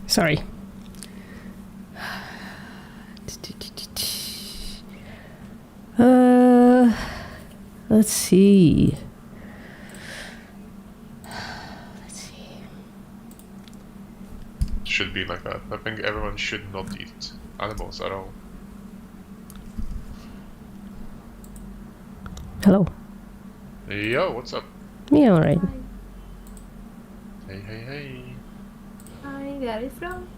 Sorry. Let's see. Should be like that. I think everyone should not eat animals at all. Hello. Yo, what's up? Yeah, alright. Hey, hey, hey. Hi, where are you from?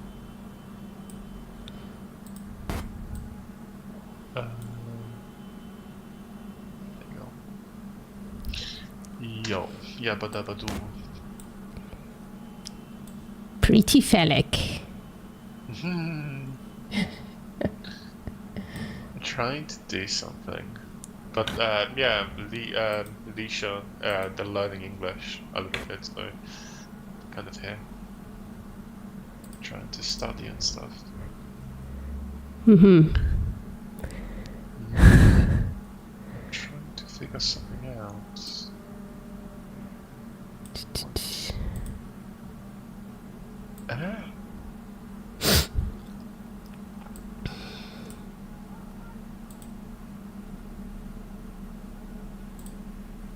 There you go. Yo, yabba dabba doo. Pretty Felek. I'm trying to do something. But yeah, Leisha, they're learning English a little bit, so kind of here. Trying to study and stuff. Mm-hmm. Trying to figure something out.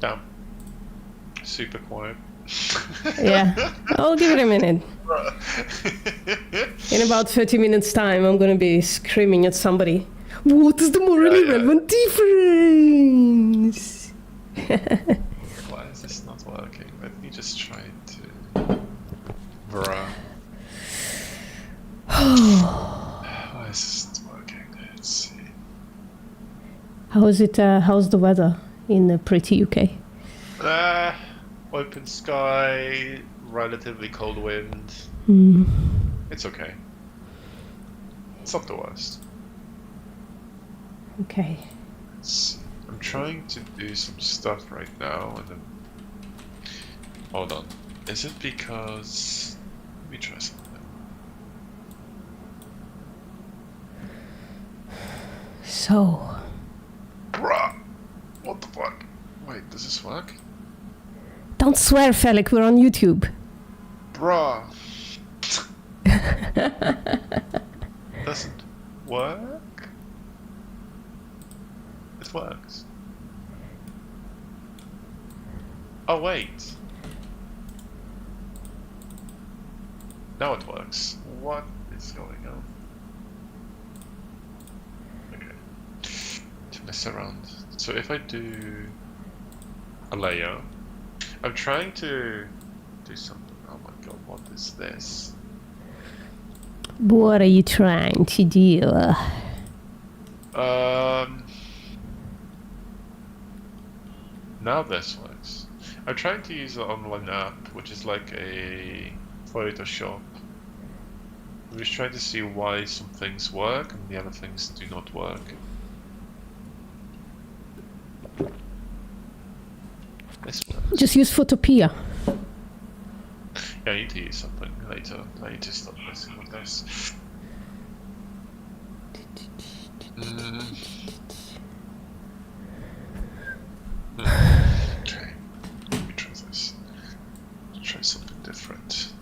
Damn. Super quiet. Yeah, I'll give it a minute. In about 30 minutes time, I'm gonna be screaming at somebody. What is the morally relevant difference? Why is this not working? Let me just try to... Bruh. Why is this not working? Let's see. How is it? How's the weather in the pretty UK? Open sky, relatively cold wind. Mm. It's okay. It's not the worst. Okay. I'm trying to do some stuff right now, and then... Hold on. Is it because... Let me try something. So. Bruh! What the fuck? Wait, does this work? Don't swear, Felek, we're on YouTube. Bruh! Doesn't work? It works. Oh wait. Now it works. What is going on? Okay. To mess around. So if I do a layer, I'm trying to do something. Oh my god, what is this? What are you trying to do? Now this works. I'm trying to use an online app, which is like a Photoshop. I'm just trying to see why some things work and the other things do not work. This works. Just use Photopea. Yeah, I need to use something later. I need to stop messing with this. Okay, let me try this. Try something different.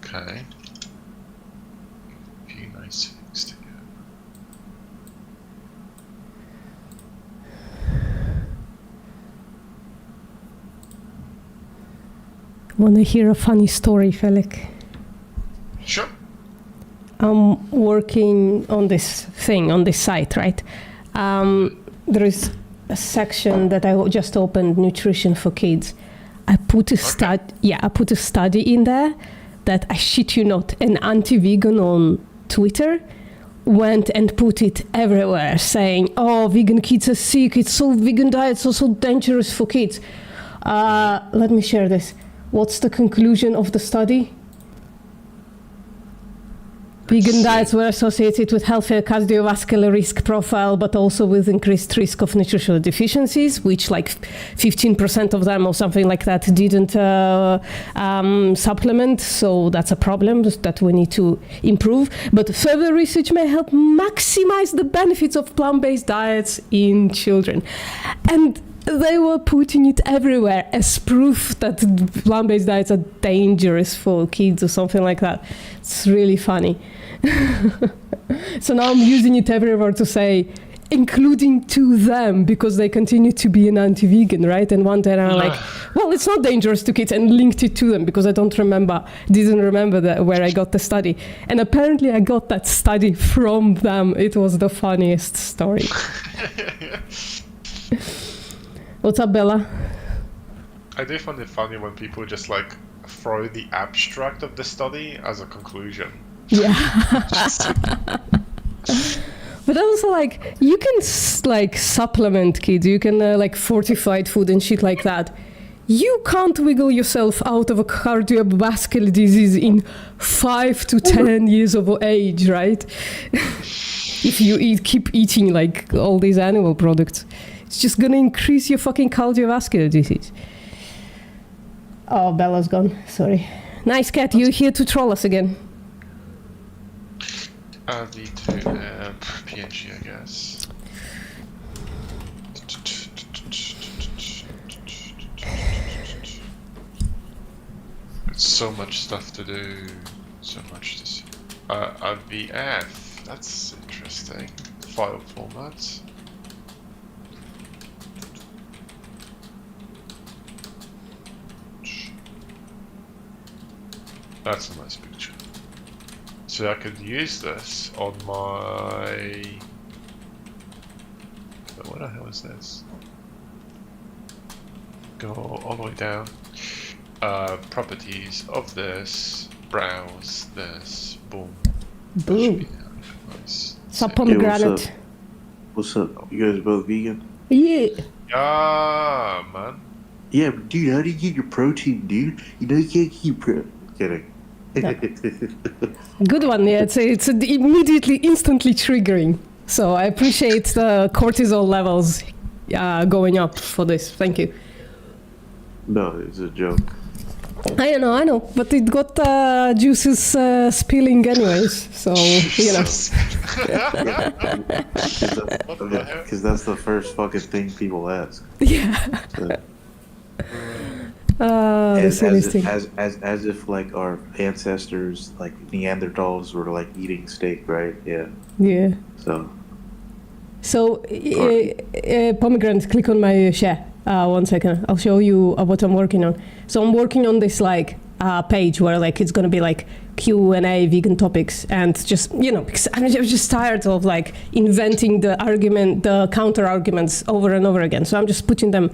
Okay. A few nice things to go. Want to hear a funny story, Felek? Sure. I'm working on this thing, on this site, right? There is a section that I just opened, nutrition for kids. I put a study in there that, I shit you not, an anti-vegan on Twitter went and put it everywhere, saying, "Oh, vegan kids are sick. It's so vegan diet's so dangerous for kids." Let me share this. What's the conclusion of the study? Vegan see. diets were associated with healthier cardiovascular risk profile, but also with increased risk of nutritional deficiencies, which like 15% of them or something like that didn't supplement. So that's a problem that we need to improve. But further research may help maximize the benefits of plant-based diets in children. And they were putting it everywhere as proof that plant-based diets are dangerous for kids or something like that. It's really funny. So now I'm using it everywhere to say, including to them, because they continue to be an anti-vegan, right? And one day I'm like, well, it's not dangerous to kids, and linked it to them because I didn't remember that where I got the study. And apparently I got that study from them. It was the funniest story. What's up, Bella? I do find it funny when people just like throw the abstract of the study as a conclusion. Yeah. But also, like, you can like supplement kids. You can like fortified food and shit like that. You can't wiggle yourself out of a cardiovascular disease in 5 to 10 years of age, right? If you keep eating like all these animal products, it's just gonna increase your fucking cardiovascular disease. Oh, Bella's gone. Sorry. Nice cat. You here to troll us again? I need to PNG, I guess. So much stuff to do, so much to see. IVF, that's interesting. File format. That's a nice picture. So I could use this on my... What the hell is this? Go all the way down. Properties of this, browse this, boom. That should be nice. Sup, pomegranate. Hey, what's up? You guys both vegan? Yeah. Yeah, man. Yeah, but dude, how do you get your protein, dude? You know you can't keep kidding. Good one. Yeah, it's immediately, instantly triggering. So I appreciate the cortisol levels going up for this. Thank you. No, it's a joke. I know, but it got juices spilling anyways. So you know. Because that's the first fucking thing people ask. Yeah. So, The silliest thing. as if like our ancestors, like Neanderthals, were like eating steak, right? Yeah. Yeah. So Pomegranate, click on my share. 1 second. I'll show you what I'm working on. So I'm working on this like page where like it's gonna be like Q&A vegan topics, and just because I'm just tired of like inventing the counter arguments over and over again. So I'm just putting them.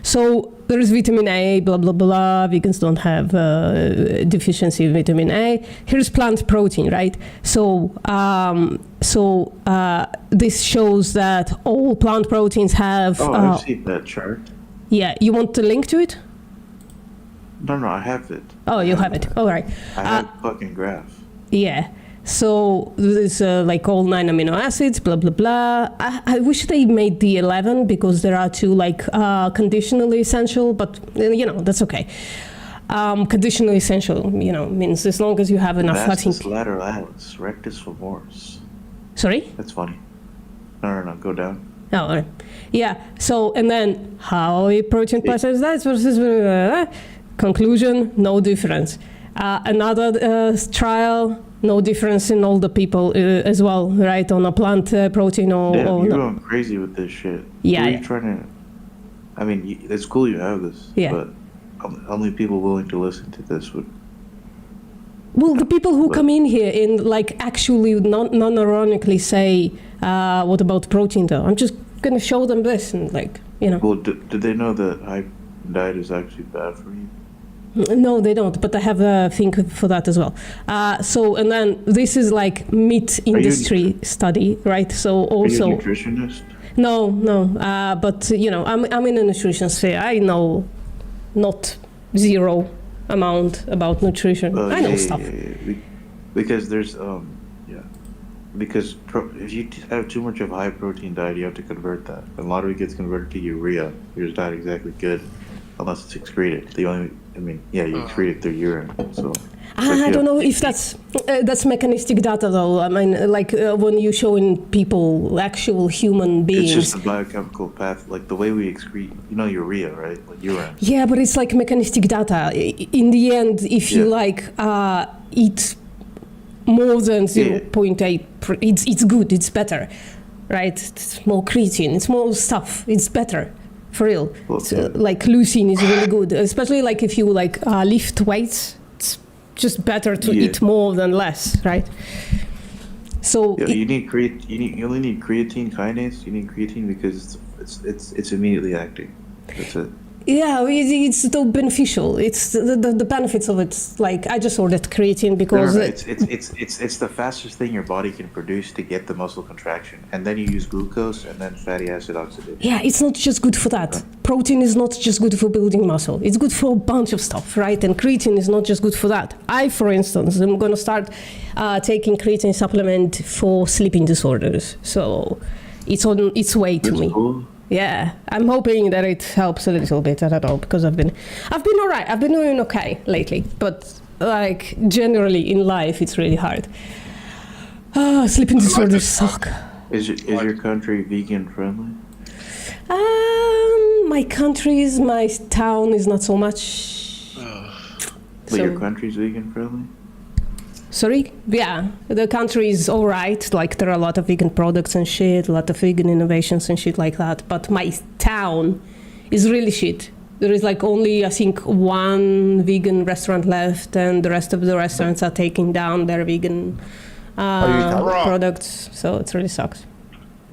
So there is vitamin A, blah blah blah. Vegans don't have deficiency of vitamin A. Here's plant protein, right? So this shows that all plant proteins have. I've seen that chart. Yeah, you want the link to it? No, I have it. Oh, you have it. All right. I have fucking graph. Yeah. So there's like all 9 amino acids, blah blah blah. I wish they made the 11 because there are 2 like conditionally essential, but that's okay. Conditionally essential, means as long as you have enough fatty. Vastus lateralis, rectus femoris. Sorry? That's funny. No, go down. Oh, all right. Yeah. So and then how a protein process that versus conclusion, no difference. Another trial. No difference in all the people as well, right? On a plant protein or You're no. going crazy with this shit. Yeah. What are you trying to? I mean, it's cool you have this. Yeah. But how many people willing to listen to this would? Well, the people who come in here and like actually non-ironically say, "What about protein?" Though I'm just gonna show them this and like. Well, do they know that high diet is actually bad for you? No, they don't, but I have a thing for that as well. And then this is like meat industry study, right? So also. Are you a nutritionist? No, but I'm in a nutrition sphere. I know not zero amount about nutrition. I know stuff. Because there's Yeah. Because if you have too much of a high protein diet, you have to convert that. And a lot of it gets converted to urea. Yours not exactly good unless it's excreted. You excrete it through urine. So. I don't know if that's mechanistic data though. I mean, like when you showing people actual human beings. It's just a biochemical path, like the way we excrete, urea, right? Like urine. Yeah, but it's like mechanistic data. In the end, if you eat more than 0.8, it's good. It's better, right? It's more creatine. It's more stuff. It's better. For real. Like leucine is really good, especially like if you lift weights. Just better to eat more than less, right? So you only need creatine kinase. You need creatine because it's immediately acting. That's it. Yeah, it's still beneficial. It's the benefits of it. Like I just ordered creatine because it's the fastest thing your body can produce to get the muscle contraction, and then you use glucose and then fatty acid oxidation. Yeah, it's not just good for that. Protein is not just good for building muscle. It's good for a bunch of stuff, right? And creatine is not just good for that. I, for instance, am gonna start taking creatine supplement for sleeping disorders. So it's on its way to me. Cool. Yeah, I'm hoping that it helps a little bit. I don't know, because I've been all right. I've been doing okay lately, but like generally in life, it's really hard. Sleeping disorders suck. Is your country vegan friendly? My town is not so much. But your country's vegan friendly? Sorry? Yeah, the country is all right. Like there are a lot of vegan products and shit, a lot of vegan innovations and shit like that. But my town is really shit. There is like only, I think, one vegan restaurant left, and the rest of the restaurants are taking down their vegan products. So it really sucks.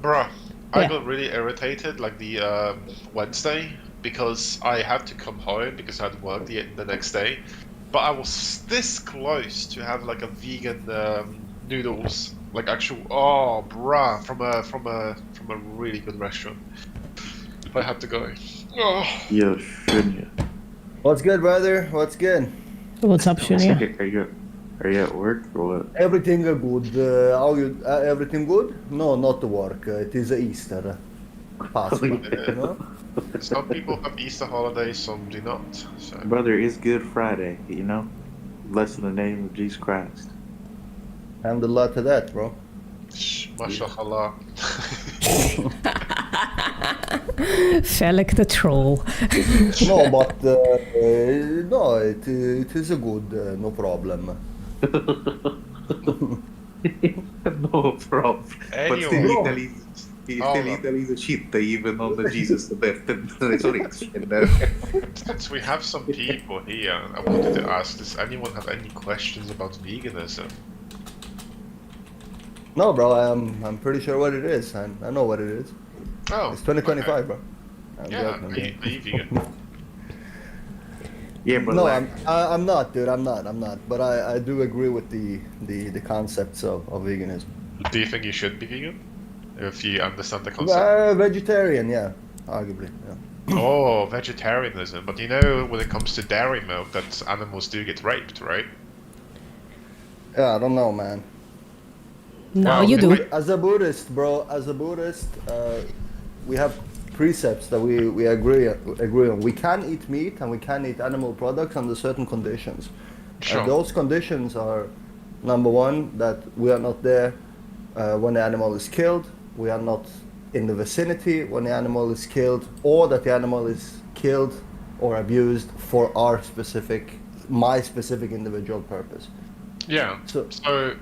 Bruh, I got really irritated like the Wednesday because I had to come home because I had work the next day. But I was this close to have like a vegan noodles, like actual from a really good restaurant. But I had to go. Oh. Yo, Shunya. What's good, brother? What's good? What's up, Shunya? Are you at work or what? Everything good. Everything good? No, not work. It is Easter. Passover, you know? Some people have Easter holidays, some do not. So. Brother, it's Good Friday, Blessed in the name of Jesus Christ. Alhamdulillah to that, bro. Mashallah. Felix the troll. No, but no, it is a good, no problem. No problem. Anyway. But still Italy's a shit, even on the Jesus left and Since we have some people here, I wanted to ask, does anyone have any questions about veganism? No, bro, I'm pretty sure what it is. I know what it is. Oh, it's 2025, okay. Bro. Are you vegan? Yeah, but no, I'm not, dude. I'm not. But I do agree with the concepts of veganism. Do you think you should be vegan? If you understand the concept? Vegetarian, yeah, arguably. Yeah. Oh, vegetarianism. But when it comes to dairy milk, that animals do get raped, right? Yeah, I don't know, man. No, Well, you do. As a Buddhist, bro, we have precepts that we agree on. We can eat meat and we can eat animal products under certain conditions. Sure. And those conditions are, number one, that we are not there when the animal is killed. We are not in the vicinity when the animal is killed, or that the animal is killed or abused for my specific individual purpose. Yeah. So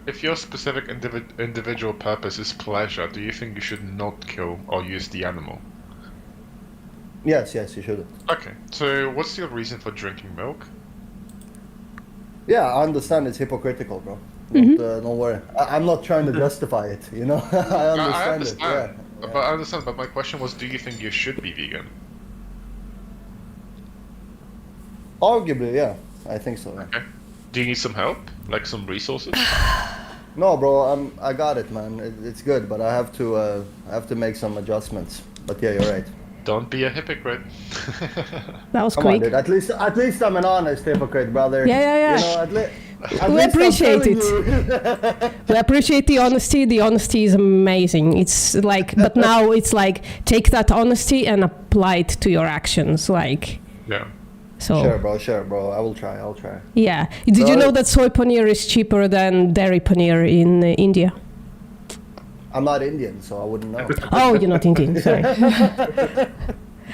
if your specific individual purpose is pleasure, do you think you should not kill or use the animal? yes, you should. Okay. So what's your reason for drinking milk? Yeah, I understand it's hypocritical, bro. Don't worry. I'm not trying to justify it, I understand it. Yeah. But I understand. But my question was, do you think you should be vegan? Arguably, yeah. I think so, yeah. Okay. Do you need some help? Like some resources? No, bro, I got it, man. It's good, but I have to make some adjustments. But yeah, you're right. Don't be a hypocrite. That was Come on, quick. dude. At least I'm an honest hypocrite, brother. Yeah. At We least I'm appreciate telling it. you. We appreciate the honesty. The honesty is amazing. It's like, but now it's like, take that honesty and apply it to your actions. Like, Yeah. so. Sure, bro. I will try. I'll try. Yeah. Did you So- know that soy paneer is cheaper than dairy paneer in India? I'm not Indian, so I wouldn't know. Oh, you're not Indian. Sorry.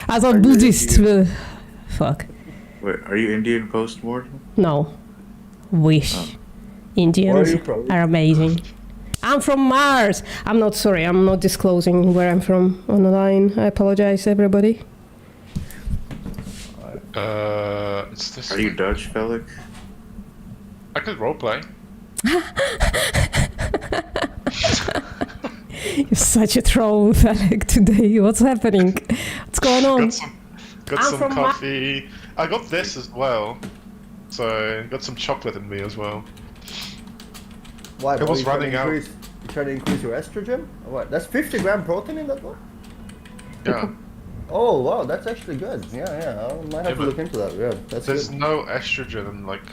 I thought Buddhist. Fuck. Wait, are you Indian post-mortem? No. Wish. Where are Indians you from? are amazing. I'm from Mars. I'm not sorry. I'm not disclosing where I'm from on the line. I apologize, everybody. It's this. Are you Dutch, Felix? I could roleplay. You're such a troll, Felix, today. What's happening? What's going on? Got I'm some from coffee. I got this as well. So got some chocolate in me as well. Why? It bro? was You trying to running out. increase- You trying to increase your estrogen? Or what? That's 50 gram protein in that one? Yeah. Oh, wow. That's actually good. Yeah. I might have to but look into that. Yeah, that's There's good. no estrogen in like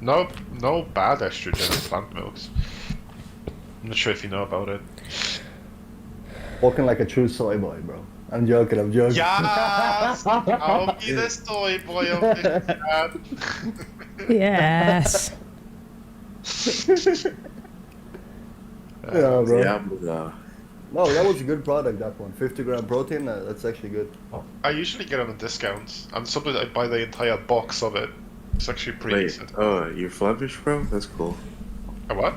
no bad estrogen in plant milks. I'm not sure if you know about it. Walking like a true soy boy, bro. I'm joking. Yes! I'll be the soy boy of this chat. Yes. Yeah, bro. Yeah, but, No, that was a good product, that one. 50 gram protein, that's actually good. I usually get on a discount, and sometimes I buy the entire box of it. It's actually pretty wait, decent. oh, you're Flemish, bro? That's cool. A what?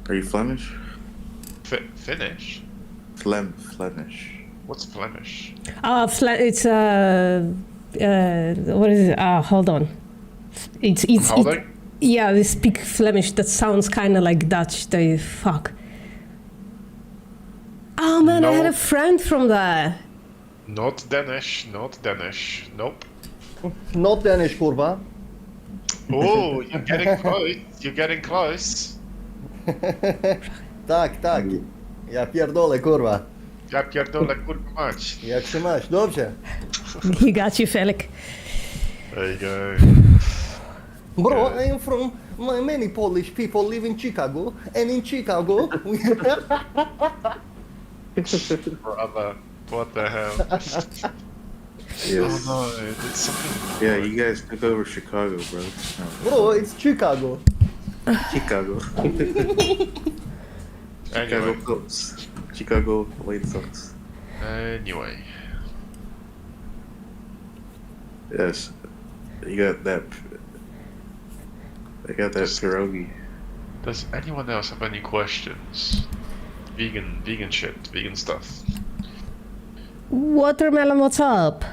Are you Flemish? Finnish? Flemish. What's Flemish? It's what is it? Hold on. It's Holding? yeah. They speak Flemish. That sounds kind of like Dutch. They fuck. Oh man, I had No. a friend from there. Not Danish, not Danish. Nope. Not Danish, kurva. Oh, you're getting close. You're getting close. Tak. Ja pierdolę, kurwa. Ja pierdolę kurwa mać. Jak się masz? Dobrze. He got you, Felix. There you go. Bro, I am from many Polish people live in Chicago, and in Chicago, Brother. What the hell? Yes. Oh no, it's something. Yeah, you guys took over Chicago, bro. bro, it's Chicago. Chicago. Chicago Anyway. Cubs. Chicago White Sox. Anyway. Yes. You got that. I got that pierogi. Does anyone else have any questions? Vegan shit, vegan stuff. Watermelon, what's up?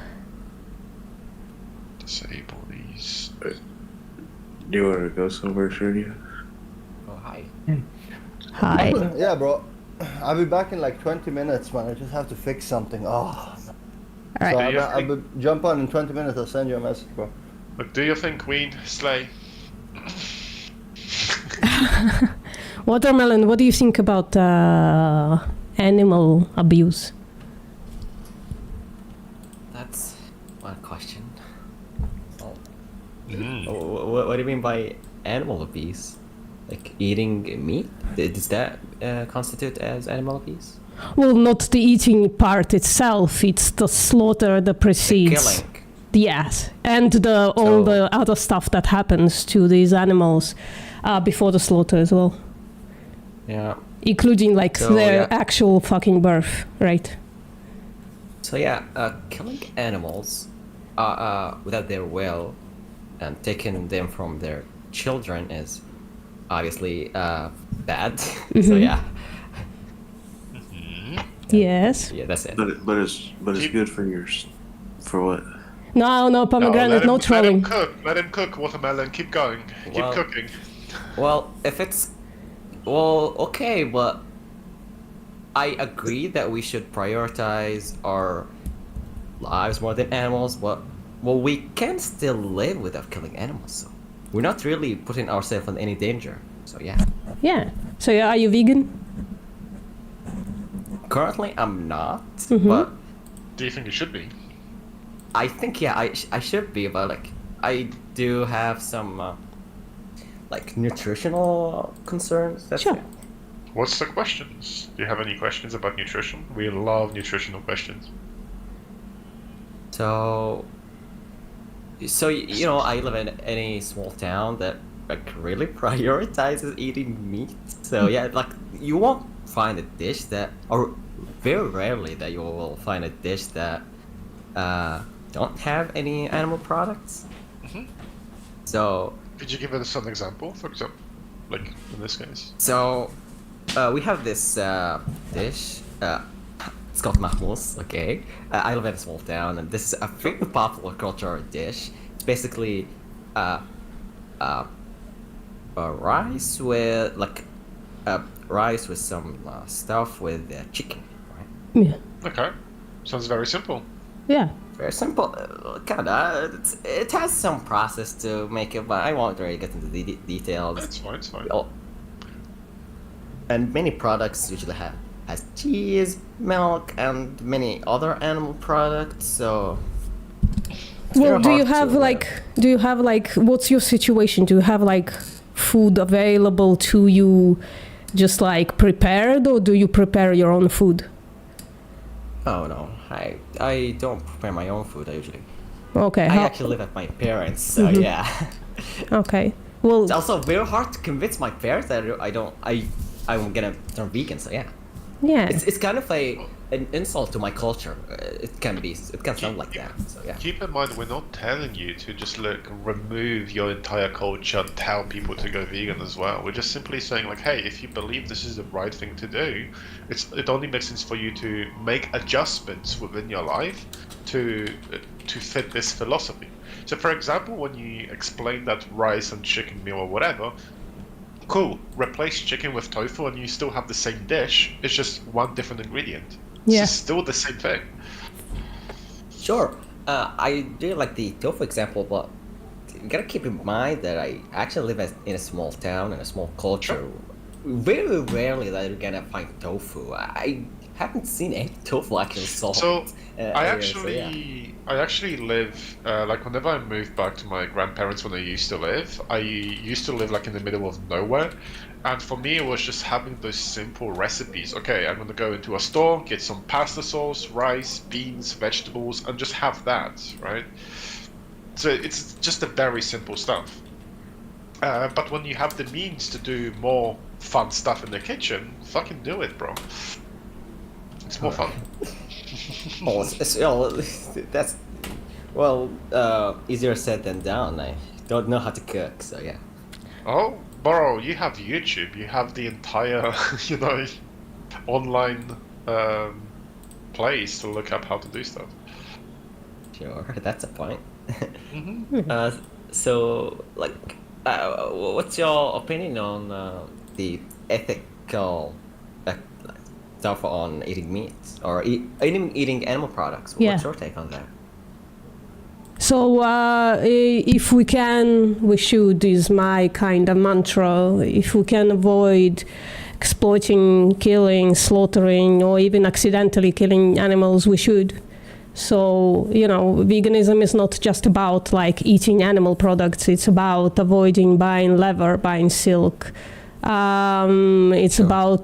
Disable these. Do you want to go somewhere, Shirley? Oh, hi. Hi. Yeah, bro. I'll be back in like 20 minutes, man. I just have to fix something. Oh. All So right. I'll jump on in 20 minutes. I'll send you a message, bro. Look, do you think Queen Slay? Watermelon, what do you think about animal abuse? That's one question. Oh, Mm. what do you mean by animal abuse? Like eating meat? Does that constitute as animal abuse? Well, not the eating part itself. It's the slaughter that precedes. Killing. Yes, and all So- the other stuff that happens to these animals before the slaughter as well, Yeah. including like So, their yeah. actual fucking birth, right? So yeah, killing animals without their will and taking them from their children is obviously bad. So yeah, Yes. yeah, that's it. But it's good for yours. For what? No, pomegranate, no let trolling. him cook. Let him cook, Watermelon. Keep going. Keep Well- cooking. Well, if it's okay, but I agree that we should prioritize our lives more than animals. But we can still live without killing animals. So we're not really putting ourselves in any danger. So yeah. Yeah. So are you vegan? Currently, I'm not, but Do you think you should be? I think I should be. But like, I do have some like nutritional concerns. That's Sure. it. What's the questions? Do you have any questions about nutrition? We love nutritional questions. So, you know, I live in any small town that like really prioritizes eating meat. So yeah, like you won't find a dish that, or very rarely that you will find a dish that don't have any animal products. Mhm. So, Could you give us an example, for example? Like, in this case? we have this dish. It's called mahmous. Okay, I live in a small town, and this is a very popular cultural dish. It's basically rice with rice with some stuff with chicken. Right? Yeah. Okay. Sounds very simple. Yeah. Very simple, kinda. It has some process to make it, but I won't really get into the details. It's fine, it's fine. Oh. And many products usually has cheese, milk, and many other animal products. So. it's Well, very do you hard have like, what's your situation? Do you have like food available to you, just like prepared, or do you prepare your own food? Oh no, I don't prepare my own food usually. Okay. I actually live at my parents, so yeah. Okay. Well, It's also very hard to convince my parents that I'm gonna turn vegan. So yeah, yeah. it's kind of an insult to my culture. It can sound like that. So yeah. Keep in mind, we're not telling you to just remove your entire culture and tell people to go vegan as well. We're just simply saying like, hey, if you believe this is the right thing to do, it only makes sense for you to make adjustments within your life to fit this philosophy. So, for example, when you explain that rice and chicken meal or whatever, cool, replace chicken with tofu and you still have the same dish. It's just one different ingredient. Yeah. It's still the same thing. Sure. I do like the tofu example, but you gotta keep in mind that I actually live in a small town and a small culture. Very rarely that you're gonna find tofu. I haven't seen any tofu actually sold. So I yeah. actually live like whenever I moved back to my grandparents when I used to live, I used to live like in the middle of nowhere, and for me it was just having those simple recipes. Okay, I'm gonna go into a store, get some pasta sauce, rice, beans, vegetables, and just have that, right? So it's just a very simple stuff. But when you have the means to do more fun stuff in the kitchen, fucking do it, bro. It's more fun. Oh, that's easier said than done. I don't know how to cook, so yeah. Oh, bro, you have YouTube. You have the entire, online place to look up how to do stuff. Sure, that's a point. Mm-hmm. So, what's your opinion on the ethical stuff on eating meat or eating animal products? Yeah. What's your take on that? So if we can, we should, is my kind of mantra. If we can avoid exploiting, killing, slaughtering, or even accidentally killing animals, we should. So, veganism is not just about like eating animal products. It's about avoiding buying leather, buying silk. It's about,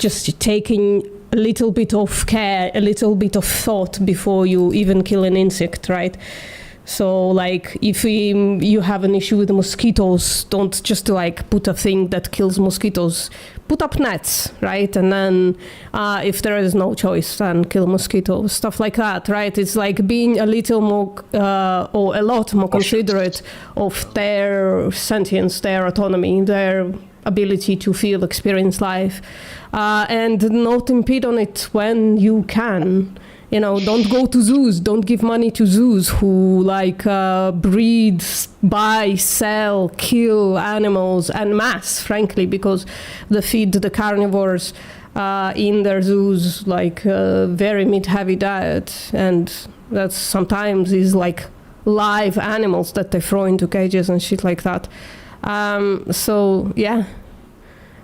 just taking a little bit of care, a little bit of thought before you even kill an insect, right? So, like, if you have an issue with the mosquitoes, don't just, put a thing that kills mosquitoes. Put up nets, right? And then if there is no choice, then kill mosquitoes, stuff like that, right? It's like being a little more, or a lot more considerate of their sentience, their autonomy, their ability to feel, experience life, and not impede on it when you can. Don't go to zoos. Don't give money to zoos who breed, buy, sell, kill animals en masse, frankly, because they feed the carnivores in their zoos very meat-heavy diet, and that sometimes is live animals that they throw into cages and shit like that. So yeah.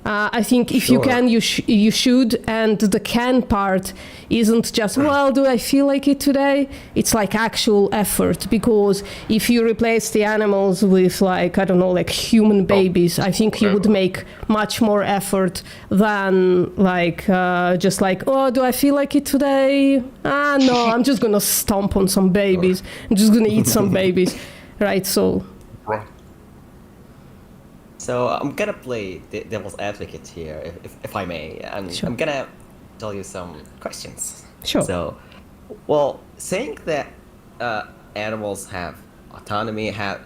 I think if you Sure. can, you should. And the can part isn't just, well, do I feel like it today? It's like actual effort, because if you replace the animals with like, I don't know, like human babies, I think you would make much more effort than like just like, oh, do I feel like it today? Ah, no, I'm just gonna stomp on some babies. I'm just gonna eat some babies, right? So Right. So I'm gonna play devil's advocate here, if I may, and Sure. I'm gonna tell you some questions. Sure. So, well, saying that animals have autonomy, have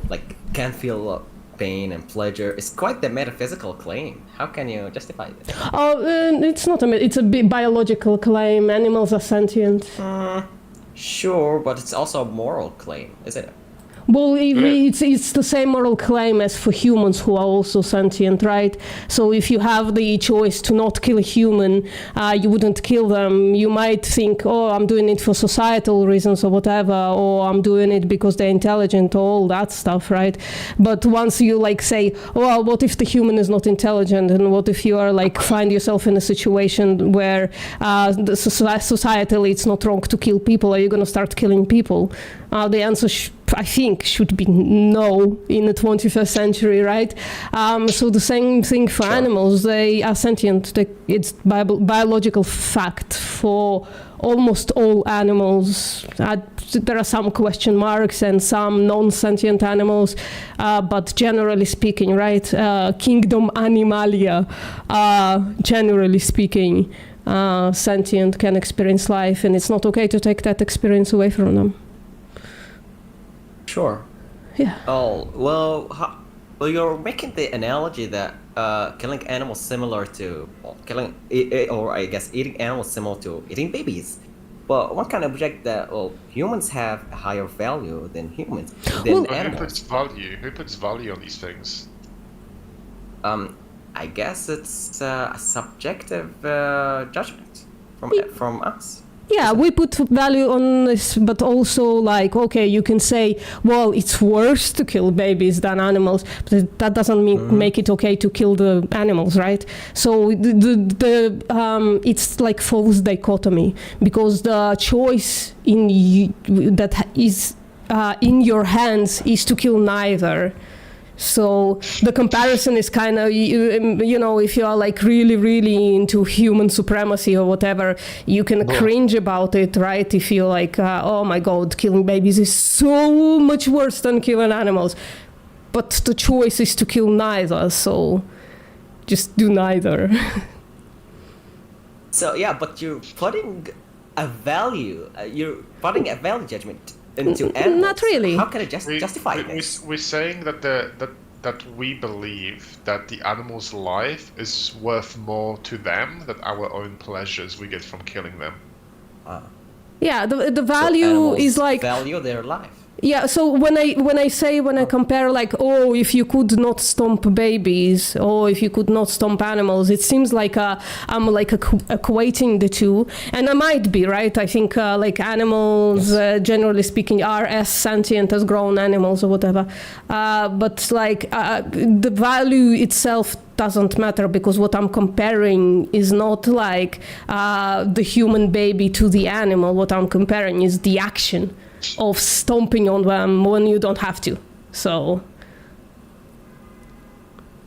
like can feel pain and pleasure is quite the metaphysical claim. How can you justify this? oh, it's not it's a biological claim. Animals are sentient. Sure, but it's also a moral claim, isn't it? Well, it's the same moral claim as for humans who are also sentient, right? So if you have the choice to not kill a human, you wouldn't kill them. You might think, oh, I'm doing it for societal reasons or whatever, or I'm doing it because they're intelligent or all that stuff, right? But once you like say, well, what if the human is not intelligent? And what if you are like find yourself in a situation where societally it's not wrong to kill people? Are you going to start killing people? The answer, I think, should be no in the 21st century, right? So the same thing for animals. They are sentient. It's biological fact for almost all animals. There are some question marks and some non-sentient animals, but generally speaking, right? Kingdom Animalia, generally speaking, sentient, can experience life, and it's not okay to take that experience away from them. Sure. Yeah. Oh, well, well, you're making the analogy that killing animals similar to or I guess eating animals similar to eating babies. But one can object that, well, humans have a higher value than humans, than But animals. who puts value on these things? I guess it's a subjective judgment from us. Yeah, we put value on this, but also like, okay, you can say, well, it's worse to kill babies than animals, but that doesn't make it okay to kill the animals, right? So it's like false dichotomy, because the choice that is in your hands is to kill neither. So the comparison is kind of, you know, if you are like really, really into human supremacy or whatever, you can cringe about it, right? If you're like, oh my God, killing babies is so much worse than killing animals. But the choice is to kill neither, so just do neither. So yeah, but you're putting a value judgment into animals. Not really. How can I justify this? We're saying that that we believe that the animal's life is worth more to them than our own pleasures we get from killing them. Yeah, the So value animals is like... value their life. Yeah, so when I compare like, oh, if you could not stomp babies or if you could not stomp animals, it seems like I'm like equating the two, and I might be right. I think like animals, generally speaking, are as sentient as grown animals or whatever, but like the value itself doesn't matter, because what I'm comparing is not like the human baby to the animal. What I'm comparing is the action of stomping on them when you don't have to. So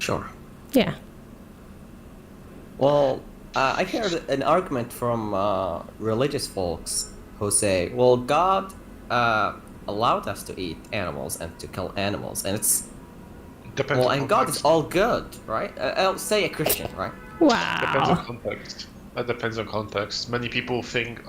Sure. yeah. Well, I heard an argument from religious folks who say, well, God allowed us to eat animals and to kill animals, and it's Depends on and God context. is all good, right? I'll say a Christian, right? Depends on Wow. context. That depends on context. Many people think,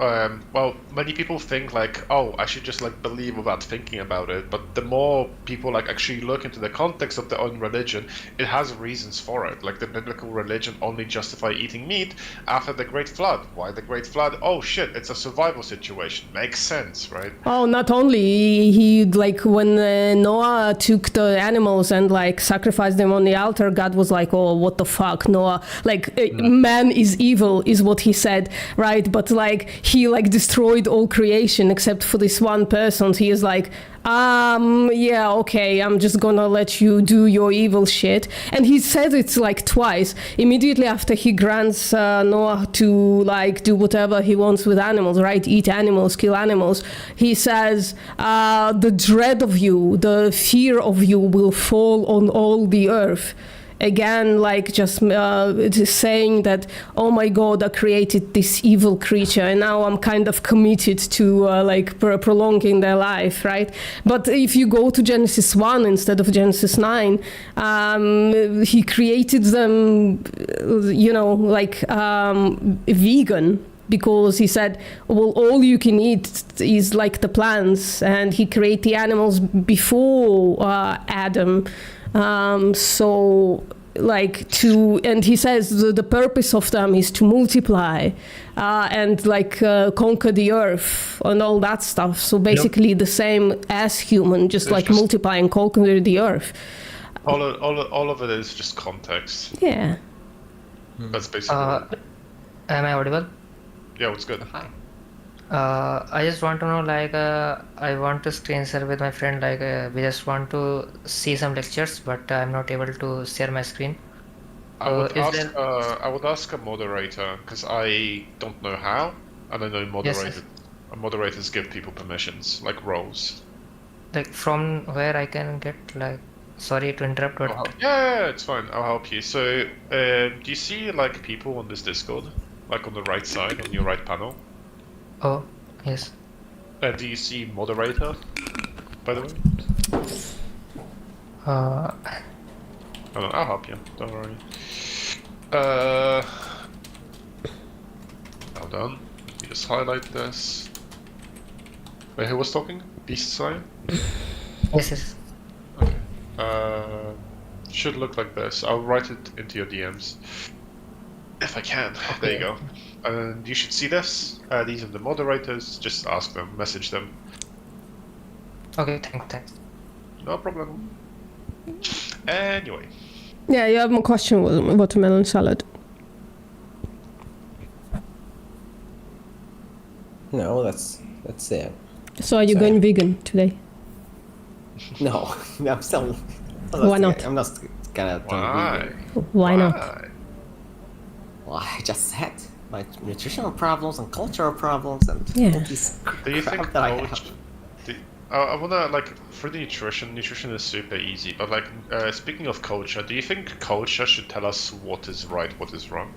like, oh, I should just like believe without thinking about it. But the more people like actually look into the context of their own religion, it has reasons for it. Like the biblical religion only justify eating meat after the Great Flood. Why the Great Flood? Oh shit, it's a survival situation. Makes sense, right? Oh, not only he like when Noah took the animals and like sacrificed them on the altar, God was like, oh, what the fuck, Noah? Like man is evil. is what he said, right? But like he like destroyed all creation except for this one person. He is like, yeah, okay, I'm just gonna let you do your evil shit. And he said it like twice. Immediately after he grants Noah to like do whatever he wants with animals, right? Eat animals, kill animals. He says, the dread of you, the fear of you will fall on all the earth. Again, like just saying that, oh my God, I created this evil creature and now I'm kind of committed to like prolonging their life, right? But if you go to Genesis 1 instead of Genesis 9, he created them, you know, like vegan, because he said, well, all you can eat is like the plants, and he created the animals before Adam. So like and he says the purpose of them is to multiply and like conquer the earth and all that stuff. So basically the same as human, just It's like just- multiply and conquer the earth. All of it is just context. Yeah. That's basically. Am I audible? Yeah, what's good? Hi. I just want to know, like, I want to screen share with my friend, like, we just want to see some lectures, but I'm not able to share my screen. I would ask a moderator, because I don't know how, and I know Yes. moderators give people permissions, like roles. Like, from where I can get, like, sorry to interrupt, but Yeah, it's fine. I'll help you. So, do you see like people on this Discord, like on the right side, on your right panel? oh, yes. Do you see moderator, by the way? I'll help you. Don't worry. Hold on. Let me just highlight this. Wait, who was talking? Beast Sign? Yes. Okay. Should look like this. I'll write it into your DMs. If I can. There you go. And you should see this. These are the moderators. Just ask them, message them. Okay, thanks. No problem. Anyway. Yeah, you have a question with watermelon salad. No, that's it. So are you Sorry. going vegan today? No, I'm still. Why not? I'm not gonna. Why? Why not? Well, I just said my nutritional problems and cultural problems and Yeah. all these Do you crap think that I coach? have. I wanna like for the nutrition is super easy. But like speaking of culture, do you think culture should tell us what is right, what is wrong?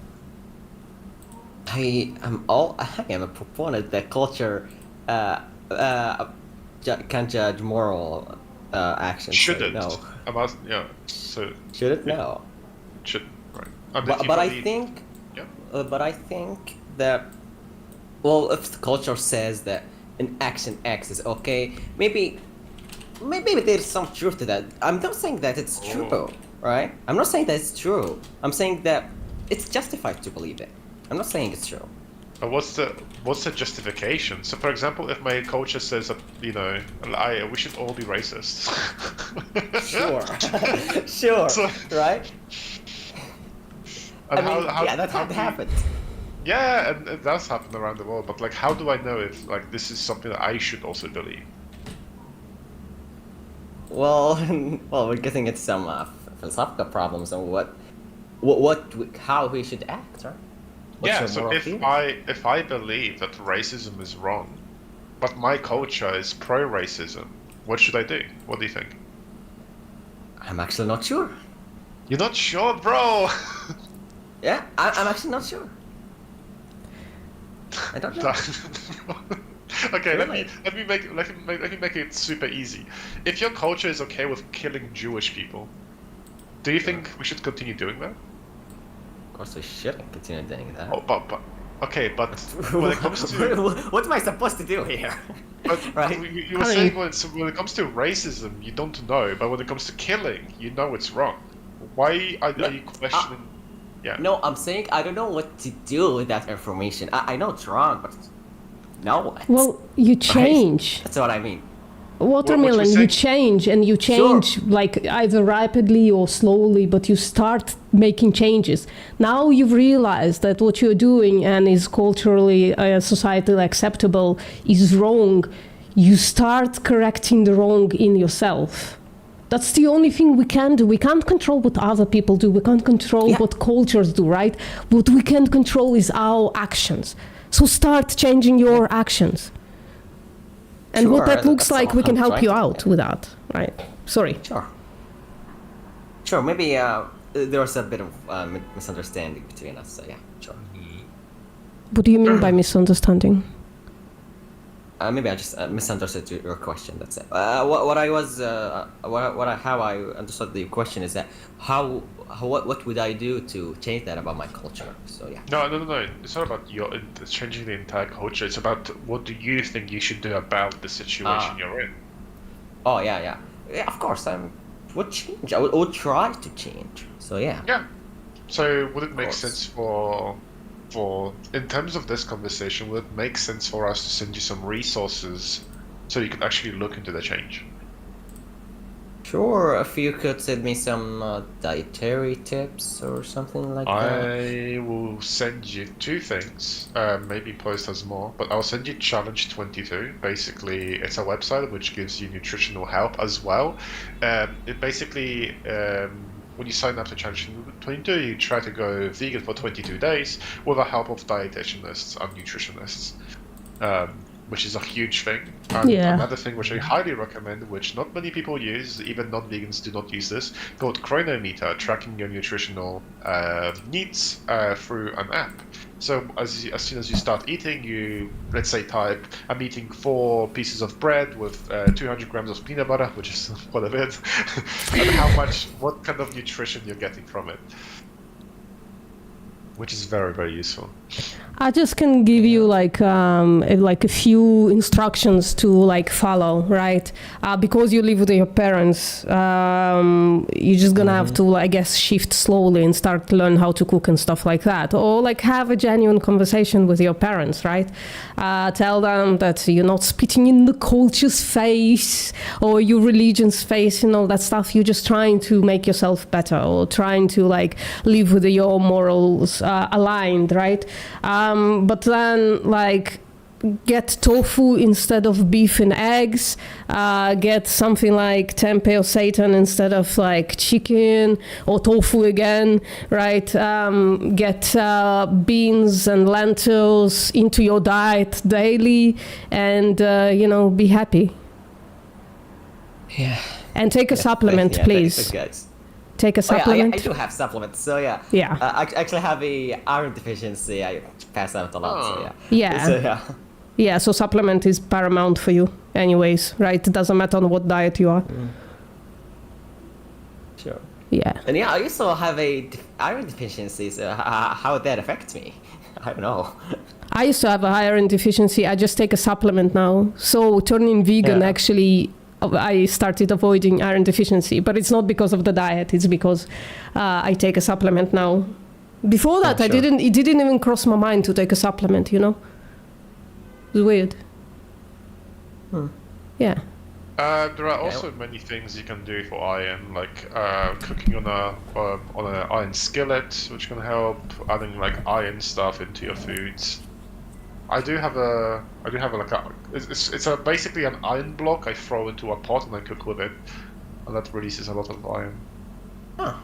I am a proponent that culture can't judge moral actions. so Shouldn't. No. Yeah. So Should it? No. should right. And if you But I believe- think. Yeah. But I think that. Well, if the culture says that an action X is okay, maybe there's some truth to that. I'm not saying that it's true, Oh. right? I'm not saying that it's true. I'm saying that it's justified to believe it. I'm not saying it's true. But what's the justification? So, for example, if my culture says that we should all be racist. Sure. Sure. So- right? And I mean, yeah, that how do you- happened. Yeah, and it does happen around the world. But like, how do I know if like this is something that I should also believe? Well, we're getting into some philosophical problems on how we should act, right? What's Yeah. your So moral if feeling? I believe that racism is wrong, but my culture is pro-racism, what should I do? What do you think? I'm actually not sure. You're not sure, bro. Yeah, I'm actually not sure. I don't know. Okay, Really? let me make it super easy. If your culture is okay with killing Jewish people, do you think we should continue doing that? Of course, we shouldn't continue doing that. Oh, but okay, but when it comes to What am I supposed to do here? but Right. you were I saying mean- when it comes to racism, you don't know, but when it comes to killing, you know it's wrong. Why are you questioning? Yeah. No, I'm saying I don't know what to do with that information. I know it's wrong, but now what? Well, you change. That's what I mean. Watermelon, saying? you change, and you change like either rapidly or slowly, but you start making changes. Now you've realized that what you're doing and is culturally, societally acceptable is wrong. You start correcting the wrong in yourself. That's the only thing we can do. We can't control what other people do. We can't control what cultures do, right? What we can control is our actions. So start changing your actions. And what that looks like, we can help you out with that, right? Sorry. Sure, maybe there was a bit of misunderstanding between us, so yeah, sure. What do you mean by misunderstanding? Maybe I just misunderstood your question. That's it. What I was, how I understood the question is that what would I do to change that about my culture? So yeah. No. It's not about changing the entire culture. It's about what do you think you should do about the situation you're in. Oh yeah. Of course, I would change. I would try to change. So yeah. Yeah. So would it make sense for in terms of this conversation, would it make sense for us to send you some resources so you can actually look into the change? Sure, if you could send me some dietary tips or something like that. I will send you 2 things. Maybe Post has more, but I'll send you Challenge 22. Basically, it's a website which gives you nutritional help as well. It basically, when you sign up to Challenge 22, you try to go vegan for 22 days with the help of dietitianists and nutritionists. Which is a huge thing. And another thing which I highly recommend, which not many people use, even non-vegans do not use this, called Chronometer, tracking your nutritional needs through an app. So as soon as you start eating, you, let's say, type, I'm eating 4 pieces of bread with 200 grams of peanut butter, which is quite a bit, and what kind of nutrition you're getting from it. Which is very, very useful. I just can give you like a few instructions to like follow, right? Because you live with your parents, you're just gonna have to, I guess, shift slowly and start to learn how to cook and stuff like that, or like have a genuine conversation with your parents, right? Tell them that you're not spitting in the culture's face or your religion's face and all that stuff. You're just trying to make yourself better or trying to like live with your morals aligned, right? But then like get tofu instead of beef and eggs, get something like tempeh or seitan instead of like chicken, or tofu again, right? Get beans and lentils into your diet daily, and be happy. Yeah. And take a supplement, please. Thanks, guys. Take a supplement. I do have supplements, so yeah. Yeah. I actually have a iron deficiency. I pass out a lot, so yeah. Yeah. So, yeah. Yeah, so supplement is paramount for you anyways, right? It doesn't matter on what diet you are. Sure. Yeah. And yeah, I also have a iron deficiency, so how would that affect me? I don't know. I used to have a iron deficiency. I just take a supplement now. So turning vegan, actually, I started avoiding iron deficiency. But it's not because of the diet. It's because I take a supplement now. Before that, it didn't even cross my mind to take a supplement, It's weird. Yeah. There are also many things you can do for iron, like cooking on an iron skillet, which can help. Adding like iron stuff into your foods. I do have it's basically an iron block I throw into a pot and I cook with it, and that releases a lot of iron. Oh,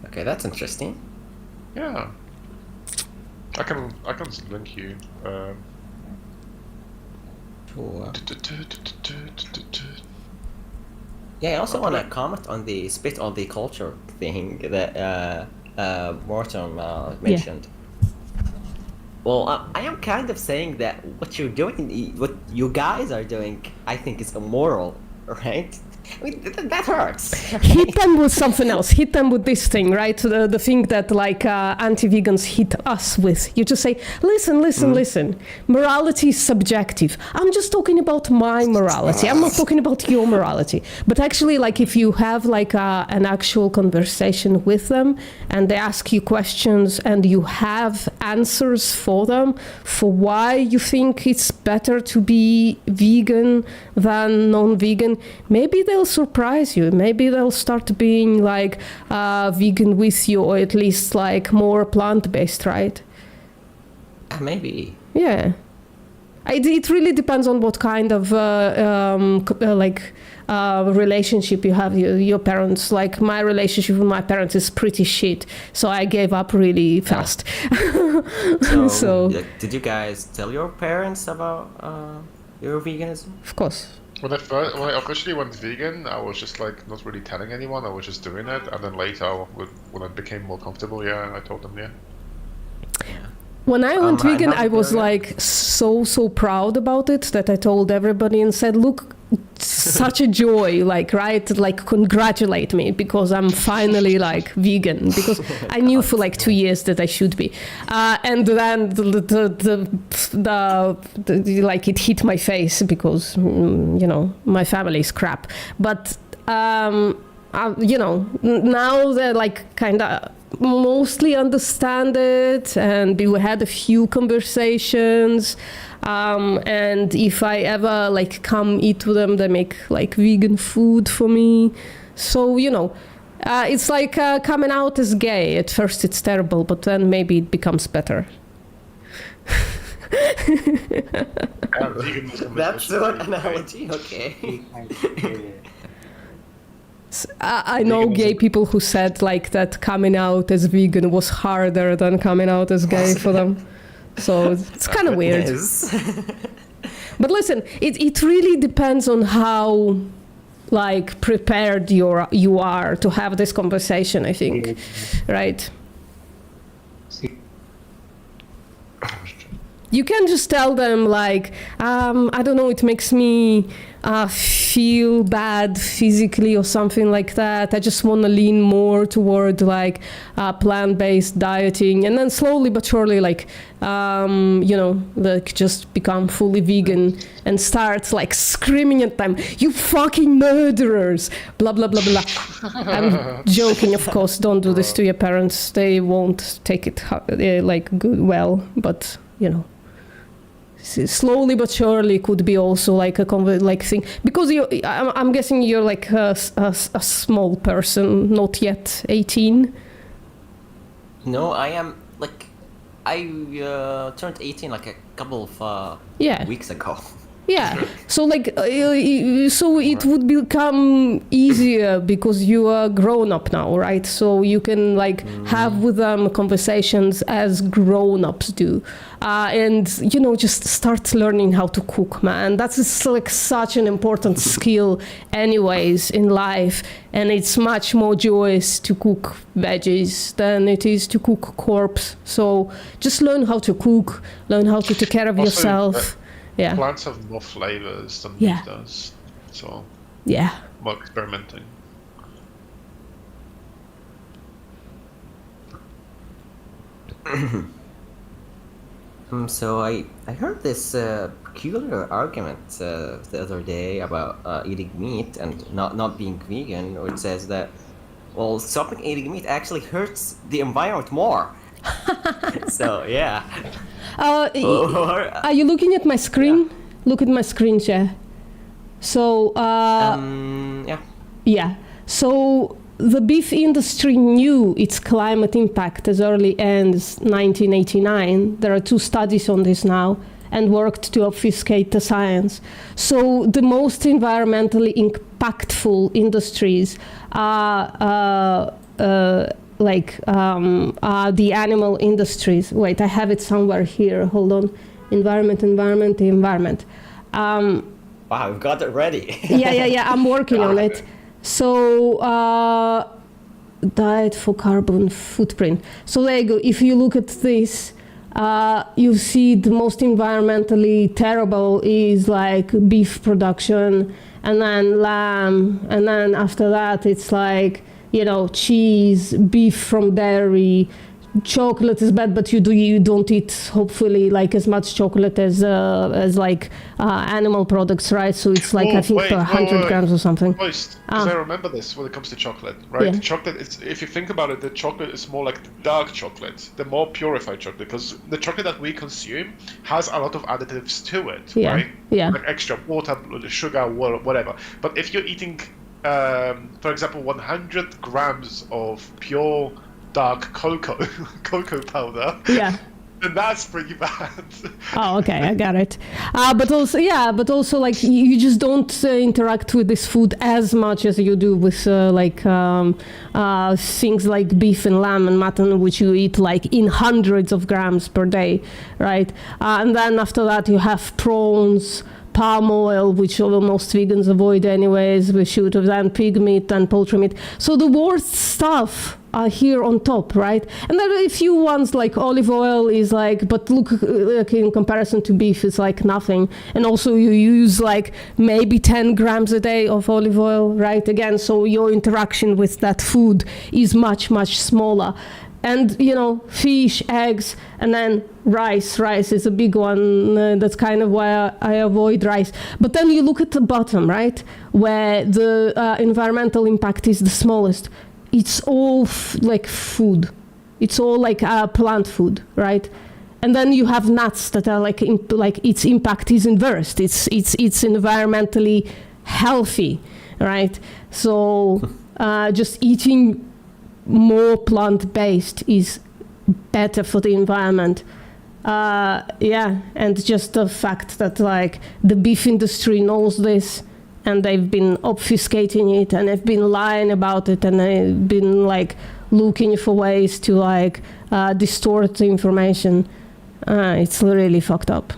okay, that's interesting. Yeah. I can link you. Sure. Yeah, I also want to comment on the spit on the culture thing that Morton mentioned. Well, I am kind of saying that what you're doing, what you guys are doing, I think is immoral, right? I mean, that hurts. Hit them with something else. Hit them with this thing, right? The thing that like anti-vegans hit us with. You just say, listen. Morality is subjective. I'm just talking about my morality. I'm not talking about your morality. But actually, like if you have like an actual conversation with them and they ask you questions and you have answers for them for why you think it's better to be vegan than non-vegan, maybe they'll surprise you. Maybe they'll start being like vegan with you, or at least like more plant-based, right? Maybe. Yeah. It really depends on what kind of relationship you have with your parents. Like my relationship with my parents is pretty shit, so I gave up really fast. So did you guys tell your parents about your veganism? of course. When I officially went vegan, I was just like not really telling anyone. I was just doing it, and then later, when I became more comfortable, I told them. Yeah. When I went vegan, not I was really. like so proud about it that I told everybody and said, look, such a joy, like, right? Like, congratulate me because I'm finally like vegan, because I knew for like 2 years that I should be. And then the like it hit my face because, you know, my family is crap. But, you know, now they're like kind of mostly understand it, and we had a few conversations, and if I ever like come eat with them, they make like vegan food for me. So, you know, it's like coming out as gay. At first it's terrible, but then maybe it becomes better. That's an analogy. Okay. I know gay people who said like that coming out as vegan was harder than coming out as gay for them. So it's kind of weird. Yes. But listen, it really depends on how like prepared you are to have this conversation, I think. Right? You can just tell them like, I don't know, it makes me feel bad physically or something like that. I just want to lean more toward like plant-based dieting, and then slowly but surely like, you know, like just become fully vegan and start like screaming at them, you fucking murderers, blah, blah, blah, blah. I'm joking, of course. Don't do this to your parents. They won't take it like good, well, but you know. Slowly but surely could be also like a like thing, because I'm guessing you're like a small person, not yet 18. No, I am like, I turned 18 like a couple of weeks ago. Yeah, so like, so it would become easier because you are grown up now, right? So you can like have with them conversations as grown-ups do, and you know, just start learning how to cook, man. That's like such an important skill, anyways, in life, and it's much more joyous to cook veggies than it is to cook corpse. So just learn how to cook, learn how to take care of Also, yourself. Yeah. Plants have more flavors than Yeah. meat does, so Yeah. more experimenting. So I heard this peculiar argument the other day about eating meat and not being vegan, which says that, well, stopping eating meat actually hurts the environment more. So yeah. Are you looking at my screen? Yeah. Look at my screen, Jay. So, Yeah. yeah. So the beef industry knew its climate impact as early as 1989. There are 2 studies on this now, and worked to obfuscate the science. So the most environmentally impactful industries are the animal industries. Wait, I have it somewhere here. Hold on. Environment. Wow, we've got it ready. Yeah. I'm working on it. So, diet for carbon footprint. So there you go. If you look at this, you see the most environmentally terrible is like beef production and then lamb, and then after that it's like, you know, cheese, beef from dairy. Chocolate is bad, but you don't eat hopefully like as much chocolate as like animal products, right? So it's like I think per 100 grams or something. Because I remember this when it comes to chocolate, right? Yeah. Chocolate, if you think about it, the chocolate is more like the dark chocolate, the more purified chocolate, because the chocolate that we consume has a lot of additives to it, Yeah. right? Yeah. Like extra water, sugar, whatever. But if you're eating, for example, 100 grams of pure dark cocoa powder, Yeah. then that's pretty bad. Oh, okay, I got it. But also like you just don't interact with this food as much as you do with things like beef and lamb and mutton, which you eat like in hundreds of grams per day, right? And then after that you have prawns, palm oil, which most vegans avoid anyways. We should have done pig meat and poultry meat. So the worst stuff are here on top, right? And then a few ones like olive oil is like, but look, like in comparison to beef, it's like nothing. And also you use like maybe 10 grams a day of olive oil, right? Again, so your interaction with that food is much, much smaller. And, you know, fish, eggs, and then rice. Rice is a big one. That's kind of why I avoid rice. But then you look at the bottom, right, where the environmental impact is the smallest. It's all like food. It's all like plant food, right? And then you have nuts that are like its impact is inverse. It's environmentally healthy, right? So just eating more plant-based is better for the environment. And just the fact that like the beef industry knows this, and they've been obfuscating it, and they've been lying about it, and they've been like looking for ways to like distort the information. It's really fucked up.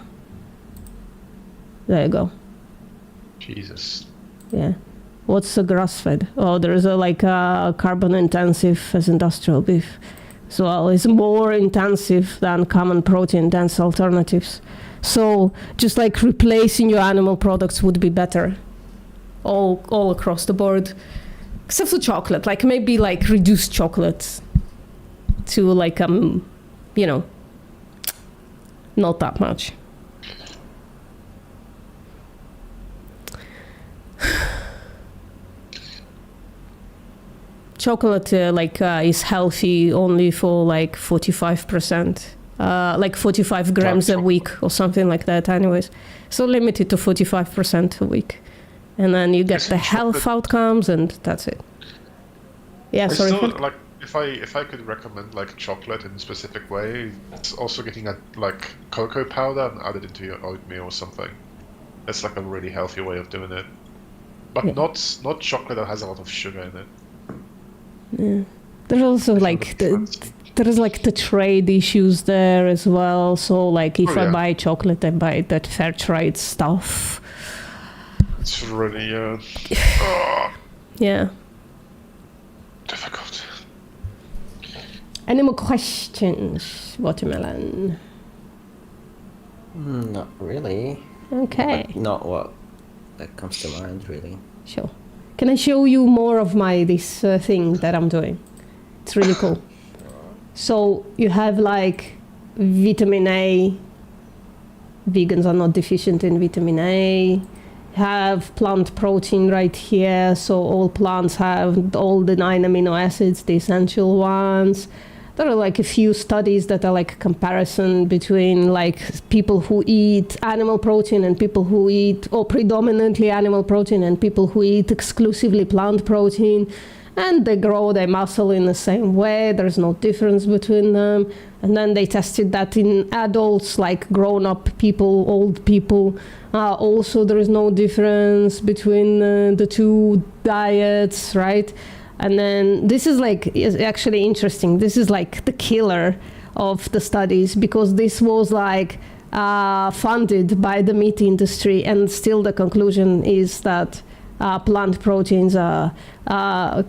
There you go. Jesus. Yeah. What's the grass-fed? Oh, there's a like carbon intensive as industrial beef. So it's more intensive than common protein dense alternatives. So just like replacing your animal products would be better. All across the board, except for chocolate. Like maybe like reduce chocolate to like you know, not that much. Chocolate is healthy only for like 45%, like 45 grams a week or something like that anyways. So limited to 45% a week. And then you get the health outcomes and that's it. Yeah, sorry. Like if I could recommend like chocolate in a specific way, it's also getting a like cocoa powder and add it into your oatmeal or something. That's like a really healthy way of doing it. But not chocolate that has a lot of sugar in it. Yeah. There's also like there's like the trade issues there as well. So like if I buy chocolate, I buy that fair trade stuff. It's really yeah. Difficult. Any more questions, Watermelon? Not really. Okay. Not what that comes to mind, really. Sure. Can I show you more of this thing that I'm doing? It's really cool. So you have like vitamin A. Vegans are not deficient in vitamin A. Have plant protein right here. So all plants have all the 9 amino acids, the essential ones. There are like a few studies that are like comparison between like people who eat animal protein and people who eat, or predominantly animal protein, and people who eat exclusively plant protein. And they grow their muscle in the same way. There's no difference between them. And then they tested that in adults, like grown-up people, old people. Also, there is no difference between the two diets, right? And then this is actually interesting. This is like the killer of the studies, because this was like funded by the meat industry, and still the conclusion is that plant proteins are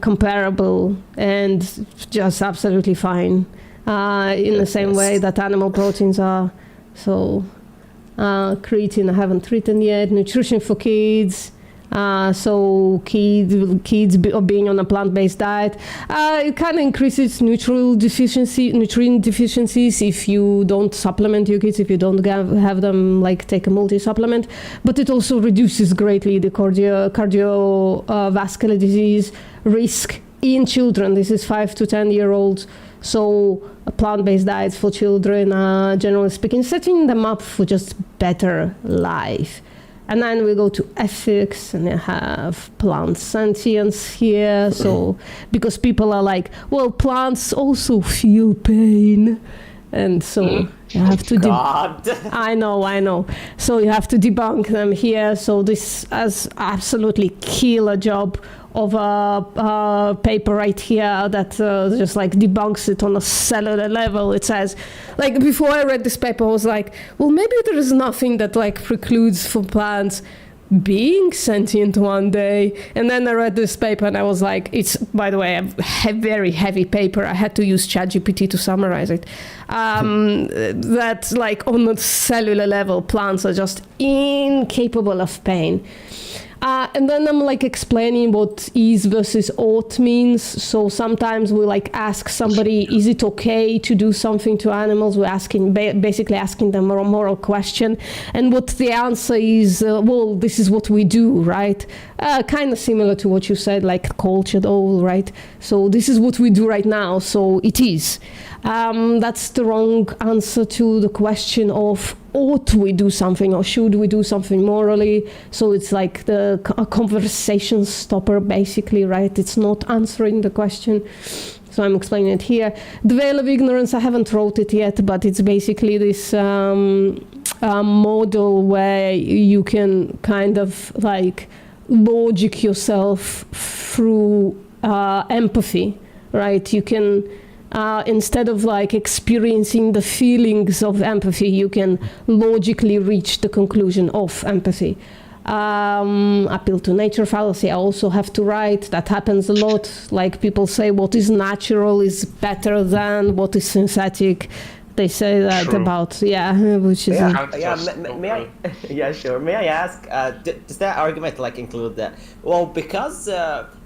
comparable and just absolutely fine in the same way that animal proteins are. So creatine I haven't written yet. Nutrition for Kids. So kids being on a plant-based diet, it kind of increases nutrient deficiencies if you don't supplement your kids, if you don't have them like take a multi-supplement. But it also reduces greatly the cardiovascular disease risk in children. This is 5 to 10-year-olds. So plant-based diets for children, generally speaking, setting them up for just better life. And then we go to ethics, and you have plant sentience here. So, because people are like, well, plants also feel pain. And so you have to... God. I know. So you have to debunk them here. So this has absolutely killer job of a paper right here that just like debunks it on a cellular level. It says, like, before I read this paper, I was like, well, maybe there is nothing that like precludes for plants being sentient one day. And then I read this paper and I was like, it's, by the way, a very heavy paper. I had to use ChatGPT to summarize it. That like on a cellular level, plants are just incapable of pain. And then I'm like explaining what is versus ought means. So sometimes we like ask somebody, is it okay to do something to animals? We're asking, basically asking them a moral question. And what the answer is, well, this is what we do, right? Kind of similar to what you said, like cultured owl, right? So this is what we do right now. So it is. That's the wrong answer to the question of ought we do something or should we do something morally. So it's like a conversation stopper, basically, right? It's not answering the question. So I'm explaining it here. The veil of ignorance, I haven't wrote it yet, but it's basically this model where you can kind of like logic yourself through empathy, right? You can... instead of like experiencing the feelings of empathy, you can logically reach the conclusion of empathy. Appeal to nature fallacy, I also have to write. That happens a lot. Like people say what is natural is better than what is synthetic. They say that True. About, which is... May I? Yeah, sure. May I ask? Does that argument like include that? Well, because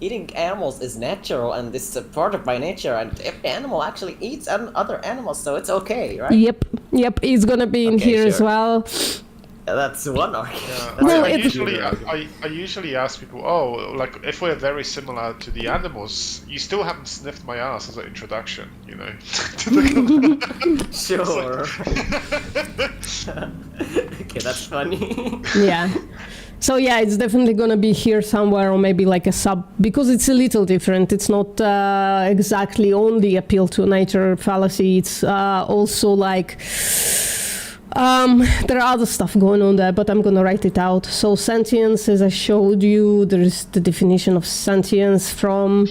eating animals is natural and this is a part of by nature, and if animal actually eats other animals, so it's okay, right? Yep. It's gonna be in here as sure. well. That's one argument. Yeah, Well, I it's- usually ask people, oh, like if we're very similar to the animals, you still haven't sniffed my ass as an introduction, you know. to the Sure. Okay, that's funny. Yeah. So yeah, it's definitely gonna be here somewhere, or maybe like a sub, because it's a little different. It's not exactly only appeal to nature fallacy. It's also like there are other stuff going on there, but I'm gonna write it out. So sentience, as I showed you, there is the definition of sentience from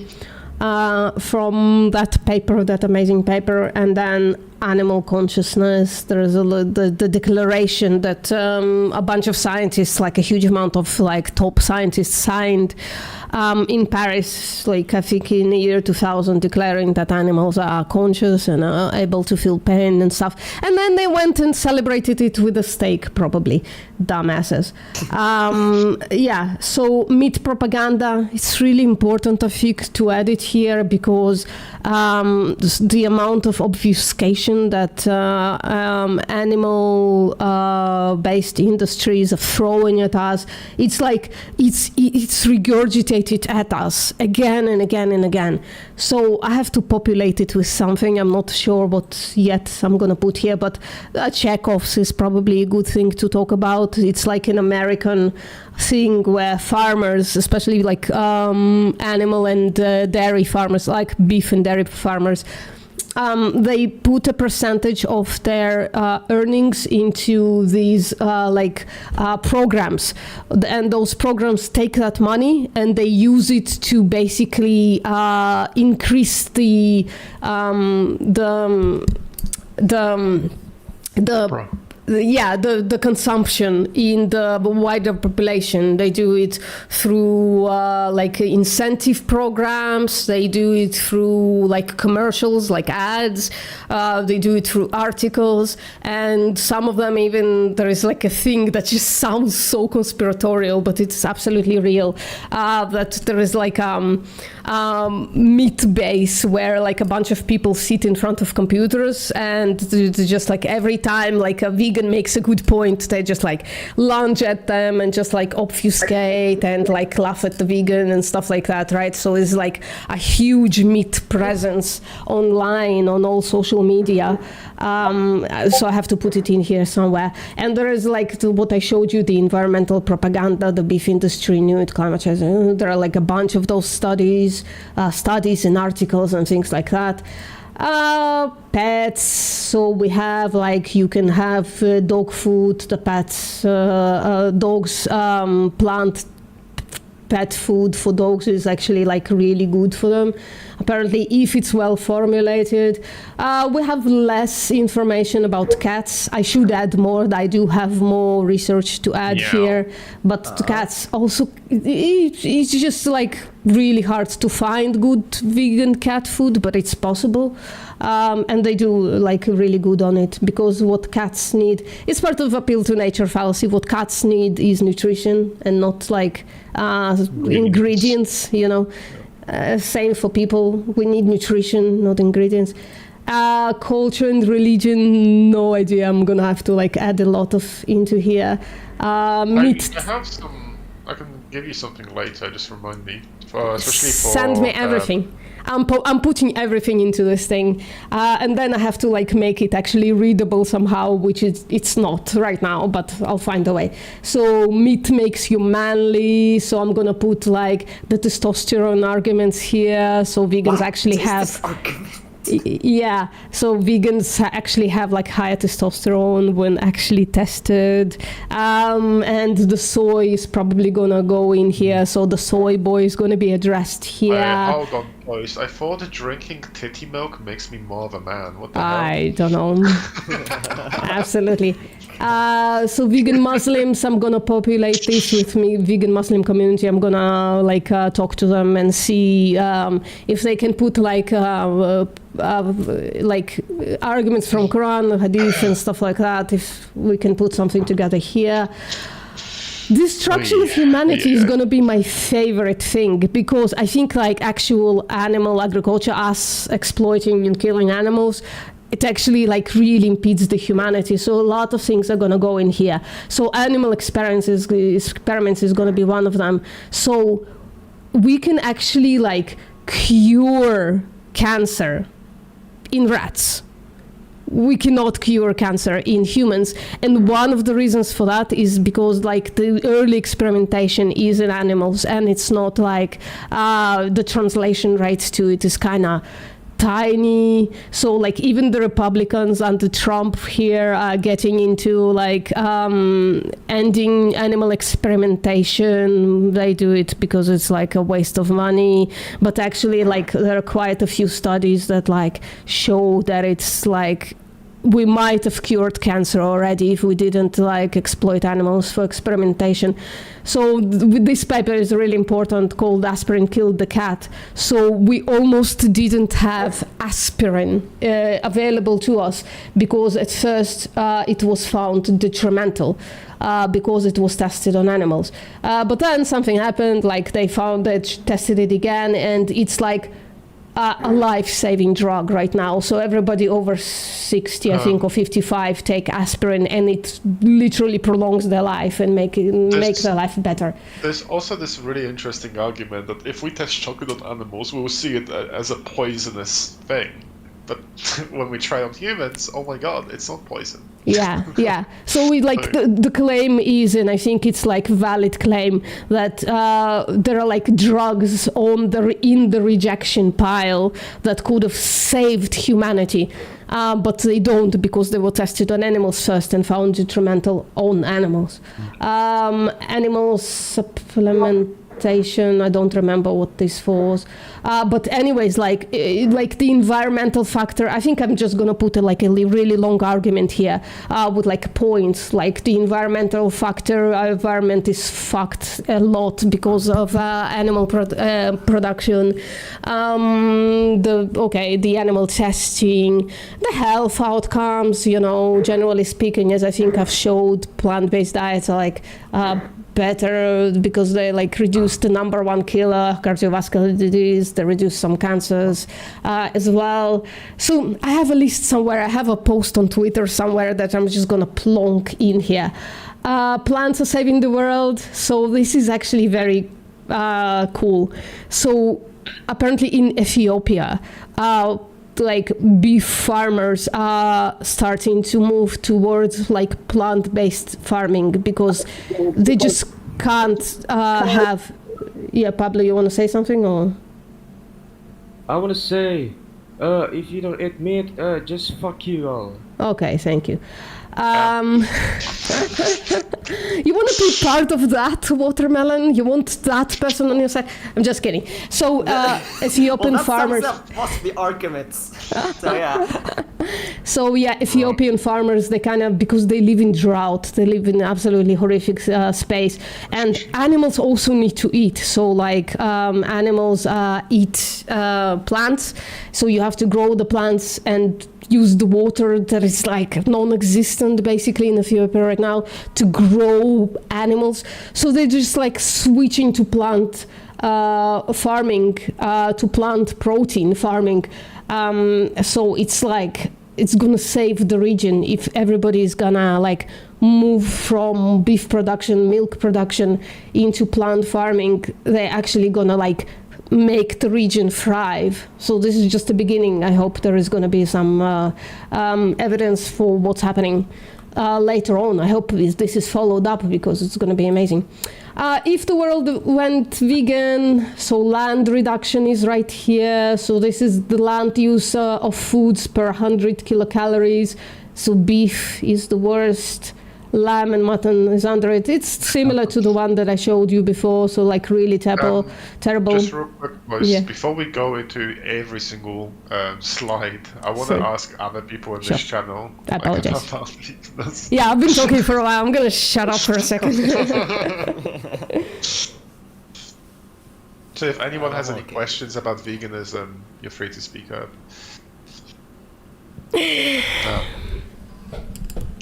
that paper, that amazing paper, and then animal consciousness. There is the declaration that a bunch of scientists, like a huge amount of like top scientists, signed in Paris, like I think in the year 2000, declaring that animals are conscious and are able to feel pain and stuff. And then they went and celebrated it with a steak, probably. Dumbasses. Yeah, so meat propaganda, it's really important, I think, to add it here, because the amount of obfuscation that animal-based industries are throwing at us, it's like it's regurgitated at us again and again and again. So I have to populate it with something. I'm not sure what yet I'm going to put here, but Chekhov's is probably a good thing to talk about. It's like an American thing where farmers, especially like animal and dairy farmers, like beef and dairy farmers, they put a percentage of their earnings into these programs, and those programs take that money and they use it to basically increase the consumption in the wider population. They do it through like incentive programs. They do it through like commercials, like ads. They do it through articles, and some of them even there is like a thing that just sounds so conspiratorial, but it's absolutely real. That there is like meat base where like a bunch of people sit in front of computers, and just like every time like a vegan makes a good point, they just like lunge at them and just like obfuscate and like laugh at the vegan and stuff like that, right? So it's like a huge meat presence online on all social media. So I have to put it in here somewhere. And there is like what I showed you, the environmental propaganda, the beef industry knew it, climate change. There are like a bunch of those studies and articles and things like that. Pets, so we have like you can have dog food, the pets, dogs, plant pet food for dogs is actually like really good for them. Apparently, if it's well formulated. We have less information about cats. I should add more. I do have more research to add here, but the cats also, it's just like really hard to find good vegan cat food, but it's possible. And they do like really good on it, because what cats need, it's part of appeal to nature fallacy. What cats need is nutrition and not like ingredients, you know. Same for people. We need nutrition, not ingredients. Culture and religion, no idea. I'm gonna have to like add a lot of into here. Meat. I have some. I can give you something later. Just remind me, especially for. Send me everything. I'm putting everything into this thing, and then I have to like make it actually readable somehow, which it's not right now, but I'll find a way. So meat makes you manly. So I'm gonna put like the testosterone arguments here. So vegans actually have. Yeah, so vegans actually have like higher testosterone when actually tested, and the soy is probably gonna go in here. So the soy boy is gonna be addressed here. Hold on, boys. I thought drinking titty milk makes me more of a man. What the hell? I don't know. Absolutely. So vegan Muslims, I'm gonna populate this with me. Vegan Muslim community. I'm gonna like talk to them and see if they can put like arguments from Quran, Hadith, and stuff like that. If we can put something together here. Destruction of humanity is going to be my favorite thing, because I think like actual animal agriculture, us exploiting and killing animals, it actually like really impedes the humanity. So a lot of things are going to go in here. So animal experiments is going to be one of them. So we can actually like cure cancer in rats. We cannot cure cancer in humans, and one of the reasons for that is because like the early experimentation is in animals, and it's not like the translation rates to it is kind of tiny. So like even the Republicans under Trump here are getting into like ending animal experimentation. They do it because it's like a waste of money, but actually like there are quite a few studies that like show that it's like we might have cured cancer already if we didn't like exploit animals for experimentation. So this paper is really important, called Aspirin Killed the Cat. So we almost didn't have aspirin available to us, because at first it was found detrimental because it was tested on animals. But then something happened, like they found it, tested it again, and it's like a life-saving drug right now. So everybody over 60, I think, or 55 take aspirin, and it literally prolongs their life and makes their life better. There's also this really interesting argument that if we test chocolate on animals, we will see it as a poisonous thing. But when we try on humans, oh my god, it's not poison. Yeah. So we like the claim is, and I think it's like valid claim, that there are like drugs in the rejection pile that could have saved humanity, but they don't, because they were tested on animals first and found detrimental on animals. Animal supplement. adaptation. I don't remember what this was. But anyways, like the environmental factor, I think I'm just gonna put like a really long argument here with like points. Like the environmental factor, our environment is fucked a lot because of animal production. The animal testing, the health outcomes, generally speaking, as I think I've showed, plant-based diets are like better because they like reduce the number one killer, cardiovascular disease, they reduce some cancers as well. So I have a list somewhere, I have a post on Twitter somewhere that I'm just gonna plonk in here. Plants are saving the world, so this is actually very cool. So apparently in Ethiopia, like beef farmers are starting to move towards like plant-based farming because they just can't have. Yeah, Pablo, you want to say something or? I want to say, if you don't eat meat, just fuck you all. Okay, thank you. You want to be part of that, Watermelon? You want that person on your side? I'm just kidding. So, Ethiopian farmers. Well, that sums up most of the arguments. So, yeah. So, yeah, Ethiopian farmers, they kind of, because they live in drought, they live in absolutely horrific space. And animals also need to eat. So, like, animals eat plants. So, you have to grow the plants and use the water that is like non-existent basically in Ethiopia right now to grow animals. So they're just like switching to plant farming, to plant protein farming. So it's like, it's gonna save the region if everybody is gonna like move from beef production, milk production into plant farming. They're actually gonna like make the region thrive. So this is just the beginning. I hope there is going to be some evidence for what's happening later on. I hope this is followed up because it's going to be amazing. If the world went vegan, so land reduction is right here. So this is the land use of foods per 100 kilocalories. So beef is the worst. Lamb and mutton is under it. It's similar to the one that I showed you before, so like really terrible. Just real quick, boys, Yeah. before we go into every single slide, I want to Sorry. ask other people in Sure. this channel. I apologize. That's- Yeah, I've been talking for a while. I'm gonna shut up for a second. So if anyone has any Okay. questions about veganism, you're free to speak up.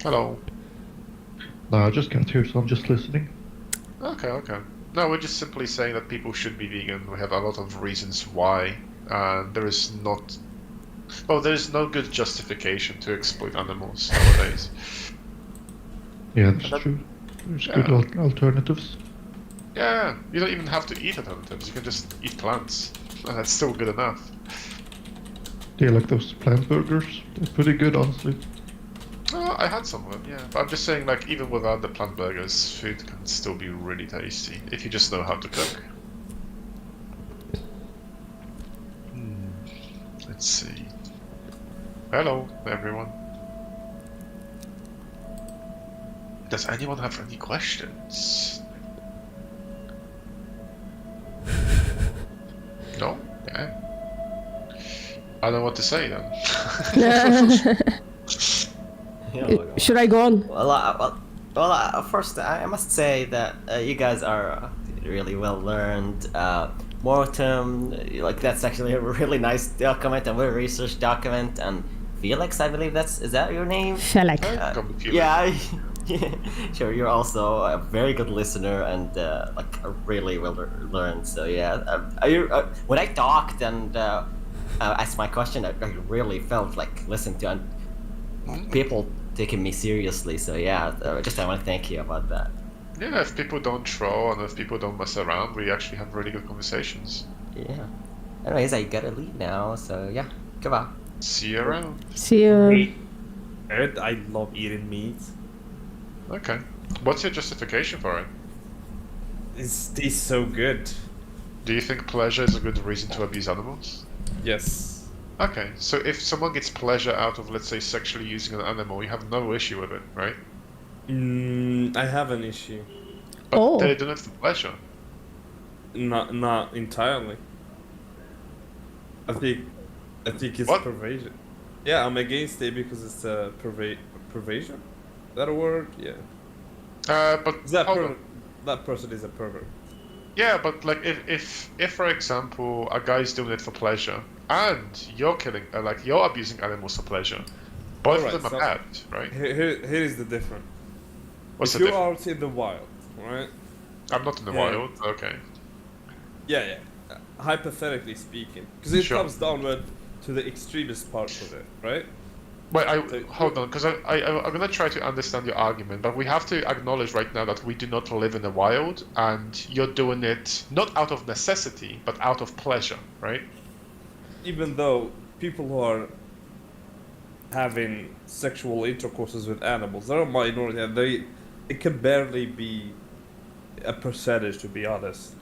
Hello. No, I just got here, so I'm just listening. Okay. No, we're just simply saying that people should be vegan. We have a lot of reasons why. There is not... Well, there is no good justification to exploit animals nowadays. Yeah, that's true. There's good alternatives. Yeah, you don't even have to eat alternatives. You can just eat plants. And that's still good enough. Yeah, like those plant burgers. They're pretty good, honestly. I had some of them, yeah. But I'm just saying, like, even without the plant burgers, food can still be really tasty if you just know how to cook. Let's see. Hello, everyone. Does anyone have any questions? No? Yeah. I don't know what to say then. Should I go on? Well, first I must say that you guys are really well learned. Mortem, like that's actually a really nice document, a well researched document. And Felix, I believe is that your name? Felix. Come with you. Yeah, sure. You're also a very good listener and like really well learned. So yeah, when I talked and asked my question, I really felt like listened to and people taking me seriously. So yeah, I want to thank you about that. Yeah, if people don't troll and if people don't mess around, we actually have really good conversations. Yeah. Anyways, I gotta leave now. So yeah, goodbye. See you around. See you. Ed, I love eating meat. Okay. What's your justification for it? It tastes so good. Do you think pleasure is a good reason to abuse animals? Yes. Okay, so if someone gets pleasure out of, let's say, sexually using an animal, you have no issue with it, right? I have an issue. But Oh. they don't have the pleasure. Not entirely. I think it's What? pervasion. Yeah, I'm against it because it's pervasion. Is that a word? Yeah. But Is that hold on. that person is a pervert. Yeah, but like if for example a guy's doing it for pleasure and you're killing like you're abusing animals for pleasure, both Alright, of them are so- bad, right? Here is the difference. What's if the you're difference? out in the wild, right? I'm not in the Yeah. wild. Okay. Yeah. Hypothetically speaking, because it Sure. comes down to the extremist part of it, right? Wait, So- hold on, because I'm gonna try to understand your argument, but we have to acknowledge right now that we do not live in the wild, and you're doing it not out of necessity, but out of pleasure, right? Even though people who are having sexual intercourses with animals, they're a minority, and it can barely be a percentage, to be honest.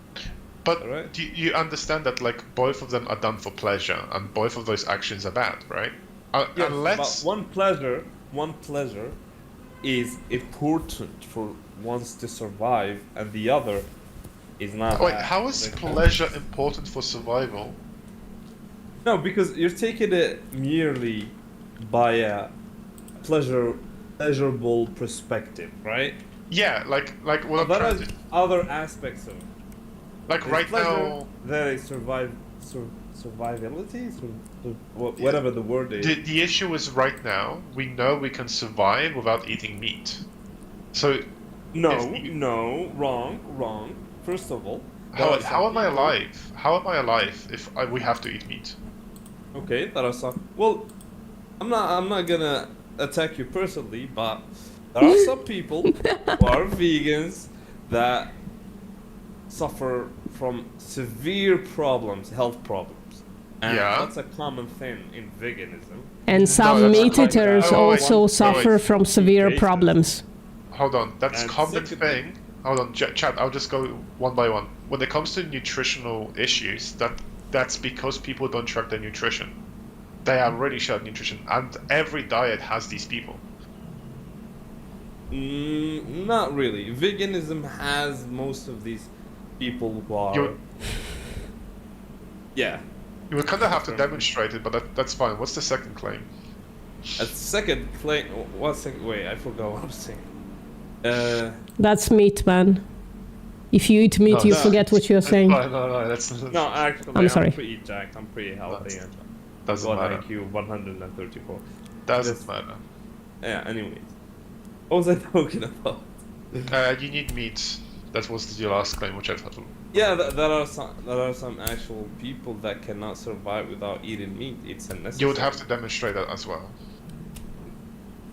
But Alright. do you understand that like both of them are done for pleasure, and both of those actions are bad, right? Yes, Unless but one pleasure is important for ones to survive, and the other is not. wait, that. how is pleasure important for survival? No, because you're taking it merely by a pleasurable perspective, right? Yeah, like what I'm There trying are to, other aspects of it. like There's right pleasure, now. there is survivability, whatever the word is. The issue is right now we know we can survive without eating meat. So No, wrong. First of all, there are how some am I people- alive? How am I alive if we have to eat meat? Okay, there are some. Well, I'm not gonna attack you personally, but there are some people who are vegans that suffer from severe problems, health problems, and Yeah. that's a common thing in veganism. And some that's meat like- eaters oh, wait, also wait, suffer wait. from severe Cases. problems. Hold on, that's And common second- thing. Hold on, chat. I'll just go one by one. When it comes to nutritional issues, that's because people don't track their nutrition. They are really short nutrition, and every diet has these people. Not really. Veganism has most of these people who are. You- Yeah. You would kind of have to demonstrate it, but that's fine. What's the second claim? A second claim. Wait, I forgot what I'm saying. That's meat, man. If you eat meat, No, you no. forget what you're saying. No, that's No, actually, I'm sorry. pretty jacked. I'm pretty healthy. And doesn't got matter. IQ 134. Doesn't matter. Yeah. Anyways, what was I talking about? You need meat. That was your last claim, which I thought. Yeah, there are some actual people that cannot survive without eating meat. It's a necessity. You would have to demonstrate that as well.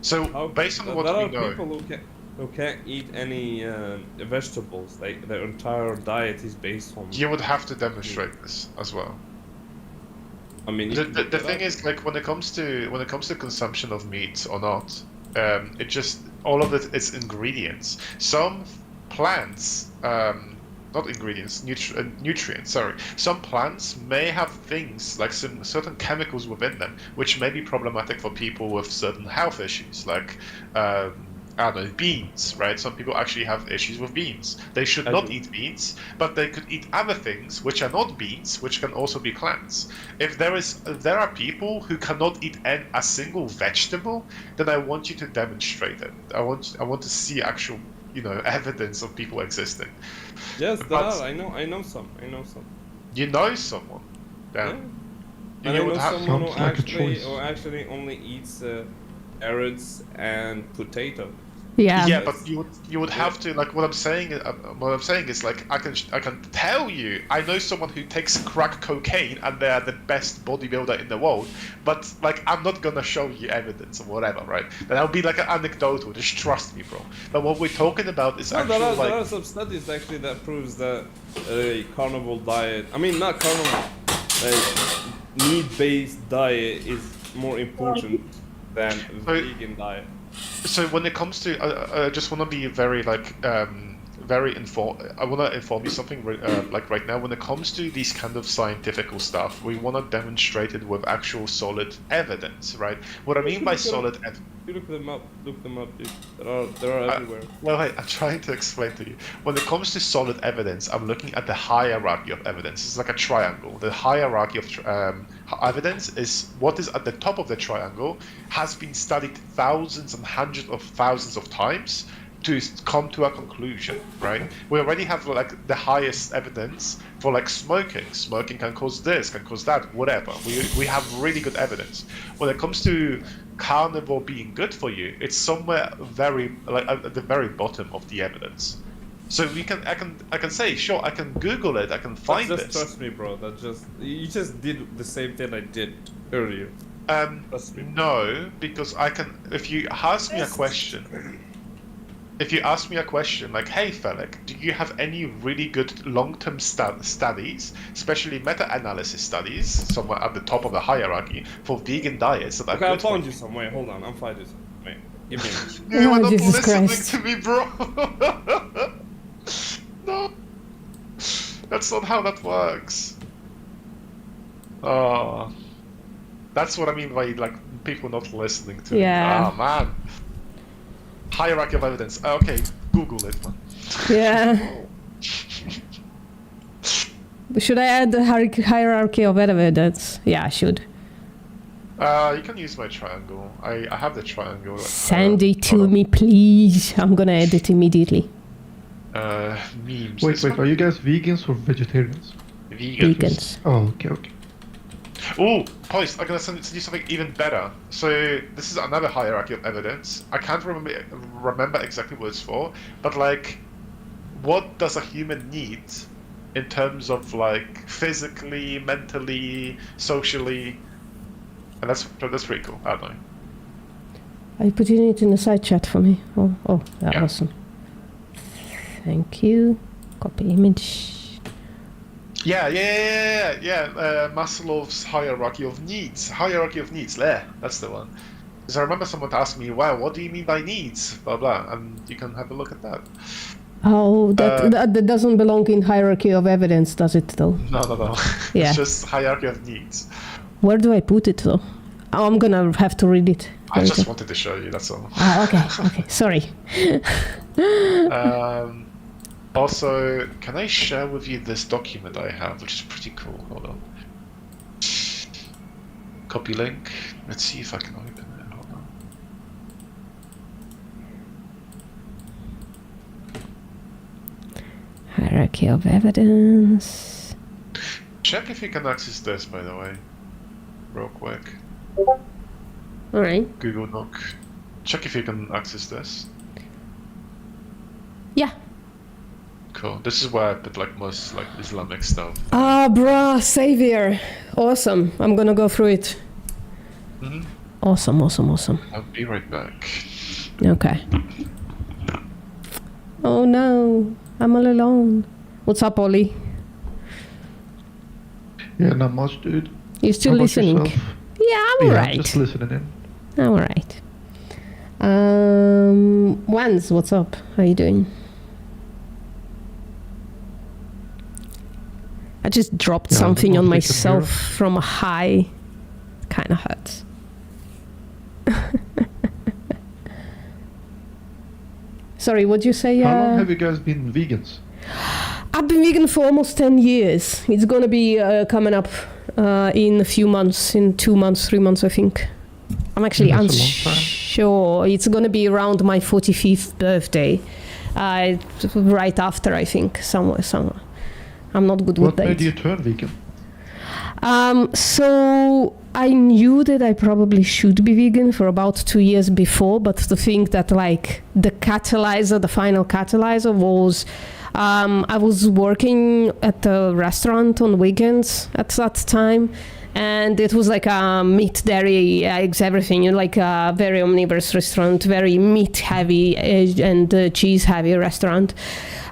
So, based on what there we are know, people who can't eat any vegetables. Like their entire diet is based on. you would have to demonstrate this as well. I mean, you The, can the, look the it thing up. is, like when it comes to consumption of meat or not, it just all of it is ingredients. Some plants, not ingredients, nutrients. Sorry, some plants may have things like some certain chemicals within them, which may be problematic for people with certain health issues, like. I don't know, beans, right? Some people actually have issues with beans. They should I not do. eat beans, but they could eat other things which are not beans, which can also be plants. If there are people who cannot eat a single vegetable, then I want you to demonstrate it. I want to see actual, evidence of people existing. Yes, there but- are. I know some. You know someone, Yeah. then And you I know would have. someone Sounds like a choice. who actually only eats carrots and potato. Yeah. Yeah, but you would have to, like, what I'm saying is like I can tell you I know someone who takes crack cocaine and they are the best bodybuilder in the world, but like I'm not gonna show you evidence or whatever, right? That'll be like an anecdotal. Just trust me, bro. But what we're talking about is No, actual there are some studies actually that proves that a carnivore diet, I mean not carnivore, a meat-based diet is more important than a So- vegan diet. So when it comes to, I just want to be very like I want to inform you something like right now. When it comes to these kind of scientific stuff, we want to demonstrate it with actual solid evidence, right? What I mean by solid evidence. You look them up, dude. There are everywhere. Well, wait, I'm trying to explain to you. When it comes to solid evidence, I'm looking at the hierarchy of evidence. It's like a triangle. The hierarchy of evidence is what is at the top of the triangle has been studied thousands and hundreds of thousands of times to come to a conclusion, right? We already have like the highest evidence for like smoking. Smoking can cause this, can cause that, whatever. We have really good evidence. When it comes to carnivore being good for you, it's somewhere very like at the very bottom of the evidence. So I can say, sure, I can Google it, I can find just this. trust me, bro. You just did the same thing I did earlier. Trust me. No, because I can. If you ask me a question. If you ask me a question like, hey, Felix, do you have any really good long-term studies, especially meta-analysis studies, somewhere at the top of the hierarchy, for vegan diets that are Okay, I good for found you? you some. Wait, hold on. I'm finding some. Wait, give me a minute. You are Oh, not Jesus listening Christ. to me, bro. No. That's not how that works. Oh. That's what I mean by, like, people not listening to me. Yeah. Ah, man. Hierarchy of evidence. Okay, Google it, man. Yeah. Should I add the hierarchy of evidence? Yeah, I should. You can use my triangle. I have the triangle. Send it to me, please. I'm gonna add it immediately. Memes. Wait, are you guys vegans or vegetarians? Vegans. Oh, okay. Oh, Poist, I'm gonna send you something even better. So this is another hierarchy of evidence. I can't remember exactly what it's for, but like, what does a human need in terms of like physically, mentally, socially? And that's pretty cool. I don't know. Are you putting it in the side chat for me? Oh, Yeah. Awesome. Thank you. Copy image. Yeah. Maslow's hierarchy of needs. Hierarchy of needs. There, that's the one. Because I remember someone asked me, "Wow, what do you mean by needs?" Blah blah, and you can have a look at that. Oh, that doesn't belong in hierarchy of evidence, does it? Though. No. Yeah. It's just hierarchy of needs. Where do I put it though? Oh, I'm gonna have to read it. I just wanted to show you. That's all. Okay. Sorry. Also, can I share with you this document I have, which is pretty cool? Hold on. Copy link. Let's see if I can open it. Hold on. Hierarchy of evidence. Check if you can access this, by the way. Real quick. All right. Google Doc. Check if you can access this. Yeah. Cool. This is where I put like most like Islamic stuff. Ah, bruh, Savior. Awesome. I'm gonna go through it. Mm-hmm. Awesome. I'll be right back. Okay. Oh no, I'm all alone. What's up, Ollie? Yeah, not much, dude. You still How about listening? yourself? Yeah, I'm Yeah, alright. just listening in. I'm alright. Wands, what's up? How you doing? I just dropped Yeah, something on I'm myself here. from a high. Kinda hurts. Sorry, what'd you say? How long have you guys been vegans? I've been vegan for almost 10 years. It's gonna be coming up in a few months, in 2 months, 3 months, I think. I'm actually That's a long time. unsure. It's gonna be around my 45th birthday. Right after, I think, somewhere. I'm not good with What made dates. you turn vegan? So I knew that I probably should be vegan for about 2 years before, but to think that like the final catalyzer was I was working at a restaurant on weekends at that time, and it was like a meat, dairy, eggs, everything, like a very omnivorous restaurant, very meat heavy and cheese heavy restaurant.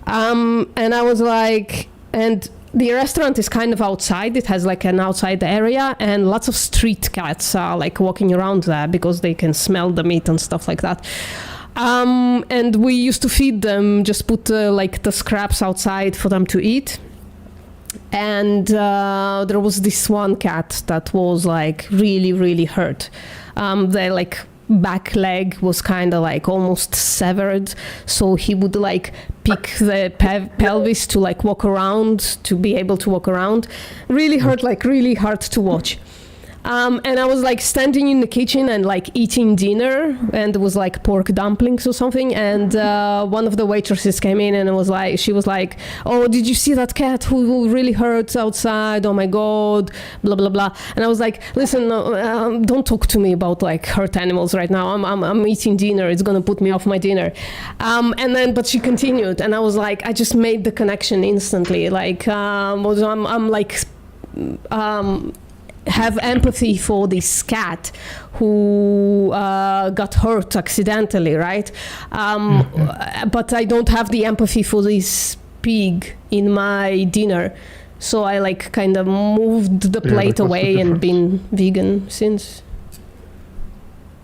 And I was like, and the restaurant is kind of outside. It has like an outside area, and lots of street cats are like walking around there because they can smell the meat and stuff like that. And we used to feed them, just put like the scraps outside for them to eat. And there was this one cat that was like really, really hurt. Their like back leg was kind of like almost severed, so he would like pick the pelvis to like walk around, to be able to walk around. Really hurt, like really hard to watch. And I was like standing in the kitchen and like eating dinner, and it was like pork dumplings or something. And one of the waitresses came in and she was like, "Oh, did you see that cat who really hurts outside? Oh my God, blah blah blah." And I was like, "Listen, don't talk to me about like hurt animals right now. I'm eating dinner. It's gonna put me off my dinner." But she continued, and I was like, I just made the connection instantly. Like I'm like. Have empathy for this cat who got hurt accidentally, right? But I don't have the empathy for this pig in my dinner, so I like kind of moved the plate away and been vegan since.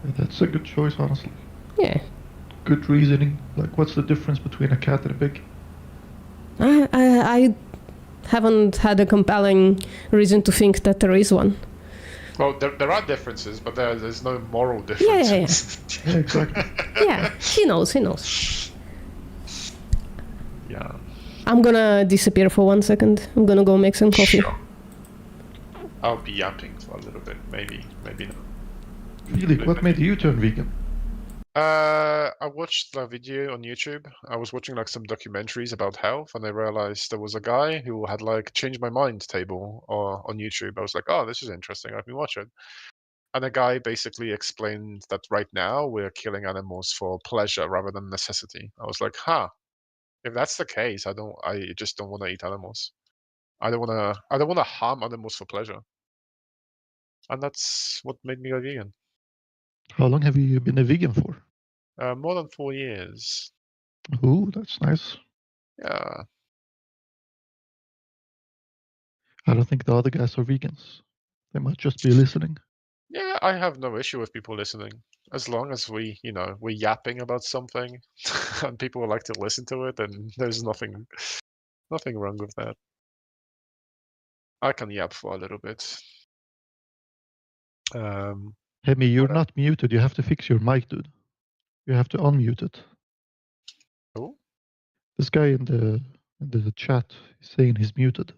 That's a good choice, honestly. Yeah. Good reasoning. Like, what's the difference between a cat and a pig? I haven't had a compelling reason to think that there is one. Well, there are differences, but there's no moral differences. Yeah, exactly. Yeah, he knows. Yeah. I'm gonna disappear for 1 second. I'm gonna go make some coffee. Sure. I'll be yapping for a little bit, maybe not. Really, what made you turn vegan? I watched a video on YouTube. I was watching like some documentaries about health, and I realized there was a guy who had like changed my mind table on YouTube. I was like, oh, this is interesting. Let me watch it. And the guy basically explained that right now we're killing animals for pleasure rather than necessity. I was like, huh. If that's the case, I just don't want to eat animals. I don't want to harm animals for pleasure. And that's what made me a vegan. How long have you been a vegan for? More than 4 years. Ooh, that's nice. Yeah. I don't think the other guys are vegans. They might just be listening. Yeah, I have no issue with people listening. As long as we're yapping about something and people would like to listen to it, then there's nothing wrong with that. I can yap for a little bit. Hemi, you're not muted. You have to fix your mic, dude. You have to unmute it. Oh? This guy in the chat is saying he's muted.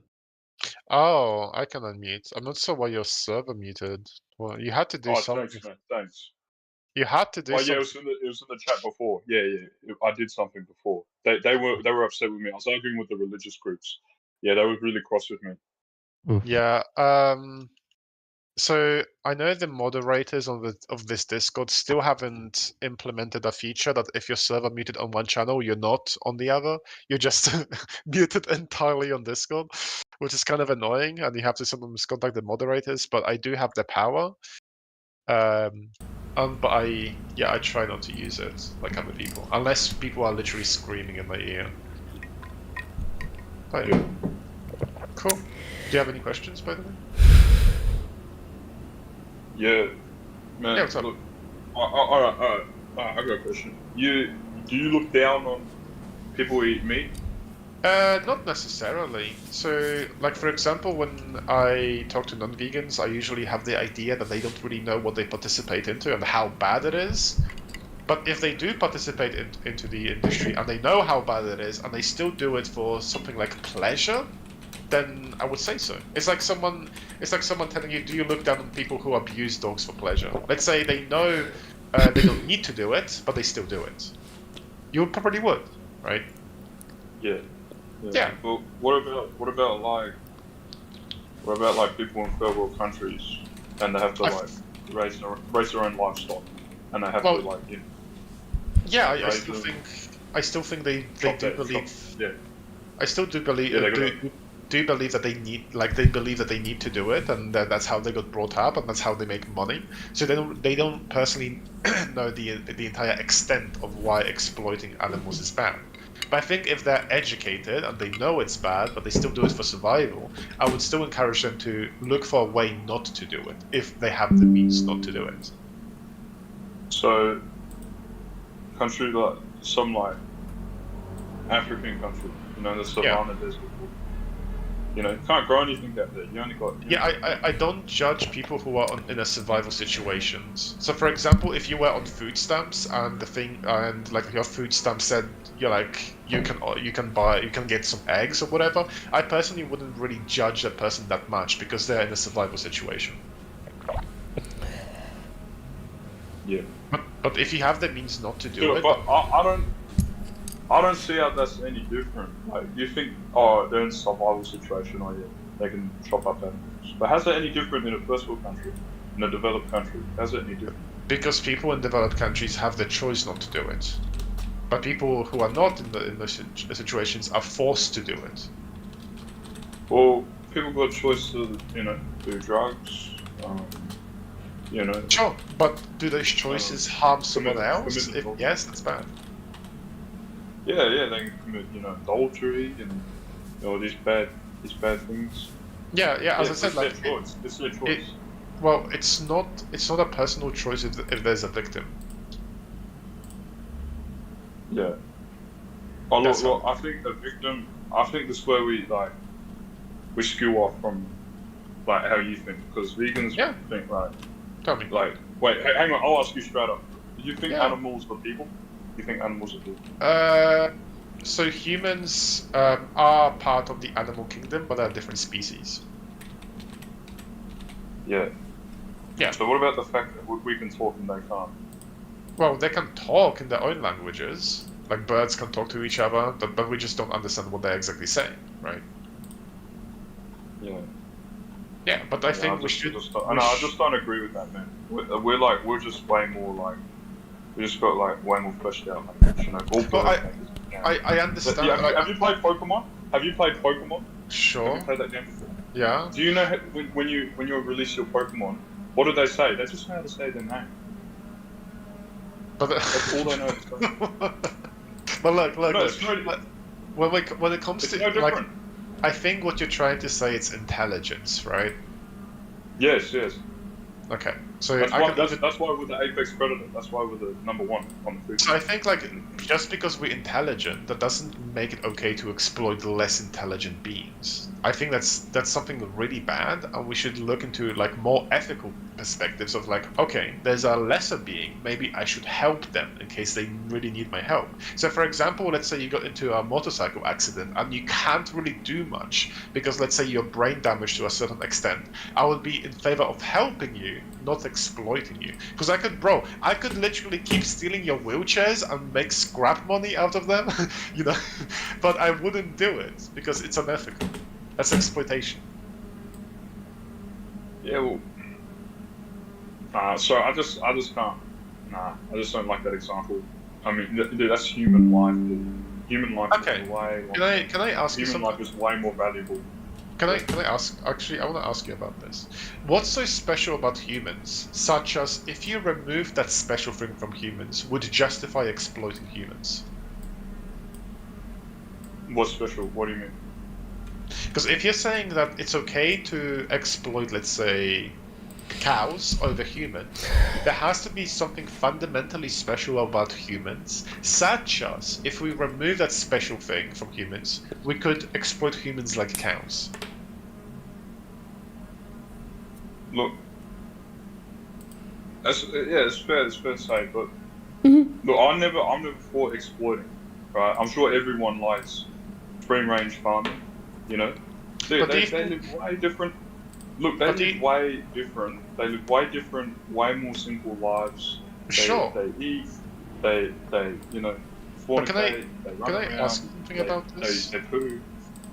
Oh, I can unmute. I'm not sure why your server muted. Well, you had to do something. Thanks, man. Thanks. You had to do something. Yeah, it was in the chat before. Yeah. I did something before. They were upset with me. I was arguing with the religious groups. Yeah, they were really cross with me. Oof. Yeah. So I know the moderators of this Discord still haven't implemented a feature that if your server muted on one channel, you're not on the other. You're just muted entirely on Discord, which is kind of annoying, and you have to sometimes contact the moderators. But I do have the power. But I try not to use it like other people, unless people are literally screaming in my ear. But yeah. Cool. Do you have any questions, by the way? Yeah, man. Yeah, what's up? Look, all right. I got a question. Do you look down on people who eat meat? Not necessarily. So, like for example, when I talk to non-vegans, I usually have the idea that they don't really know what they participate into and how bad it is. But if they do participate into the industry and they know how bad it is and they still do it for something like pleasure, then I would say so. It's like someone telling you, do you look down on people who abuse dogs for pleasure? Let's say they know they don't need to do it, but they still do it. You probably would, right? Yeah. Yeah. But what about like people in third world countries and they have to like raise their own livestock and they have to like yeah, I still think they do believe. Yeah. I still do believe. Do believe that they need to do it, and that's how they got brought up, and that's how they make money. So they don't personally know the entire extent of why exploiting animals is bad. But I think if they're educated and they know it's bad, but they still do it for survival, I would still encourage them to look for a way not to do it if they have the means not to do it. So, country like some like African country, you know, the savannah desert. You know, you can't grow anything out there. You only got. I don't judge people who are in a survival situations. So, for example, if you were on food stamps and like your food stamp said you can get some eggs or whatever, I personally wouldn't really judge that person that much because they're in a survival situation. Yeah. But if you have the means not to do Yeah, it, but I don't see how that's any different. Like, you think, they're in a survival situation, they can chop up animals. But how's that any different in a first world country, in a developed country? How's that any different? because people in developed countries have the choice not to do it, but people who are not in those situations are forced to do it. Well, people got a choice to, you know, do drugs, you know. Sure, but do those choices harm someone else? commit If adultery. yes, that's bad. Yeah, they can commit, you know, adultery and these bad things. Yeah, as I it's said, their like choice. It's their choice. well, it's not a personal choice if there's a victim. Yeah. Oh, That's look, I think the victim. I think this is where we skew off from like how you think, because vegans think like. Tell me. Like, wait, hang on. I'll ask you straight up. Do you think Yeah. animals are people? Do you think animals are people? So humans are part of the animal kingdom, but are different species. Yeah. Yeah. So what about the fact that we can talk and they can't? Well, they can talk in their own languages. Like birds can talk to each other, but we just don't understand what they're exactly saying, right? Yeah. Yeah, but I think we should. I just don't agree with that, man. We're just way more like, we just got like way more fleshed out language, you know. All Well, birds make I understand. Yeah, have you played Pokemon? Have you played Pokemon? Sure. Have you played that game before? Yeah. Do you know when you release your Pokemon, what do they say? They just know how to say their name. But That's all they know. But look. No, it's no, When it comes it's to no different. I think what you're trying to say is intelligence, right? Yes. Okay. So That's I why, can that's why we're the apex predator. That's why we're the number one on the food. So I think like just because we're intelligent, that doesn't make it okay to exploit less intelligent beings. I think that's something really bad, and we should look into like more ethical perspectives of like, okay, there's a lesser being, maybe I should help them in case they really need my help. So for example, let's say you got into a motorcycle accident and you can't really do much because let's say you're brain damaged to a certain extent. I would be in favor of helping you, not exploiting you. Because I could literally keep stealing your wheelchairs and make scrap money out of them, you know, but I wouldn't do it because it's unethical. That's exploitation. Yeah, well, so I just can't. Nah, I just don't like that example. I mean, dude, that's human life. Dude. Human life Okay. is way. Can I ask you Human something? life is way more valuable. Can I ask? Actually, I want to ask you about this. What's so special about humans, such as if you remove that special thing from humans, would justify exploiting humans? What's special? What do you mean? Because if you're saying that it's okay to exploit, let's say, cows over humans, there has to be something fundamentally special about humans, such as if we remove that special thing from humans, we could exploit humans like cows. Look, it's fair to say, but look, I'm never for exploiting, right? I'm sure everyone likes free range farming, you know. They live way different. Look, they live way different. They live way different, way more simple lives. Sure. They eat. They you know, fornicate. They run around. Ask you something about this? They poo.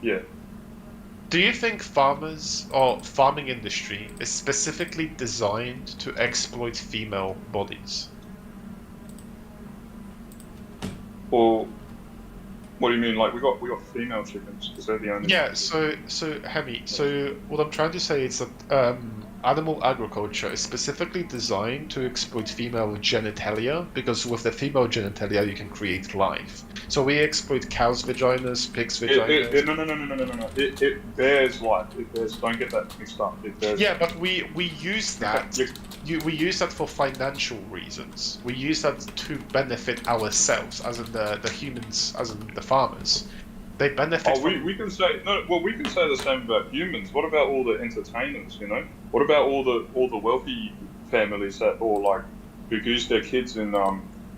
Yeah. Do you think farmers or farming industry is specifically designed to exploit female bodies? Or what do you mean? Like we got female chickens because they're the only. Yeah. So Hemi. So what I'm trying to say is that animal agriculture is specifically designed to exploit female genitalia, because with the female genitalia you can create life. So we exploit cows' vaginas, pigs' vaginas. No. It bears life. It bears. Don't get that mixed up. It bears. Yeah, but we use that. We use that for financial reasons. We use that to benefit ourselves, as in the humans, as in the farmers. They benefit. Oh, we can say no. Well, we can say the same about humans. What about all the entertainers? You know, what about all the wealthy families that or like who use their kids in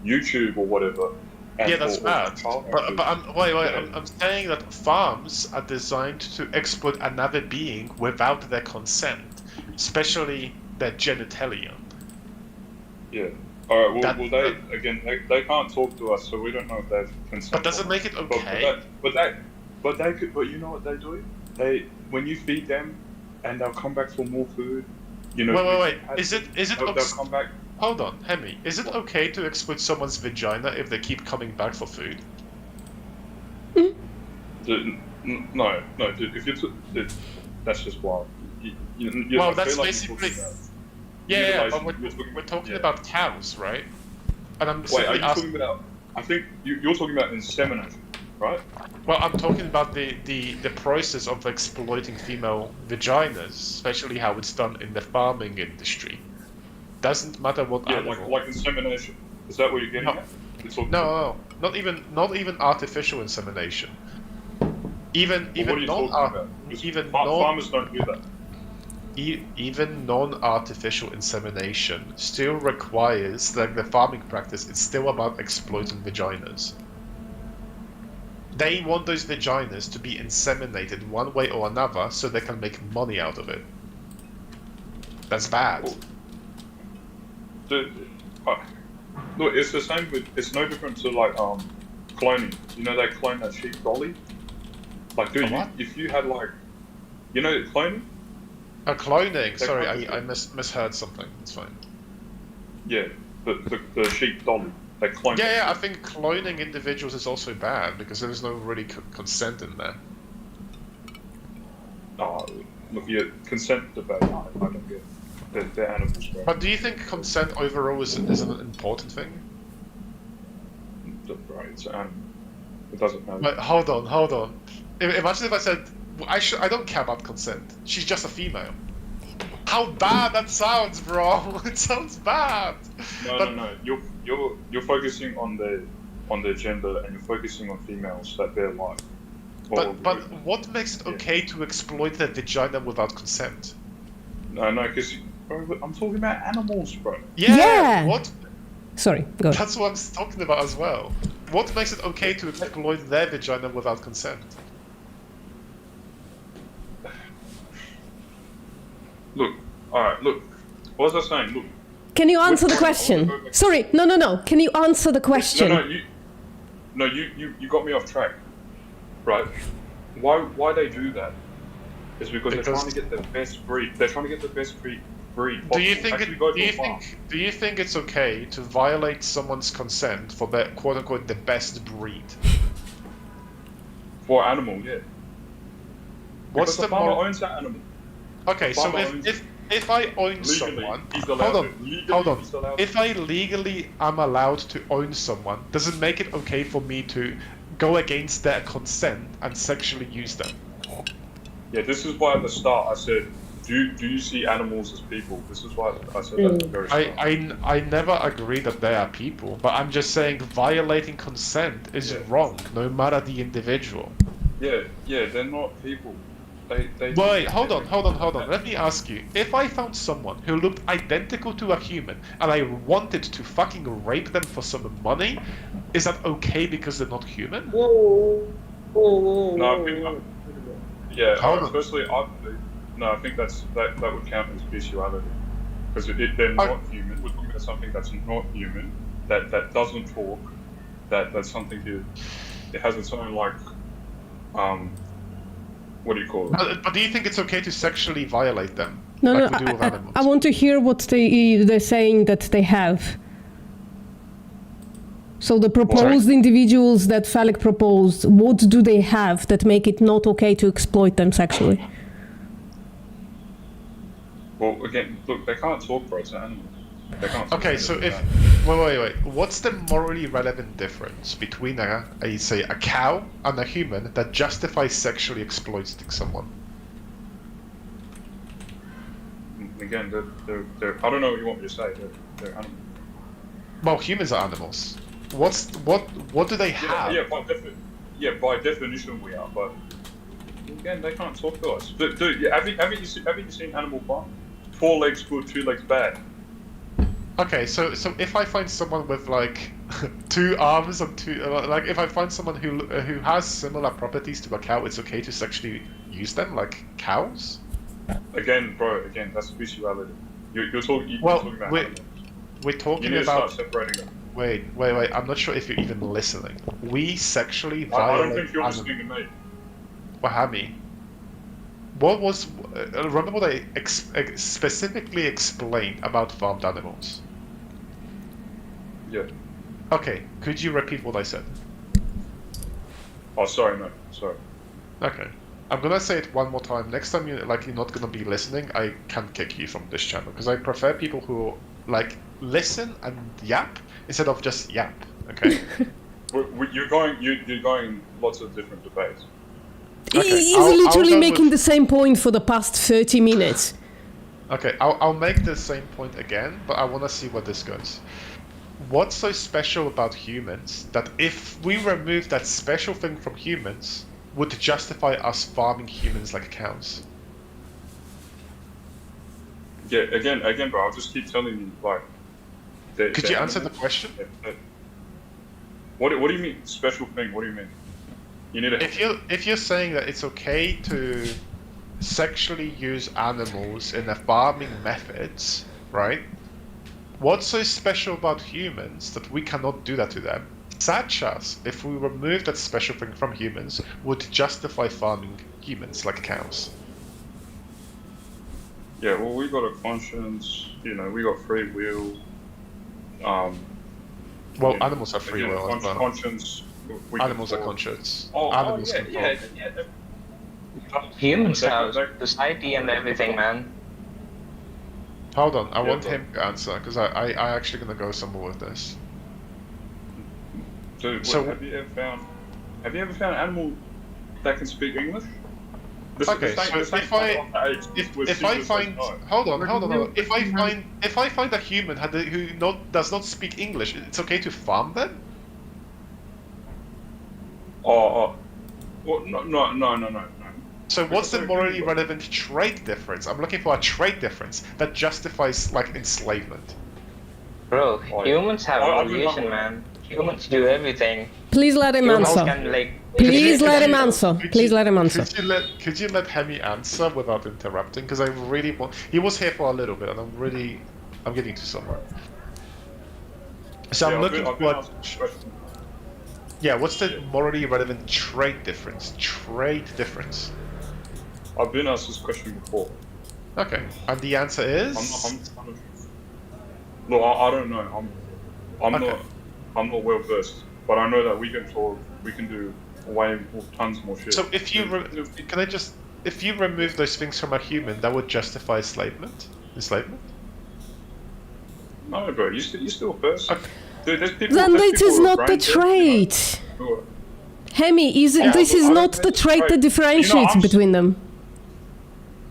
YouTube or whatever? Yeah, that's bad. But I'm saying that farms are designed to exploit another being without their consent, especially their genitalia. Yeah. All right. Well, they can't talk to us, so we don't know if they've consent. But does it make it okay? But they could. But you know what they do? When you feed them, and they'll come back for more food. You know. Wait. Is it? They'll come back. Hold on, Hemi. Is it okay to exploit someone's vagina if they keep coming back for food? No. Dude, if that's just wild. Well, that's basically. Yeah, but we're talking about cows, right? And I'm Wait, are you talking about? I think you're talking about insemination, right? Well, I'm talking about the process of exploiting female vaginas, especially how it's done in the farming industry. Doesn't matter what animal. like insemination. Is that what you're getting at? No, not even artificial insemination. Even farmers don't do that. Even non-artificial insemination still requires, like the farming practice, it's still about exploiting vaginas. They want those vaginas to be inseminated one way or another so they can make money out of it. That's bad. Look, it's the same with, it's no different to like cloning. You know they clone that sheep dolly? Like dude, if you had like, you know cloning? Cloning. Sorry, I misheard something. It's fine. Yeah, the sheep dolly. They clone. Yeah. I think cloning individuals is also bad because there's no really consent in there. Look, yeah, consent debate. I don't get. They're animals, bro. But do you think consent overall is an important thing? Right, it's an animal. It doesn't matter. But hold on. Imagine if I said, I don't care about consent. She's just a female. How bad that sounds, bro! It sounds bad. No. You're focusing on their gender and you're focusing on females that bear life. But what makes it okay to exploit their vagina without consent? No, because I'm talking about animals, bro. Yeah. What? Sorry, go. That's what I'm talking about as well. What makes it okay to exploit their vagina without consent? Look, alright, look. What was I saying? Look. Can you answer the question? Sorry, no. Can you answer the question? You got me off track. Right? Why they do that? Is because they're trying to get the best breed. They're trying to get the best breed possible. Do you think it's okay to violate someone's consent for the quote unquote the best breed? For animal, yeah. What's the farmer owns that animal? Okay, so if I own someone, hold on. If I legally am allowed to own someone, does it make it okay for me to go against their consent and sexually use them? Yeah, this is why at the start I said, do you see animals as people? This is why I said that at the very start. I never agree that they are people, but I'm just saying violating consent is wrong, no matter the individual. Yeah, they're not people. Wait, hold on. Let me ask you. If I found someone who looked identical to a human and I wanted to fucking rape them for some money, is that okay because they're not human? No, I think firstly, I think that would count as bestiality. Because they're not human. We're talking about something that's not human, that doesn't talk, that's something it has its own like what do you call it? But do you think it's okay to sexually violate them? No, like we do with animals? I want to hear what they're saying that they have. So the proposed individuals that Phallic proposed, what do they have that make it not okay to exploit them sexually? Well, again, look, they can't talk, bro. It's animals. They can't talk. Okay, so if wait, what's the morally relevant difference between a cow and a human that justifies sexually exploiting someone? Again, they're I don't know what you want me to say. They're animals. Well, humans are animals. What do they have? Yeah, by definition we are, but again, they can't talk to us. Dude, haven't you seen Animal Farm? 4 legs good, 2 legs bad. Okay, so if I find someone with like 2 arms and 2 like if I find someone who has similar properties to a cow, it's okay to sexually use them like cows? Again, that's bestiality. You're talking about animals. We're talking You need about. to start separating them. Wait. I'm not sure if you're even listening. We sexually I violate. don't think you're listening to me. Wahami. What was? Remember what I specifically explained about farmed animals? Yeah. Okay. Could you repeat what I said? Oh, sorry, no. Sorry. Okay. I'm gonna say it one more time. Next time you're not gonna be listening, I can kick you from this channel because I prefer people who listen and yap instead of just yap. Okay. You're going lots of different debates. Okay, He's I'll literally go making with- the same point for the past 30 minutes. Okay, I'll make the same point again, but I want to see where this goes. What's so special about humans that if we remove that special thing from humans, would justify us farming humans like cows? Yeah, again, bro. I'll just keep telling you, like. Could you answer the question? What do you mean special thing? What do you mean? You need to. If you're saying that it's okay to sexually use animals in the farming methods, right? What's so special about humans that we cannot do that to them? Such as, if we remove that special thing from humans, would justify farming humans like cows. Yeah, well, we got a conscience. We got free will. Well, animals have free again, will as well. Conscience. Animals are conscious. Oh, Animals yeah, can yeah, talk. yeah. Humans have society and everything, man. Hold on, I want but- him to answer because I actually gonna go somewhere with this. Dude, So- have you ever found an animal that can speak English? Okay, so if I find hold on, if I find a human who does not speak English, it's okay to farm them? Well, no. So what's the morally relevant trait difference? I'm looking for a trait difference that justifies enslavement. Bro, Oh, yeah. humans have evolution, man. Humans do everything. Please let him Humans answer. can Please let him answer. Please let him answer. Could you let Hemi answer without interrupting? Because I really want. He was here for a little bit, and I'm getting to somewhere. So I'm looking for. Yeah, what's the morally relevant trait difference? I've been asked this question before. Okay, and the answer is. Look, I don't know. I'm not well versed, but I know that we can talk. We can do tons more shit. So if you if you remove those things from a human, that would justify enslavement? No, bro, you still first. Okay. Dude, there's people. Then there's this people is with not the brain dead, trait. who are- Hemi, this is not the trait that differentiates I'm- between them.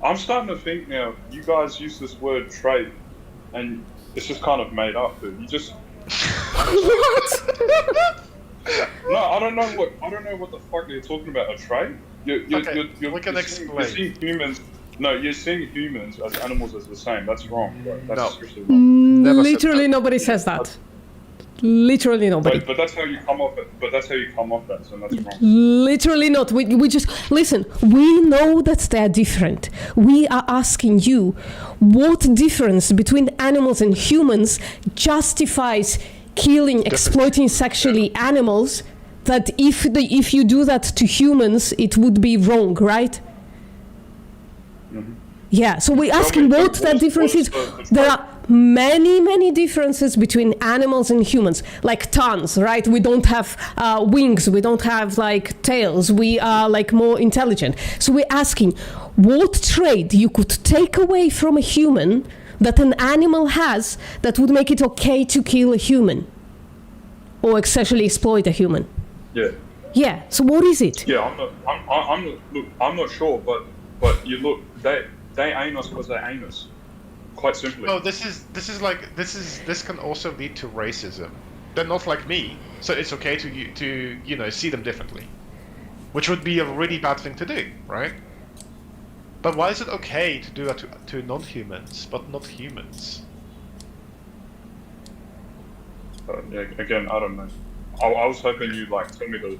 I'm starting to think now. You guys use this word trait, and it's just kind of made up. Dude. You just. What? No, I don't know what the fuck you're talking about. A trait? You're seeing humans. No, you're seeing humans as animals as the same. That's wrong. Bro. That's seriously wrong. Never said Literally that. nobody says that. Literally nobody. But that's how you come off it. But that's how you come off that. So that's wrong. Literally not. We just listen. We know that they're different. We are asking you, what difference between animals and humans justifies killing, exploiting sexually animals? That if you do that to humans, it would be wrong, right? Mm-hmm. Yeah. So we're asking what that difference is. There are many differences between animals and humans, like tons, right? We don't have wings, we don't have tails, we are more intelligent. So we're asking, what trait you could take away from a human that an animal has that would make it okay to kill a human or sexually exploit a human? Yeah. Yeah. So what is it? Yeah, I'm not sure, but you look, they aim us because they aim us. Quite simply. No, this can also lead to racism. They're not like me, so it's okay to see them differently, which would be a really bad thing to do, right? But why is it okay to do that to non-humans, but not humans? Yeah, again, I don't know. I was hoping you'd tell me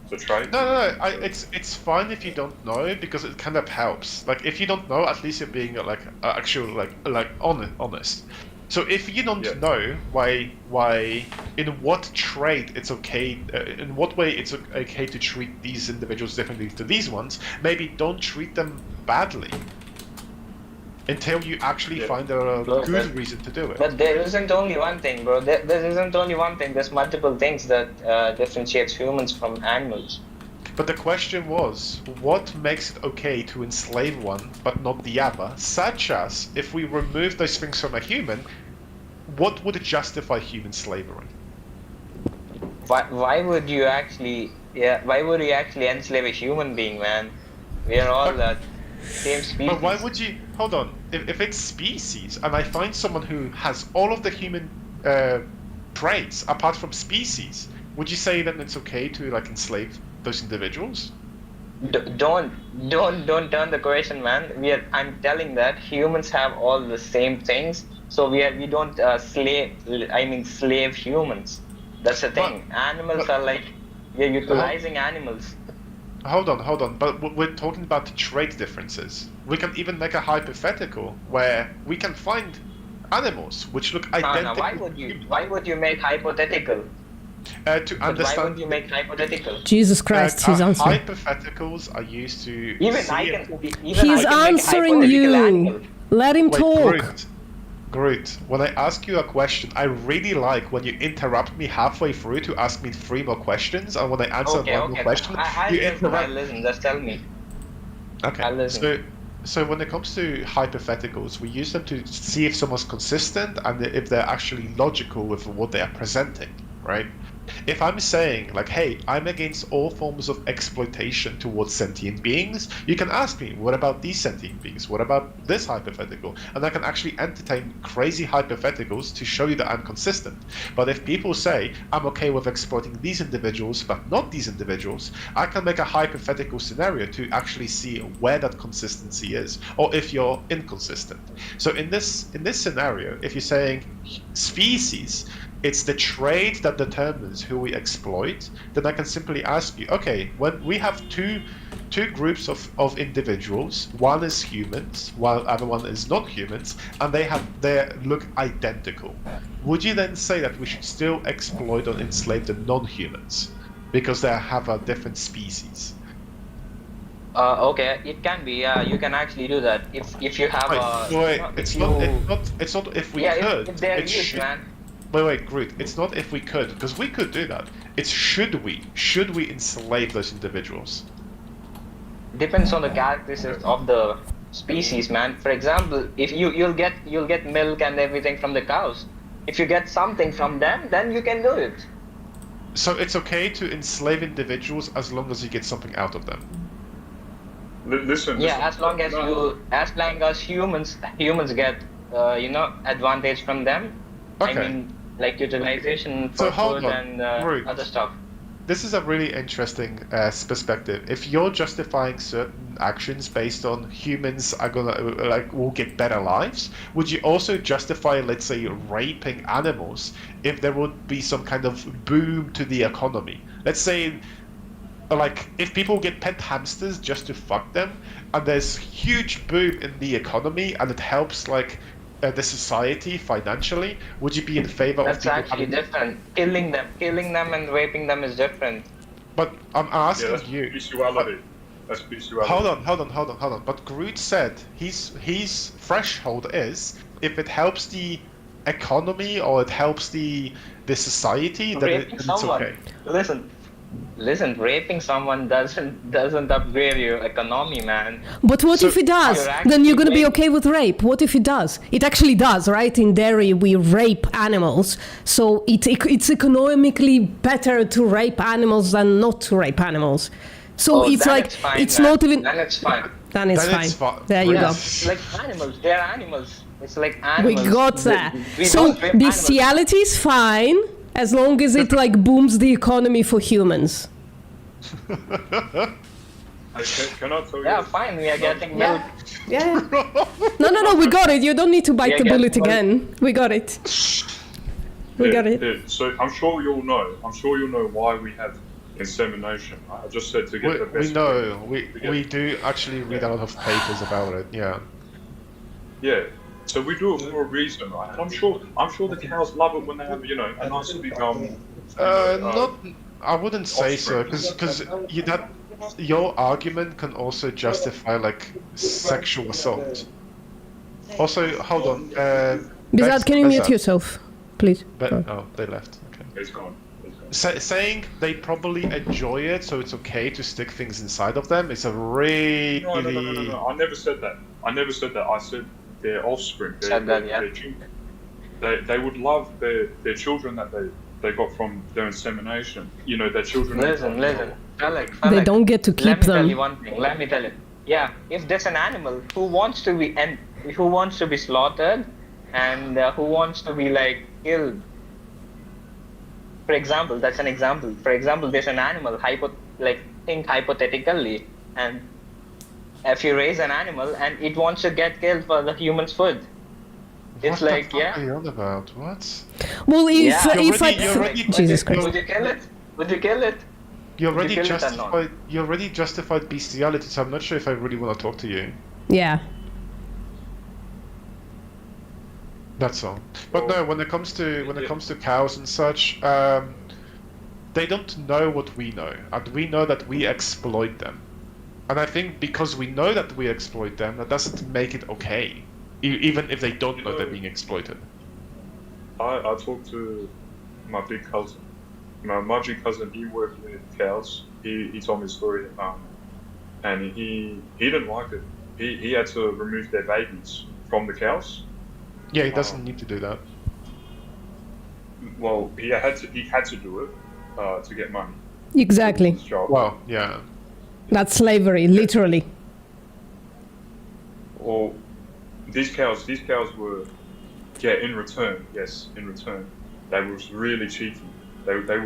the trait. No. It's fine if you don't know, because it kind of helps. Like, if you don't know, at least you're being honest. So if you don't know why in what trait it's okay, in what way it's okay to treat these individuals differently to these ones, maybe don't treat them badly until you actually find a good reason to do it. But there isn't only one thing, bro. There isn't only one thing. There's multiple things that differentiates humans from animals. But the question was, what makes it okay to enslave one but not the other? Such as, if we remove those things from a human, what would justify human slavery? Why would you actually enslave a human being, man? We are all that same species. But why would you... Hold on. If it's species, and I find someone who has all of the human traits apart from species, would you say then it's okay to enslave those individuals? Don't turn the question, man. I'm telling that humans have all the same things, so we don't slave humans. That's the thing. Animals are we're utilizing animals. Hold on. But we're talking about trait differences. We can even make a hypothetical where we can find animals which look identical. Why would you make hypothetical? To understand. Why would you make hypothetical? Jesus Christ, he's answering. Hypotheticals are used to. He's answering you. Let him talk. Groot, when I ask you a question, I really like when you interrupt me halfway through to ask me 3 more questions, and when I answer one more question, you interrupt. I listen. Just tell me. Okay. I'll listen. So when it comes to hypotheticals, we use them to see if someone's consistent and if they're actually logical with what they are presenting, right? If I'm saying, hey, I'm against all forms of exploitation towards sentient beings, you can ask me, what about these sentient beings? What about this hypothetical? And I can actually entertain crazy hypotheticals to show you that I'm consistent. But if people say, I'm okay with exploiting these individuals, but not these individuals, I can make a hypothetical scenario to actually see where that consistency is, or if you're inconsistent. So in this scenario, if you're saying species, it's the trait that determines who we exploit, then I can simply ask you, okay, when we have two groups of individuals, one is humans, while the other one is not humans, and they look identical, would you then say that we should still exploit or enslave the non-humans because they have a different species? Okay, it can be. Yeah, you can actually do that if you have it's not if we could. If they're used, man. Wait, Groot, it's not if we could, because we could do that. It's should we enslave those individuals? Depends on the characteristics of the species, man. For example, if you'll get milk and everything from the cows. If you get something from them, then you can do it. So it's okay to enslave individuals as long as you get something out of them. Listen. Yeah, as long as humans get advantage from them. Okay. I mean, utilization for food and other stuff. This is a really interesting perspective. If you're justifying certain actions based on humans are will get better lives, would you also justify, let's say, raping animals if there would be some kind of boom to the economy? Let's say, if people get pet hamsters just to fuck them, and there's huge boom in the economy, and it helps the society financially, would you be in favor That's of people actually different. Killing them and raping them is different. But I'm asking that's you. Bestiality. That's bestiality. Hold on. But Groot said his threshold is if it helps the economy or it helps the society, then it's okay. Listen, Listen, raping someone doesn't upgrade your economy, man. But what if it does? You're Then you're going to be actually okay with rape. What if it does? It actually does, right? In dairy, we rape animals. So it's economically better to rape animals than not to rape animals. So it's then like, it's fine, it's man. not even... Then it's fine. Then it's Then fine. it's fine. There you Yeah, go. like animals. They're animals. It's like We animals. got that. We So don't rape animals. bestiality is fine as long as it like booms the economy for humans. Can I tell you? Yeah, fine. We are getting milk. Yeah. No, we got it. You don't need to bite Yeah, the get bullet one. again. We got it. We got it. Yeah. So I'm sure you'll know why we have insemination. I just said to get the best. We know. We do actually read a lot of papers about it. Yeah. Yeah. So we do it for a reason, right? And I'm sure the cows love it when they have, a nice big Not. I wouldn't say so, because your argument can also justify like sexual assault. Also, hold on. Bizarre, can you mute Bezat. yourself, please? Oh, they left. Okay. It's gone. Saying they probably enjoy it, so it's okay to stick things inside of them. It's a really. No. I never said that. I said their offspring. Their children. They would love their children that they got from their insemination. Their children. Listen. Felix, They don't get to keep Let me tell them. you one thing. Let me tell you. Yeah, if there's an animal who wants to be slaughtered, and who wants to be like killed. For example, that's an example. For example, there's an animal, think hypothetically, and if you raise an animal and it wants to get killed for the human's food, it's What like, the fuck yeah. are you on about? What? Well, Yeah. You're already Jesus Christ. Would you kill it? Would you kill it? You already kill it or not? justified bestiality, so I'm not sure if I really want to talk to you. Yeah. That's all. But no, when it comes to cows and such, they don't know what we know, and we know that we exploit them. And I think because we know that we exploit them, that doesn't make it okay, even if they don't know they're being exploited. I talked to my big cousin. My big cousin, he worked with cows. He told me a story, and he didn't like it. He had to remove their babies from the cows. Yeah, he doesn't need to do that. Well, he had to do it to get money. Exactly. His job. Well, yeah. That's slavery, literally. Or these cows were, in return, they were really cheeky.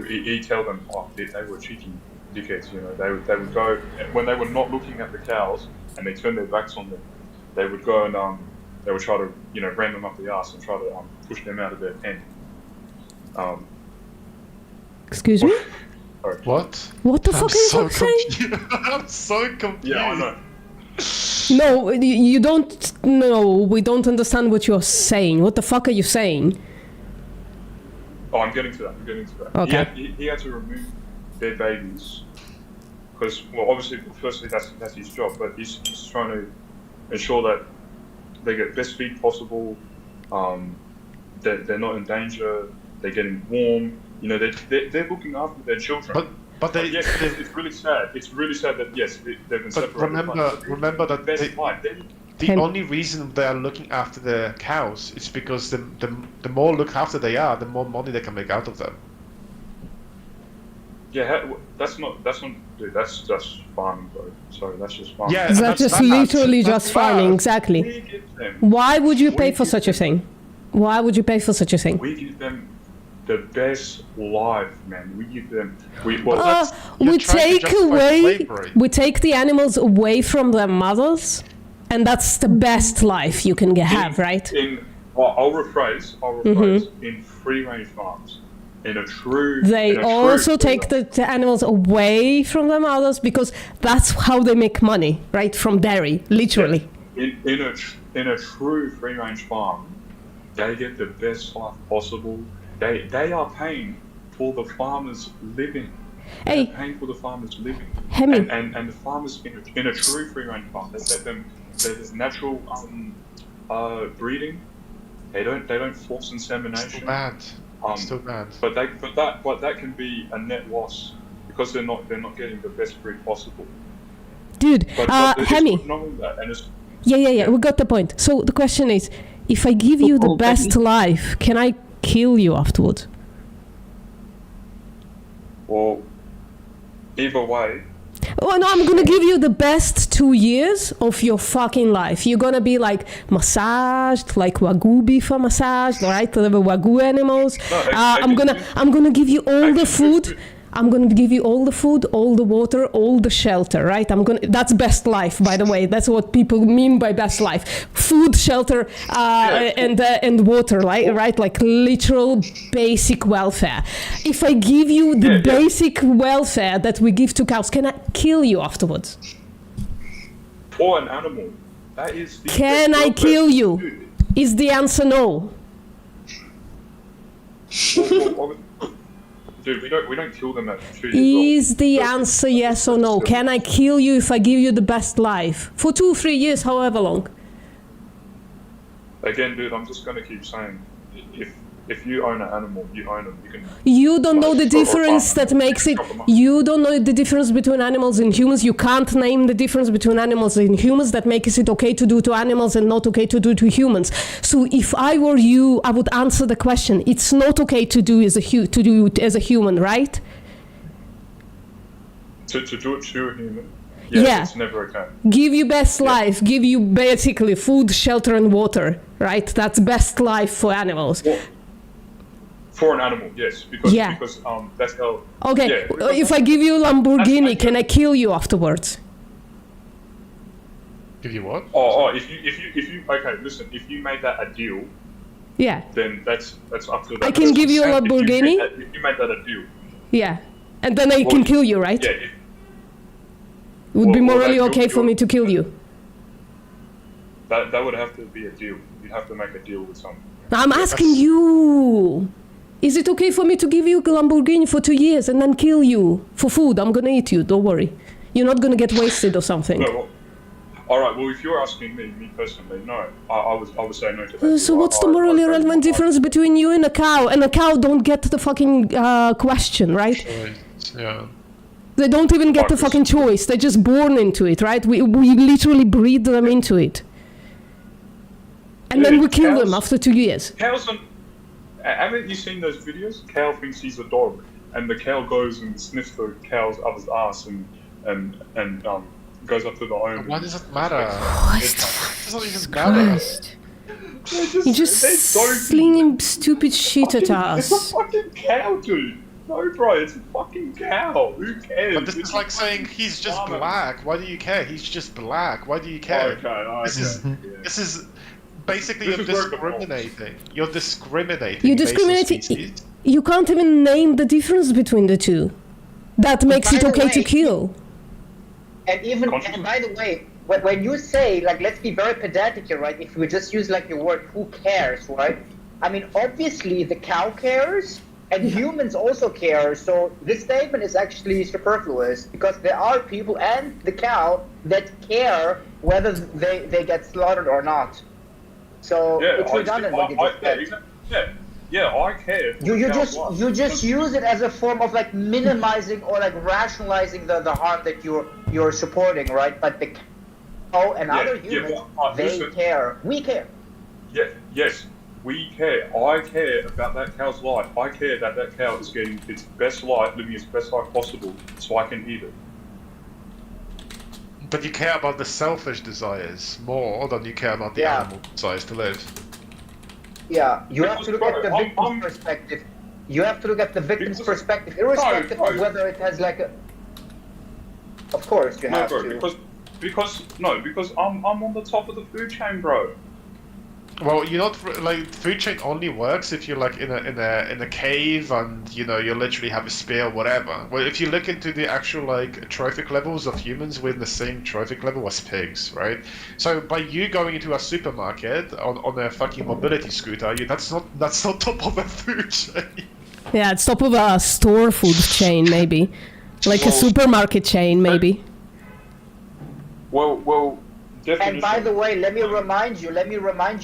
He tell them, they were cheeky dickheads. They would go when they were not looking at the cows and they turned their backs on them. They would go and they would try to ram them up the arse and try to push them out of their pen. Excuse me? Sorry. What? What the fuck are you saying? I'm so confused. Yeah, I know. No, you don't. No, we don't understand what you're saying. What the fuck are you saying? Oh, I'm getting to that. Okay. He had to remove their babies because, well, obviously, firstly, that's his job, but he's trying to ensure that they get best feed possible. They're not in danger. They're getting warm. They're looking after their children. But they. Yes, it's really sad. It's really sad that yes, they've been But separated. remember that the only reason they are looking after the cows is because the more looked after they are, the more money they can make out of them. Yeah, that's just farming, bro. Sorry, that's just farming. Yeah, That's just literally just farming, exactly. We give them, Why would you pay for such a thing? Why would you pay for such a thing? we give them the best life, man. We give them. We trying to take justify away, slavery. we take the animals away from their mothers, and that's the best life you can have, right? I'll rephrase. In free-range farms, in a true. They also take the animals away from their mothers because that's how they make money, right? From dairy, literally. In a true free-range farm, they get the best life possible. They are paying for the farmers living. Hey. They're paying for the farmers living. Hemi. And the farmers in a true free-range farm, they let them. There's natural breeding. They don't force insemination. Still bad. Still bad. But that can be a net loss because they're not getting the best breed possible. Dude, But it's Hemi. knowing that, and it's Yeah, we got the point. So the question is, if I give you the best life, can I kill you afterwards? well, either way. Oh no, I'm gonna give you the best 2 years of your fucking life. You're gonna be like massaged, like Wagyu beef are massaged, right? The Wagyu animals. I'm gonna give you all the food. I'm gonna give you all the food, all the water, all the shelter, right? That's best life, by the way. That's what people mean by best life: food, shelter, and water, right? Like literal basic welfare. If I give you the basic welfare that we give to cows, can I kill you afterwards? Or an animal. That is the Can best I welfare kill to you? do. Is the answer no? Well, dude, we don't kill them at 2 years old. Is the answer yes or no? Can I kill you if I give you the best life? For 2 or 3 years, however long. Again, dude, I'm just gonna keep saying, if you own an animal, you own them. You don't know the Or difference farm that makes it. You don't know the difference between animals and humans. You can't name the difference between animals and humans that makes it okay to do to animals and not okay to do to humans. So if I were you, I would answer the question. It's not okay to do as a human, right? To do it to a human. Yeah. It's never okay. Give you best life. Give you basically food, shelter, and water, right? That's best life for animals. Well, for an animal, yes, because that's how. Okay, yeah, if I give you a Lamborghini, can I kill you afterwards? Give you what? If you okay, listen, if you made that a deal, yeah, then that's up to that. I can give you a Lamborghini. If you made that a deal, yeah, and then I can kill you, right? Yeah. It would be morally okay for me to kill you. That would have to be a deal. You'd have to make a deal with someone. I'm asking you. Is it okay for me to give you a Lamborghini for 2 years and then kill you for food? I'm gonna eat you, don't worry. You're not gonna get wasted or something. No, well, all right, well, if you're asking me personally, no. I would say no to that. So what's the morally relevant difference between you and a cow? And a cow don't get the fucking question, right? Yeah. They don't even get the fucking choice. They're just born into it, right? We literally breed them into it. And then we kill them after 2 years. Cows haven't you seen those videos? Cow thinks he's a dog, and the cow goes and sniffs the cow's other's ass and goes up to the owner. Why does it matter? It doesn't even matter. You're just slinging stupid shit at us. It's a fucking cow, dude. No, bro, it's a fucking cow. Who cares? But this is like saying he's just black. Why do you care? He's just black. Why do you care? Okay. This is basically you're discriminating. You're discriminating. You're discriminating. You can't even name the difference between the two. That makes it okay to kill. And by the way, when you say, like, let's be very pedantic here, right? If we just use like the word "who cares," right? I mean, obviously the cow cares. And humans also care, so this statement is actually superfluous because there are people and the cow that care whether they get slaughtered or not. So it's redundant what you just said. I care. You just use it as a form of like minimizing or like rationalizing the harm that you're supporting, right? But the cow and other humans, they care. We care. Yes. We care. I care about that cow's life. I care that that cow is getting its best life, living its best life possible, so I can eat it. But you care about the selfish desires more than you care about the animal desires to live. Yeah, you have to look at the victim's perspective. You have to look at the victim's perspective, irrespective of whether it has like a... Of course you have to. Because I'm on the top of the food chain, bro. Well, you're not like food chain only works if you're like in a cave and you literally have a spear or whatever. Well, if you look into the actual like trophic levels of humans, we're in the same trophic level as pigs, right? So by you going into a supermarket on a fucking mobility scooter, that's not top of a food chain. Yeah, it's top of a store food chain maybe, like a supermarket chain maybe. Well, And by the way, let me remind you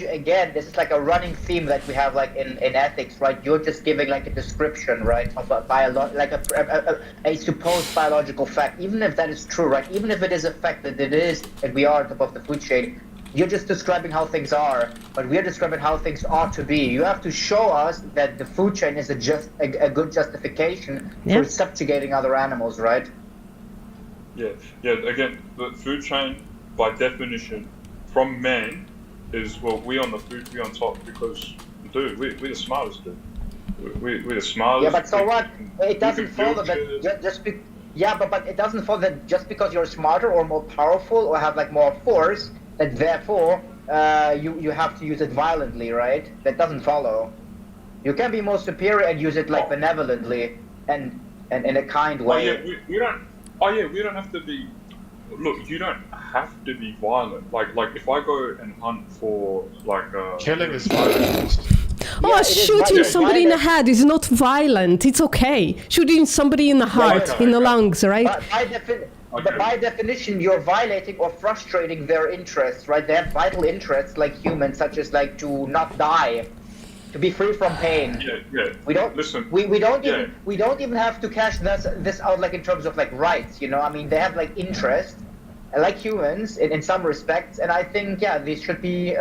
again, this is like a running theme that we have like in ethics, right? You're just giving like a description, right, of a a supposed biological fact. Even if that is true, right? Even if it is a fact that it is, and we are at the top of the food chain, you're just describing how things are, but we're describing how things ought to be. You have to show us that the food chain is a good justification for subjugating other animals, right? Yeah. Again, the food chain, by definition, from man, is, well, we on the food, we on top, because, dude, we're the smartest, dude. We're the smartest. Yeah, but so what? It doesn't follow that but it doesn't follow that just because you're smarter or more powerful or have like more force, that therefore you have to use it violently, right? That doesn't follow. You can be more superior and use it like benevolently and in a kind way. We don't have to be. Look, you don't have to be violent. Like if I go and hunt for killing is violent. Shooting somebody in the head is not violent. It's okay. Shooting somebody in the heart, in the lungs, right? But by definition, you're violating or frustrating their interests, right? They have vital interests like humans, such as like to not die, to be free from pain. Yeah. We don't listen. We don't even have to cash this out like in terms of like rights. You know, I mean, they have like interest, like humans in some respects, and I think these should be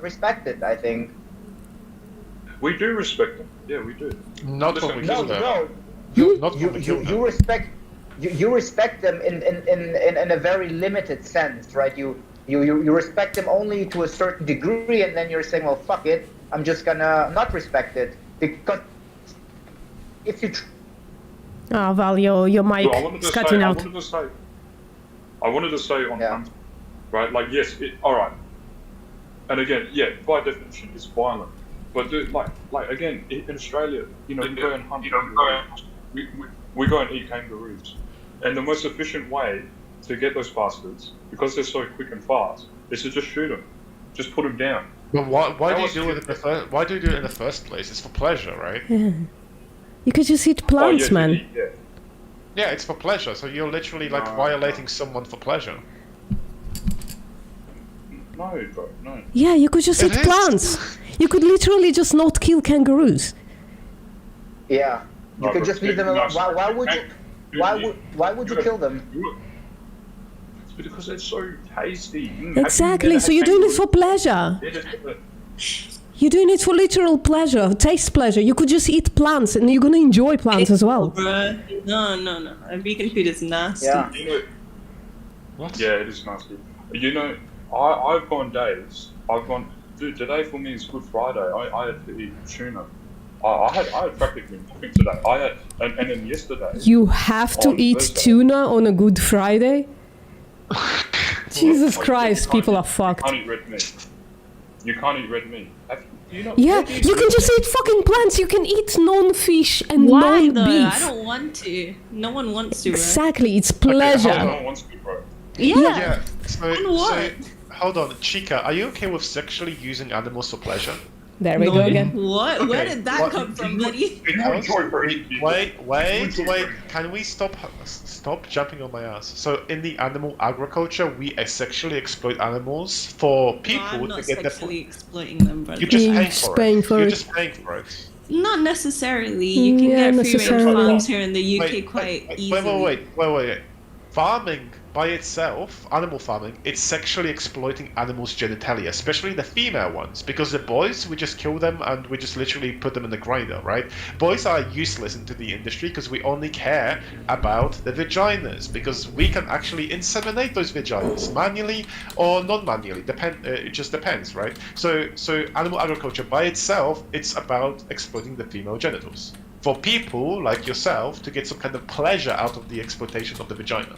respected. I think. We do respect them. Yeah, we do. Not when we kill them. No. You respect. You respect them in a very limited sense, right? You respect them only to a certain degree, and then you're saying, well, fuck it, I'm just gonna not respect it, because if you. Val, your mic is cutting out. I wanted to say on hunting, right? Like, yes, all right. And again, by definition, it's violent. But dude, like again, in Australia, you know, we go and hunt. We go and eat kangaroos. And the most efficient way to get those bastards, because they're so quick and fast, is to just shoot them. Just put them down. Well, why do you do it in the first? Why do you do it in the first place? It's for pleasure, right? Yeah. You could just eat plants, man. Yeah, it's for pleasure. So you're literally like violating someone for pleasure. No, bro, no. Yeah, you could just eat plants. You could literally just not kill kangaroos. Yeah, you could just leave them alone. Why would you? Why would you kill them? It's because they're so tasty. Exactly. So you're doing it for pleasure. You're doing it for literal pleasure, taste pleasure. You could just eat plants, and you're gonna enjoy plants as well. No. Vegan food is nasty. Yeah. You know, what? Yeah, it is nasty. You know, I've gone days. Dude, today for me is Good Friday. I had to eat tuna. I had practically nothing today. I had, and then yesterday. You have to eat tuna on a Good Friday? Jesus Christ, people are fucked. You can't eat red meat. You can't eat red meat. You can just eat fucking plants. You can eat non-fish and Why, non-beef. though? I don't want to. No one wants to, bro. Exactly, it's pleasure. No one wants to, bro. Yeah. So hold on, Chica, are you okay with sexually using animals for pleasure? There we go again. What? Okay. Where did that come from, buddy? Wait, can we stop jumping on my ass? So in the animal agriculture, we sexually exploit animals for people I'm not to get sexually exploiting them, brother. You're just paying for it. You're just paying for it. Not necessarily. You can get free-range farms here in the UK quite easily. Wait. Farming by itself, animal farming, it's sexually exploiting animals' genitalia, especially the female ones, because the boys, we just kill them and we just literally put them in the grinder, right? Boys are useless into the industry because we only care about the vaginas, because we can actually inseminate those vaginas manually or non-manually. It just depends, right? So animal agriculture by itself, it's about exploiting the female genitals for people like yourself to get some kind of pleasure out of the exploitation of the vagina.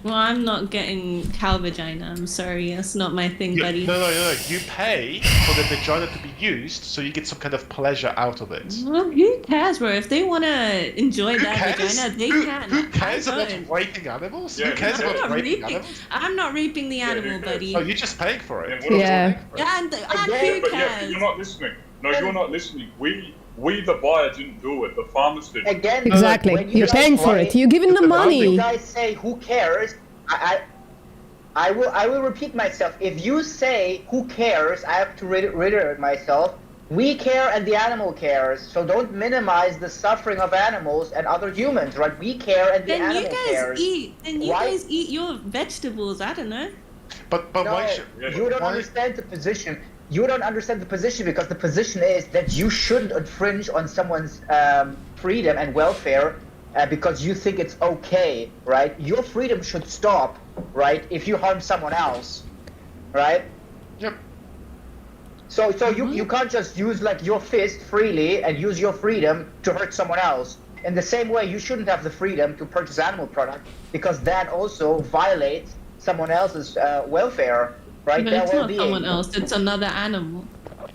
Well, I'm not getting cow vagina. I'm sorry, that's not my thing, buddy. No. You pay for the vagina to be used, so you get some kind of pleasure out of it. Well, who cares, bro? If they want to enjoy that vagina, they can. Who cares about raping animals? Who cares about raping animals? I'm not raping the animal, buddy. Oh, you're just paying for it. And who cares? You're not listening. No, you're not listening. We the buyer didn't do it. The farmers did. Again, exactly. You're paying for it. You're giving them money. You guys say who cares? I will repeat myself. If you say who cares, I have to reiterate myself. We care and the animal cares. So don't minimize the suffering of animals and other humans, right? We care and the animal cares. Then you guys eat your vegetables. I don't know. But why should you don't understand the position? You don't understand the position because the position is that you shouldn't infringe on someone's freedom and welfare because you think it's okay, right? Your freedom should stop, right? If you harm someone else, right? Yep. So you can't just use like your fist freely and use your freedom to hurt someone else. In the same way, you shouldn't have the freedom to purchase animal product because that also violates someone else's welfare, right? But Their it's not well-being. someone else. It's another animal.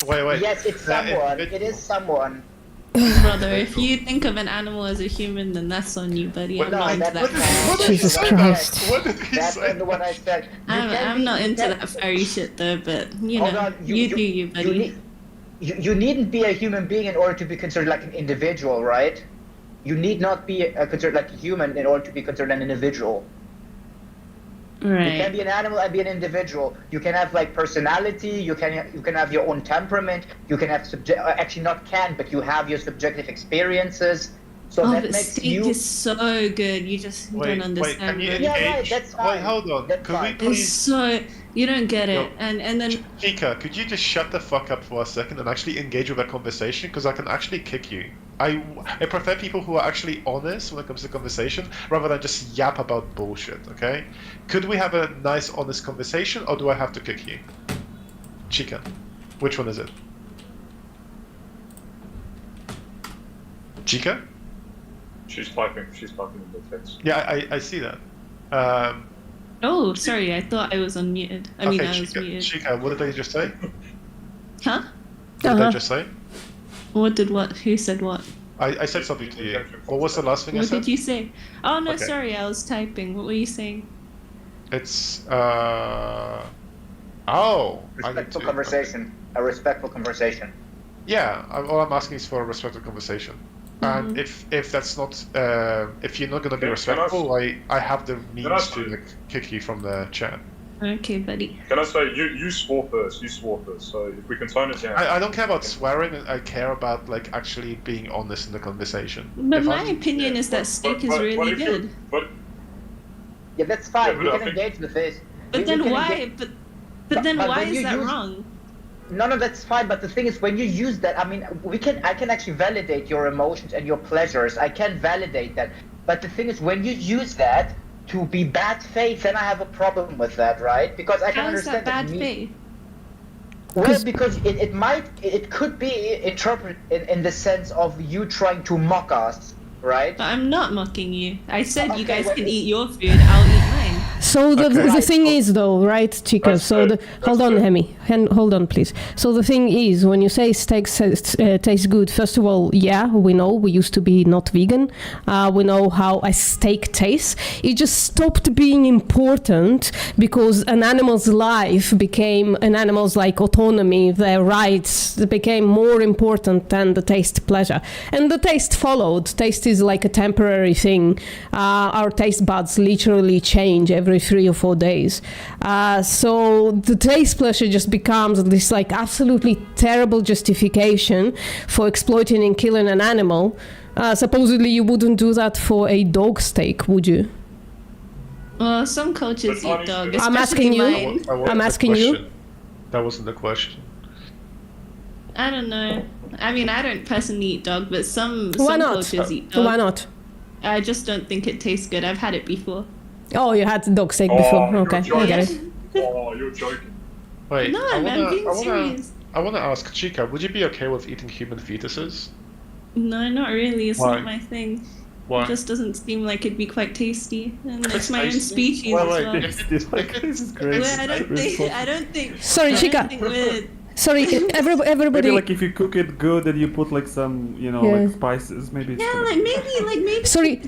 Wait. Yes, it's someone. It is someone. Brother, if you think of an animal as a human, then that's on you, buddy. I'm not into that. Jesus Christ. What did he That's say? what I said. I'm not into that furry shit though, but you know, you do you, buddy. You needn't be a human being in order to be considered like an individual, right? You need not be considered like a human in order to be considered an individual. Right. You can be an animal and be an individual. You can have like personality. You can have your own temperament. You can have actually not can, but you have your subjective experiences. So Oh, that but makes steak you. is so good. You just don't understand. Can you buddy. Yeah, right. That's fine. Wait, hold on. That's Could we fine. It's please... so you don't get it, and then Chica, could you just shut the fuck up for a second and actually engage with that conversation? Because I can actually kick you. I prefer people who are actually honest when it comes to conversation, rather than just yap about bullshit, okay? Could we have a nice, honest conversation, or do I have to kick you? Chica, which one is it? Chica? She's typing in the text. Yeah, I see that. oh, sorry, I thought I was unmuted. I mean, okay, I was muted. Chica, what did I just say? Huh? What did I just say? What did what? Who said what? I said something to you. What was the last thing I What said? did you say? Oh no, Okay. sorry, I was typing. What were you saying? It's oh. I need Respectful to. conversation. A respectful conversation. Yeah, all I'm asking is for a respectful conversation. And if that's not, if you're not gonna be respectful, I have the means to like kick you from the chat. Okay, buddy. Can I say you swore first? So if we can tone it down. I don't care about swearing. I care about like actually being honest in the conversation. But If my I'm- opinion is that steak is But really if you- good. Yeah, that's fine. Yeah, we but I can think- engage with this. But We then can why? engage- But then but why when is you that use- wrong? No, that's fine. But the thing is, when you use that, I mean, I can actually validate your emotions and your pleasures. I can validate that. But the thing is, when you use that to be bad faith, then I have a problem with that, right? Because I can How is understand that bad faith? Well, because it could be interpreted in the sense of you trying to mock us, right? But I'm not mocking you. I said you Okay, guys well- can eat your food. I'll eat mine. So the thing is though, right, Chica? That's So good. hold on, Hemi, hold on, please. So the thing is, when you say steak tastes good, first of all, yeah, we know we used to be not vegan. We know how a steak tastes. It just stopped being important because an animal's life became an animal's like autonomy, their rights became more important than the taste pleasure, and the taste followed. Taste is like a temporary thing. Our taste buds literally change every 3 or 4 days. So the taste pleasure just becomes this like absolutely terrible justification for exploiting and killing an animal. Supposedly you wouldn't do that for a dog steak, would you? Well, some cultures eat dog. I'm asking you. Mine. I'm asking you. That wasn't the question. I don't know. I mean, I don't personally eat dog, but some Why not? cultures eat dog. Why not? I just don't think it tastes good. I've had it before. Oh, you had dog steak before. you're Okay, I joking. get it. Oh, you're joking. Wait, No, I'm being serious. I wanna ask Chica, would you be okay with eating human fetuses? No, not really. It's Why? not my thing. Why? It just doesn't seem like it'd be quite tasty, and If it's it's my own tasty? species Well, as wait, well. This is great. Well, I don't think. Sorry, I don't Chica. think we're- Sorry, everybody. Maybe like if you cook it good and you put like some, you know, Yeah. like spices, maybe it's Yeah, gonna- like maybe. Sorry.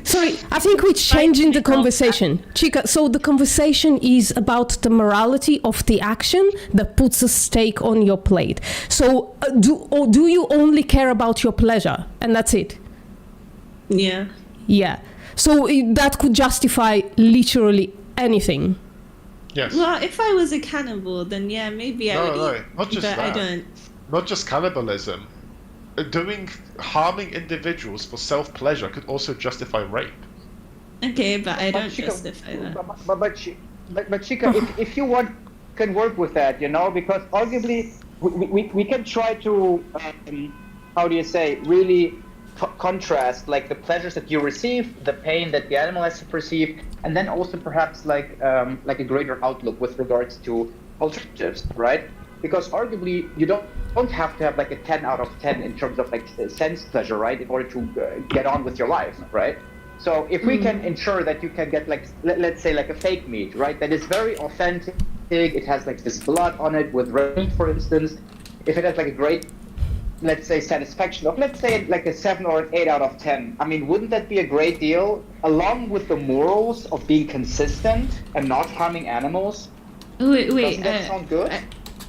I think we're changing the conversation, Chica. So the conversation is about the morality of the action that puts a steak on your plate. So do you only care about your pleasure and that's it? Yeah. Yeah. So that could justify literally anything. Yes. Well, if I was a cannibal, then yeah, maybe I would eat. Not just but that. I don't. Not just cannibalism. Harming individuals for self-pleasure could also justify rape. Okay, but I don't Chica, justify that. But Chica, if you want, can work with that, you know, because arguably we can try to, how do you say, really contrast like the pleasures that you receive, the pain that the animal has to perceive, and then also perhaps like a greater outlook with regards to alternatives, right? Because arguably you don't have to have like a 10 out of 10 in terms of like sense pleasure, right, in order to get on with your life, right? So if we can ensure that you can get like, let's say like a fake meat, right, that is very authentic, it has like this blood on it with red, for instance, if it has like a great, let's say, satisfaction of, let's say like a 7 or an 8 out of 10, I mean, wouldn't that be a great deal, along with the morals of being consistent and not harming animals? Wait, Doesn't that sound good?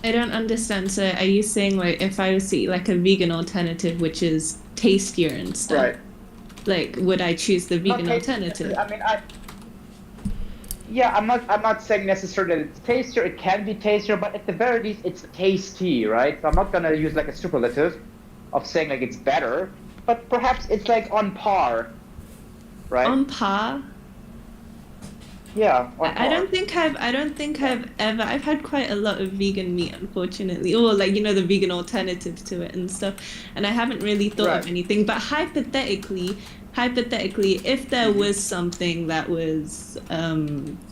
I don't understand. So are you saying like if I was to eat like a vegan alternative which is tastier and stuff, right, like would I choose the vegan alternative? I mean, I'm not saying necessarily that it's tastier. It can be tastier, but at the very least, it's tasty, right? So I'm not gonna use like a superlative of saying like it's better, but perhaps it's like on par, right? On par? Yeah. I don't think I've ever. I've had quite a lot of vegan meat, unfortunately, or like the vegan alternative to it and stuff, and I haven't really thought of anything. But hypothetically, if there was something that was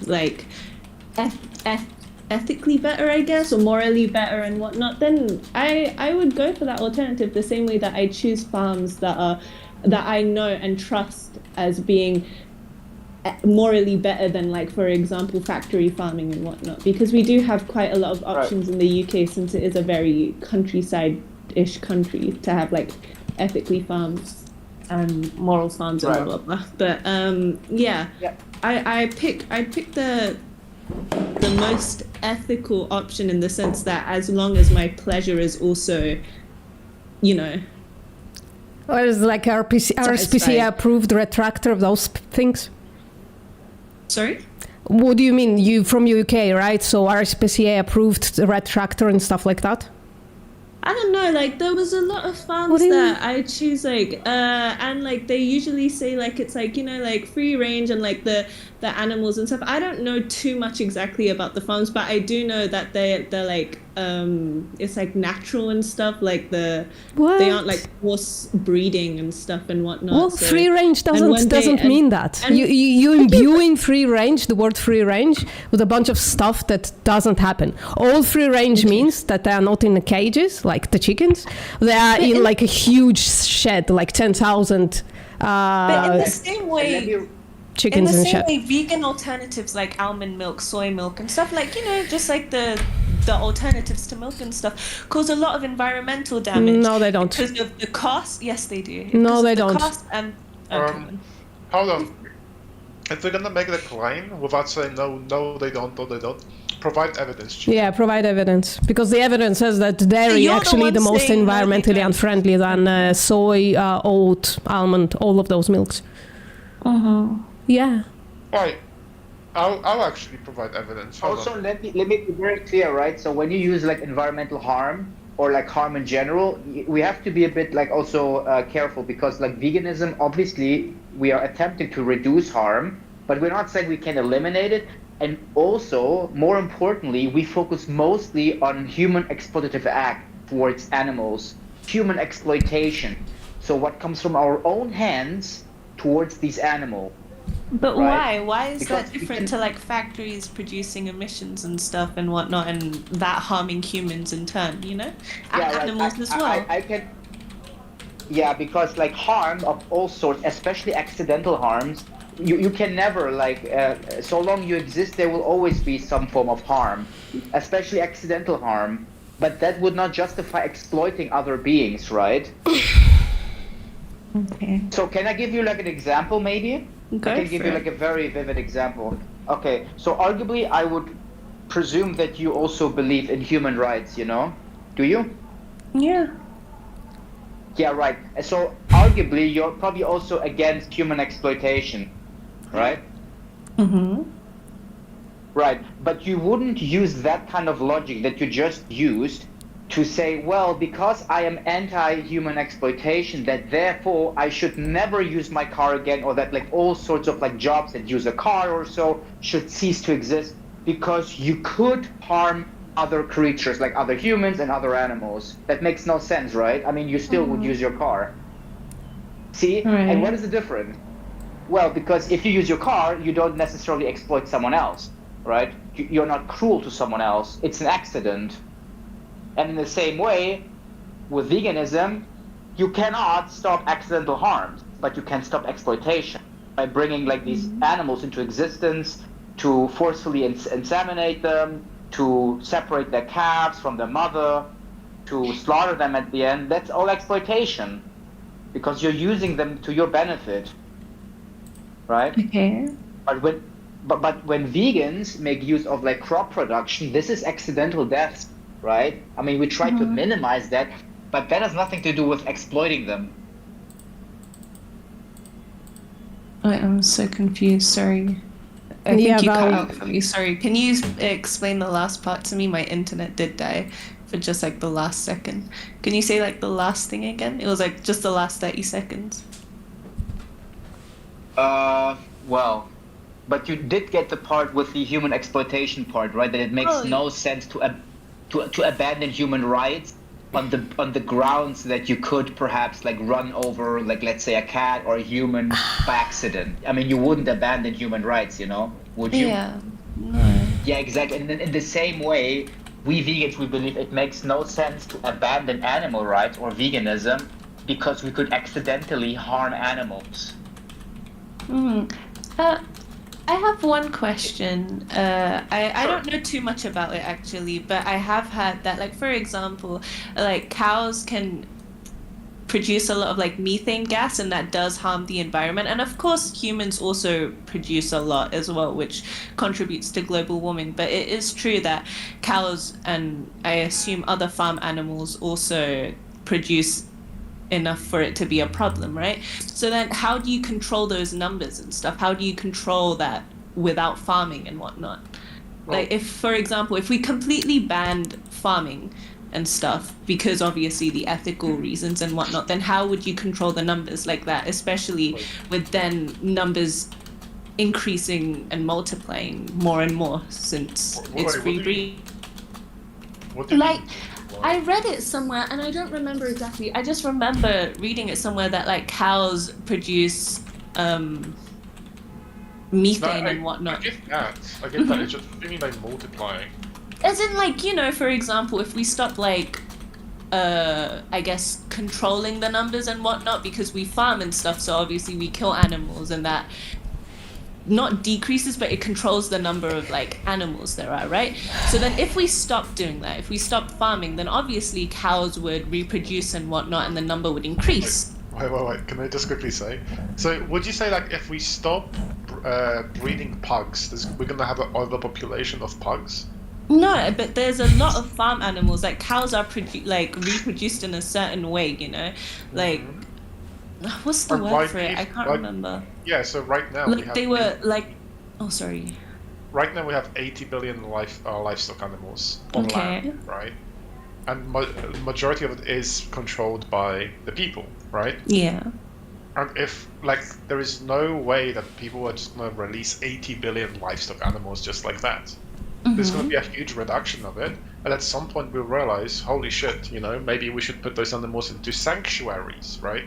like ethically better, I guess, or morally better and whatnot, then I would go for that alternative. The same way that I choose farms that I know and trust as being morally better than, like, for example, factory farming and whatnot, because we do have quite a lot of options in the UK, since it is a very countryside-ish country, to have like ethically farms and moral farms and blah blah blah. But I pick the most ethical option, in the sense that as long as my pleasure is also, or is like RSPCA approved retractor of those things? Sorry? What do you mean? You from UK, right? So RSPCA approved the retractor and stuff like that? I don't know, like, there was a lot of farms that I choose, like, and, like, they usually say, like, it's, like, like, free range and, like, the animals and stuff. I don't know too much exactly about the farms, but I do know that they're like, it's, like, natural and stuff, like, they aren't, like, horse breeding and stuff and whatnot. Well, so, free range doesn't mean that. You imbuing free range, the word free range, with a bunch of stuff that doesn't happen. All free range means that they are not in the cages, like the chickens. They are in like a huge shed, like 10,000 but in the same way, chickens and shed. Vegan alternatives like almond milk, soy milk and stuff, like, just like the alternatives to milk and stuff, cause a lot of environmental damage. No, they don't. Because of the cost. Yes, they do. No, they don't. Cost and, hold on. If we're gonna make the claim without saying no, they don't, provide evidence. Chief. Yeah, provide evidence, because the evidence says that dairy actually the most environmentally unfriendly than soy, oat, almond, all of those milks. Yeah. Right. I'll actually provide evidence. Also, let me be very clear, right? So when you use like environmental harm or like harm in general, we have to be a bit like also careful, because like veganism, obviously we are attempting to reduce harm, but we're not saying we can eliminate it. And also, more importantly, we focus mostly on human exploitative act towards animals, human exploitation. So what comes from our own hands towards these animals. But right? why is that different to like factories producing emissions and stuff and whatnot, and that harming humans in turn, and animals as well? I can. Yeah, because like harm of all sorts, especially accidental harms, you can never like so long you exist, there will always be some form of harm, especially accidental harm. But that would not justify exploiting other beings, right? Okay. So can I give you like an example, maybe? Go I can give you like a very vivid example. Okay, so arguably I would presume that you also believe in human rights, Do you? Yeah. Yeah, right. So arguably you're probably also against human exploitation, right? Right, but you wouldn't use that kind of logic that you just used to say, well, because I am anti-human exploitation, that therefore I should never use my car again, or that like all sorts of like jobs that use a car or so should cease to exist because you could harm other creatures like other humans and other animals. That makes no sense, right? I mean, you still would use your car. See? Right. And what is the difference? Well, because if you use your car, you don't necessarily exploit someone else, right? You're not cruel to someone else. It's an accident. And in the same way, with veganism, you cannot stop accidental harms, but you can stop exploitation by bringing like these animals into existence, to forcefully inseminate them, to separate their calves from their mother, to slaughter them at the end. That's all exploitation, because you're using them to your benefit, right? Okay. But when vegans make use of like crop production, this is accidental deaths, right? I mean, we try to minimize that, but that has nothing to do with exploiting them. I'm so confused. Sorry. I think you cut out for me. Sorry. Can you explain the last part to me? My internet did die for just like the last second. Can you say like the last thing again? It was like just the last 30 seconds. Well, but you did get the part with the human exploitation part, right? That it makes no sense to abandon human rights on the grounds that you could perhaps like run over, like let's say a cat or a human by accident. I mean, you wouldn't abandon human rights, you know? Would you? Yeah. No. Yeah, exactly. And in the same way, we vegans, we believe it makes no sense to abandon animal rights or veganism because we could accidentally harm animals. I have one question. I don't know too much about it actually, but I have had that, like, for example, like cows can produce a lot of like methane gas, and that does harm the environment. And of course, humans also produce a lot as well, which contributes to global warming. But it is true that cows and I assume other farm animals also produce enough for it to be a problem, right? So then how do you control those numbers and stuff? How do you control that without farming and whatnot? Like if, for example, if we completely banned farming and stuff because obviously the ethical reasons and whatnot, then how would you control the numbers like that, especially with then numbers increasing and multiplying more and more since it's free breeding? Like, I read it somewhere and I don't remember exactly. I just remember reading it somewhere that like cows produce methane and whatnot. I get that. It's just what do you mean by multiplying? As in, like, you know, for example, if we stop like I guess controlling the numbers and whatnot because we farm and stuff, so obviously we kill animals and that not decreases, but it controls the number of like animals there are, right? So then if we stop doing that, if we stop farming, then obviously cows would reproduce and whatnot and the number would increase. Wait, can I just quickly say? So would you say like if we stop breeding pugs, we're gonna have an overpopulation of pugs? No, but there's a lot of farm animals, like cows are reproduced in a certain way, you know? Like, what's the word for it? I can't remember. Yeah, so right now like they were like, oh sorry. Right now we have 80 billion livestock animals on land, right? And majority of it is controlled by the people, right? Yeah. And if like there is no way that people are just gonna release 80 billion livestock animals just like that. There's gonna be a huge reduction of it, and at some point we'll realize, holy shit, you know, maybe we should put those animals into sanctuaries, right?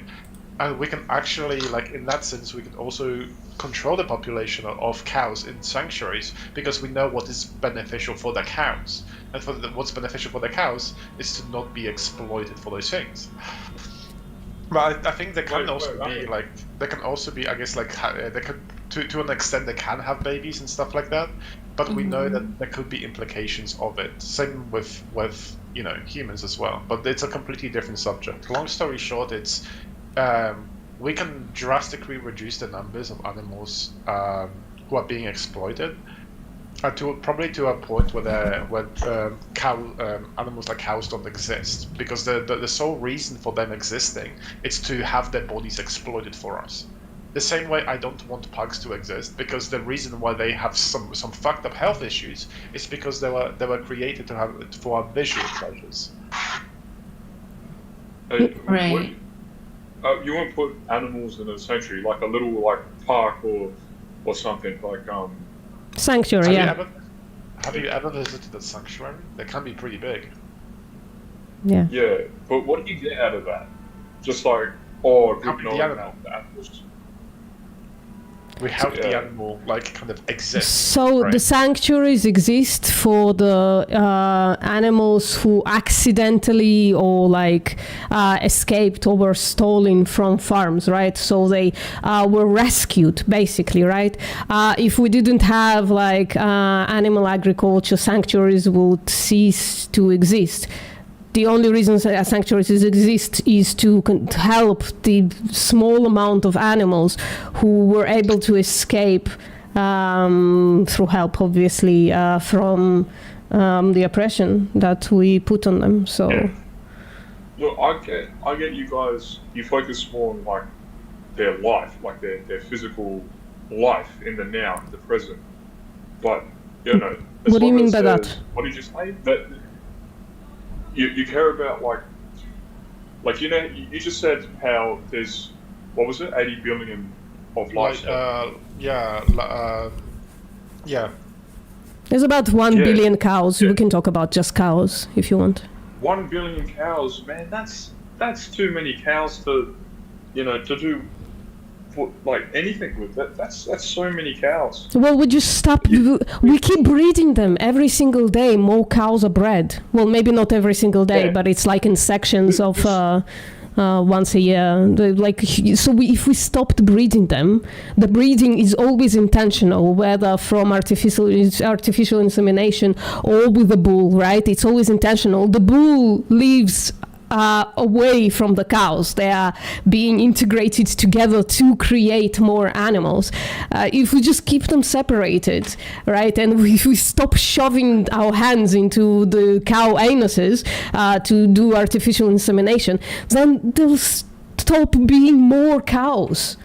And we can actually, like, in that sense, we can also control the population of cows in sanctuaries because we know what is beneficial for the cows. And what's beneficial for the cows is to not be exploited for those things. But I think there can also be, I guess, like, they could, to an extent, they can have babies and stuff like that. But we know that there could be implications of it. Same with you know, humans as well. But it's a completely different subject. Long story short, it's we can drastically reduce the numbers of animals who are being exploited, probably to a point where animals like cows don't exist, because the sole reason for them existing is to have their bodies exploited for us. The same way I don't want pugs to exist, because the reason why they have some fucked up health issues is because they were created to have for visual pleasures. Right. You won't put animals in a sanctuary, like a little like park or something like Sanctuary, Have you ever visited a sanctuary? They can be pretty big. Yeah. Yeah, but what do you get out of that? Just like, oh, good Helping knowing the animal. that the animals. We help the animal like kind of exist. So right? the sanctuaries exist for the animals who accidentally or like escaped or were stolen from farms, right? So they were rescued, basically, right? If we didn't have like animal agriculture, sanctuaries would cease to exist. The only reason sanctuaries exist is to help the small amount of animals who were able to escape through help, obviously, from the oppression that we put on them. So, Look, I get you guys. You focus more on like their life, like their physical life in the now, in the present. But you know, what do you mean by that? What did you say? That you care about like you know, you just said how there's what was it, 80 billion of livestock. Yeah. There's about 1 billion cows. We can talk about just cows if you want. 1 billion cows, man. That's too many cows to, you know, to do like anything with. That's so many cows. Well, we just stop. We keep breeding them every single day. More cows are bred. Well, maybe not every single day, but it's like in sections of once a year. If we stopped breeding them, the breeding is always intentional, whether from artificial insemination or with the bull, right? It's always intentional. The bull lives away from the cows. They are being integrated together to create more animals. If we just keep them separated, right, and if we stop shoving our hands into the cow anuses to do artificial insemination, then there'll stop being more cows.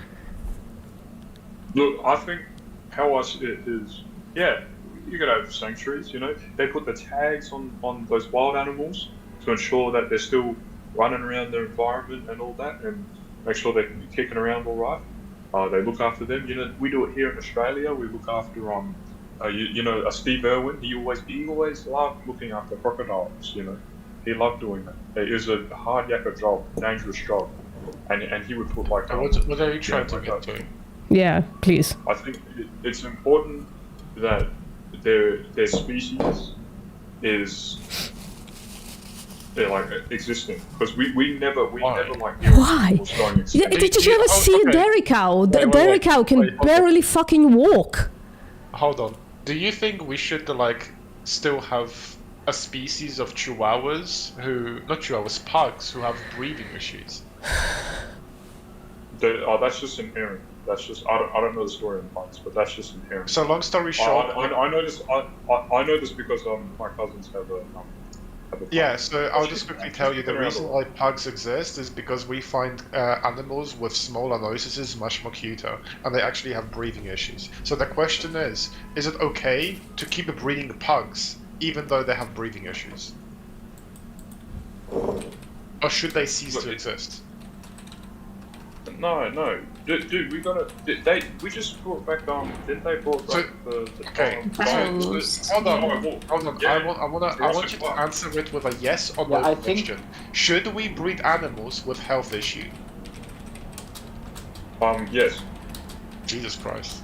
Look, I think how I see it is, you could have sanctuaries, you know, they put the tags on those wild animals to ensure that they're still running around their environment and all that, and make sure they can be kicking around all right. They look after them. You know, we do it here in Australia. We look after you know, Steve Irwin. He always loved looking after crocodiles. You know, he loved doing that. It is a hard yakka job, dangerous job, and he would put like. What are you trying to get to? Yeah, please. I think it's important that their species is like existing, because we never like why? Did you ever see a dairy cow? The dairy cow can barely fucking walk. Hold on. Do you think we should like still have a species of chihuahuas pugs who have breathing issues? That's just inherent. That's just I don't know the story in pugs, but that's just inherent. So long story short, I know this. I know this because my cousins have a. Yeah, so I'll just quickly tell you the reason why pugs exist is because we find animals with smaller noses much more cuter, and they actually have breathing issues. So the question is it okay to keep breeding pugs even though they have breathing issues? Or should they cease to exist? No, dude, we gotta. We just brought back didn't they brought back the okay. Hold on. Yeah. I want you to answer it with a yes or no question. Should we breed animals with health issue? Yes. Jesus Christ.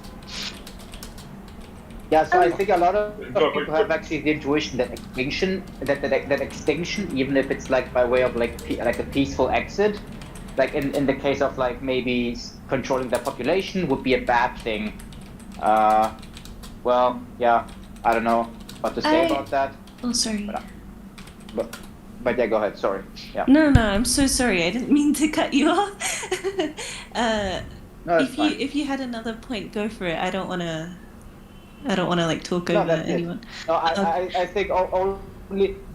Yeah, so I think a lot of people have actually the intuition that extinction, even if it's like by way of like a peaceful exit, like in the case of like maybe controlling the population, would be a bad thing. Well, yeah, I don't know what to say about that. Oh, sorry. But yeah, go ahead. Sorry. Yeah. No, I'm so sorry. I didn't mean to cut you off. If you had another point, go for it. I don't wanna like talk over anyone. No, I think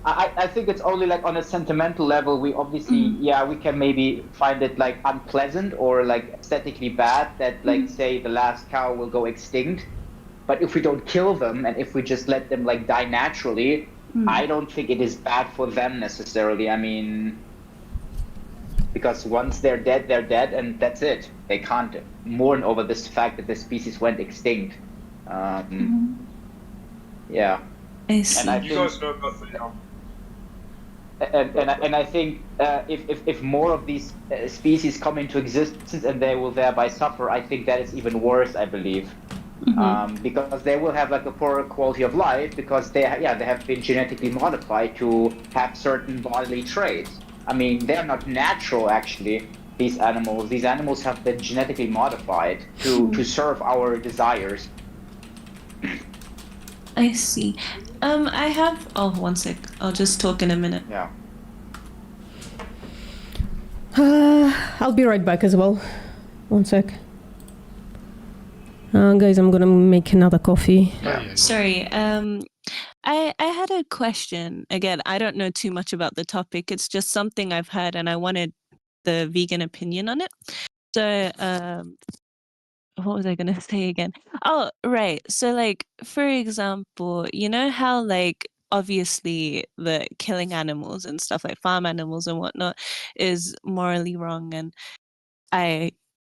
I think it's only like on a sentimental level. We obviously, yeah, we can maybe find it like unpleasant or like aesthetically bad that like say the last cow will go extinct. But if we don't kill them and if we just let them like die naturally, I don't think it is bad for them necessarily. I mean, because once they're dead, and that's it. They can't mourn over this fact that the species went extinct. Yeah. I see. And I You guys know about the and I think if more of these species come into existence and they will thereby suffer, I think that is even worse, I believe. Because they will have like a poorer quality of life because they have been genetically modified to have certain bodily traits. I mean, they're not natural actually. These animals have been genetically modified to serve our desires. I see. I have. Oh, one sec. I'll just talk in a minute. Yeah. I'll be right back as well. One sec. Guys, I'm gonna make another coffee. Sorry. I had a question. Again, I don't know too much about the topic. It's just something I've heard, and I wanted the vegan opinion on it. So, what was I gonna say again? Oh, right. So, like, for example, you know how, like, obviously the killing animals and stuff like farm animals and whatnot is morally wrong, and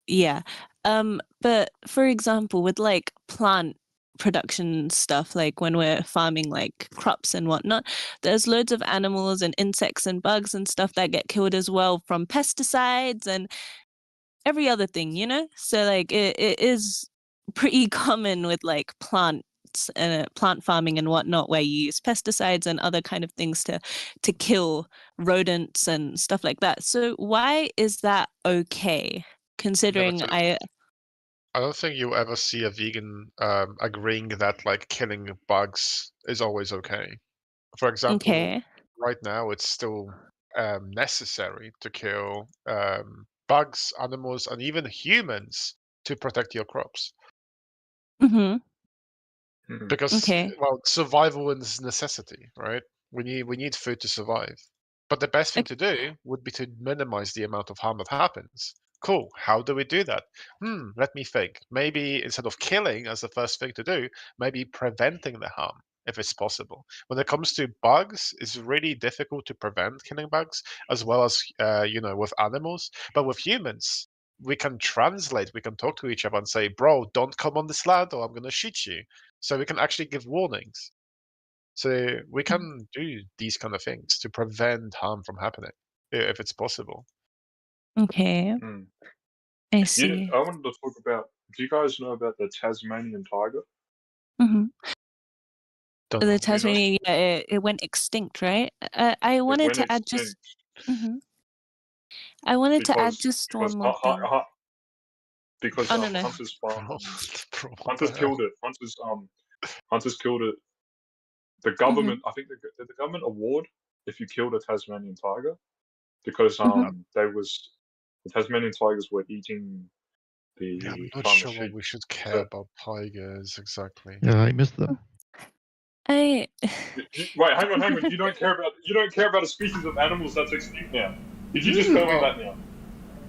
yeah. But for example, with like plant production stuff, like when we're farming like crops and whatnot, there's loads of animals and insects and bugs and stuff that get killed as well from pesticides and every other thing, you know? So like it is pretty common with like plants and plant farming and whatnot, where you use pesticides and other kind of things to kill rodents and stuff like that. So why is that okay? Considering I don't think you'll ever see a vegan agreeing that like killing bugs is always okay. For example, right now it's still necessary to kill bugs, animals, and even humans to protect your crops. Because well, survival is necessity, right? We need food to survive. But the best thing to do would be to minimize the amount of harm that happens. Cool. How do we do that? Let me think. Maybe instead of killing as the first thing to do, maybe preventing the harm if it's possible. When it comes to bugs, it's really difficult to prevent killing bugs as well as with animals. But with humans, we can translate. We can talk to each other and say, "Bro, don't come on this land, or I'm gonna shoot you." So we can actually give warnings. So we can do these kind of things to prevent harm from happening, if it's possible. Okay. I see. I wanted to talk about. Do you guys know about the Tasmanian tiger? The Tasmanian, it went extinct, right? I wanted to add just. I wanted to add just one more thing. Because hunters killed it. Hunters killed it. The government, I think, the government award if you killed a Tasmanian tiger, because the Tasmanian tigers were eating the. Yeah, I'm not sure what we should care about tigers exactly. Yeah, I missed them. Wait, hang on. You don't care about a species of animals that's extinct now. Did you just tell me that now?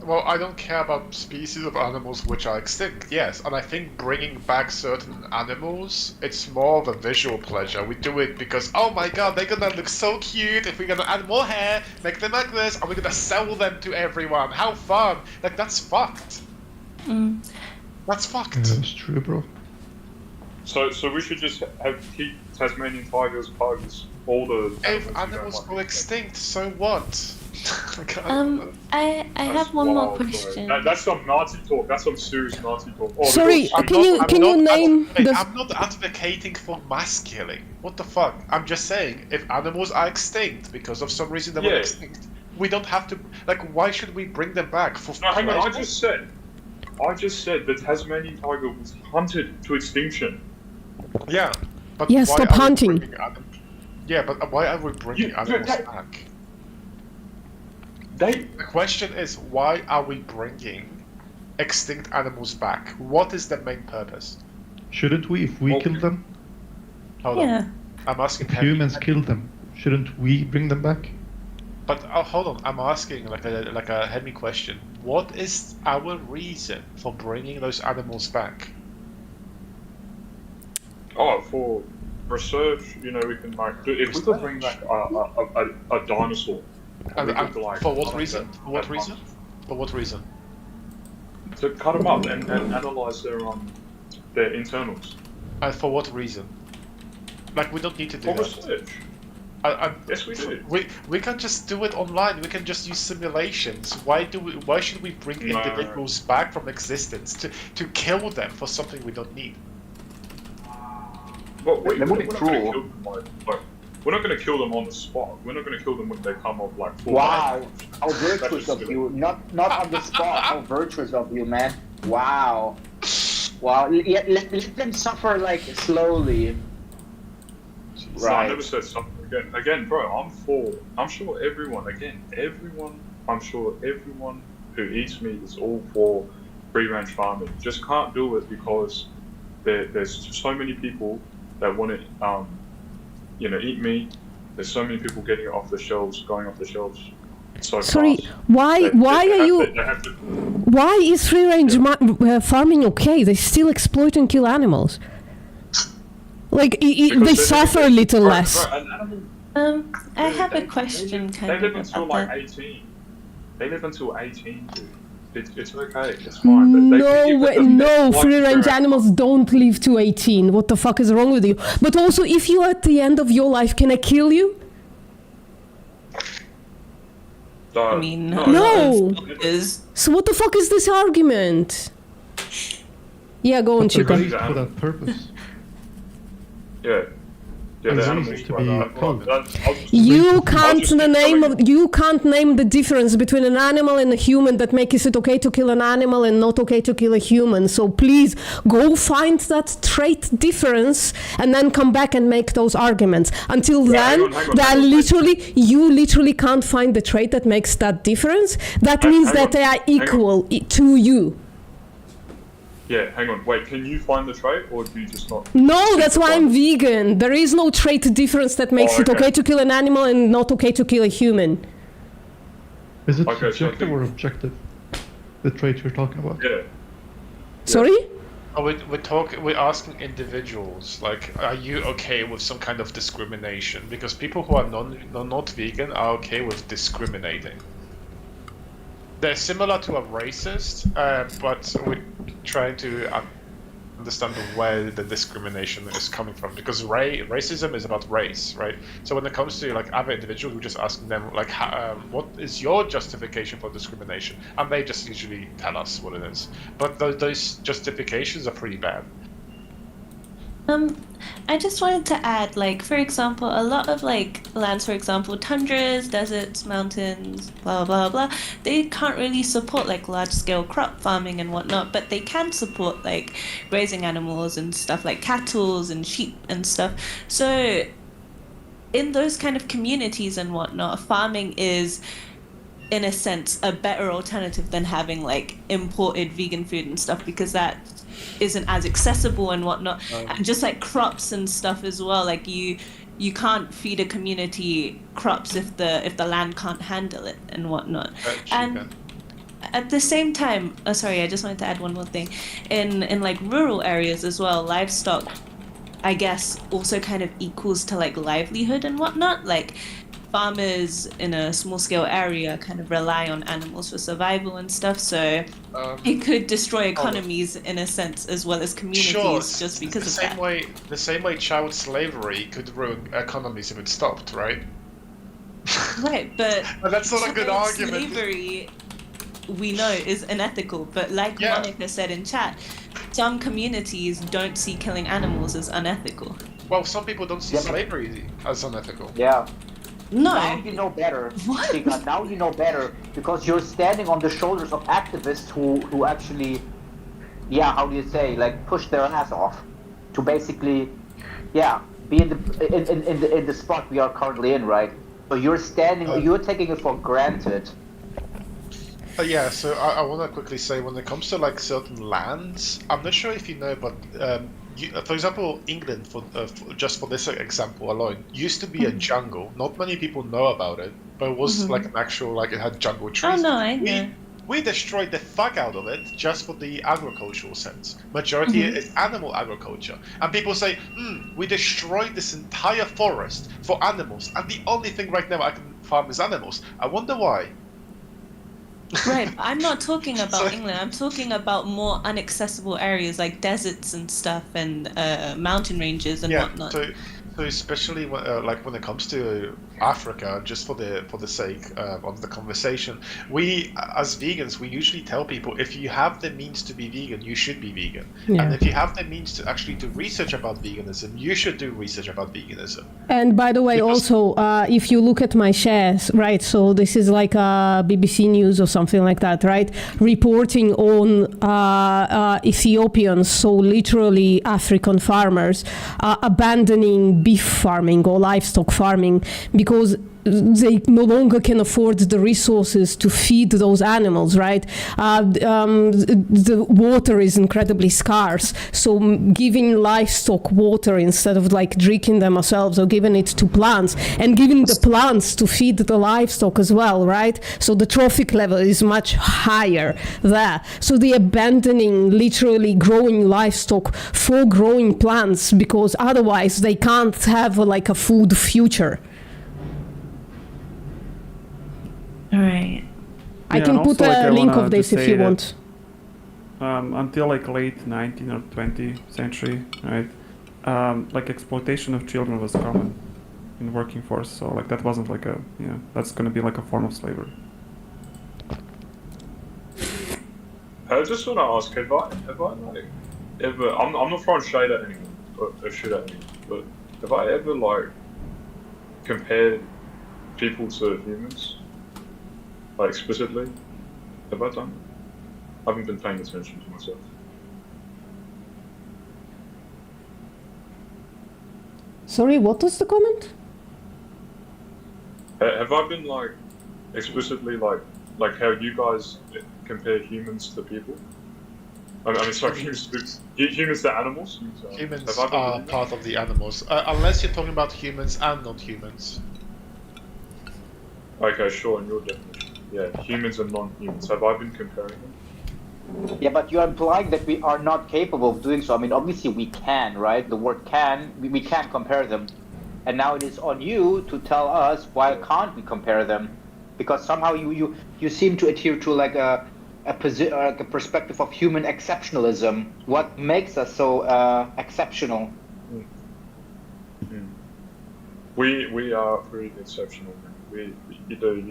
Well, I don't care about species of animals which are extinct, yes. And I think bringing back certain animals, it's more of a visual pleasure. We do it because, oh my god, they're gonna look so cute if we're gonna add more hair, make them like this, and we're gonna sell them to everyone. How fun! Like, that's fucked. That's fucked. Yeah, that's true, bro. So we should just keep Tasmanian tigers, bugs, all the. If animals go extinct, so what? I have one more question. That's some Nazi talk. That's some serious Nazi talk. Oh, sorry, can you name the? I'm not advocating for mass killing. What the fuck? I'm just saying, if animals are extinct because of some reason they were extinct, we don't have to. Like, why should we bring them back for? No, hang on. I just said the Tasmanian tiger was hunted to extinction. Yeah, but yeah, stop hunting. Yeah, but why are we bringing animals back? The question is, why are we bringing extinct animals back? What is the main purpose? Shouldn't we, if we kill them? Hold on. I'm asking. If humans kill them, shouldn't we bring them back? But hold on, I'm asking like a heavy question. What is our reason for bringing those animals back? Oh, for research, you know, we can like if we could bring back a dinosaur. For what reason? For what reason? For what reason? To cut them up and analyze their internals. And for what reason? Like, we don't need to do For that. research. Yes, we do. We can just do it online. We can just use simulations. Why should we bring individuals back from existence to kill them for something we don't need? But we're not going to kill them. We're not going to kill them on the spot. We're not going to kill them when they come up like full. Wow, how virtuous of you! Not on the spot. How virtuous of you, man! Wow, wow. Yeah, let them suffer like slowly. So I never said something again, bro. I'm sure everyone. I'm sure everyone who eats meat is all for free-range farming. Just can't do it because there's so many people that want to, eat meat. There's so many people getting it off the shelves, going off the shelves. So Sorry, fast. why are you? Why is free-range farming okay? They still exploit and kill animals. Like they suffer a little less. I have a question. They live until like 18. They live until 18, dude. It's okay. It's fine. No, free-range animals don't live to 18. What the fuck is wrong with you? But also, if you are at the end of your life, can I kill you? I mean, no. So what the fuck is this argument? Yeah, go on, Chico. For that purpose. Yeah. Yeah, the And animals to be killed. You can't name the difference between an animal and a human that makes it okay to kill an animal and not okay to kill a human. So please go find that trait difference and then come back and make those arguments. Until then, you literally can't find the trait that makes that difference. That means that they are equal to you. Yeah, hang on. Wait, can you find the trait, or do you just not? No, that's why I'm vegan. There is no trait difference that makes it okay to kill an animal and not okay to kill a human. Is it subjective or objective? The trait you're talking about? Yeah. Sorry? Oh, we're asking individuals, like, are you okay with some kind of discrimination? Because people who are not vegan are okay with discriminating. They're similar to a racist, but we're trying to understand where the discrimination is coming from. Because racism is about race, right? So when it comes to like other individuals, we just ask them like, what is your justification for discrimination? And they just usually tell us what it is. But those justifications are pretty bad. I just wanted to add, like, for example, a lot of like lands, for example, tundras, deserts, mountains, blah blah blah, they can't really support like large-scale crop farming and whatnot, but they can support like grazing animals and stuff like cattle and sheep and stuff. So in those kind of communities and whatnot, farming is, in a sense, a better alternative than having like imported vegan food and stuff, because that isn't as accessible and whatnot. And just like crops and stuff as well, like you can't feed a community crops if the land can't handle it and whatnot. And at the same time, sorry, I just wanted to add one more thing. In like rural areas as well, livestock, I guess, also kind of equals to like livelihood and whatnot. Like farmers in a small scale area kind of rely on animals for survival and stuff, so it could destroy economies in a sense as well as communities just because of that. The same way child slavery could ruin economies if it stopped, right? Right, but that's not a good child argument. Slavery, we know, is unethical, but like Monica said in chat, some communities don't see killing animals as unethical. Well, some people don't see slavery as unethical. Yeah. No. Now you know better. Chica, now you know better because you're standing on the shoulders of activists who actually, how do you say, like push their ass off to basically, be in the spot we are currently in, right? So you're you're taking it for granted. So I want to quickly say, when it comes to like certain lands, I'm not sure if you know, but for example, England, just for this example alone, used to be a jungle. Not many people know about it, but it was like an actual, like it had jungle trees. Oh no, I know. We destroyed the fuck out of it just for the agricultural sense. Majority is animal agriculture. And people say, we destroyed this entire forest for animals, and the only thing right now I can farm is animals. I wonder why. Right, I'm not talking about England. I'm talking about more inaccessible areas like deserts and stuff, and mountain ranges and whatnot. So especially when it comes to Africa, just for the sake of the conversation, we as vegans, we usually tell people, if you have the means to be vegan, you should be vegan. And if you have the means to actually do research about veganism, you should do research about veganism. And by the way, also, if you look at my shares, right, so this is like BBC News or something like that, right, reporting on Ethiopians, so literally African farmers, abandoning beef farming or livestock farming because they no longer can afford the resources to feed those animals, right? The water is incredibly scarce, so giving livestock water instead of like drinking them ourselves, or giving it to plants, and giving the plants to feed the livestock as well, right? So the trophic level is much higher there. So they're abandoning literally growing livestock for growing plants because otherwise they can't have like a food future. All right. I can put a link of this if you want. Until like late 19th or 20th century, right? Like exploitation of children was common in working force. So like that wasn't like a, that's going to be like a form of slavery. I just want to ask, have I like ever? I'm not throwing shade at anyone or shit at anyone, but have I ever like compared people to humans? Like explicitly? Have I done? I haven't been paying attention to myself. Sorry, what was the comment? Have I been like explicitly like how you guys compare humans to people? I mean, sorry, humans to animals? Humans are part of the animals, unless you're talking about humans and non-humans. Okay, sure, in your definition. Yeah, humans and non-humans. Have I been comparing them? Yeah, but you're implying that we are not capable of doing so. I mean, obviously we can, right? The word can, we can compare them. And now it is on you to tell us why can't we compare them? Because somehow you seem to adhere to like a perspective of human exceptionalism. What makes us so exceptional? We are pretty exceptional. You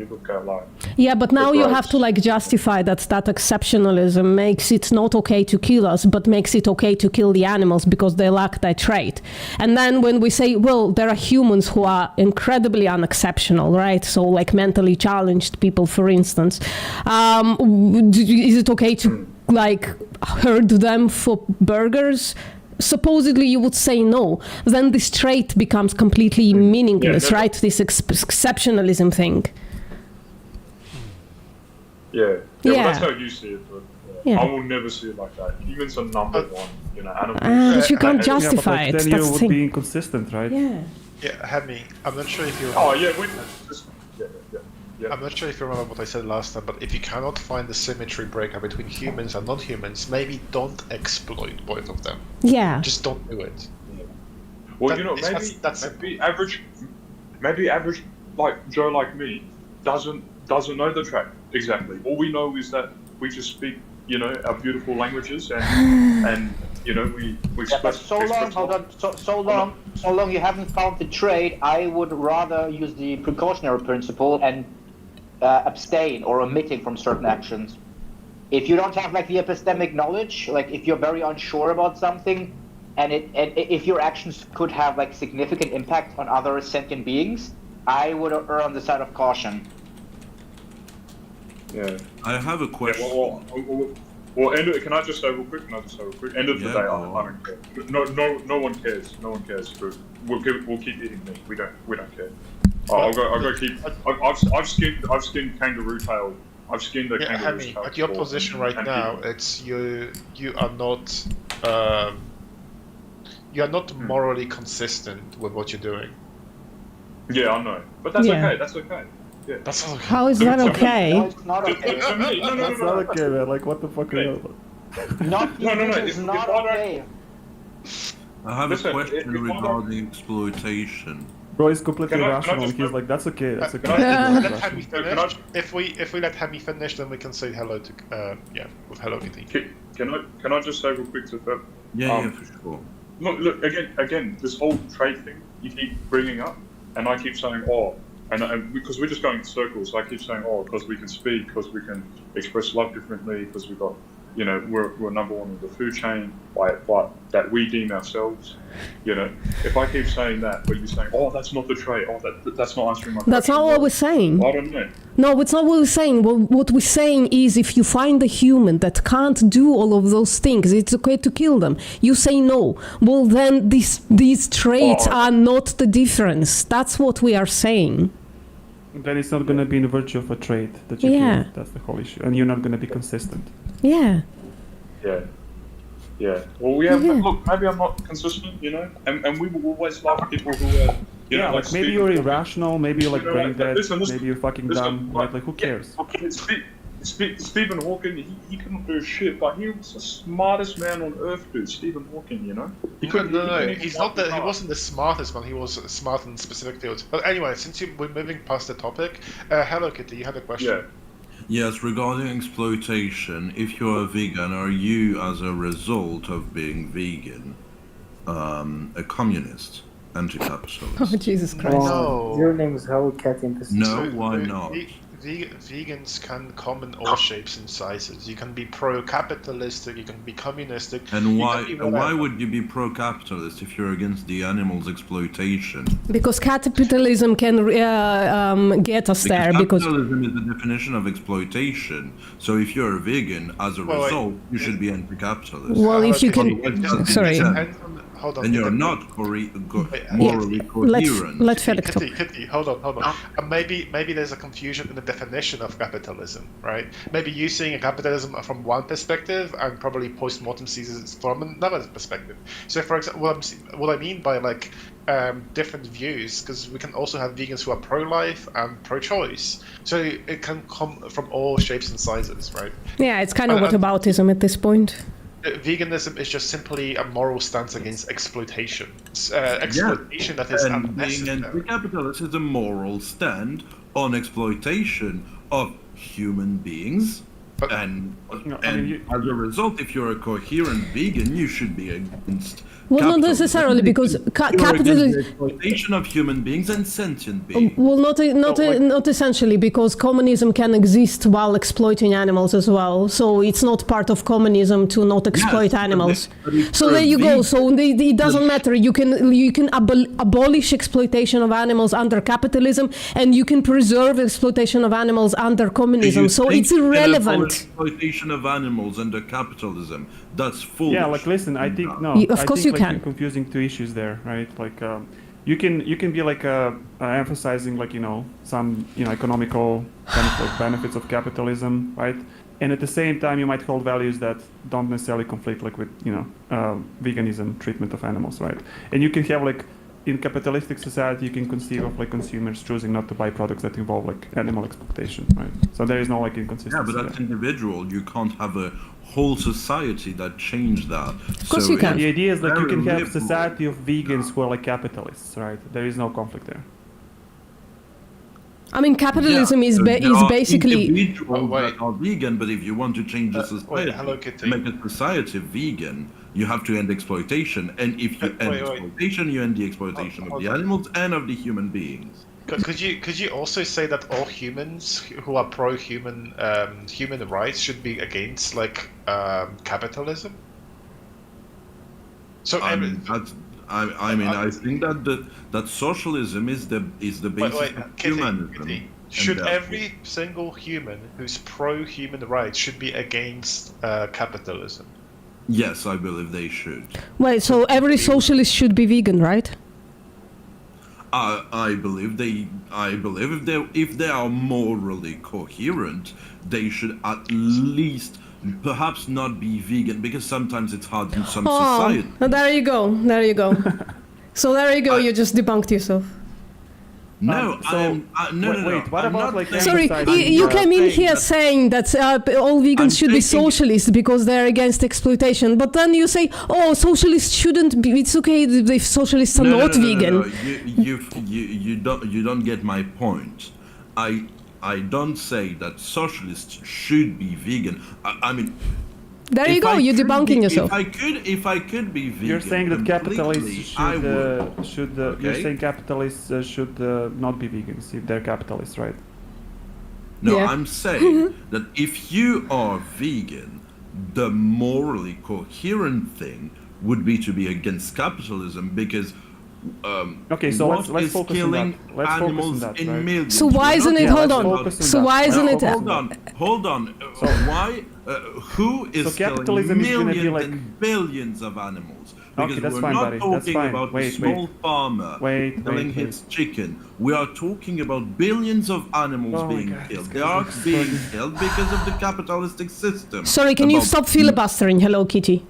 look at like. Yeah, but now you have to like justify that exceptionalism makes it not okay to kill us, but makes it okay to kill the animals because they lack that trait. And then when we say, well, there are humans who are incredibly unexceptional, right? So like mentally challenged people, for instance, is it okay to like hurt them for burgers? Supposedly you would say no. Then this trait becomes completely meaningless, right? This exceptionalism thing. Yeah. Well, that's how you see it, but I will never see it like that. Humans are number one, animals. But you can't justify it. Then you would be inconsistent, right? Yeah. Yeah, Hemi, I'm not sure if you. Oh yeah, I'm not sure if you remember what I said last time, but if you cannot find the symmetry breaker between humans and non-humans, maybe don't exploit both of them. Yeah. Just don't do it. Yeah. Well, maybe average like Joe like me doesn't know the track exactly. All we know is that we just speak, our beautiful languages and we but so long you haven't found the trait, I would rather use the precautionary principle and abstain or omitting from certain actions. If you don't have like the epistemic knowledge, like if you're very unsure about something, and if your actions could have like significant impact on other sentient beings, I would err on the side of caution. Yeah. I have a question. Well, can I just say real quick? End of the day, I don't care. No one cares. No one cares. We'll keep eating meat. We don't care. I'll go keep. I've skinned kangaroo tail. I've skinned a kangaroo tail. At your position right now, it's you are not you're not morally consistent with what you're doing. Yeah, I know, but that's Yeah. okay. That's okay. Yeah. That's okay. How is that okay? No, it's not okay. To me, no, That's not okay, man. Like, what the fuck are you on about? Not No, no, no, it's if not I don't- okay. I have Listen, a question if I don't- regarding exploitation. Bro, he's completely Can I irrational. just- He's like, that's okay. That's okay. Can I That's let irrational. Hemi Can finish? I- If we let Hemi finish, then we can say hello to with Hello Kitty. Can I just say real quick to that? Yeah, for sure. Look again. This whole trade thing you keep bringing up, and I keep saying, oh, and because we're just going in circles. I keep saying, oh, because we can speak, because we can express love differently, because we got, you know, we're number one in the food chain, by that we deem ourselves. You know, if I keep saying that, but you're saying, oh, that's not the trait, oh, that's not answering my question. That's not what we're saying. I don't know. No, it's not what we're saying. What we're saying is if you find a human that can't do all of those things, it's okay to kill them. You say no. Well, then these traits are not the difference. That's what we are saying. Then it's not going to be in virtue of a trait that you Yeah. kill. That's the whole issue. And you're not going to be consistent. Yeah. Yeah. Yeah. Well, we have. Yeah. Look, maybe I'm not consistent, you know, and we will always love people who are. You Yeah, know, like maybe Stephen you're Hawking. irrational, maybe you're like You know, brain like, dead, listen, maybe you're fucking dumb, right? Like who cares? Okay, Stephen Hawking, he couldn't do shit, but he was the smartest man on earth, dude. Stephen Hawking, you know. He couldn't. No, he he's not he wasn't the smartest one. He was smart in specific fields. But anyway, since we're moving past the topic, Hello Kitty, you had a question. Yeah. Yes, regarding exploitation, if you're a vegan, are you, as a result of being vegan, a communist, anti-capitalist? Oh, Jesus Christ. No. Your name is Hello Cat in this. No, why not? Vegans can come in all shapes and sizes. You can be pro-capitalistic, you can be communistic. And you why can be why whatever. would you be pro-capitalist if you're against the animals' exploitation? Because capitalism can get us there. Because capitalism is the definition of exploitation. So if you're a vegan, as a Wait, result, you should be anti-capitalist. Well, if you can, Otherwise, sorry. Hold on. and you're not morally coherent. Let Felix talk. Kitty, hold on. Maybe there's a confusion in the definition of capitalism, right? Maybe you seeing capitalism from one perspective and probably post-mortem sees it from another perspective. So, for example, what I mean by like different views, because we can also have vegans who are pro-life and pro-choice. So it can come from all shapes and sizes, right? Yeah, it's kind of whataboutism at this point. Veganism is just simply a moral stance against exploitation. Exploitation that is and being unnecessary. anti-capitalist is a moral stand on exploitation of human beings. And as a result, if you're a coherent vegan, you should be against. Well, not capitalism. necessarily, because You're against capitalism. the exploitation of human beings and sentient beings. Well, not essentially, because communism can exist while exploiting animals as well. So it's not part of communism to not exploit animals. So there you go. So it doesn't matter. You can abolish exploitation of animals under capitalism, and you can preserve exploitation of animals under communism. So it's irrelevant. Exploitation of animals under capitalism. That's foolish. Yeah, like listen, I think no. Of course you can. You're confusing two issues there, right? Like you can be like emphasizing like some economical benefits of capitalism, right? And at the same time, you might hold values that don't necessarily conflict like with veganism, treatment of animals, right? And you can have like in capitalistic society, you can conceive of like consumers choosing not to buy products that involve like animal exploitation, right? So there is no like inconsistency. Yeah, but that's individual. You can't have a whole society that changed that. Of course you can. The idea is like you can have liberal. society of vegans who are like capitalists, right? There is no conflict there. I mean, capitalism is basically. Individuals that are vegan, but if you want to change the society, Hello Kitty. make a society vegan, you have to end exploitation. And if you end exploitation, you end the exploitation of the animals and of the human beings. Could you also say that all humans who are pro-human human rights should be against like capitalism? So I mean, I think that socialism is the basis of humanism. Should every single human who's pro-human rights should be against capitalism? Yes, I believe they should. Wait, so every socialist should be vegan, right? I believe if they are morally coherent, they should at least perhaps not be vegan because sometimes it's hard in some Oh, society. there you go. There you go. So there you go. You just debunked yourself. No, Wait, what I'm about not like saying- Sorry, emphasizing you the- came in here saying that all vegans should be taking- socialists because they're against exploitation, but then you say, oh, socialists shouldn't be. It's okay if socialists are not vegan. No. You don't get my point. I don't say that socialists should be vegan. I mean. There you go. You're debunking yourself. If I could be vegan, You're saying that capitalists completely, should Okay. you're saying capitalists should not be vegans if they're capitalists, right? No, Yeah. I'm saying that if you are vegan, the morally coherent thing would be to be against capitalism because. Okay, so what let's is focus on killing that. Let's focus on animals that, in right? millions? So why We're isn't not it? Hold talking on. about- So why isn't it? Hold on. Why? Who is So killing capitalism is gonna be millions like- and billions of animals? Because Okay, that's we're fine, not buddy. That's talking fine. about Wait, a small wait. farmer Wait, killing wait. his chicken. We are talking about billions of animals Oh my being God, killed. this They guy are looks being funny. killed because of the capitalistic system. Sorry, can you About- stop filibustering? Hello, Kitty.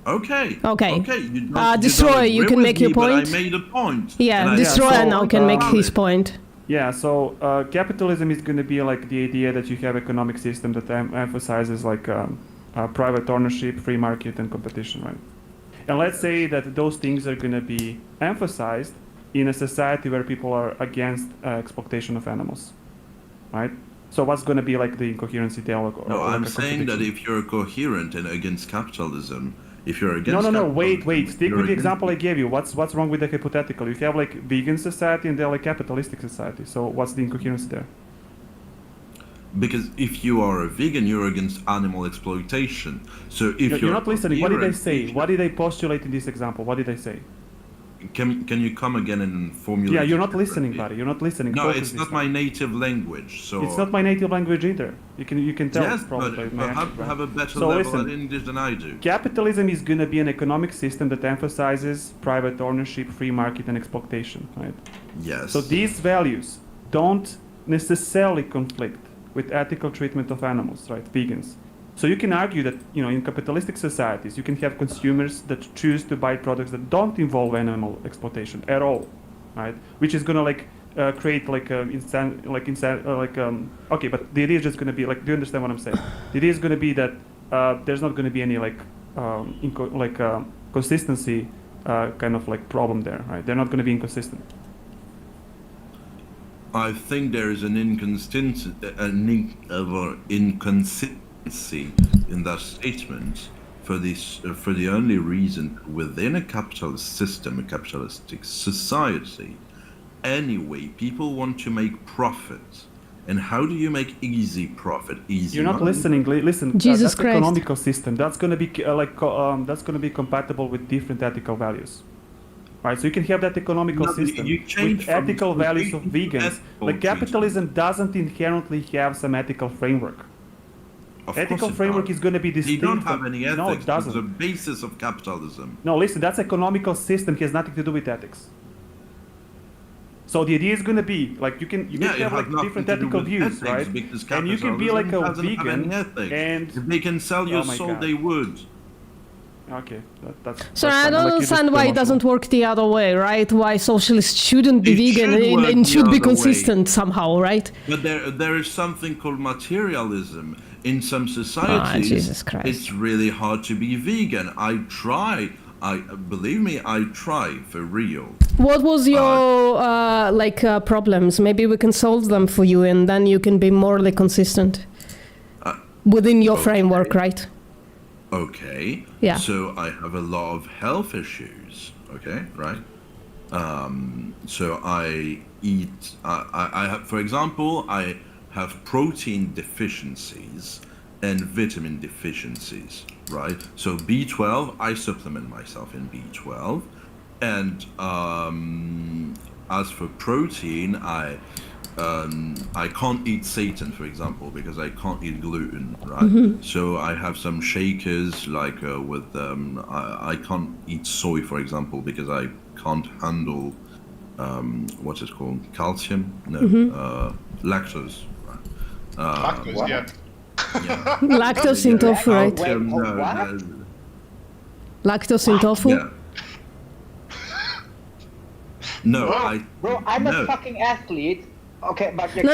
Okay. Okay. Okay. You don't, Destroyer, you agree can with make your me, but point. I made a point. Yeah, and I Destroyer said now it's can make valid. his point. Yeah, so capitalism is going to be like the idea that you have economic system that emphasizes like private ownership, free market, and competition, right? And let's say that those things are going to be emphasized in a society where people are against exploitation of animals, right? So what's going to be like the incoherency there? Or No, like I'm a saying that contradiction? if you're coherent and against capitalism, if you're against No, wait, capitalism, stick you're with the against- example I gave you. What's wrong with the hypothetical? You have like vegan society and they're like capitalistic society. So what's the incoherence there? Because if you are a vegan, you're against animal exploitation. So if You're not listening. What did they coherent, say? What did they postulate in this example? What did they say? Can you come again and formulate? Yeah, you're it not listening, correctly? buddy. You're not listening. No, Focus it's this not time. my native language. So It's not my native language either. You can tell. yes, probably but by my have, accent, right? have a better So level listen, at English than I do. capitalism is going to be an economic system that emphasizes private ownership, free market, and exploitation, right? Yes. So these values don't necessarily conflict with ethical treatment of animals, right? Vegans. So you can argue that, you know, in capitalistic societies, you can have consumers that choose to buy products that don't involve animal exploitation at all, right? Which is gonna like create like okay, but the idea is just gonna be like, do you understand what I'm saying? The idea is gonna be that there's not gonna be any like consistency kind of like problem there, right? They're not gonna be inconsistent. I think there is an inconsistency in that statement for the only reason within a capitalist system, a capitalistic society, anyway, people want to make profit. And how do you make easy profit? Easy. You're not money? listening. Listen, Jesus that's Christ. economical system. That's gonna be that's gonna be compatible with different ethical values. Right, so you can have that economical No, system you change with from ethical values of completely vegans. ethical Like capitalism doesn't inherently have some ethical framework. Of Ethical course it framework does. is going to be They distinct. don't have from- any No, it ethics. doesn't. It's the basis of capitalism. No, listen, that's economical system has nothing to do with ethics. So the idea is going to be like you can Yeah, have it has like nothing different to do ethical with views, ethics, right? because And you can be like a capitalism doesn't have any vegan ethics. and If they can sell your Oh my soul, God. they would. Okay, that's. So that's I fine. don't Like, you just understand why it emotional. doesn't work the other way, right? Why socialists shouldn't be It vegan should and, work and the should be other way. consistent somehow, right? But there is something called materialism. In some societies, Jesus Christ. it's really hard to be vegan. I try. Believe me, I try for real. What was your problems? Maybe we can solve them for you, and then you can be morally consistent within your framework, right? Okay. Yeah. So I have a lot of health issues. Okay, right. So I eat. I have, for example, I have protein deficiencies and vitamin deficiencies. Right. So B12, I supplement myself in B12, and as for protein, I can't eat seitan, for example, because I can't eat gluten, right? Mhm. So I have some shakers, like with I can't eat soy, for example, because I can't handle what's it called, calcium? No, Mhm. lactose. Right? Lactose, yeah. Lactose in tofu, right? What? Lactose in tofu? Yeah. No, Bro, I'm a fucking athlete. Okay, but you No.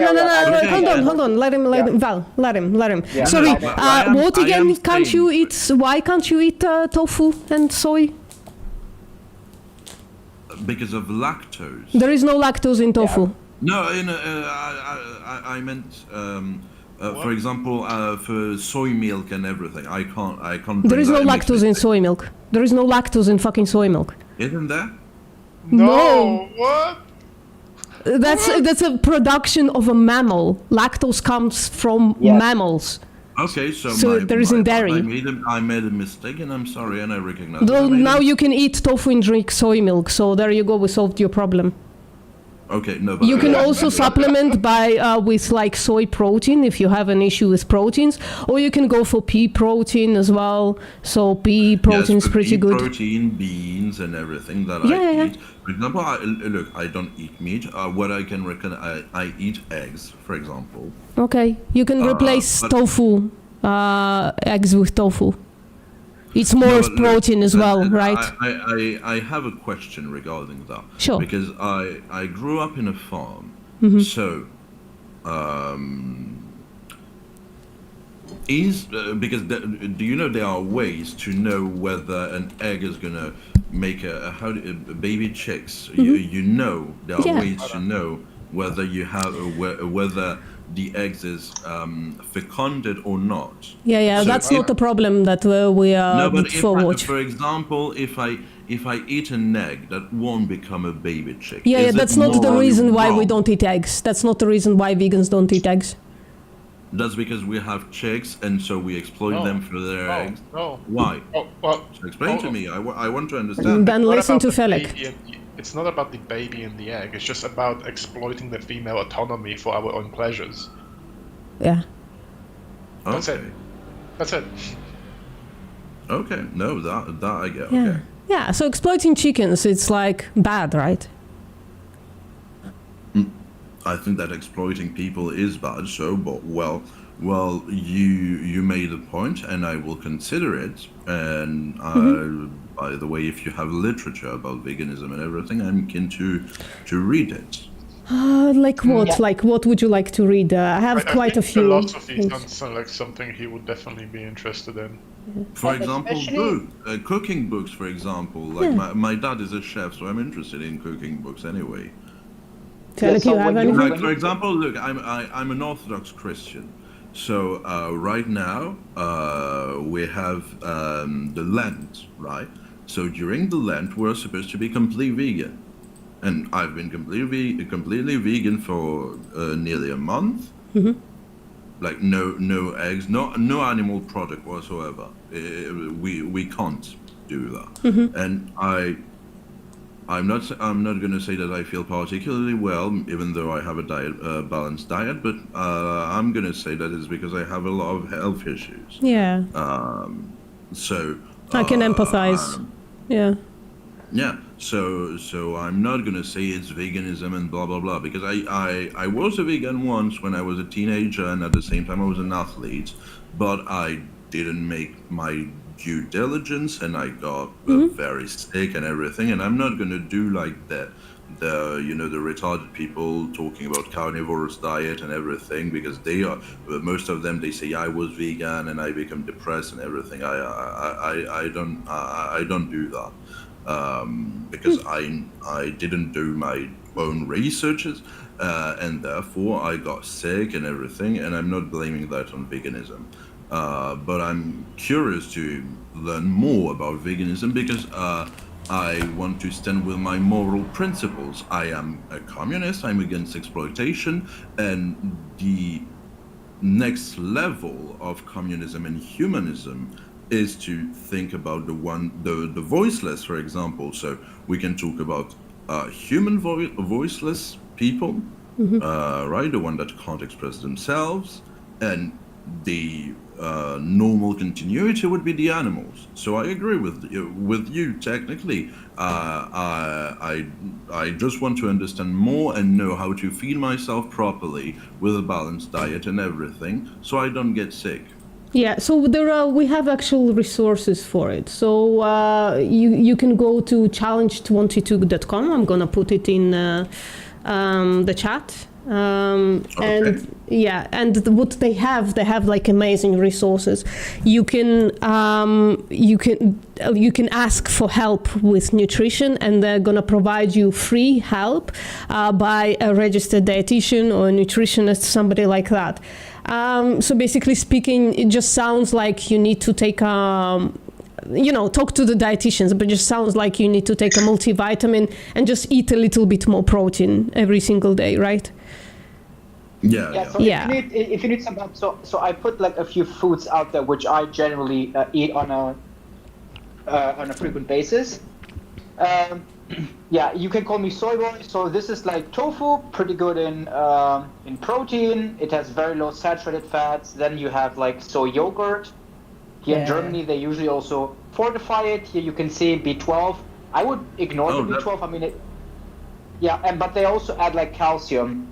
Hold on. Let him. Val, let him. Yeah. Sorry. I What again? am Can't you eat? Why can't you eat tofu and soy? because of lactose. There is no lactose in tofu. No, I meant, for example, for soy milk and everything. I can't. There is no drink that. lactose in soy milk. There is no lactose in fucking soy milk. Isn't there? No. What? That's a production of a mammal. Lactose comes from mammals. Okay, so there is in dairy. I made a mistake, and I'm sorry, and I recognize. Though now you can eat tofu and drink soy milk, so there you go. We solved your problem. Okay, no. But You can also supplement by with like soy protein if you have an issue with proteins, or you can go for pea protein as well. So pea protein is pretty good. Protein, beans, and everything that Yeah, I yeah. eat. For example, look, I don't eat meat. What I can reckon, I eat eggs, for example. Okay, you can replace but- tofu, eggs with tofu. It's more No, protein as well, right? I have a question regarding that. Sure. Because I grew up in a farm, Mhm. so because do you know there are ways to know whether an egg is gonna make a baby chicks? You know there are Yeah. ways to know whether you have whether the eggs is fecunded or not. Yeah, So that's if- not the problem that we no, but put forward. for example, if I eat an egg that won't become a baby chick. Yeah, is it that's not the morally reason why we wrong? don't eat eggs. That's not the reason why vegans don't eat eggs. That's because we have chicks, and so we exploit No. them for their eggs. No. Why? Oh, well, So explain to oh, me. I want to understand. Then What listen about to the Felix. baby and- It's not about the baby and the egg. It's just about exploiting the female autonomy for our own pleasures. Yeah. That's it. That's it. Okay, no, that I get. Yeah. Okay. Yeah, so exploiting chickens, it's like bad, right? I think that exploiting people is bad. So, but well, you made a point, and I will consider it. And by the way, if you have literature about veganism and everything, I'm keen to read it. Like what? Yeah. Like what would you like to read? I have I quite a think few. philosophy things. sounds like something he would definitely be interested in. For example, Especially- cooking books, for example. Like my dad is a chef, so I'm interested in cooking books anyway. Felix, so you have when anything? Like for example, look, I'm an Orthodox Christian, so right now we have the Lent, right? So during the Lent, we're supposed to be completely vegan, and I've been completely vegan for nearly a month. Like no eggs, no animal product whatsoever. We can't do that, and I'm not going to say that I feel particularly well, even though I have a balanced diet, but I'm going to say that it's because I have a lot of health issues. Yeah, So I can empathize. Yeah. Yeah, so I'm not gonna say it's veganism and blah blah blah, because I was a vegan once when I was a teenager, and at the same time I was an athlete, but I didn't make my due diligence, and I got very sick and everything, and I'm not gonna do like the retarded people talking about carnivorous diet and everything, because they are, most of them, they say I was vegan and I become depressed and everything. I don't do that. Because I didn't do my own researches, and therefore I got sick and everything, and I'm not blaming that on veganism. But I'm curious to learn more about veganism, because I want to stand with my moral principles. I am a communist, I'm against exploitation, and the next level of communism and humanism is to think about the voiceless, for example. So we can talk about human voiceless people, right? The one that can't express themselves, and the normal continuity would be the animals. So I agree with you technically. I just want to understand more and know how to feed myself properly with a balanced diet and everything, so I don't get sick. Yeah, so we have actual resources for it. So you can go to challenge22.com. I'm gonna put it in the chat. And yeah, and what they have like amazing resources. You can ask for help with nutrition, and they're gonna provide you free help by a registered dietitian or a nutritionist, somebody like that. So basically speaking, it just sounds like you need to take talk to the dietitians, but it just sounds like you need to take a multivitamin and just eat a little bit more protein every single day, right? Yeah. So if you need some help, so I put like a few foods out there which I generally eat on a frequent basis. Yeah, you can call me soy boy. So this is like tofu, pretty good in protein. It has very low saturated fats. Then you have like soy yogurt. Here in Germany, they usually also fortify it. Here you can see B12. I would ignore the B12. I mean, but they also add like calcium.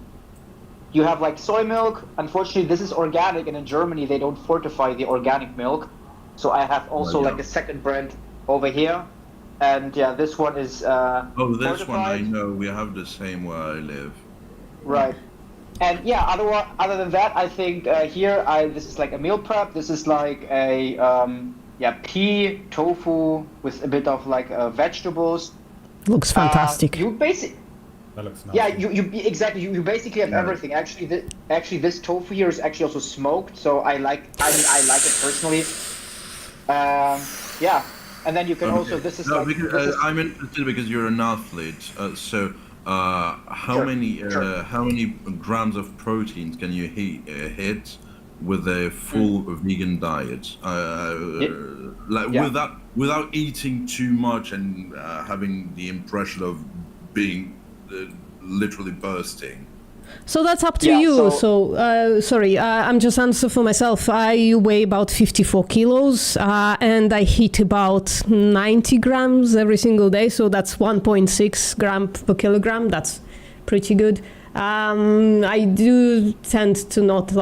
You have like soy milk. Unfortunately, this is organic, and in Germany they don't fortify the organic milk. So I have also like a second brand over here, and this one is this fortified. one I know. We have the same where I live. Right. And other than that, I think this is like a meal prep. This is like a pea tofu with a bit of like vegetables. Looks fantastic. You basically. That looks nice. Yeah, you basically have everything. Actually, this tofu here is actually also smoked, so I like it personally. And then you can also I'm interested because you're an athlete. How many grams of proteins can you hit with a full vegan diet? Without eating too much and having the impression of being literally bursting. So that's up to you. Sorry, I'm just answering for myself. I weigh about 54 kilos and I hit about 90 grams every single day. So that's 1.6 gram per kilogram. That's pretty good. I do tend to not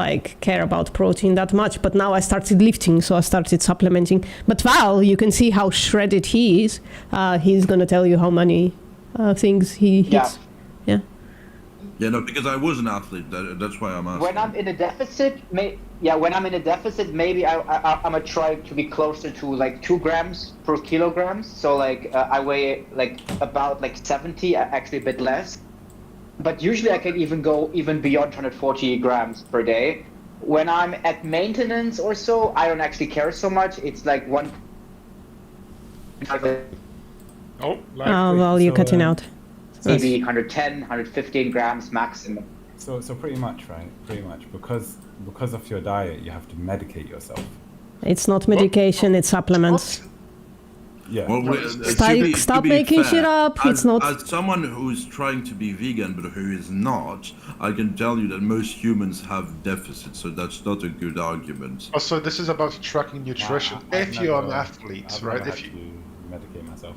care about protein that much, but now I started lifting, so I started supplementing. But Val, you can see how shredded he is. He's gonna tell you how many things he hits. Yeah, no, because I was an athlete. That's why I'm asking. When I'm in a deficit, maybe I'm gonna try to be closer to 2 grams per kilogram. So I weigh about 70, actually a bit less. But usually I can even go beyond 140 grams per day. When I'm at maintenance or so, I don't actually care so much. It's like one. Well, you're cutting out. Maybe 110, 115 grams maximum. So pretty much, right? Pretty much, because of your diet, you have to medicate yourself. It's not medication; it's supplements. Yeah. Well, stop making shit up. It's not. As someone who's trying to be vegan but who is not, I can tell you that most humans have deficits, so that's not a good argument. Also, this is about tracking nutrition. If you're an athlete, right? If you medicate myself.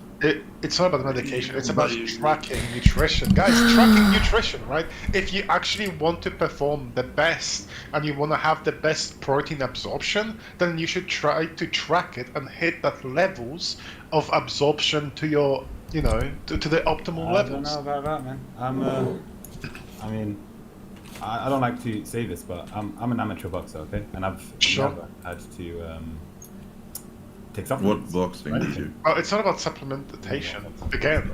It's not about medication, it's about tracking nutrition. Guys, tracking nutrition, right? If you actually want to perform the best and you want to have the best protein absorption, then you should try to track it and hit that levels of absorption to your, to the optimal levels. I don't know about that, man. I don't like to say this, but I'm an amateur boxer, okay? And I've never had to take supplements. What boxing did you? Oh, it's not about supplementation. Again,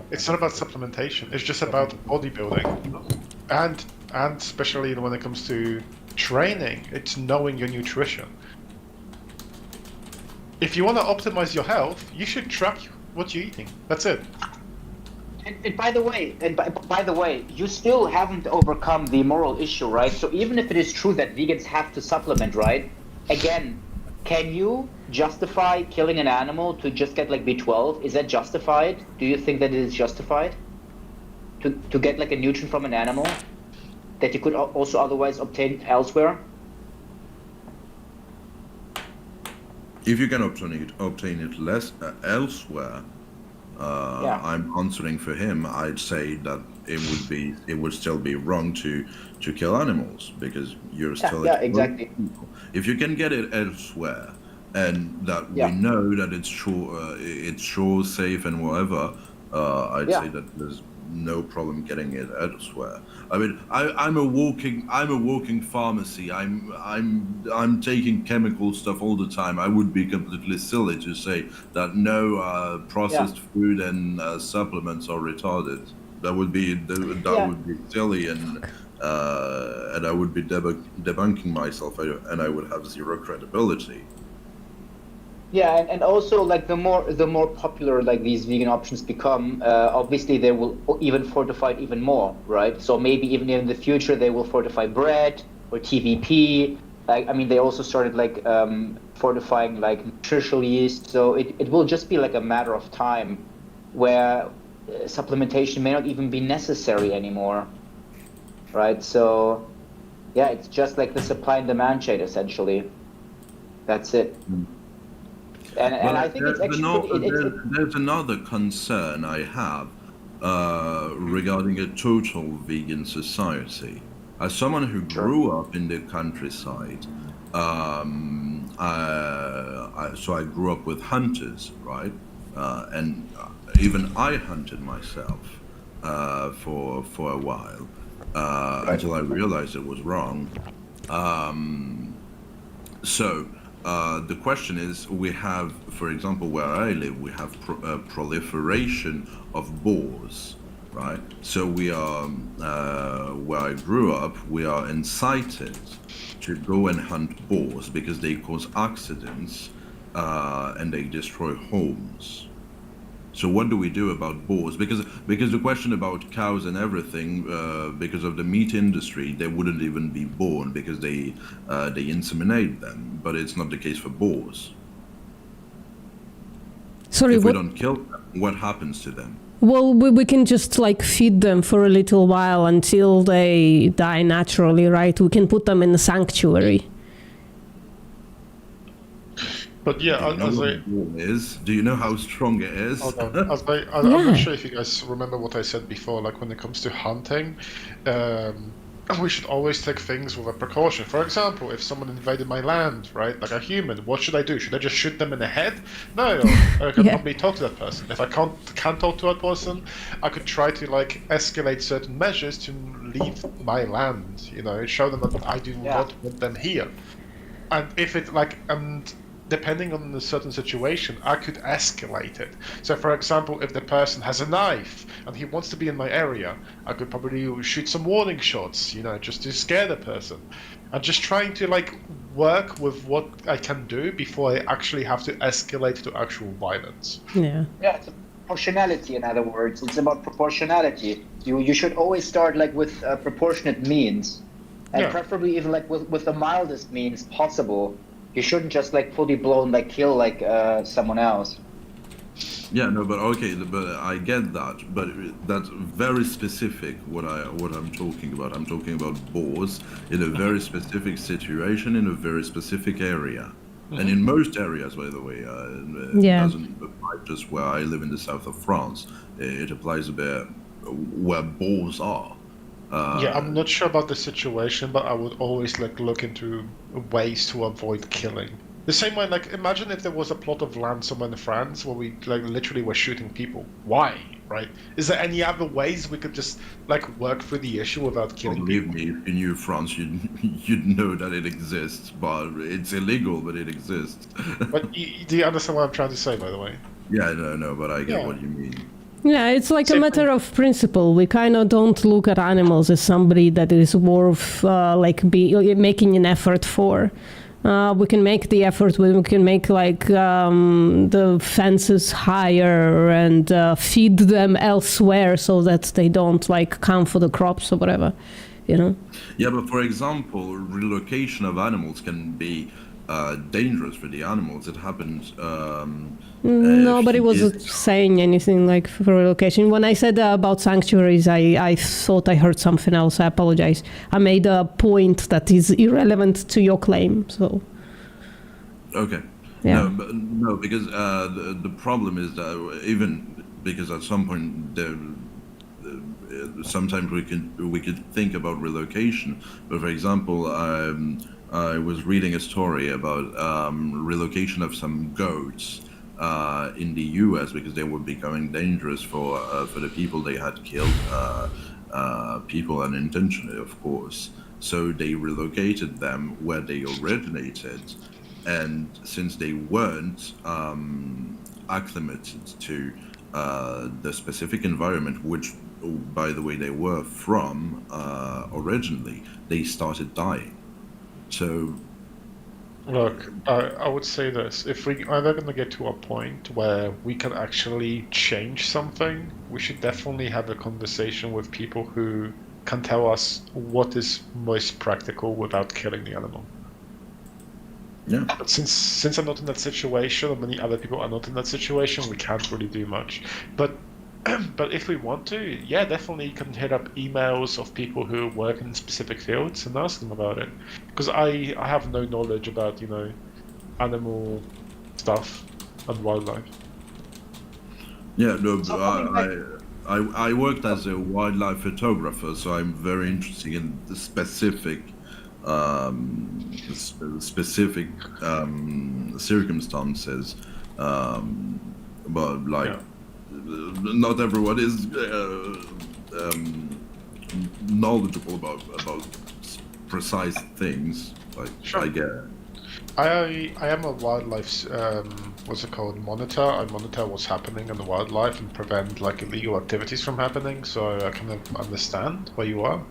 it's not about supplementation. It's just about bodybuilding, and especially when it comes to training, it's knowing your nutrition. If you want to optimize your health, you should track what you're eating. That's it. And by the way, you still haven't overcome the moral issue, right? So even if it is true that vegans have to supplement, right? Again, can you justify killing an animal to just get B12? Is that justified? Do you think that it is justified? To get a nutrient from an animal that you could also otherwise obtain elsewhere? if you can obtain it less elsewhere, I'm answering for him. I'd say that it would still be wrong to kill animals because you're still exactly. People. If you can get it elsewhere, and that we know that it's sure, safe, and whatever, I'd say that there's no problem getting it elsewhere. I mean, I'm a walking pharmacy. I'm taking chemical stuff all the time. I would be completely silly to say that no processed food and supplements are retarded. That would be would be silly, and I would be debunking myself, and I would have zero credibility. Yeah, and also like the more popular like these vegan options become, obviously they will even fortify it even more, right? So maybe even in the future they will fortify bread or TVP. I mean, they also started like fortifying like nutritional yeast. So it will just be like a matter of time where supplementation may not even be necessary anymore, right? So yeah, it's just like the supply and demand chain essentially. That's it. And I think it's actually there's another concern I have regarding a total vegan society. As someone who grew up in the countryside, so I grew up with hunters, right? And even I hunted myself for a while until I realized it was wrong. The question is, we have, for example, where I live, we have proliferation of boars, right? So we are, where I grew up, we are incited to go and hunt boars because they cause accidents and they destroy homes. So what do we do about boars? Because the question about cows and everything, because of the meat industry, they wouldn't even be born because they inseminate them. But it's not the case for boars. Sorry, if we don't kill them, what happens to them? Well, we can just like feed them for a little while until they die naturally, right? We can put them in a sanctuary. But yeah, do you know how strong it is? Hold on. I'm not sure if you guys remember what I said before. Like when it comes to hunting, we should always take things with a precaution. For example, if someone invaded my land, right, like a human, what should I do? Should I just shoot them in the head? No, I can probably talk to that person. If I can't talk to that person, I could try to like escalate certain measures to leave my land. You know, show them that I do not want them here. And if it like depending on the certain situation, I could escalate it. So for example, if the person has a knife and he wants to be in my area, I could probably shoot some warning shots, you know, just to scare the person. I'm just trying to like work with what I can do before I actually have to escalate to actual violence. Yeah, it's proportionality, in other words. It's about proportionality. You should always start like with proportionate means, and preferably even like with the mildest means possible. You shouldn't just like fully blown like kill like someone else. Yeah, no, but okay, but I get that, but that's very specific. What I'm talking about. I'm talking about boars in a very specific situation in a very specific area, and in most areas, by the way, it doesn't apply just where I live in the south of France. It applies a bit where boars are. I'm not sure about the situation, but I would always like look into ways to avoid killing. The same way, like imagine if there was a plot of land somewhere in France where we like literally were shooting people. Why, right? Is there any other ways we could just like work through the issue without killing people? Believe me, if you knew France, you'd know that it exists, but it's illegal, but it exists. But do you understand what I'm trying to say, by the way? Yeah, no, but I get what you mean. Yeah, it's like a matter of principle. We kind of don't look at animals as somebody that is worth making an effort for. We can make the effort. We can make like the fences higher and feed them elsewhere so that they don't like come for the crops or whatever, you know. Yeah, but for example, relocation of animals can be dangerous for the animals. It happens. Nobody was saying anything like for relocation. When I said about sanctuaries, I thought I heard something else. I apologize. I made a point that is irrelevant to your claim. So. Okay. Yeah. No, because the problem is that even because at some point there, sometimes we could think about relocation. But for example, I was reading a story about relocation of some goats in the U.S. because they were becoming dangerous for the people they had killed, people unintentionally, of course. So they relocated them where they originated, and since they weren't acclimated to the specific environment, which, by the way, they were from originally, they started dying. So, look, I would say this: if we are going to get to a point where we can actually change something, we should definitely have a conversation with people who can tell us what is most practical without killing the animal. Yeah. But since I'm not in that situation, or many other people are not in that situation, we can't really do much. But if we want to, yeah, definitely you can hit up emails of people who work in specific fields and ask them about it. Because I have no knowledge about, animal stuff and wildlife. Yeah, no, I worked as a wildlife photographer, so I'm very interested in the specific circumstances, but like not everyone is knowledgeable about precise things. Like I get it. I am a wildlife monitor. I monitor what's happening in the wildlife and prevent like illegal activities from happening, so I kind of understand where you are.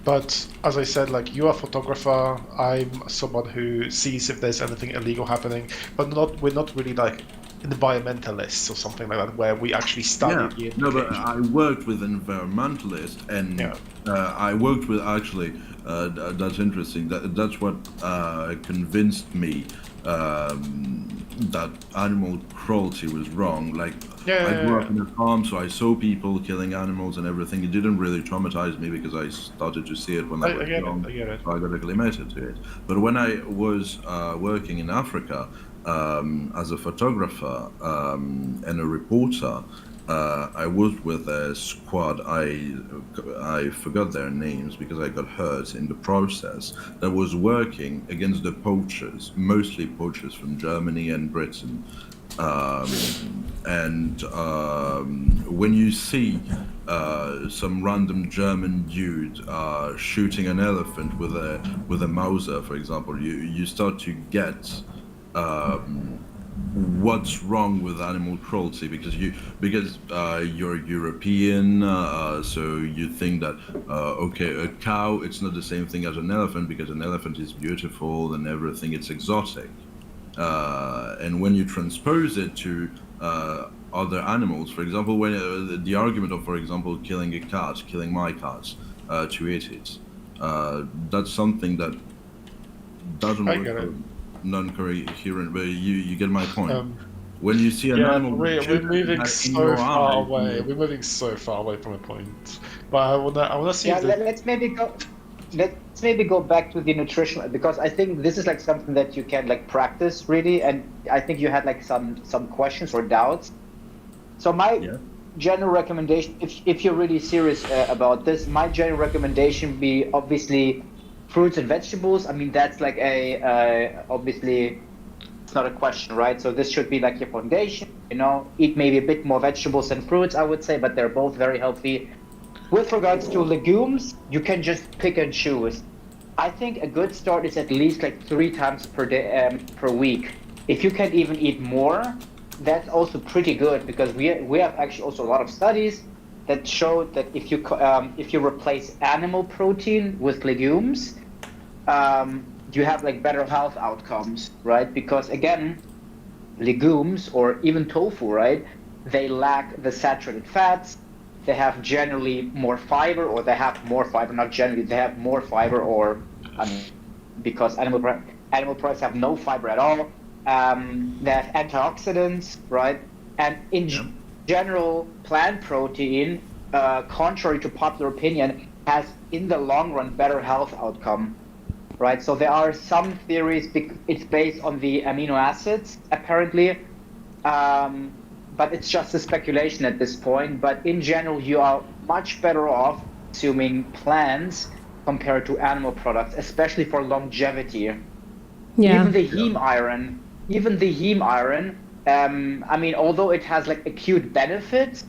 But as I said, like, you are a photographer, I'm someone who sees if there's anything illegal happening, but we're not really like environmentalists or something like that, where we actually study the implications. No, but I worked with environmentalists, and I worked with that's interesting. That's what convinced me that animal cruelty was wrong. Like, I grew up in a farm, so I saw people killing animals and everything. It didn't really traumatize me because I started to see it when I was young. I get it. So I got acclimated to it. But when I was working in Africa as a photographer and a reporter, I was with a squad. I forgot their names because I got hurt in the process. That was working against the poachers, mostly poachers from Germany and Britain. When you see some random German dude shooting an elephant with a Mauser, for example, you start to get what's wrong with animal cruelty because you're European, so you think that okay, a cow, it's not the same thing as an elephant because an elephant is beautiful and everything, it's exotic. And when you transpose it to other animals, for example, when the argument of, for example, killing a cat, killing my cat to eat it, that's something that doesn't work for non-coherent, but you get my point. When you see an animal, we're moving so far away. We're moving so far away from a point. But I wanna see. Yeah, let's maybe go back to the nutrition, because I think this is like something that you can like practice really, and I think you had like some questions or doubts. So my general recommendation, if you're really serious about this, my general recommendation would be obviously fruits and vegetables. I mean, that's like obviously it's not a question, right? So this should be like your foundation, eat maybe a bit more vegetables than fruits, I would say, but they're both very healthy. With regards to legumes, you can just pick and choose. I think a good start is at least like 3 times per day, per week. If you can even eat more, that's also pretty good, because we have actually also a lot of studies that show that if you replace animal protein with legumes, you have like better health outcomes, right? Because again, legumes or even tofu, right? They lack the saturated fats. They have generally more fiber, or they have more fiber. Not generally, they have more fiber, or because animal products have no fiber at all. They have antioxidants, right? And in general, plant protein, contrary to popular opinion, has in the long run better health outcome. right? So there are some theories, it's based on the amino acids, apparently, but it's just a speculation at this point. But in general, you are much better off consuming plants compared to animal products, especially for longevity. Yeah. Even the heme iron, I mean, although it has like acute benefits,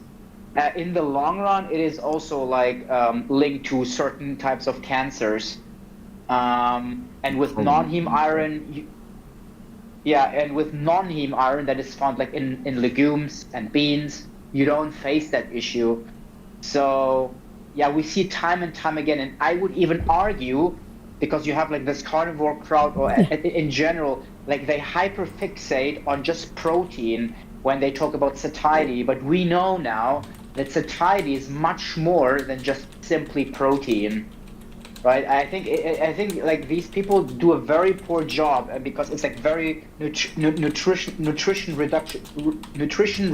in the long run, it is also like linked to certain types of cancers. And with non-heme iron, and with non-heme iron that is found like in legumes and beans, you don't face that issue. So yeah, we see time and time again, and I would even argue, because you have like this carnivore crowd, or in general, like they hyperfixate on just protein when they talk about satiety, but we know now that satiety is much more than just simply protein. Right, I think like these people do a very poor job, because it's like very nutrition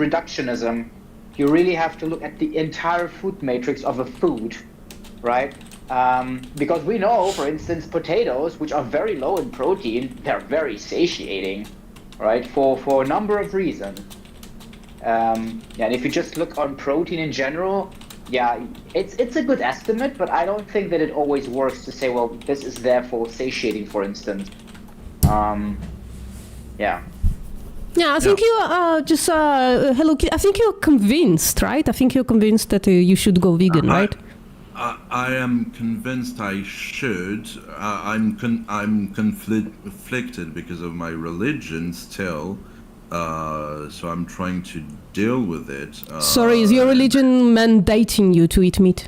reductionism. You really have to look at the entire food matrix of a food, right? Because we know, for instance, potatoes, which are very low in protein, they're very satiating, right? For a number of reasons. And if you just look on protein in general, yeah, it's a good estimate, but I don't think that it always works to say, well, this is therefore satiating, for instance. Yeah. Yeah, I think you just Hello Kitty. I think you're convinced, right? I think you're convinced that you should go vegan, right? I am convinced I should. I'm conflicted because of my religion still. So I'm trying to deal with it. Sorry, is your religion mandating you to eat meat?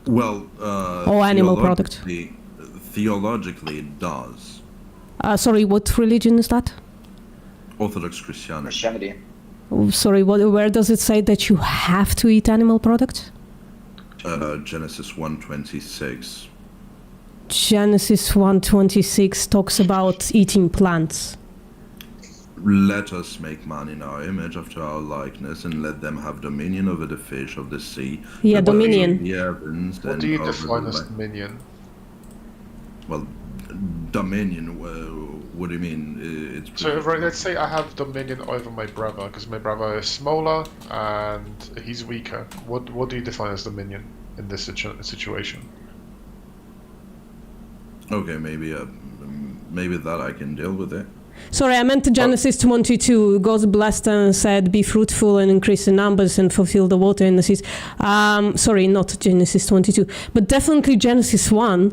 Well, or animal product? Theologically, it does. Sorry, what religion is that? Orthodox Christianity. Oh, sorry, where does it say that you have to eat animal products? Genesis 1:26. Genesis 1:26 talks about eating plants. Let us make man in our image, after our likeness, and let them have dominion over the fish of the sea. Yeah, dominion. The heavens, what do you define as dominion? Well, dominion, what do you mean? So let's say I have dominion over my brother, because my brother is smaller and he's weaker. What do you define as dominion in this situation? Okay, maybe that I can deal with it. Sorry, I meant Genesis 22. God blessed and said, "Be fruitful and increase in numbers and fulfill the water in the seas." Sorry, not Genesis 22, but definitely Genesis 1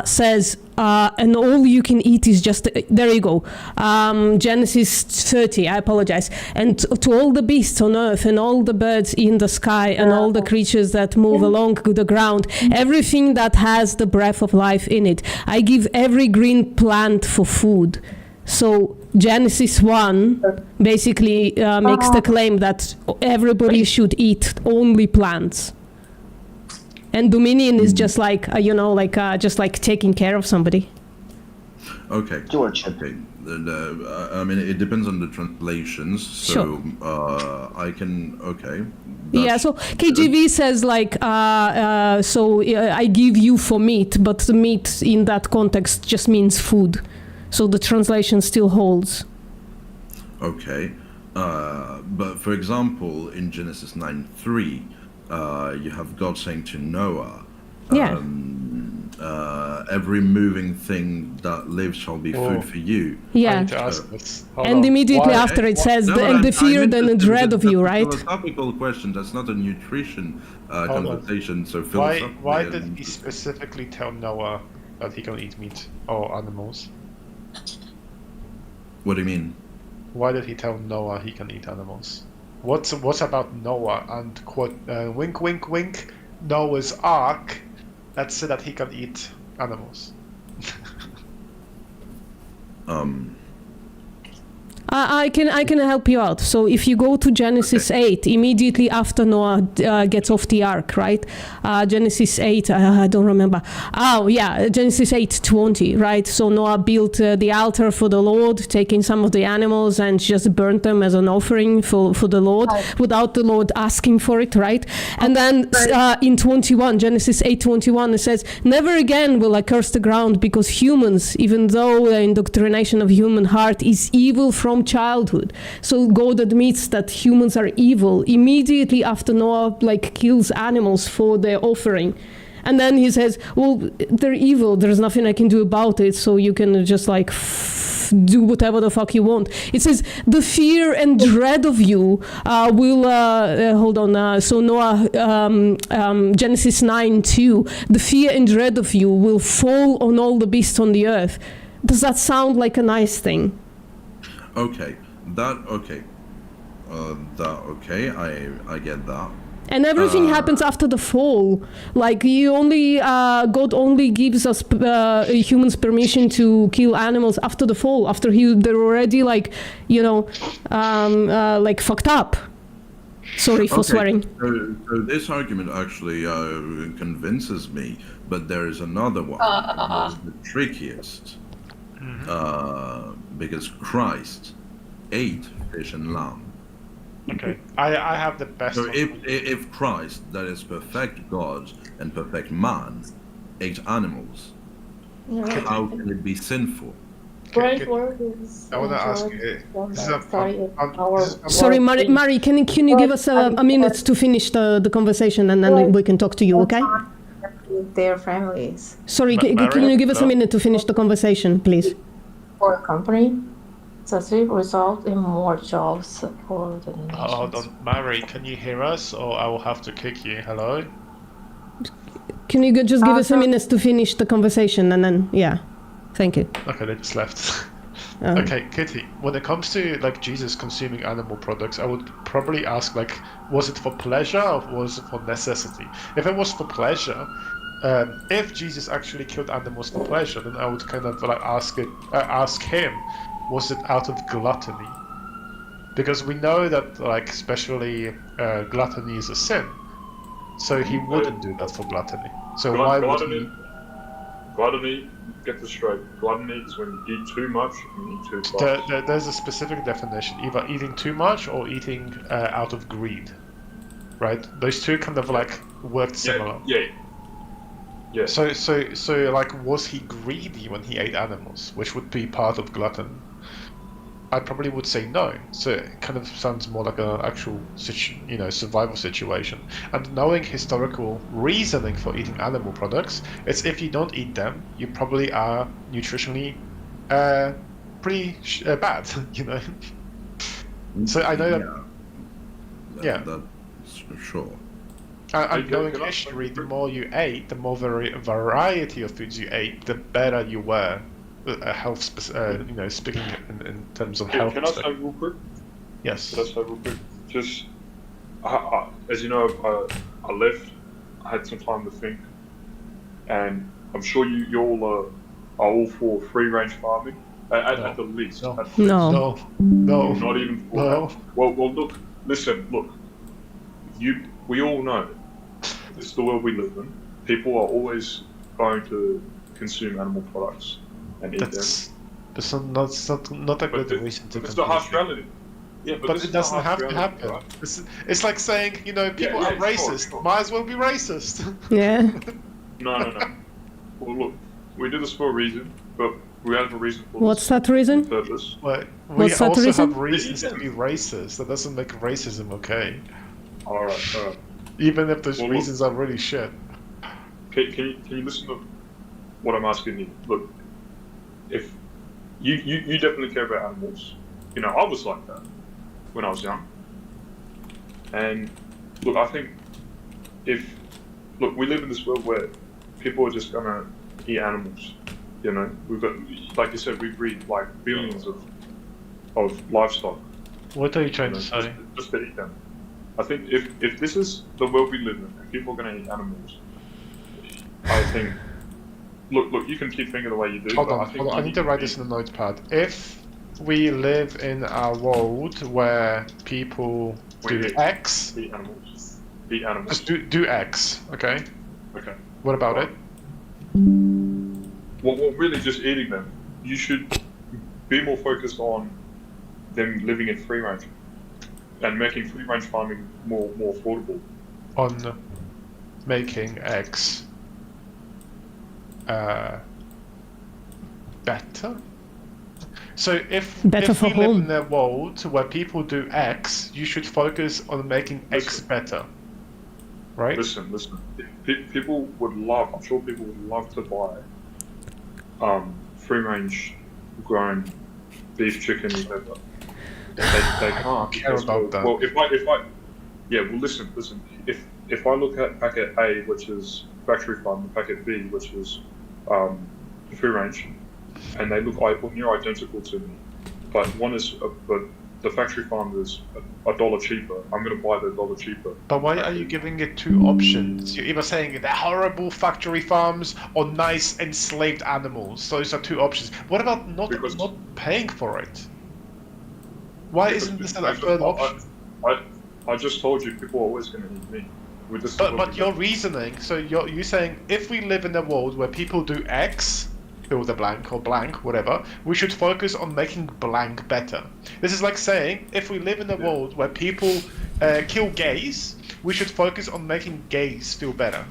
says, "And all you can eat is just." There you go. Genesis 30. I apologize. And to all the beasts on earth and all the birds in the sky and all the creatures that move along the ground, everything that has the breath of life in it, I give every green plant for food. So Genesis 1 basically makes the claim that everybody should eat only plants. And dominion is just like, just like taking care of somebody. Okay. George. Okay. I mean, it depends on the translations. So Sure. I can, okay. Yeah, so KJV says like, I give you for meat, but the meat in that context just means food. So the translation still holds. Okay. But for example, in Genesis 9:3, you have God saying to Noah, every moving thing that lives shall be food for you. Yeah. And immediately after it says, and the fear and the dread of you, right? Philosophical question, that's not a nutrition conversation, so philosophically. Why did he specifically tell Noah that he can eat meat or animals? What do you mean? Why did he tell Noah he can eat animals? What's about Noah and quote wink wink wink Noah's Ark that said that he can eat animals? I can help you out. So if you go to Genesis 8, immediately after Noah gets off the ark, right? Genesis 8, I don't remember. Oh yeah, Genesis 8:20, right? So Noah built the altar for the Lord, taking some of the animals and just burnt them as an offering for the Lord, without the Lord asking for it, right? And then in 21, Genesis 8:21, it says, "Never again will I curse the ground, because humans, even though the indoctrination of human heart is evil from childhood." So God admits that humans are evil immediately after Noah kills animals for their offering. And then he says, well, they're evil, there's nothing I can do about it, so you can just do whatever the fuck you want. It says the fear and dread of you will hold on, so Noah, Genesis 9:2, the fear and dread of you will fall on all the beasts on the earth. Does that sound like a nice thing? Okay, I get that. And everything happens after the fall. God only gives us humans permission to kill animals after the fall, after they're already fucked up. Sorry for swearing. So this argument actually convinces me, but there is another one. That's the trickiest. Because Christ ate fish and lamb. Okay, I have the best. So if Christ, that is perfect God and perfect man, ate animals, how can it be sinful? I want to ask you. Sorry, Mari, can you give us a minute to finish the conversation, and then we can talk to you, okay? Their families. Sorry, can you give us a minute to finish the conversation, please? For a company, does it result in more jobs for the nation? Hold on, Mary, can you hear us, or I will have to kick you? Hello? Can you just give us a minute to finish the conversation, and then, yeah. Thank you. Okay, they just left. Okay, Kitty, when it comes to Jesus consuming animal products, I would probably ask was it for pleasure or was it for necessity? If it was for pleasure, if Jesus actually killed animals for pleasure, then I would kind of ask him, was it out of gluttony? Because we know that especially gluttony is a sin, so he wouldn't do that for gluttony. So why would he? Gluttony, get this straight. Gluttony is when you eat too much and eat too fast. There's a specific definition, either eating too much or eating out of greed, right? Those two kind of worked similar. Yeah. So was he greedy when he ate animals, which would be part of gluttony? I probably would say no. So it kind of sounds more like an actual survival situation. And knowing historical reasoning for eating animal products, it's if you don't eat them, you probably are nutritionally pretty bad, So I know that. Yeah. That's sure. And knowing history, the more you ate, the more variety of foods you ate, the better you were. Health, speaking in terms of health. Can I say real quick? Yes. Can I say real quick? Just, as you know, I left. I had some time to think, and I'm sure you all are all for free-range farming at the least. No. No. Not even for that. Well, look. We all know this is the world we live in. People are always going to consume animal products. That's not a good reason to. It's the harsh reality. Yeah, but it doesn't have to happen. Right? It's like saying, people are racist. Sure. Might as well be racist. Yeah. No. Well, look, we do this for a reason, but we have a reason for What's that reason? Purpose. Well, we also have reasons to be racist. That doesn't make racism okay. All right. Even if those reasons are really shit. Can you listen to what I'm asking you? Look. If you definitely care about animals, I was like that when I was young. And look, I think we live in this world where people are just gonna eat animals. We've got, like you said, we breed billions of livestock. What are you trying to say? Just to eat them. I think if this is the world we live in, and people are gonna eat animals, I think. Look, you can keep thinking the way you do. Hold on. I need to write this in a notepad. If we live in a world where people do X. Eat animals. Eat animals. Just do X, okay? Okay. What about it? Well, really just eating them. You should be more focused on them living in free range and making free range farming more affordable. On making X better? So if we live in a world where people do X, you should focus on making X better, right? Listen. People would love. I'm sure people would love to buy free range grown beef, chicken, whatever. They can't care about that. Well, if listen. If I look at packet A, which is factory farm, and packet B, which is free range, and they look near identical to me, but one is but the factory farm is $1 cheaper. I'm going to buy the $1 cheaper. But why are you giving it two options? You're either saying they're horrible factory farms or nice enslaved animals. Those are two options. What about not paying for it? Why isn't this a third option? I just told you people are always going to need me. But your reasoning, so you're saying if we live in a world where people do X, fill the blank or blank, whatever, we should focus on making blank better. This is like saying if we live in a world where people kill gays, we should focus on making gays feel better.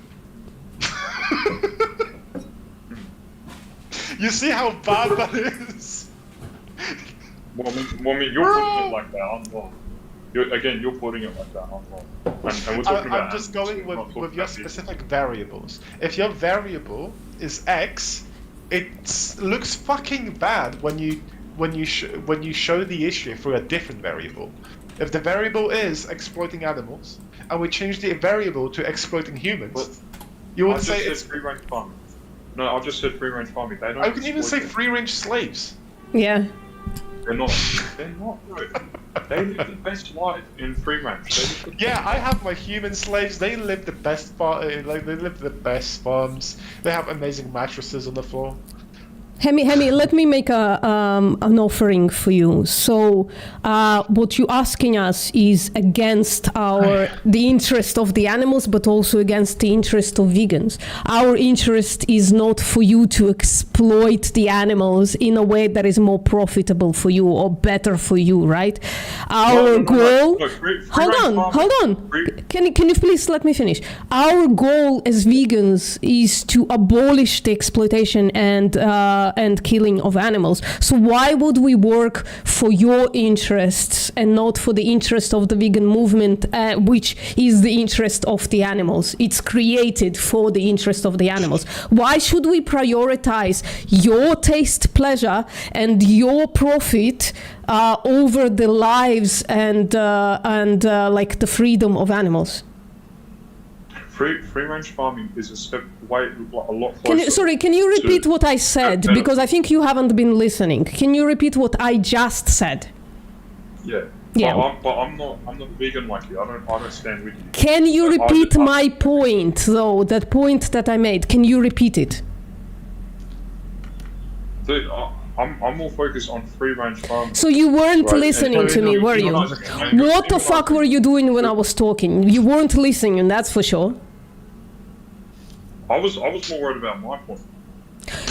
You see how bad that is? Well, I mean, you're putting it like that. I'm not. You're putting it like that. I'm not. And we're talking about. I'm just going with your specific variables. If your variable is X, it looks fucking bad when you show the issue through a different variable. If the variable is exploiting animals, and we change the variable to exploiting humans, you would say it's free range farming. No, I just said free range farming. They don't. I can even say free range slaves. Yeah. They're not. They're not. They live the best life in free range. Yeah, I have my human slaves. They live the best they live the best farms. They have amazing mattresses on the floor. Hemi, let me make an offering for you. So, what you're asking us is against the interest of the animals, but also against the interest of vegans. Our interest is not for you to exploit the animals in a way that is more profitable for you or better for you, right? Our goal. Hold on. Can you please let me finish? Our goal as vegans is to abolish the exploitation and killing of animals. So why would we work for your interests and not for the interest of the vegan movement, which is the interest of the animals? It's created for the interest of the animals. Why should we prioritize your taste, pleasure, and your profit over the lives and like the freedom of animals? Free range farming is a step a lot closer. Can you repeat what I said? Because I think you haven't been listening. Can you repeat what I just said? Yeah. But I'm not vegan like you. I don't stand with you. Can you repeat my point though? That point that I made. Can you repeat it? Dude, I'm more focused on free range farming. So you weren't listening to me, were you? What the fuck were you doing when I was talking? You weren't listening, that's for sure. I was more worried about my point.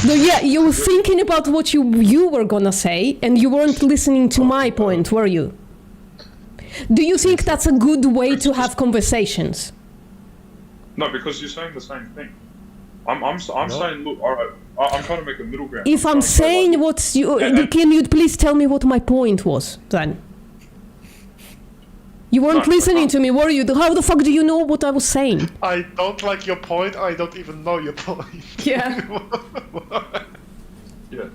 No, yeah, you were thinking about what you were gonna say, and you weren't listening to my point, were you? Do you think that's a good way to have conversations? No, because you're saying the same thing. I'm saying, look, all right, I'm trying to make a middle ground. If I'm saying can you please tell me what my point was then? You weren't listening to me, were you? How the fuck do you know what I was saying? I don't like your point. I don't even know your point. Yeah. Yeah.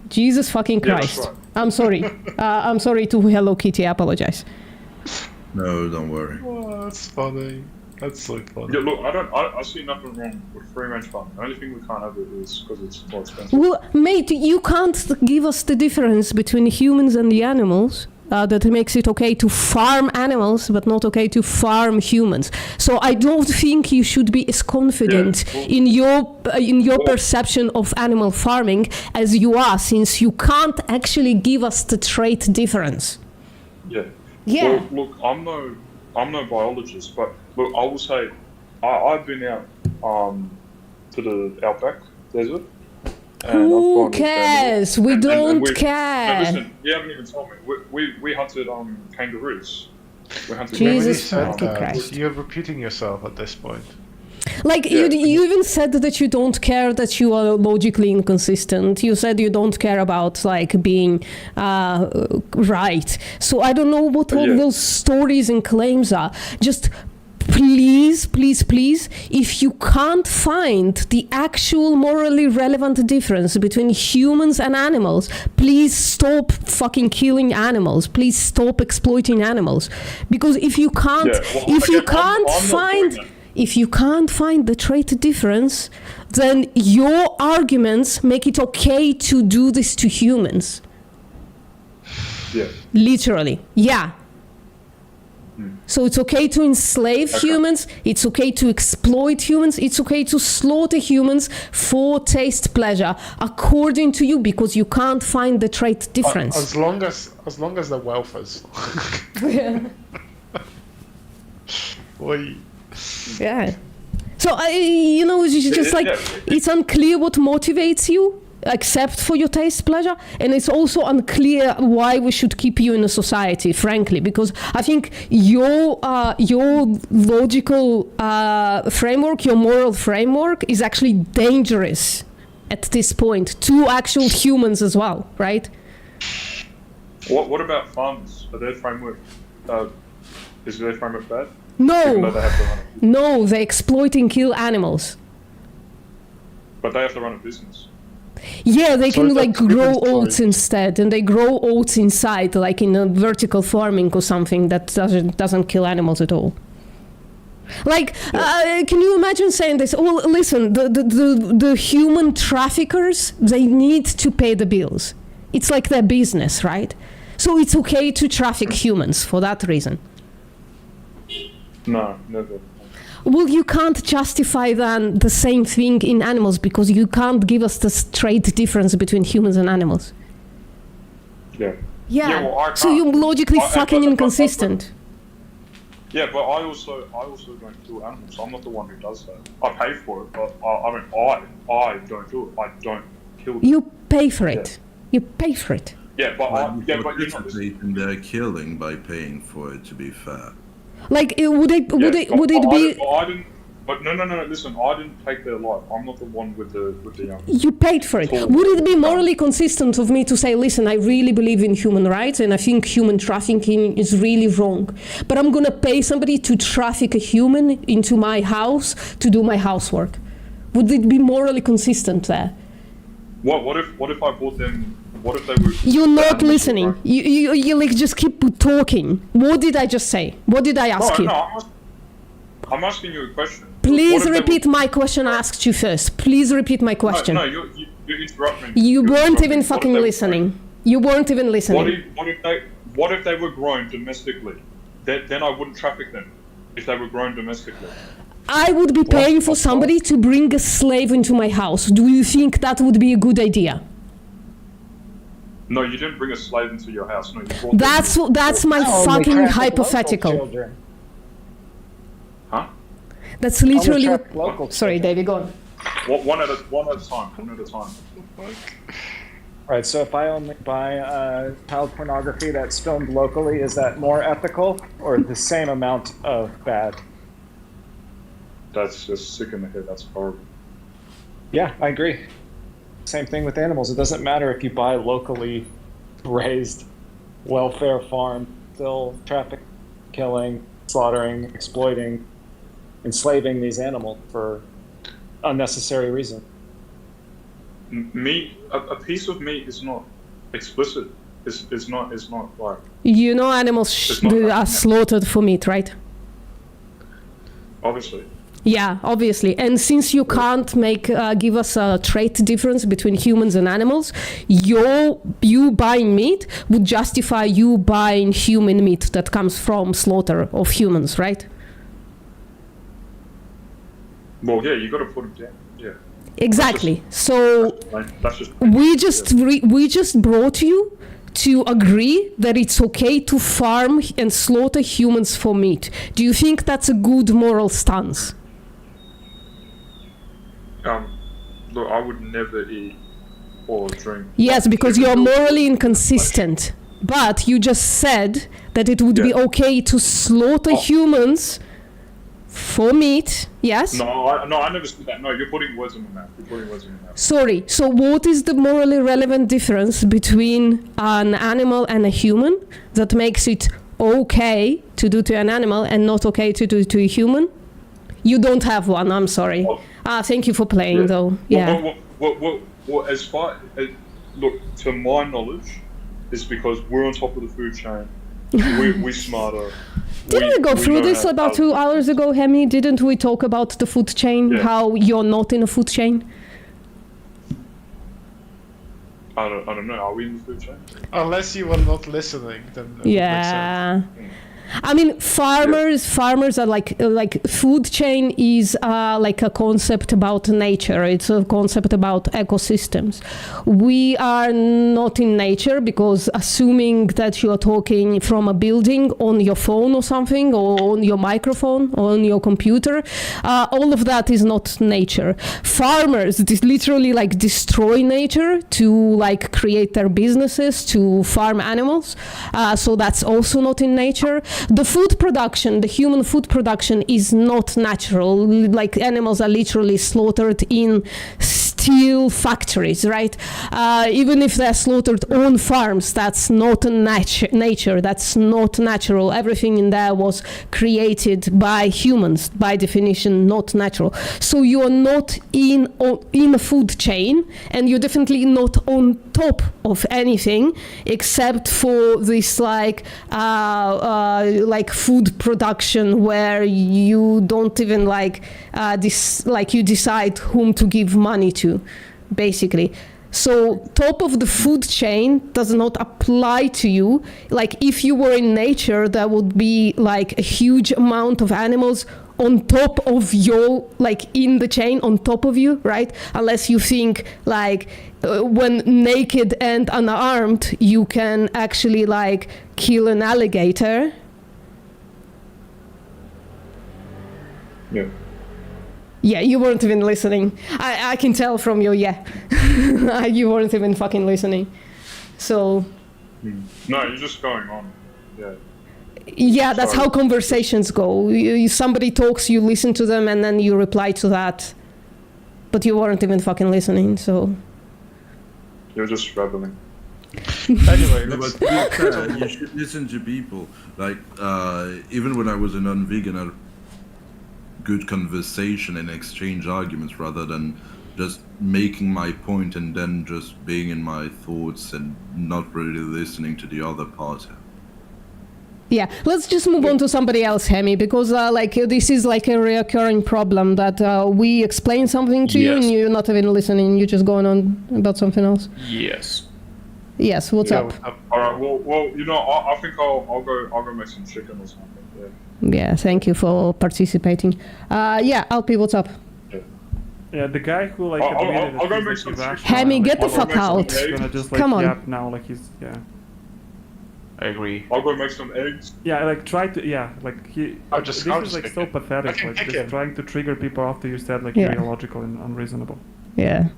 Jesus fucking Christ. Yeah, right. I'm sorry. I'm sorry to Hello Kitty. I apologize. No, don't worry. Oh, that's funny. That's so funny. Yeah, look, I see nothing wrong with free range farming. The only thing we can't have it is because it's more expensive. Well, mate, you can't give us the difference between humans and the animals. That makes it okay to farm animals, but not okay to farm humans. So I don't think you should be as confident in your perception of animal farming as you are, since you can't actually give us the trait difference. Yeah. Yeah. Well, look, I'm no biologist, but look, I will say, I've been out to the outback desert. Who cares? We don't care. No, listen, you haven't even told me. We hunted kangaroos. We hunted Jesus kangaroos. Christ. You're repeating yourself at this point. Like, you even said that you don't care, that you are logically inconsistent. You said you don't care about, like, being right. So I don't know what all those stories and claims are. Just please, please, please, if you can't find the actual morally relevant difference between humans and animals, please stop fucking killing animals. Please stop exploiting animals. Because if you can't, if you can't find the trait difference, then your arguments make it okay to do this to humans. Yeah. Literally. Yeah. So it's okay to enslave humans, it's okay to exploit humans, it's okay to slaughter humans for taste pleasure, according to you, because you can't find the trait difference. As long as the welfare's. Yeah. So it's just like, it's unclear what motivates you, except for your taste pleasure, and it's also unclear why we should keep you in a society, frankly, because I think your logical framework, your moral framework is actually dangerous at this point to actual humans as well, right? What about farmers? Are their framework is their framework bad? No, no, they exploit and kill animals. But they have to run a business. Yeah, they can like grow oats instead, and they grow oats inside, like in a vertical farming or something that doesn't kill animals at all. Like, can you imagine saying this? Well, listen, the human traffickers, they need to pay the bills. It's like their business, right? So it's okay to traffic humans for that reason. No, never. Well, you can't justify then the same thing in animals because you can't give us the straight difference between humans and animals. Yeah. Yeah. Well, so you're logically fucking inconsistent. Yeah, but I also don't kill animals. I'm not the one who does that. I pay for it, but I don't do it. I don't kill them. You pay for it. You pay for it. Yeah, but you're not listening. They're killing by paying for it. To be fair. Like, would it be? I didn't. But no. Listen, I didn't take their life. I'm not the one with the. You paid for it. Would it be morally consistent of me to say, listen, I really believe in human rights and I think human trafficking is really wrong, but I'm gonna pay somebody to traffic a human into my house to do my housework? Would it be morally consistent there? What if I bought them? What if they were? You're not listening. You like just keep talking. What did I just say? What did I ask you? I'm asking you a question. Please repeat my question I asked you first. Please repeat my question. No, you interrupt me. You weren't even fucking listening. You weren't even listening. What if they were grown domestically? Then I wouldn't traffic them. If they were grown domestically. I would be paying for somebody to bring a slave into my house. Do you think that would be a good idea? No, you didn't bring a slave into your house. No, you brought that's my fucking hypothetical. Huh? That's literally what. Sorry, David, go on. One at a time. Right. So if I only buy child pornography that's filmed locally, is that more ethical or the same amount of bad? That's just sick in the head. That's horrible. Yeah, I agree. Same thing with animals. It doesn't matter if you buy locally raised, welfare farm, still traffic, killing, slaughtering, exploiting, enslaving these animals for unnecessary reason. Meat, a piece of meat is not explicit. It's not like. You know, animals are slaughtered for meat, right? Obviously. Yeah, obviously. And since you can't give us a trait difference between humans and animals, you buying meat would justify you buying human meat that comes from slaughter of humans, right? Well, yeah, you got to put them down. Yeah. Exactly. That's just. We just brought you to agree that it's okay to farm and slaughter humans for meat. Do you think that's a good moral stance? Look, I would never eat or drink. Yes, because you're morally inconsistent. But you just said that it would be okay to slaughter humans for meat. Yes? No, I never said that. No, you're putting words in my mouth. Sorry. So what is the morally relevant difference between an animal and a human that makes it okay to do to an animal and not okay to do to a human? You don't have one. I'm sorry. Thank you for playing, though. Yeah. Well, as far as, look, to my knowledge, is because we're on top of the food chain. We're smarter. Didn't we go through this about 2 hours ago, Hemi? Didn't we talk about the food chain? Yeah. How you're not in a food chain? I don't know. Are we in the food chain? Unless you were not listening, then it would make Yeah. sense. I mean, farmers are like food chain is like a concept about nature. It's a concept about ecosystems. We are not in nature because assuming that you are talking from a building on your phone or something, or on your microphone, or on your computer, all of that is not nature. Farmers literally like destroy nature to like create their businesses, to farm animals. So that's also not in nature. The food production, the human food production is not natural. Like animals are literally slaughtered in steel factories, right? Even if they're slaughtered on farms, that's not nature, that's not natural. Everything in there was created by humans, by definition, not natural. So you are not in a food chain, and you're definitely not on top of anything except for this like food production where you don't even you decide whom to give money to, basically. So top of the food chain does not apply to you. Like if you were in nature, there would be like a huge amount of animals on top of your, like in the chain on top of you, right? Unless you think like when naked and unarmed, you can actually like kill an alligator. Yeah. Yeah, you weren't even listening. I can tell from your you weren't even fucking listening. So. No, you're just going on. Yeah. Yeah, that's how conversations go. Somebody talks, you listen to them, and then you reply to that. But you weren't even fucking listening, so. You're just babbling. Anyway, but to be fair, you should listen to people. Like, even when I was a non-vegan, I had good conversation and exchange arguments rather than just making my point and then just being in my thoughts and not really listening to the other party. Yeah, let's just move on to somebody else, Hemi, because this is like a recurring problem that we explain something to you and you're not even listening. You're just going on about something else. Yes. Yes. What's up? All right. Well, you know, I think I'll go make some chicken or something. Yeah. Yeah. Thank you for participating. Yeah, Alpi, what's up? Yeah, the guy who like I'll go make some chicken. Hemi, get the fuck out! Gonna just, Come on. Yap now, like he's I agree. I'll go make some eggs. Yeah, like try to. Yeah, like he. This is like so pathetic. Like just trying to trigger people after you said like you're illogical and unreasonable. Yeah.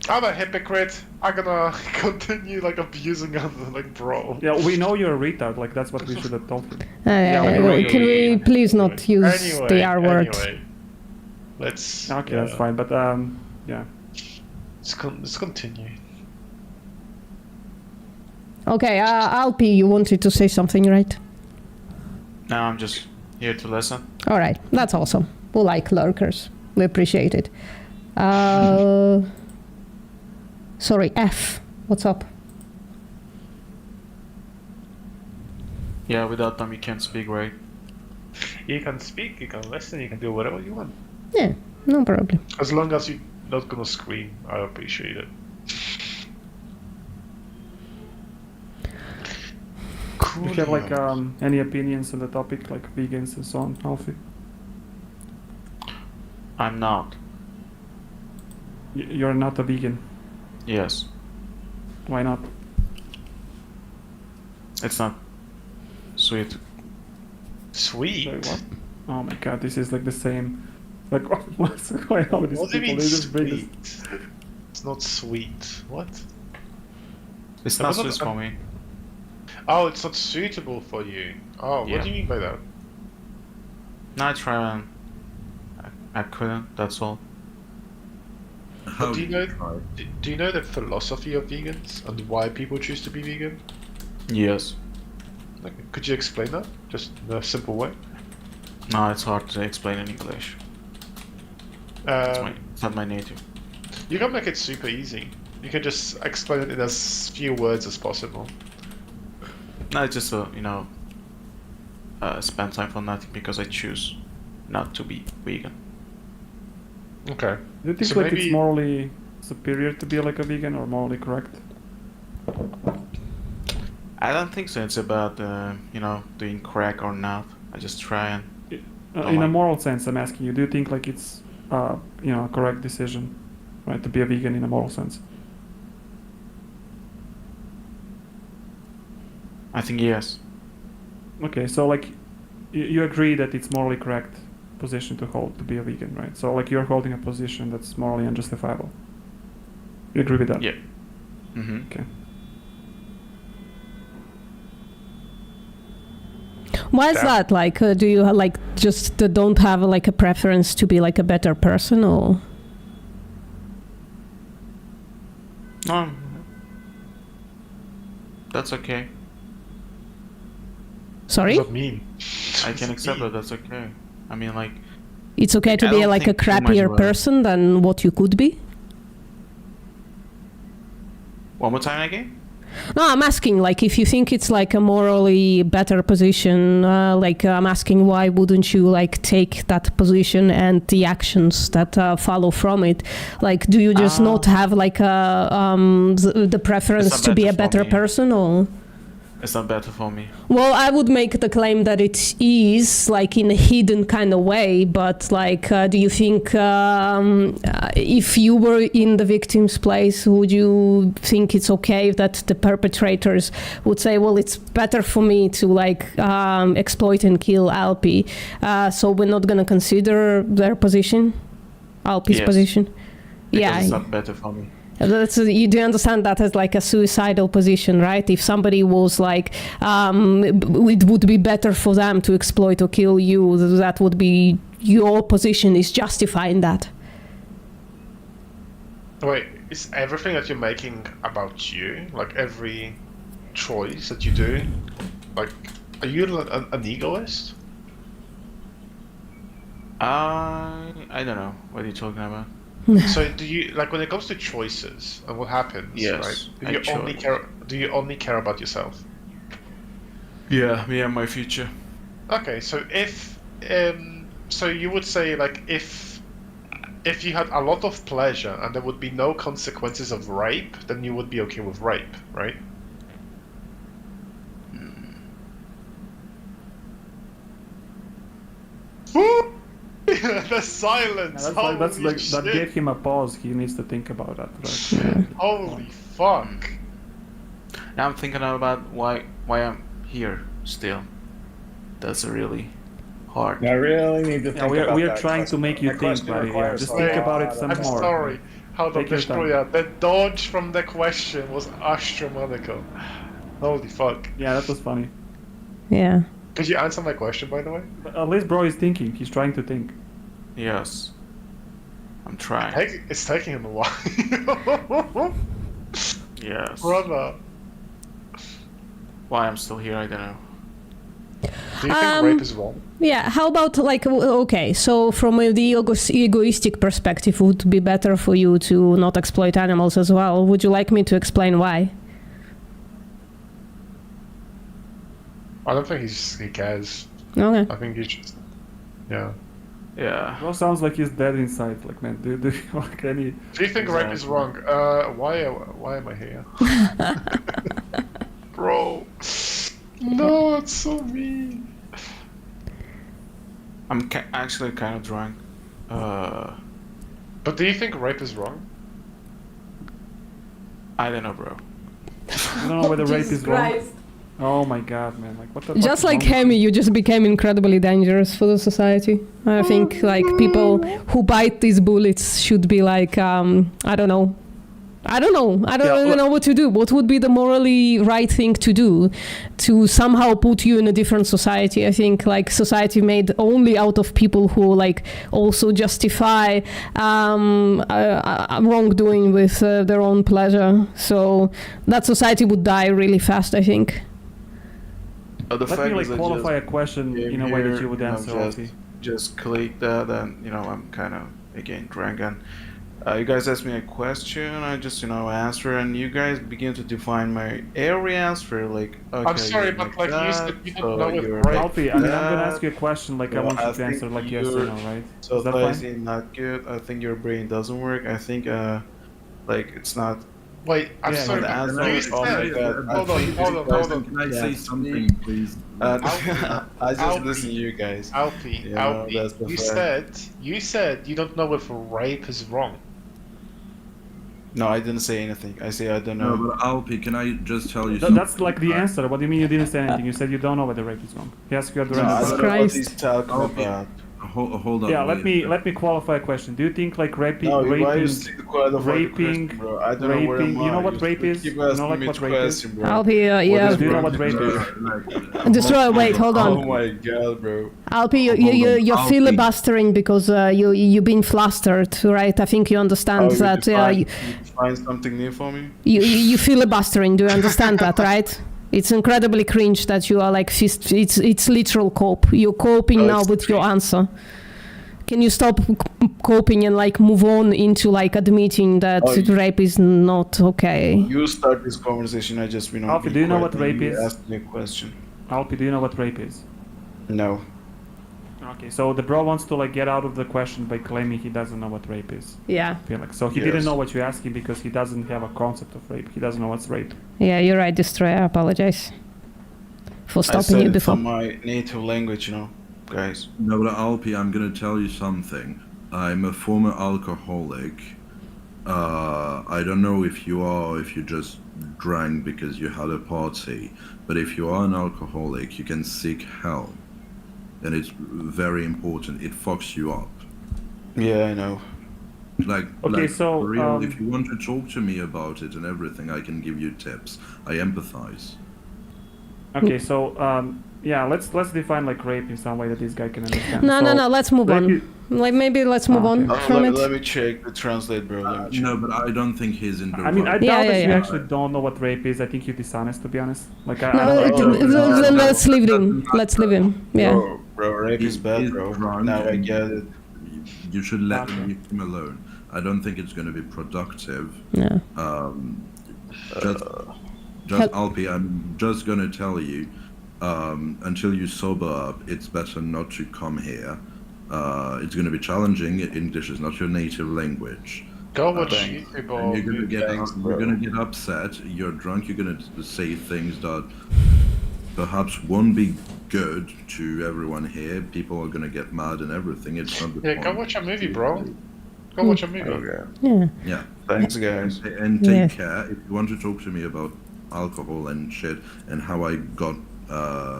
I'm a hypocrite. I'm gonna continue like abusing him, like bro. Yeah, we know you're a retard. Like that's what we should have told you. Can we please not use the R word? Anyway, let's. Okay, that's fine. But yeah. Let's continue. Okay, Alpi, you wanted to say something, right? No, I'm just here to listen. All right, that's awesome. We like lurkers. We appreciate it. Sorry, F. What's up? Yeah, without them you can't speak, right? You can speak, you can listen, you can do whatever you want. Yeah, no problem. As long as you're not gonna scream, I appreciate it. If you have like any opinions on the topic, like vegans and so on, Alfie? I'm not. You're not a vegan. Yes. Why not? It's not sweet. Sweet? Sorry, what? Oh my god, this is like the same. Like, what's going on with these What do you people? mean They just bring this. sweet? It's not sweet. What? It's That not wasn't sweet for me. Oh, it's not suitable for you. Oh, Yeah. what do you mean by that? No, I tried and I couldn't, that's all. But do you know? Do you know the philosophy of vegans and why people choose to be vegan? Yes. Like, could you explain that, just in a simple way? No, it's hard to explain in English. It's not my native. You can make it super easy. You can just explain it in as few words as possible. No, it's just spend time for nothing because I choose not to be vegan. Okay. Do you think So like maybe- it's morally superior to be like a vegan or morally correct? I don't think so. It's about doing correct or not. I just try and. In a moral sense, I'm asking you. Do you think like it's a correct decision, right, to be a vegan in a moral sense? I think yes. Okay, so like you agree that it's morally correct position to hold to be a vegan, right? So like you're holding a position that's morally unjustifiable. You agree with that? Yeah. Mm-hmm. Okay. Why is that? Like, do you like just don't have like a preference to be like a better person, or? No. That's okay. Sorry? What does that mean? I can accept that. That's okay. I mean, like. It's okay to I be don't like a think too much crappier about- person than what you could be? One more time again? No, I'm asking, like, if you think it's like a morally better position, I'm asking why wouldn't you like take that position and the actions that follow from it? Like, do you just not have like the preference not to be a better for better me. person, or? It's not better for me. Well, I would make the claim that it is, like, in a hidden kind of way, but, like, do you think if you were in the victim's place, would you think it's okay that the perpetrators would say, well, it's better for me to, like, exploit and kill Alpi, so we're not going to consider their position, Alpi's Yes. position? Because it's not better for me. You do understand that as like a suicidal position, right? If somebody was like, it would be better for them to exploit or kill you, that would be your position is justifying that. Wait, is everything that you're making about you? Like every choice that you do? Like, are you an egoist? I don't know. What are you talking about? So do you, like, when it comes to choices and what happens, Yes, right? I Do you only care about yourself? Yeah, me and my future. Okay, so if so you would say, like, if you had a lot of pleasure and there would be no consequences of rape, then you would be okay with rape, right? The silence. That's Holy like, that shit. gave him a pause. He needs to think about that. Right? Holy fuck. Now I'm thinking about why I'm here still. That's really hard. I really need to think Yeah, about we are that trying question. to make you That think, question buddy. Yeah, requires just a think lot about it of- some I'm more. sorry. Hold on, Take your time. Destroyer. The dodge from the question was astronomical. Holy fuck. Yeah, that was funny. Yeah. Could you answer my question, by the way? But at least bro is thinking. He's trying to think. Yes. I'm trying. It's taking him a while. Yes. Brother. Why I'm still here, I don't know. Do you think rape is wrong? Yeah, how about like, okay, so from the egoistic perspective, would it be better for you to not exploit animals as well? Would you like me to explain why? I don't think he cares. Okay. I think he just Yeah. Yeah. Well, sounds like he's dead inside. Like, man, do you like any? Do you think rape is wrong? Why am I here? Bro. No, it's so mean. I'm actually kind of drunk. But do you think rape is wrong? I don't know, bro. I don't know whether rape is wrong. Oh my god, man! Like, what the? Just fuck like is wrong with Hemi, you just became incredibly dangerous for the society. I think like people who bite these bullets should be like, I don't know. I don't even know what to do. What would be the morally right thing to do to somehow put you in a different society? I think like society made only out of people who like also justify wrongdoing with their own pleasure. So that society would die really fast, I think. The Let fact me is like I qualify a just question came in a way that here, you would answer. Alfie. just click that, and I'm kind of again drunk, and you guys asked me a question, I just answer, and you guys begin to define my every answer like. Okay, I'm sorry, you're but like you said, you don't know you're if rape. Alfie, I mean, I'm gonna ask you a question. Like, I want you to think answer like yes or no, right? So Is that that's fine? not good. I think your brain doesn't work. I think like it's not. Wait, I'm Yeah, sorry, the but answer you is- oh my said. God. Hold on. Can I say something, please? I just Alfie. listen to you guys. Alfie, Yeah, that's the fact. you said you don't know if rape is wrong. No, I didn't say anything. I say I don't know. No, but Alpi, can I just tell you something? That's like the answer. What do you mean you didn't say anything? You said you don't know whether rape is wrong. He asked you at the No, I random. don't know what he's talking about. Hold on. Yeah, wait. let me qualify a question. Do you think like raping, No, why you raping, stick the qualify raping, question, bro? I don't know where raping? am You know I? what rape is? Keep You know asking like me what each rape is? question, bro. Alpi, What yeah. is Do you know rape? what rape is? Destroyer, wait, hold on. Oh my god, bro. Alpi, you're Alpi. filibustering because you've been flustered, right? I think you understand that. You find something new for me? You filibustering. Do you understand that, right? It's incredibly cringe that you are like it's literal cope. You're coping now with your answer. Can you stop coping and like move on into like admitting that rape is not okay? You start this conversation. I just Alpi, do you know what rape is? Ask me a question. Alpi, do you know what rape is? No. Okay, so the bro wants to like get out of the question by claiming he doesn't know what rape is. Yeah. Felix. So he didn't know what you asked him because he doesn't have a concept of rape. He doesn't know what's rape. Yeah, you're right, Destroyer. I apologize for stopping you before. It's my native language, guys. No, but Alpi, I'm gonna tell you something. I'm a former alcoholic. I don't know if you are, if you just drank because you had a party, but if you are an alcoholic, you can seek help. And it's very important. It fucks you up. Yeah, I know. Okay, like, so, for real, if you want to talk to me about it and everything, I can give you tips. I empathize. Okay, so yeah, let's define like rape in some way that this guy can understand. No, let's move on. Like maybe let's move on from it. Let me check the translate, bro. Let me check. No, but I don't think he's in the I mean, I right. doubt that you actually don't know what rape is. I think you're dishonest, to be honest. Like, I No, don't let's leave him. Let's leave him. Yeah. Bro, rape is bad, bro. Now I get it. You should let him alone. I don't think it's going to be productive. Yeah. Just Alpi, I'm just going to tell you, until you sober up, it's better not to come here. It's going to be challenging. English is not your native language. Go watch YouTube or you're going to get upset. You're drunk. You're going to say things that perhaps won't be good to everyone here. People are going to get mad and everything. It's not the point. go watch a movie, bro. Go watch a movie. Okay. Yeah. Thanks, guys. And take care. If you want to talk to me about alcohol and shit and how I got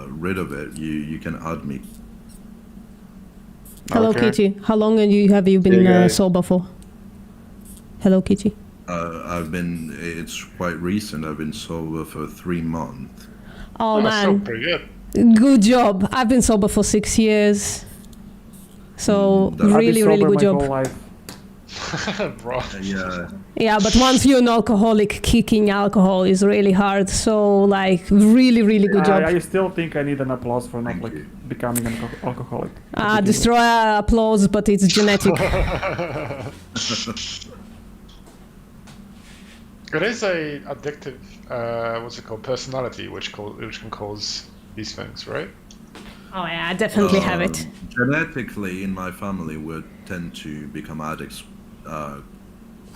rid of it, you can add me. Hello, Kitty. How long have you been sober for? Hello, Kitty. It's quite recent. I've been sober for 3 months. Oh, That's man. still pretty good. Good job. I've been sober for 6 years. So really good job. Bro. Yeah, but once you're an alcoholic, kicking alcohol is really hard. So like really good job. I still think I need an applause for not like becoming an alcoholic. Destroyer applause, but it's genetic. It is a addictive, what's it called, personality, which can cause these things, right? Oh yeah, I definitely have it. Genetically, in my family, we tend to become addicts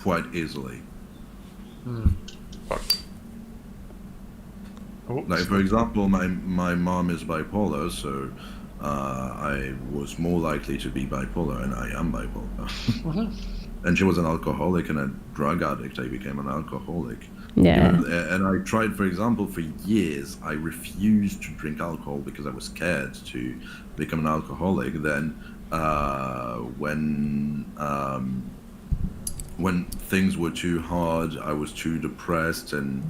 quite easily. Like, for example, my mom is bipolar, so I was more likely to be bipolar, and I am bipolar. And she was an alcoholic and a drug addict. I became an alcoholic. Yeah. And I tried, for example, for years, I refused to drink alcohol because I was scared to become an alcoholic. Then when things were too hard, I was too depressed and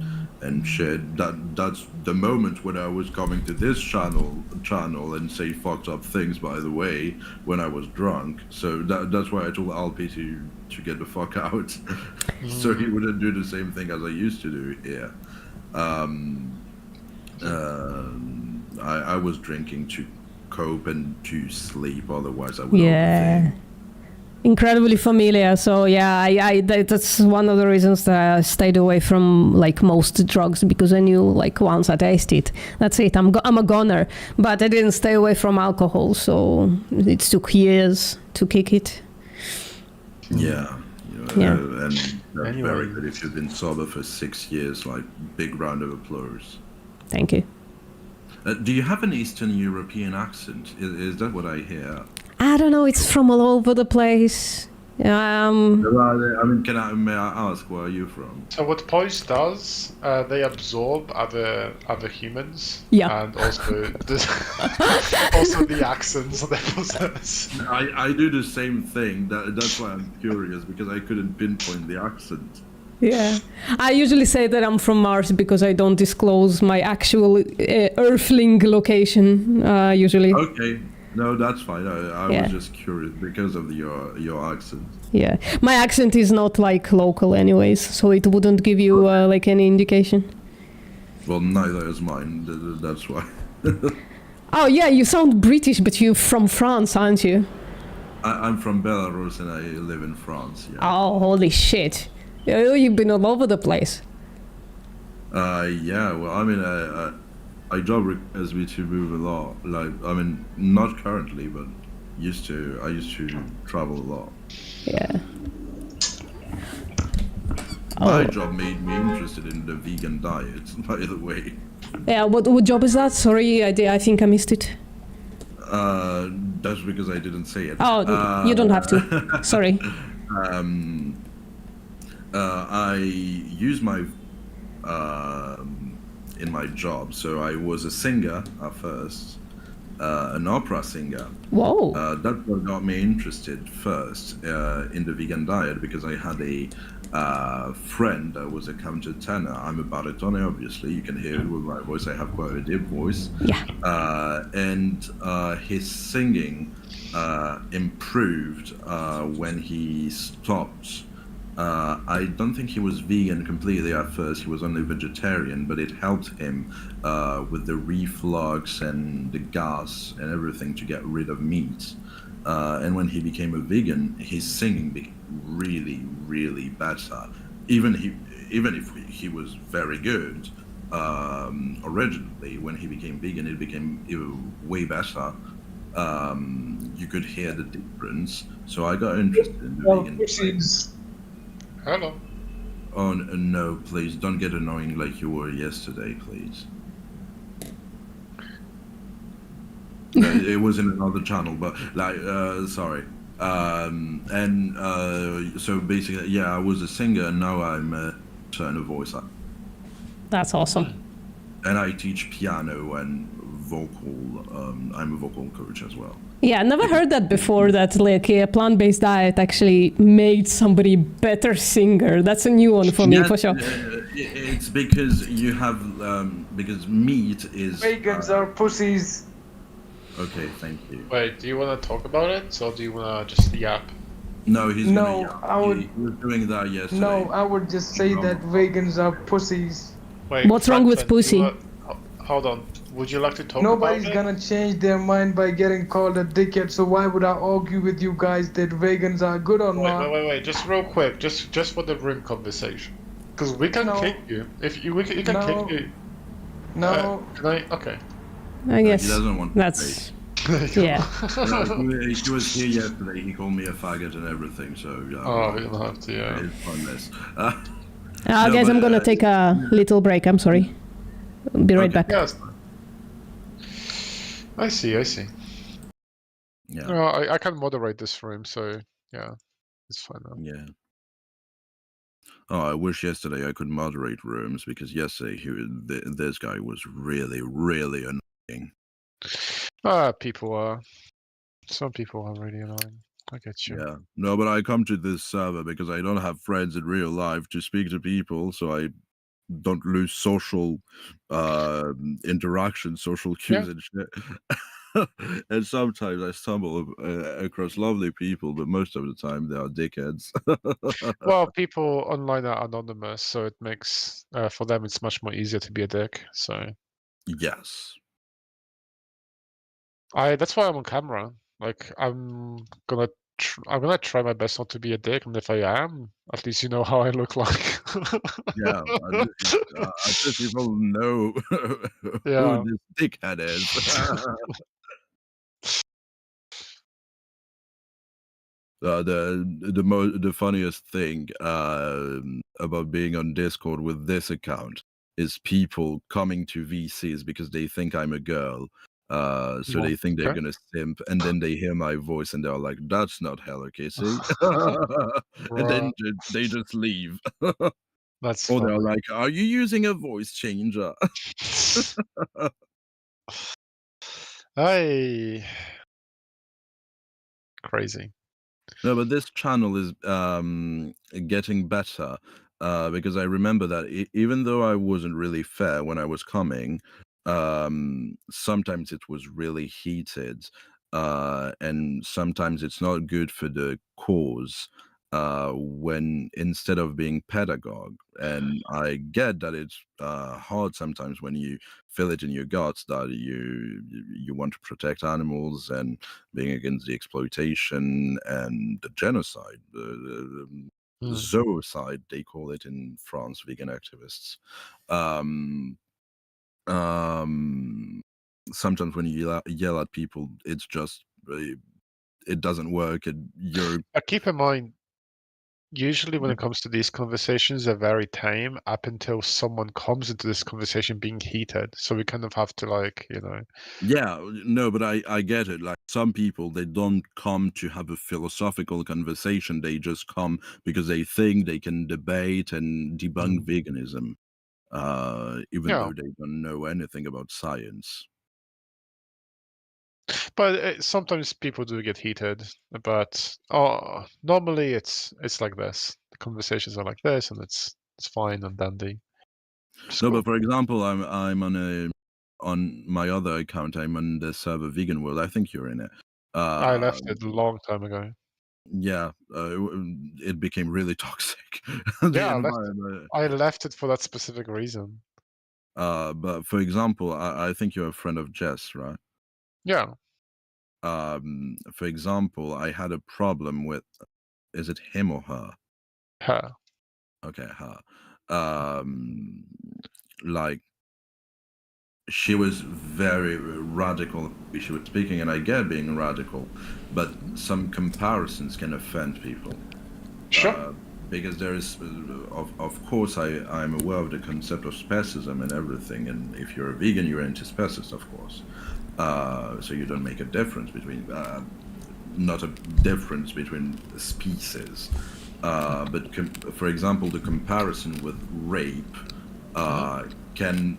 shit. That's the moment when I was coming to this channel and say fucked up things, by the way, when I was drunk. So that's why I told Alpi to get the fuck out, so he wouldn't do the same thing as I used to do here. I was drinking to cope and to sleep, otherwise I would overthink. Incredibly familiar. So yeah, that's one of the reasons that I stayed away from like most drugs, because I knew like once I taste it, that's it. I'm a goner. But I didn't stay away from alcohol, so it took years to kick it. Yeah. And that's very good. If you've been sober for 6 years, like, big round of applause. Thank you. Do you have an Eastern European accent? Is that what I hear? I don't know, it's from all over the place. May I ask, where are you from? So what Poise does, they absorb other humans. Yeah. And also the accents they possess. I do the same thing. That's why I'm curious, because I couldn't pinpoint the accent. Yeah. I usually say that I'm from Mars because I don't disclose my actual Earthling location, usually. Okay. No, that's fine. I was just curious because of your accent. Yeah, my accent is not like local anyways, so it wouldn't give you like any indication. Well, neither is mine. That's why. Oh yeah, you sound British, but you're from France, aren't you? I'm from Belarus and I live in France. Yeah. Oh, holy shit! You've been all over the place. Yeah. Well, I mean, my job requires me to move a lot. Like, I mean, not currently, but I used to travel a lot. Yeah. My job made me interested in the vegan diet, by the way. Yeah, what job is that? Sorry, I think I missed it. That's because I didn't say it. Oh, you don't have to. Sorry. I use my in my job. So I was a singer at first, an opera singer. Whoa. That's what got me interested first in the vegan diet, because I had a friend that was a countertenor. I'm a baritone, obviously. You can hear it with my voice. I have quite a deep voice. Yeah. And his singing improved when he stopped. I don't think he was vegan completely at first. He was only vegetarian, but it helped him with the reflux and the gas and everything to get rid of meat. And when he became a vegan, his singing became really, really better. Even if he was very good originally, when he became vegan, it became way better. You could hear the difference. So I got interested in the vegan diet. Hello. Oh no, please don't get annoying like you were yesterday, please. It was in another channel, but like, sorry. So basically, yeah, I was a singer, and now I'm a tenor voice actor. That's awesome. And I teach piano and vocal. I'm a vocal coach as well. Yeah, I never heard that before, that like a plant-based diet actually made somebody better singer. That's a new one for me, for sure. It's because you have, because meat is... Vegans are pussies. Okay, thank you. Wait, do you want to talk about it, or do you want to just yap? No, he's No, gonna yap. I would... He was doing that yesterday. No, I would just say that vegans are pussies. Wait, what's wrong with pussy? Hold on. Would you like to talk Nobody's about it? gonna change their mind by getting called a dickhead, so why would I argue with you guys that vegans are good or not? Wait, just real quick, just for the room conversation. Because we can kick you. If you can kick you. No. Can I? Okay. I guess he doesn't want that's to yeah. He was here yesterday. He called me a faggot and everything. So oh, he'll have to. Yeah. It's pointless. Guys, I'm gonna take a little break. I'm sorry. I'll be right back. Yeah, I see. Yeah. I can moderate this room, so yeah, it's fine now. Yeah. Oh, I wish yesterday I could moderate rooms because yesterday this guy was really, really annoying. People are. Some people are really annoying. I get you. Yeah. No, but I come to this server because I don't have friends in real life to speak to people, so I don't lose social interaction, social cues and shit. And sometimes I stumble across lovely people, but most of the time they are dickheads. Well, people online are anonymous, so it makes for them it's much more easier to be a dick. So yes, that's why I'm on camera. Like I'm gonna try my best not to be a dick, and if I am, at least you know how I look like. yeah. I just people know Yeah. who this dickhead is. The funniest thing about being on Discord with this account is people coming to VCs because they think I'm a girl. So they think they're gonna simp, and then they hear my voice and they're like, "That's not Hello Kitty," and then they just leave. That's or they're funny. like, "Are you using a voice changer?" Hey, crazy. No, but this channel is getting better because I remember that even though I wasn't really fair when I was coming, sometimes it was really heated, and sometimes it's not good for the cause when instead of being pedagogue. And I get that it's hard sometimes when you feel it in your guts that you want to protect animals and being against the exploitation and the genocide, the zoocide they call it in France, vegan activists. Sometimes when you yell at people, it's just it doesn't work. Keep in mind, usually when it comes to these conversations, they're very tame up until someone comes into this conversation being heated. So we kind of have to, like, Yeah, no, but I get it. Like some people, they don't come to have a philosophical conversation. They just come because they think they can debate and debunk veganism, even though they don't know anything about science. But sometimes people do get heated. But normally it's like this. The conversations are like this, and it's fine and dandy. No, but for example, I'm on my other account. I'm on the server Vegan World. I think you're in it. I left it a long time ago. Yeah, it became really toxic. Yeah, I left it for that specific reason. But for example, I think you're a friend of Jess, right? Yeah. For example, I had a problem with, is it him or her? Her. Okay, her. Like, she was very radical. She was speaking, and I get being radical, but some comparisons can offend people. Sure. Because there is, of course, I'm aware of the concept of specism and everything, and if you're a vegan, you're anti-specist, of course. So you don't make a difference between, not a difference between species. But for example, the comparison with rape can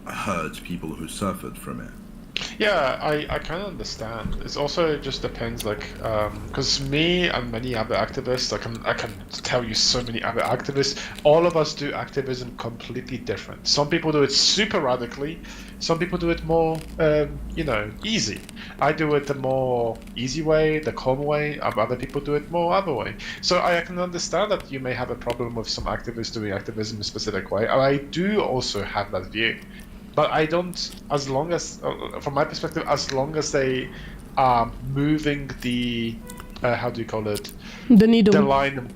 hurt people who suffered from it. Yeah, I kind of understand. It's also just depends, like, because me and many other activists, I can tell you so many other activists. All of us do activism completely different. Some people do it super radically. Some people do it more, easy. I do it the more easy way, the calm way. Other people do it more other way. So I can understand that you may have a problem with some activists doing activism in a specific way. And I do also have that view. But I don't, as long as, from my perspective, as long as they are moving the, how do you call it? The needle. The line,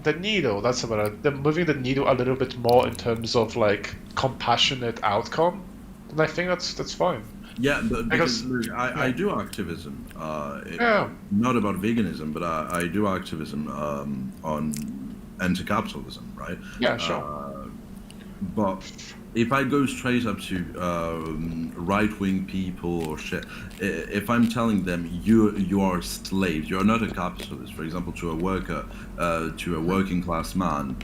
the needle, that's about it. They're moving the needle a little bit more in terms of, like, compassionate outcome. And I think that's fine. Yeah, because look, I do activism. Not about veganism, but I do activism on anti-capitalism, right? Yeah, sure. But if I go straight up to right-wing people or shit, if I'm telling them you are slaves, you're not a capitalist, for example, to a worker, to a working class man,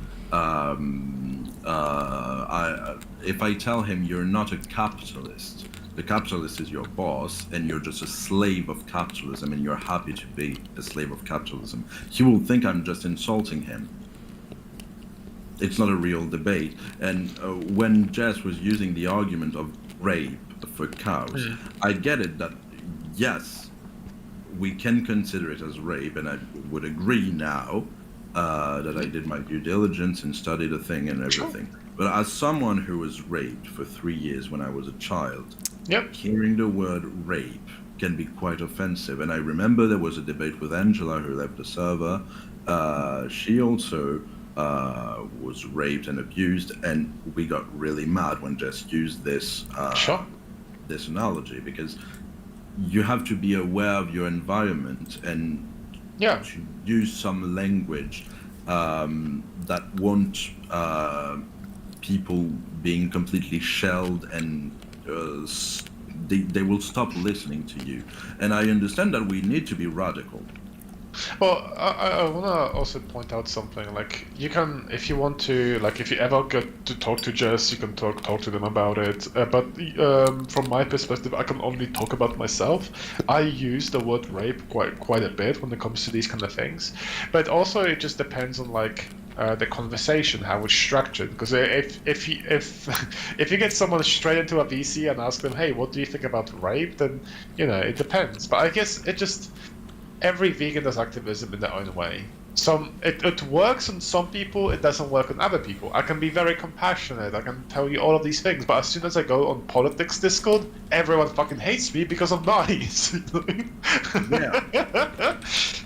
if I tell him you're not a capitalist, the capitalist is your boss, and you're just a slave of capitalism, and you're happy to be a slave of capitalism, he will think I'm just insulting him. It's not a real debate. And when Jess was using the argument of rape for cows, I get it that, yes, we can consider it as rape, and I would agree now that I did my due diligence and studied the thing and everything. But as someone who was raped for 3 years when I was a child, hearing the word rape can be quite offensive. And I remember there was a debate with Angela, who left the server. She also was raped and abused, and we got really mad when Jess used this this analogy, because you have to be aware of your environment and to use some language that won't people being completely shelled, and they will stop listening to you. And I understand that we need to be radical. Well, I want to also point out something. Like, you can, if you want to, like, if you ever get to talk to Jess, you can talk to them about it. But from my perspective, I can only talk about myself. I use the word rape quite a bit when it comes to these kind of things. But also, it just depends on like the conversation, how it's structured. Because if you get someone straight into a VC and ask them, hey, what do you think about rape? Then it depends. But I guess it just. Every vegan does activism in their own way. It works on some people, it doesn't work on other people. I can be very compassionate, I can tell you all of these things, but as soon as I go on politics Discord, everyone fucking hates me because I'm nice.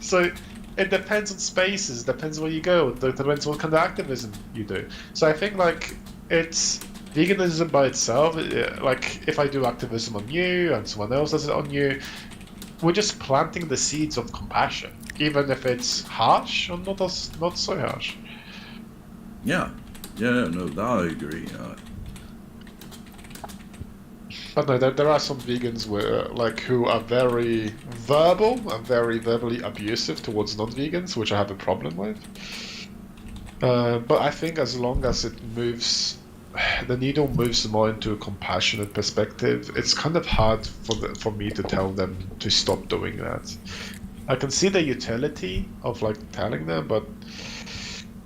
So it depends on spaces, depends where you go, it depends what kind of activism you do. So I think like it's veganism by itself, like if I do activism on you and someone else does it on you, we're just planting the seeds of compassion, even if it's harsh or not so harsh. No, that I agree. But no, there are some vegans who are very verbal and very verbally abusive towards non-vegans, which I have a problem with. But I think as long as it moves. The needle moves more into a compassionate perspective. It's kind of hard for me to tell them to stop doing that. I can see the utility of like telling them, but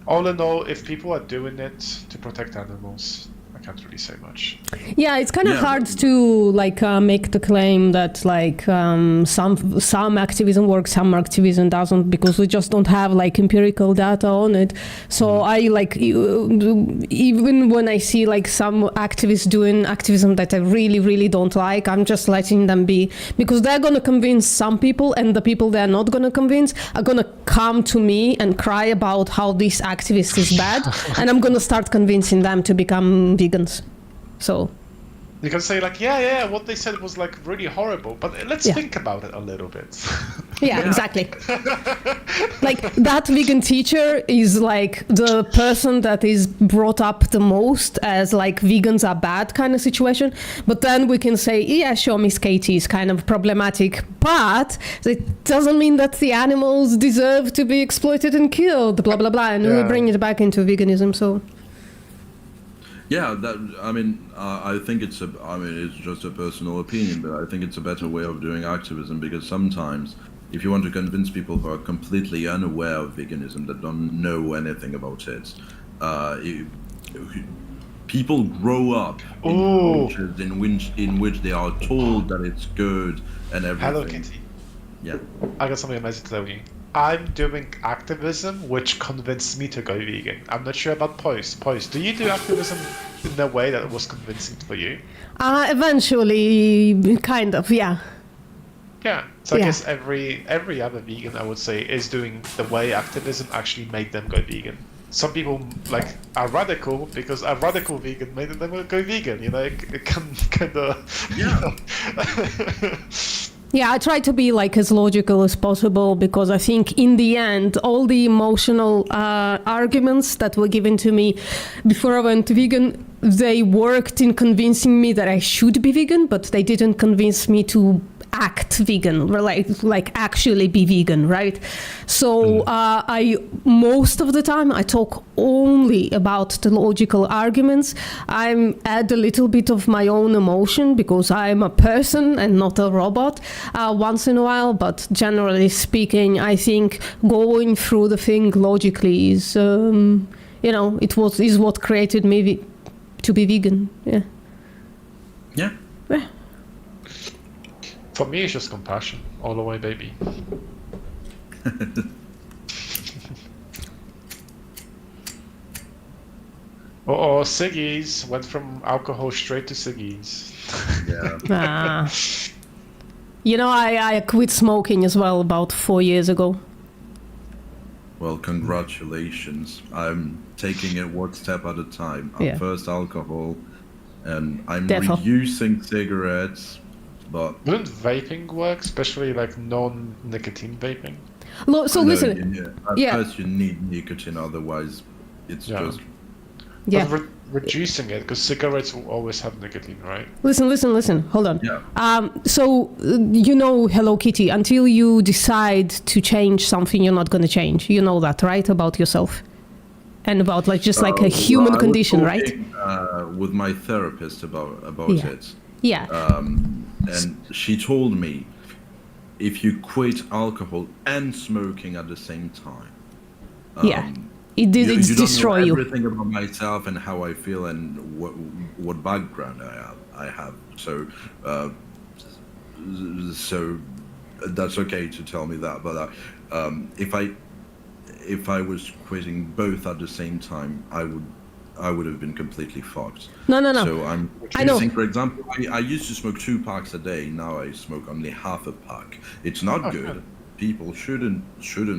all in all, if people are doing it to protect animals, I can't really say much. Yeah, it's kind of hard to like make the claim that like some activism works, some activism doesn't, because we just don't have like empirical data on it. So I like even when I see like some activists doing activism that I really don't like, I'm just letting them be, because they're gonna convince some people, and the people they're not gonna convince are gonna come to me and cry about how this activist is bad, and I'm gonna start convincing them to become vegans. So you can say like, yeah, what they said was like really horrible, but let's think about it a little bit. Yeah, exactly. Like that vegan teacher is like the person that is brought up the most as like vegans are bad kind of situation. But then we can say, yeah, sure, Miss Katie is kind of problematic, but it doesn't mean that the animals deserve to be exploited and killed, blah, blah, blah. And we bring it back into veganism, so... Yeah, I think it's just a personal opinion, but I think it's a better way of doing activism, because sometimes if you want to convince people who are completely unaware of veganism, that don't know anything about it, people grow up in cultures in which they are told that it's good and everything. Hello, Kitty. Yeah. I got something amazing to tell you. I'm doing activism which convinced me to go vegan. I'm not sure about Post. Do you do activism in a way that was convincing for you? Eventually, kind of, yeah. Yeah. So I guess every other vegan, I would say, is doing the way activism actually made them go vegan. some people like are radical because a radical vegan made them go vegan. You know, it can kind of. Yeah. Yeah, I try to be like as logical as possible because I think in the end, all the emotional arguments that were given to me before I went vegan, they worked in convincing me that I should be vegan, but they didn't convince me to act vegan, or like actually be vegan, right? So I most of the time I talk only about the logical arguments. I add a little bit of my own emotion because I'm a person and not a robot once in a while, but generally speaking, I think going through the thing logically is, you know, is what created me to be vegan. Yeah. Yeah. Yeah. For me, it's just compassion all the way, baby. Siggy's went from alcohol straight to Siggy's. Yeah. You know, I quit smoking as well about 4 years ago. Well, congratulations. I'm taking it one step at a time. Yeah. First alcohol, and I'm Therefore. reducing cigarettes, but... Wouldn't vaping work, especially like non-nicotine vaping? So No, listen, At first you need nicotine, otherwise it's just... Yeah. But reducing it, because cigarettes will always have nicotine, right? Listen, hold on. Yeah. So, you know Hello Kitty, until you decide to change something, you're not going to change. You know that, right? About yourself. And about like just like a human well, I was condition, right? talking, with my therapist about Yeah. it. Yeah. And she told me, if you quit alcohol and smoking at the same time, Yeah. It did you don't destroy know you. everything about myself and how I feel and what background I have. So that's okay to tell me that. But if I was quitting both at the same time, I would have been completely fucked. No. So I'm I know. choosing, for example, I used to smoke 2 packs a day. Now I smoke only half a pack. It's not good. People shouldn't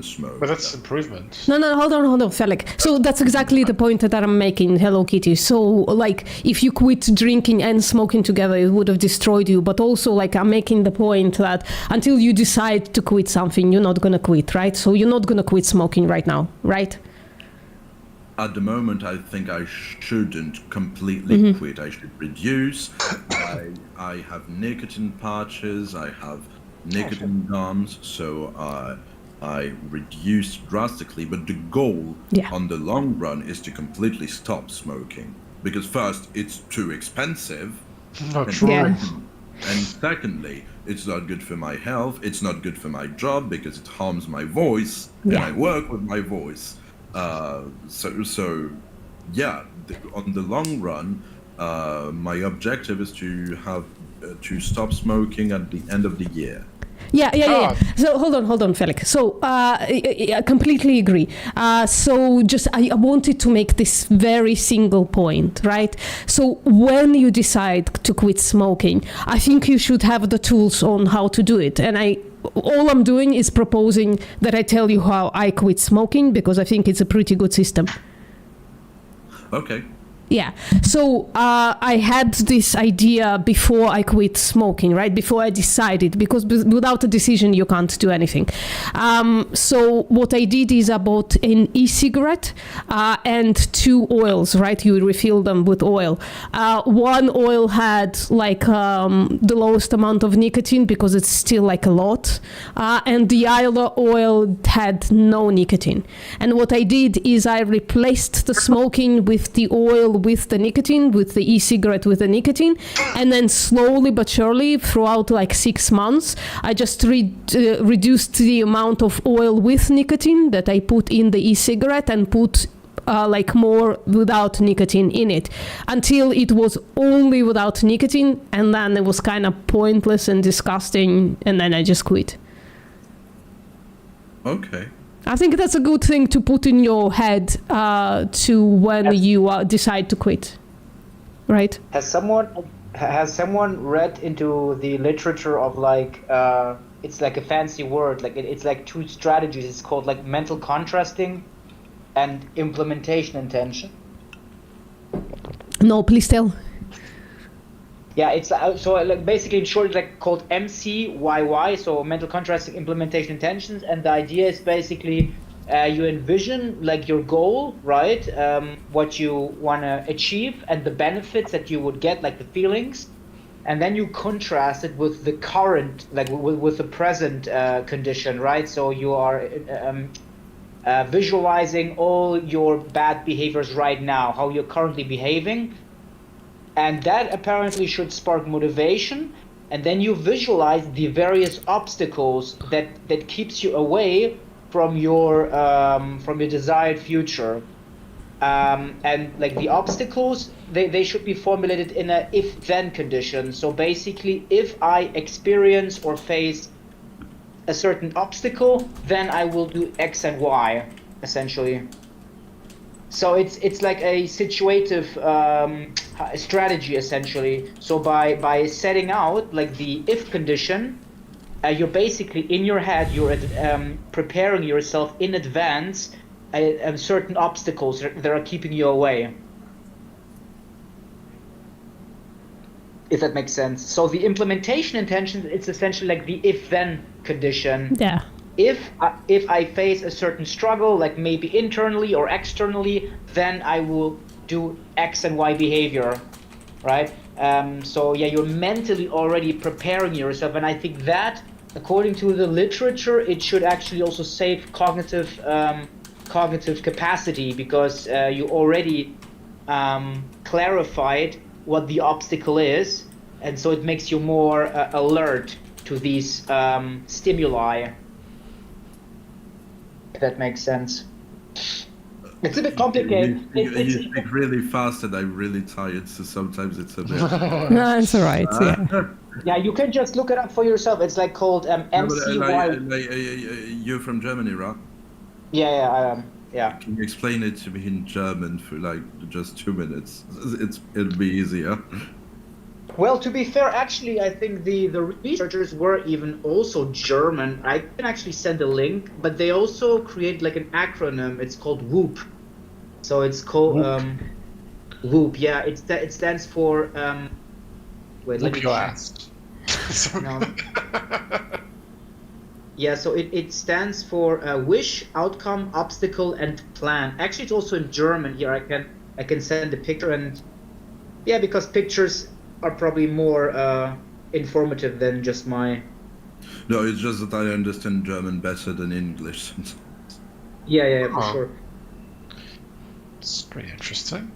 smoke. But that's improvement. No, hold on, Felix. So that's exactly the point that I'm making, Hello Kitty. So, like, if you quit drinking and smoking together, it would have destroyed you. But also, like, I'm making the point that until you decide to quit something, you're not going to quit, right? So you're not going to quit smoking right now, right? At the moment, I think I shouldn't completely quit. I should reduce. I have nicotine patches. I have nicotine gums, so I reduce drastically. But the goal on the long run is to completely stop smoking, because first, it's too expensive, and secondly, it's not good for my health. It's not good for my job because it harms my voice, and I work with my voice. On the long run, my objective is to have to stop smoking at the end of the year. Yeah. So hold on, Felix. So I completely agree. So just I wanted to make this very single point, right? So when you decide to quit smoking, I think you should have the tools on how to do it. And all I'm doing is proposing that I tell you how I quit smoking, because I think it's a pretty good system. Okay. Yeah. So I had this idea before I quit smoking, right? Before I decided, because without a decision, you can't do anything. So what I did is I bought an e-cigarette and 2 oils, right? You refill them with oil. One oil had like the lowest amount of nicotine because it's still like a lot. And the other oil had no nicotine. And what I did is I replaced the smoking with the oil with the nicotine, with the e-cigarette with the nicotine, and then slowly but surely throughout like 6 months I just reduced the amount of oil with nicotine that I put in the e-cigarette and put like more without nicotine in it, until it was only without nicotine, and then it was kind of pointless and disgusting, and then I just quit. Okay. I think that's a good thing to put in your head to when you decide to quit, right? Has someone read into the literature of like it's like a fancy word, like it's like 2 strategies. It's called like mental contrasting. and implementation intention. No, please tell. Yeah, it's so like basically in short, it's like called MCYY, so mental contrast implementation intentions, and the idea is basically you envision like your goal, right? What you want to achieve and the benefits that you would get, like the feelings, and then you contrast it with the current, like with the present condition, right? So you are visualizing all your bad behaviors right now, how you're currently behaving. And that apparently should spark motivation, and then you visualize the various obstacles that keeps you away from your desired future. And like the obstacles, they should be formulated in a if-then condition. So basically, if I experience or face a certain obstacle, then I will do X and Y, essentially. So it's like a situative strategy, essentially. So by setting out like the if condition, you're basically in your head, you're preparing yourself in advance certain obstacles that are keeping you away. If that makes sense. So the implementation intention, it's essentially like the if-then condition. Yeah. If I face a certain struggle, like maybe internally or externally, then I will do X and Y behavior, right? So yeah, you're mentally already preparing yourself, and I think that, according to the literature, it should actually also save cognitive capacity, because you already clarified what the obstacle is, and so it makes you more alert to these stimuli. If that makes sense. It's a bit complicated. You speak really fast and I'm really tired, so sometimes it's a bit... No, it's alright, yeah. Yeah, you can just look it up for yourself. It's like called MCY. You're from Germany, right? Yeah, I am. Yeah. Can you explain it to me in German for like just 2 minutes? It'll be easier. Well, to be fair, actually, I think the researchers were even also German. I can actually send a link, but they also create like an acronym. It's called WHOOP. So it's called WHOOP. Yeah, it stands for wait, let me check. No. Yeah, so it stands for wish, outcome, obstacle, and plan. Actually, it's also in German. Here, I can send a picture, and yeah, because pictures are probably more informative than just my... No, it's just that I understand German better than English sometimes. Yeah, for sure. It's pretty interesting.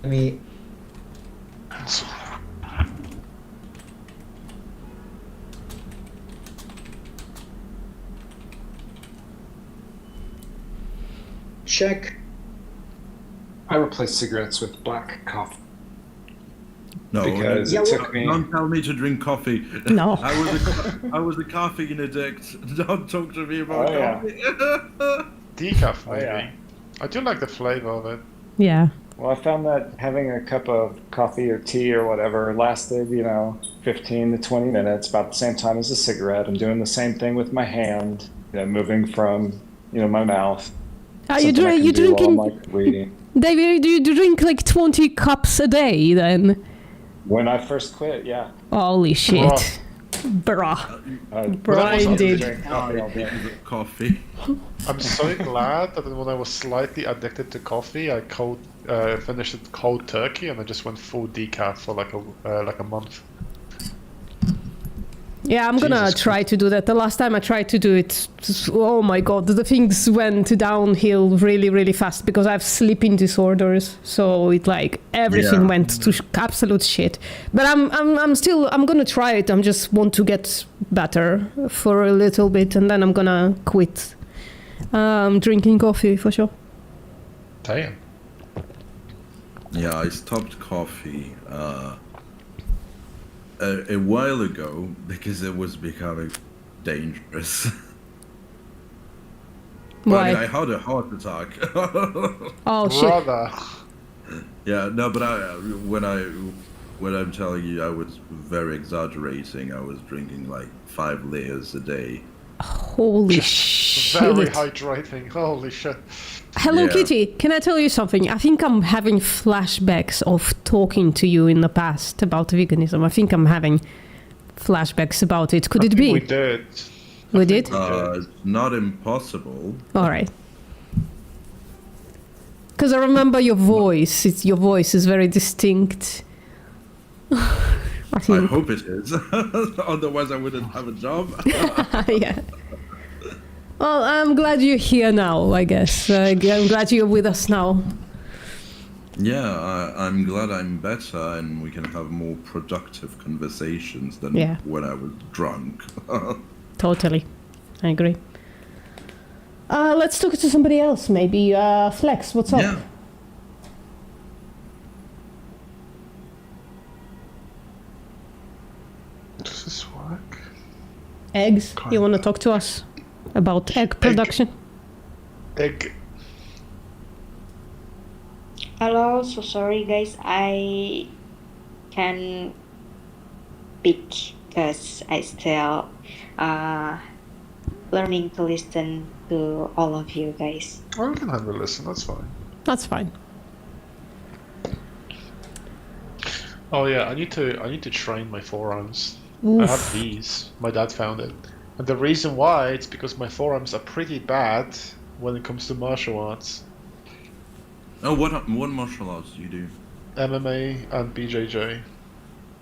Let me... check. I replaced cigarettes with black coffee. No, because it took me... Don't tell me to drink coffee. No. I was a caffeine addict. Don't talk to me about coffee. Decaf, maybe. Oh, yeah. I do like the flavor of it. Yeah. Well, I found that having a cup of coffee or tea or whatever lasted, 15 to 20 minutes, about the same time as a cigarette. I'm doing the same thing with my hand, moving from, my mouth. You drinking? Like reading. David, do you drink like 20 cups a day then? When I first quit, yeah. Holy shit. Bruh. Indeed. Coffee. I'm so glad that when I was slightly addicted to coffee, I finished it cold turkey, and I just went full decaf for like a month. Yeah, I'm gonna try to do that. The last time I tried to do it, oh my god, the things went downhill really, really fast because I have sleeping disorders. So it everything went to absolute shit. But I'm gonna try it. I just want to get better for a little bit, and then I'm gonna quit drinking coffee for sure. Damn. Yeah, I stopped coffee a while ago because it was becoming dangerous. Why? I had a heart attack. Oh shit! Yeah, no, but when I'm telling you, I was very exaggerating. I was drinking like 5 layers a day. Holy shit! Very hydrating. Holy shit! Hello Yeah. Kitty, can I tell you something? I think I'm having flashbacks of talking to you in the past about veganism. I think I'm having flashbacks about it. Could it be? We did. We did? It's not impossible. All right. Because I remember your voice. Your voice is very distinct. I hope it is. Otherwise, I wouldn't have a job. Yeah. Well, I'm glad you're here now, I guess. I'm glad you're with us now. Yeah, I'm glad I'm better and we can have more productive conversations than Yeah. when I was drunk. Totally. I agree. Let's talk to somebody else, maybe. Flex, what's up? Yeah. Does this work? Eggs, you want to talk to us about egg production? Egg. Hello, so sorry guys, I can speak because I still learning to listen to all of you guys. Oh, we can have a listen, that's fine. That's fine. Oh yeah, I need to train my forearms. Oof. I have these. My dad found it. And the reason why, it's because my forearms are pretty bad when it comes to martial arts. Oh, what martial arts do you do? MMA and BJJ.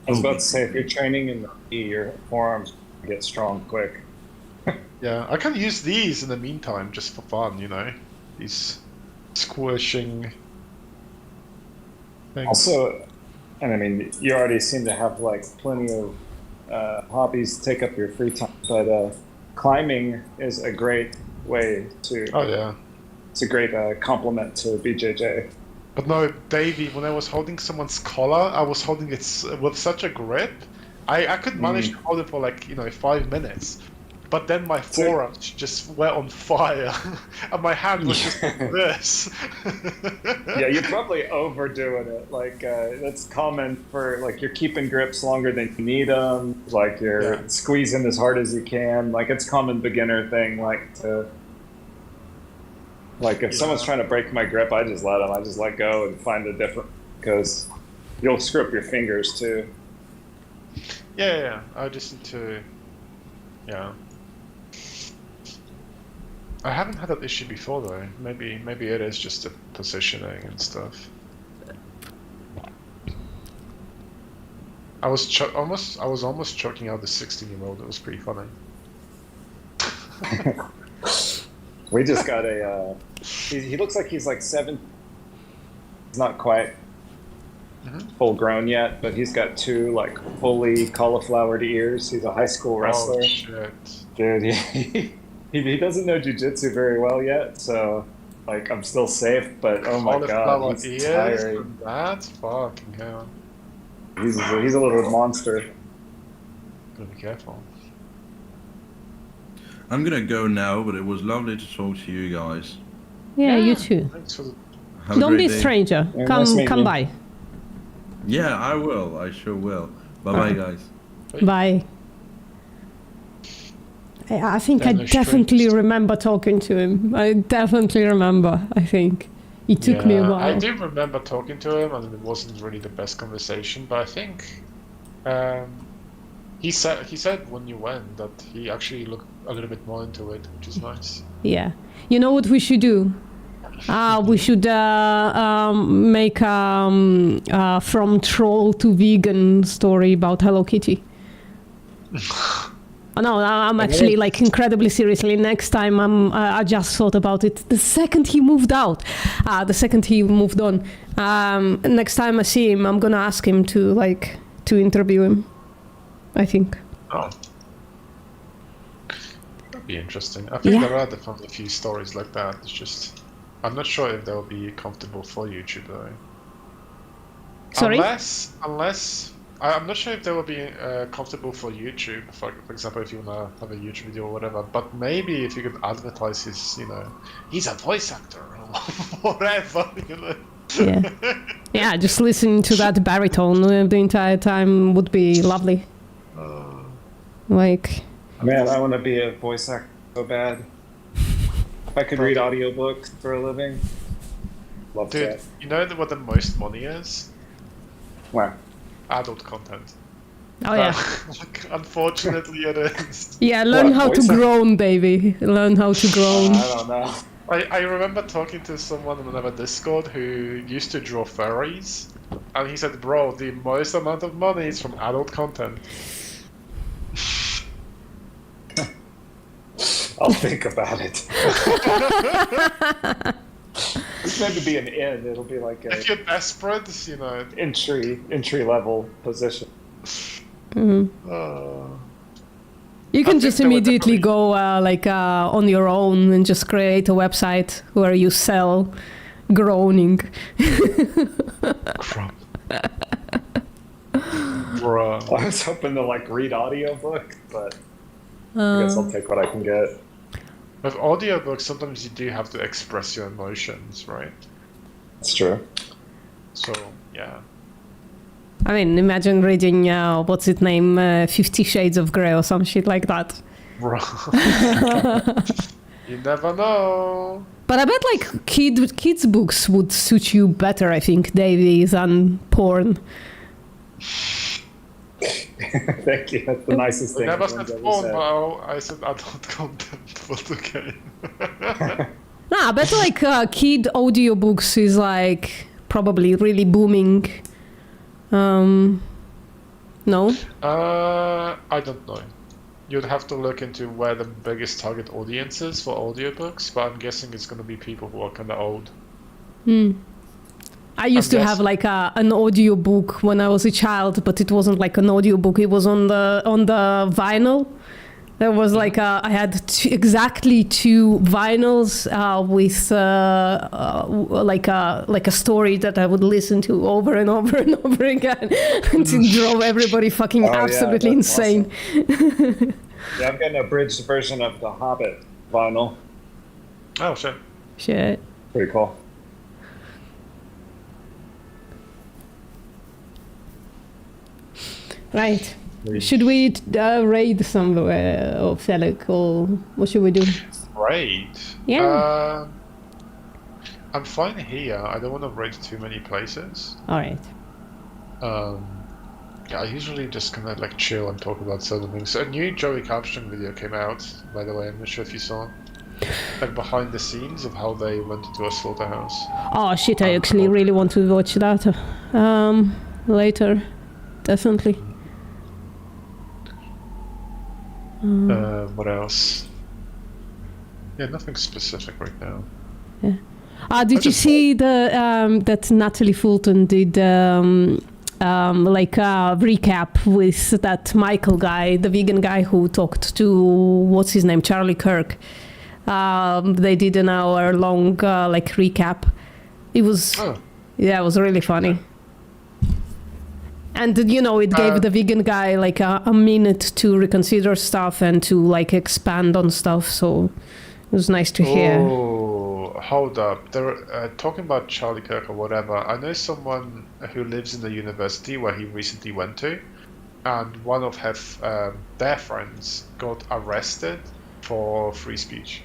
I was about to say, if you're training in the knee, your forearms get strong quick. Yeah, I can use these in the meantime, just for fun, you know? These squishing things. Also, and I mean, you already seem to have like plenty of hobbies to take up your free time, but climbing is a great way to. Oh yeah. It's a great complement to BJJ. But no, Davey, when I was holding someone's collar, I was holding it with such a grip. I could manage to hold it for like, 5 minutes. But then my forearms just were on fire. And my hand was just like this. Yeah, you're probably overdoing it. Like, that's common for, like, you're keeping grips longer than you need them. Like, you're squeezing as hard as you can. Like, it's common beginner thing, like, to... Like, if someone's trying to break my grip, I just let them. I just let go and find a different... Because you'll screw up your fingers, too. Yeah. I just need to... Yeah. I haven't had that issue before, though. Maybe it is just the positioning and stuff. I was almost choking out the 16-year-old. It was pretty funny. We just got a... he looks like he's like 7... He's not quite full grown yet, but he's got 2 like fully cauliflowered ears. He's a high school wrestler. Oh, shit. Dude, he doesn't know jiu-jitsu very well yet, so like I'm still safe, but oh my god, he's tiring. That's fucking hell. He's a little monster. Gotta be careful. I'm gonna go now, but it was lovely to talk to you guys. Yeah, you too. Thanks for Have a Don't great be a day. stranger. Yeah, nice meeting Come you. by. Yeah, I will. I sure will. Bye-bye, guys. Bye. I think I Then the definitely remember talking to him. I definitely remember, I think. It took me a while. I do remember talking to him, and it wasn't really the best conversation, but I think he said when you went that he actually looked a little bit more into it, which is nice. Yeah. You know what we should do? We should make from troll to vegan story about Hello Kitty. Oh, no, I'm actually like incredibly seriously. Next time, I just thought about it. The second he moved out, the second he moved on. Next time I see him, I'm gonna ask him to interview him. I think. Oh. That'd be interesting. I think there are definitely a few stories like that. It's just, I'm not sure if they'll be comfortable for YouTube though. Sorry? Unless I'm not sure if they will be comfortable for YouTube. For example, if you wanna have a YouTube video or whatever. But maybe if you could advertise his, he's a voice actor or whatever, Yeah. Yeah, just listening to that baritone the entire time would be lovely. Man, I want to be a voice actor so bad. If I could read audiobooks for a living, love Dude, that. you know what the most money is? Where? Adult content. Oh yeah. Like, unfortunately, it is. Yeah, learn how to groan, baby. Learn how to groan. I don't know. I remember talking to someone on another Discord who used to draw furries, and he said, bro, the most amount of money is from adult content. I'll think about it. This maybe be an inn. It'll be like a If you're desperate, you know. entry level position. You can just immediately go on your own and just create a website where you sell groaning. Bro. I was hoping to like read audiobook, but I guess I'll take what I can get. With audiobooks, sometimes you do have to express your emotions, right? That's true. So, yeah. I mean, imagine reading, what's its name, 50 Shades of Grey or some shit like that. Bro. You never know. But I bet like kids' books would suit you better, I think, Davey, than porn. Thank you. That's the nicest I thing. never anyone's said ever porn, said. but I said adult content, but okay. Nah, I bet like kid audiobooks is like probably really booming. No? I don't know. You'd have to look into where the biggest target audience is for audiobooks, but I'm guessing it's going to be people who are kind of old. I used to have like an audiobook when I was a child, but it wasn't like an audiobook. It was on the vinyl. There was like I had exactly 2 vinyls with like a story that I would listen to over and over and over again, and it drove everybody fucking absolutely insane. Awesome. Yeah, I'm getting a abridged version of The Hobbit vinyl. Oh shit. Shit. Pretty cool. Right. Should we raid somewhere of Felix, or what should we do? Raid? Yeah. I'm fine here. I don't want to raid too many places. Alright. Yeah, I usually just kind of like chill and talk about certain things. A new Joey Capstan video came out, by the way. I'm not sure if you saw. Like behind the scenes of how they went into a slaughterhouse. Oh shit, I actually really want to watch that later. Definitely. What else? Yeah, nothing specific right now. Yeah. Did you see the that Natalie Fulton did like a recap with that Michael guy, the vegan guy who talked to what's his name, Charlie Kirk? They did an hour-long like recap. It was it was really funny. And you know, it gave the vegan guy like a minute to reconsider stuff and to like expand on stuff. So it was nice to hear. Oh, hold up! They're talking about Charlie Kirk or whatever. I know someone who lives in the university where he recently went to, and one of their friends got arrested for free speech.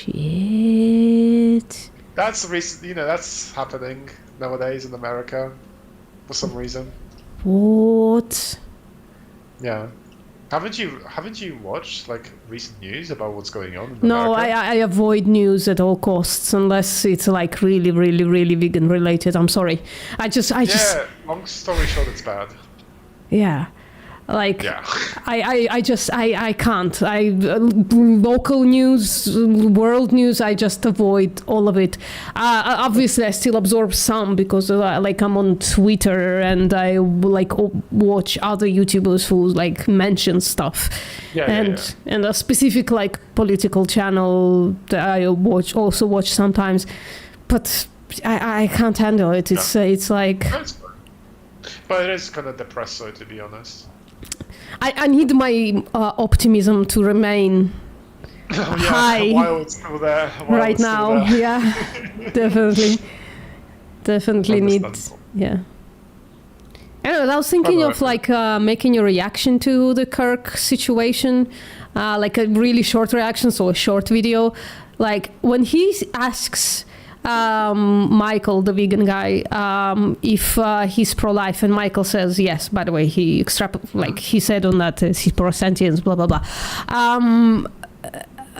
Shit. That's recent. You know, that's happening nowadays in America. For some reason. What? Yeah. Haven't you watched like recent news about what's going on in No, America? I avoid news at all costs unless it's like really, really, really vegan related. I'm sorry. I just. Long story short, it's bad. Yeah. Like, yeah. I can't. Local news, world news, I just avoid all of it. Obviously, I still absorb some because like I'm on Twitter and I like watch other YouTubers who like mention stuff. And a specific like political channel that I also watch sometimes. But I can't handle it. It's like. But it is kind of depressing, to be honest. I need my optimism to remain high while it's still there. Right now. Yeah, definitely need. Yeah. Anyways, I was thinking of like making a reaction to the Kirk situation, like a really short reaction, so a short video. Like when he asks Michael, the vegan guy, if he's pro-life, and Michael says yes. By the way, he he said on that he's pro-sentience, blah blah blah.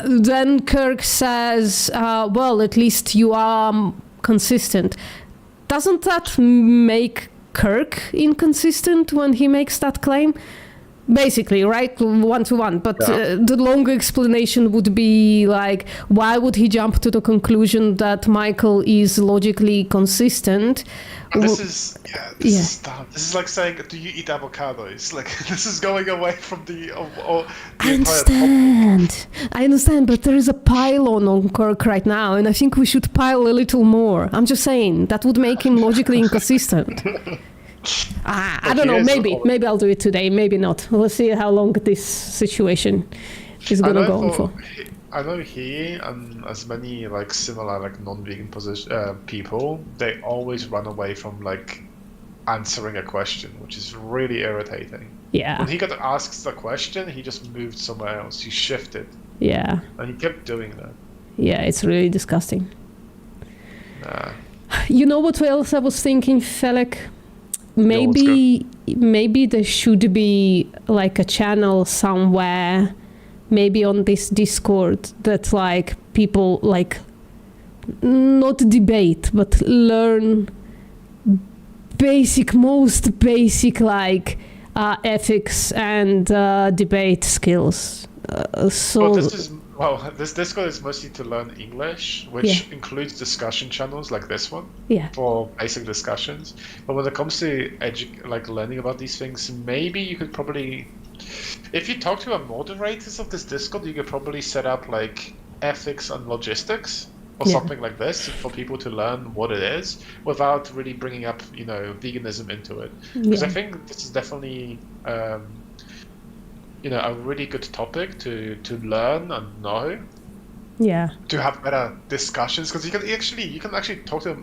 Then Kirk says, "Well, at least you are consistent." Doesn't that make Kirk inconsistent when he makes that claim? Basically, right? 1-to-1. But the longer explanation would be like, why would he jump to the conclusion that Michael is logically consistent? This is dumb. This is like saying, do you eat avocados? Like, this is going away from the I understand, but there is a pile on Kirk right now, and I think we should pile a little more. I'm just saying, that would make him logically inconsistent. I don't know, maybe I'll do it today, maybe not. We'll see how long this situation is going to go on for. I know he and as many like similar like non-vegan people, they always run away from like answering a question, which is really irritating. Yeah. When he got asked the question, he just moved somewhere else. He shifted. Yeah. And he kept doing that. Yeah, it's really disgusting. You know what else I was thinking, Felek? Maybe there should be like a channel somewhere, maybe on this Discord, that like people like not debate but learn most basic like ethics and debate skills. This Discord is mostly to learn English, which includes discussion channels like this one for basic discussions. But when it comes to learning about these things, maybe you could probably, if you talk to a moderators of this Discord, you could probably set up like ethics and logistics or something like this for people to learn what it is without really bringing up, veganism into it. Because I think this is definitely a really good topic to learn and know. Yeah. To have better discussions, because you can actually talk to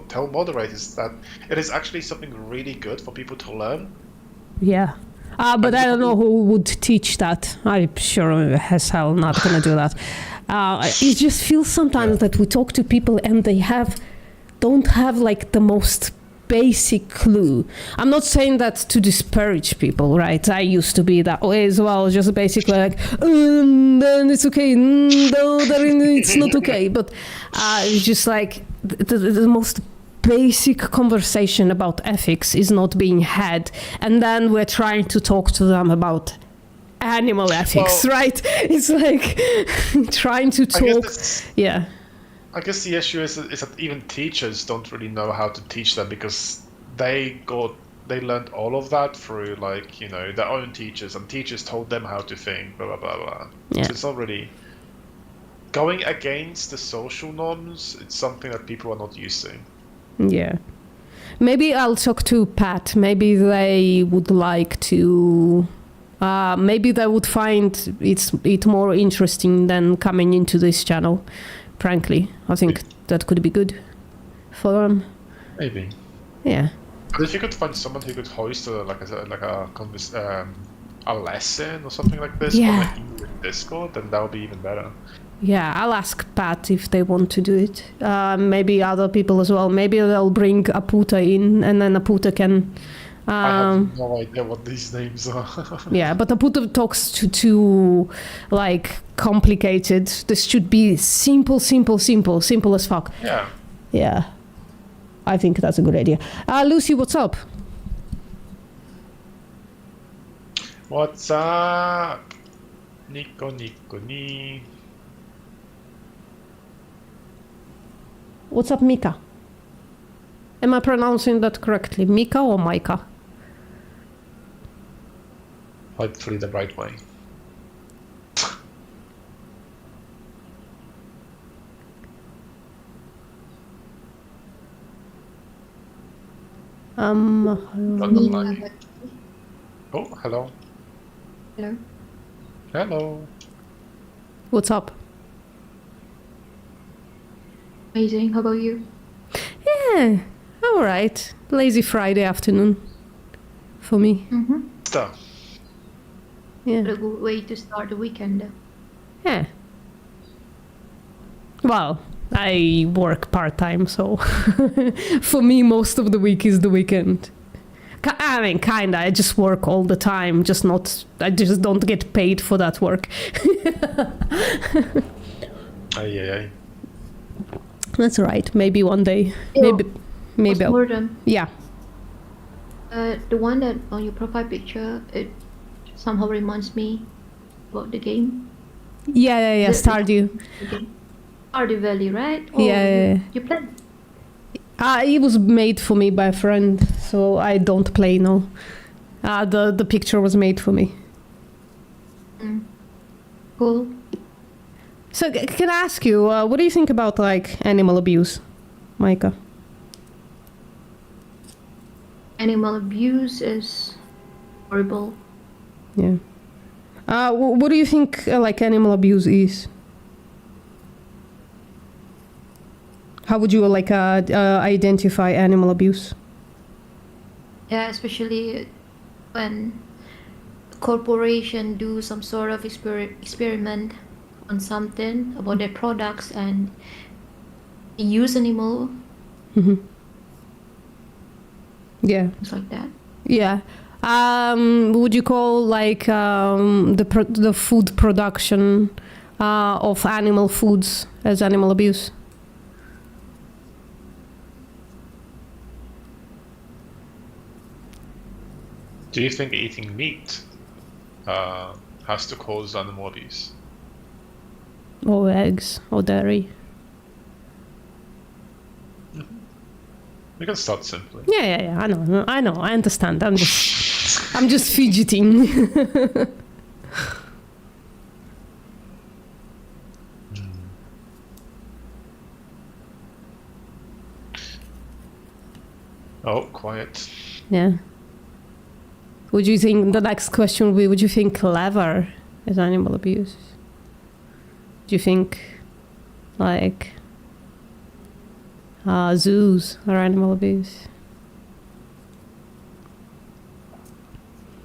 tell moderators that it is actually something really good for people to learn. Yeah. But I don't know who would teach that. I'm sure as hell not gonna do that. It just feels sometimes that we talk to people and they don't have like the most basic clue. I'm not saying that to disparage people, right? I used to be that way as well, just basically like, then it's okay, no, then it's not okay. But it's just like the most basic conversation about ethics is not being had, and then we're trying to talk to them about animal ethics, right? It's like trying to talk. I guess the issue is that even teachers don't really know how to teach them, because they learned all of that through their own teachers, and teachers told them how to think, blah blah blah blah. Yeah. So it's not really going against the social norms. It's something that people are not used to. Yeah. Maybe I'll talk to Pat. Maybe they would like to. Maybe they would find it more interesting than coming into this channel. Frankly, I think that could be good for them. Maybe. Yeah. But if you could find someone who could host a lesson or something like this on the English Discord, then that would be even better. Yeah, I'll ask Pat if they want to do it. Maybe other people as well. Maybe they'll bring Aputa in, and then Aputa can. I have no idea what these names are. Yeah, but Aputa talks too like complicated. This should be simple as fuck. Yeah. Yeah. I think that's a good idea. Lucy, what's up? What's up? Nico ni. What's up, Mika? Am I pronouncing that correctly? Mika or Micah? Hopefully the right way. Hello. Oh, hello. Hello. Hello. What's up? Amazing. How about you? Yeah, all right. Lazy Friday afternoon. for me. Stuff. Yeah. A good way to start the weekend. Yeah. Well, I work part-time, so for me, most of the week is the weekend. I mean, kinda. I just work all the time, I just don't get paid for that work. Aye. That's right. Maybe one day. Yo, Maybe. Postmortem. Yeah. The one that on your profile picture, it somehow reminds me about the game. Yeah. Stardew. Stardew Valley, right? Yeah. You played? It was made for me by a friend, so I don't play now. The picture was made for me. Cool. So can I ask you, what do you think about like animal abuse, Micah? Animal abuse is horrible. Yeah. What do you think like animal abuse is? How would you like identify animal abuse? Yeah, especially when a corporation do some sort of experiment on something about their products and use animal. Yeah. Things like that. Yeah. Would you call like the food production of animal foods as animal abuse? Do you think eating meat has to cause animal abuse? Or eggs, or dairy? We can start simply. Yeah. I know. I understand. I'm just fidgeting. Oh, quiet. Yeah. Would you think the next question would be, would you think clever is animal abuse? Do you think like zoos are animal abuse?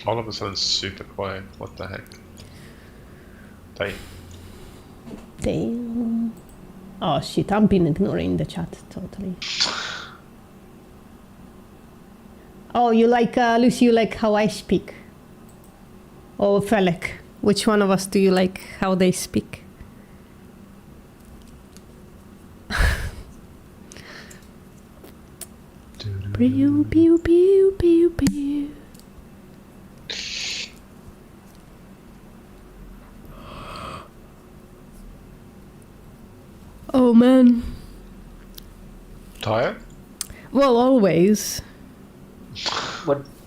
All of a sudden super quiet. What the heck? Damn. Oh shit, I've been ignoring the chat totally. Oh, you like, Lucy, you like how I speak? Or Felek? Which one of us do you like how they speak? Pew, pew, pew, pew, pew. Oh man. Tired? Well, always.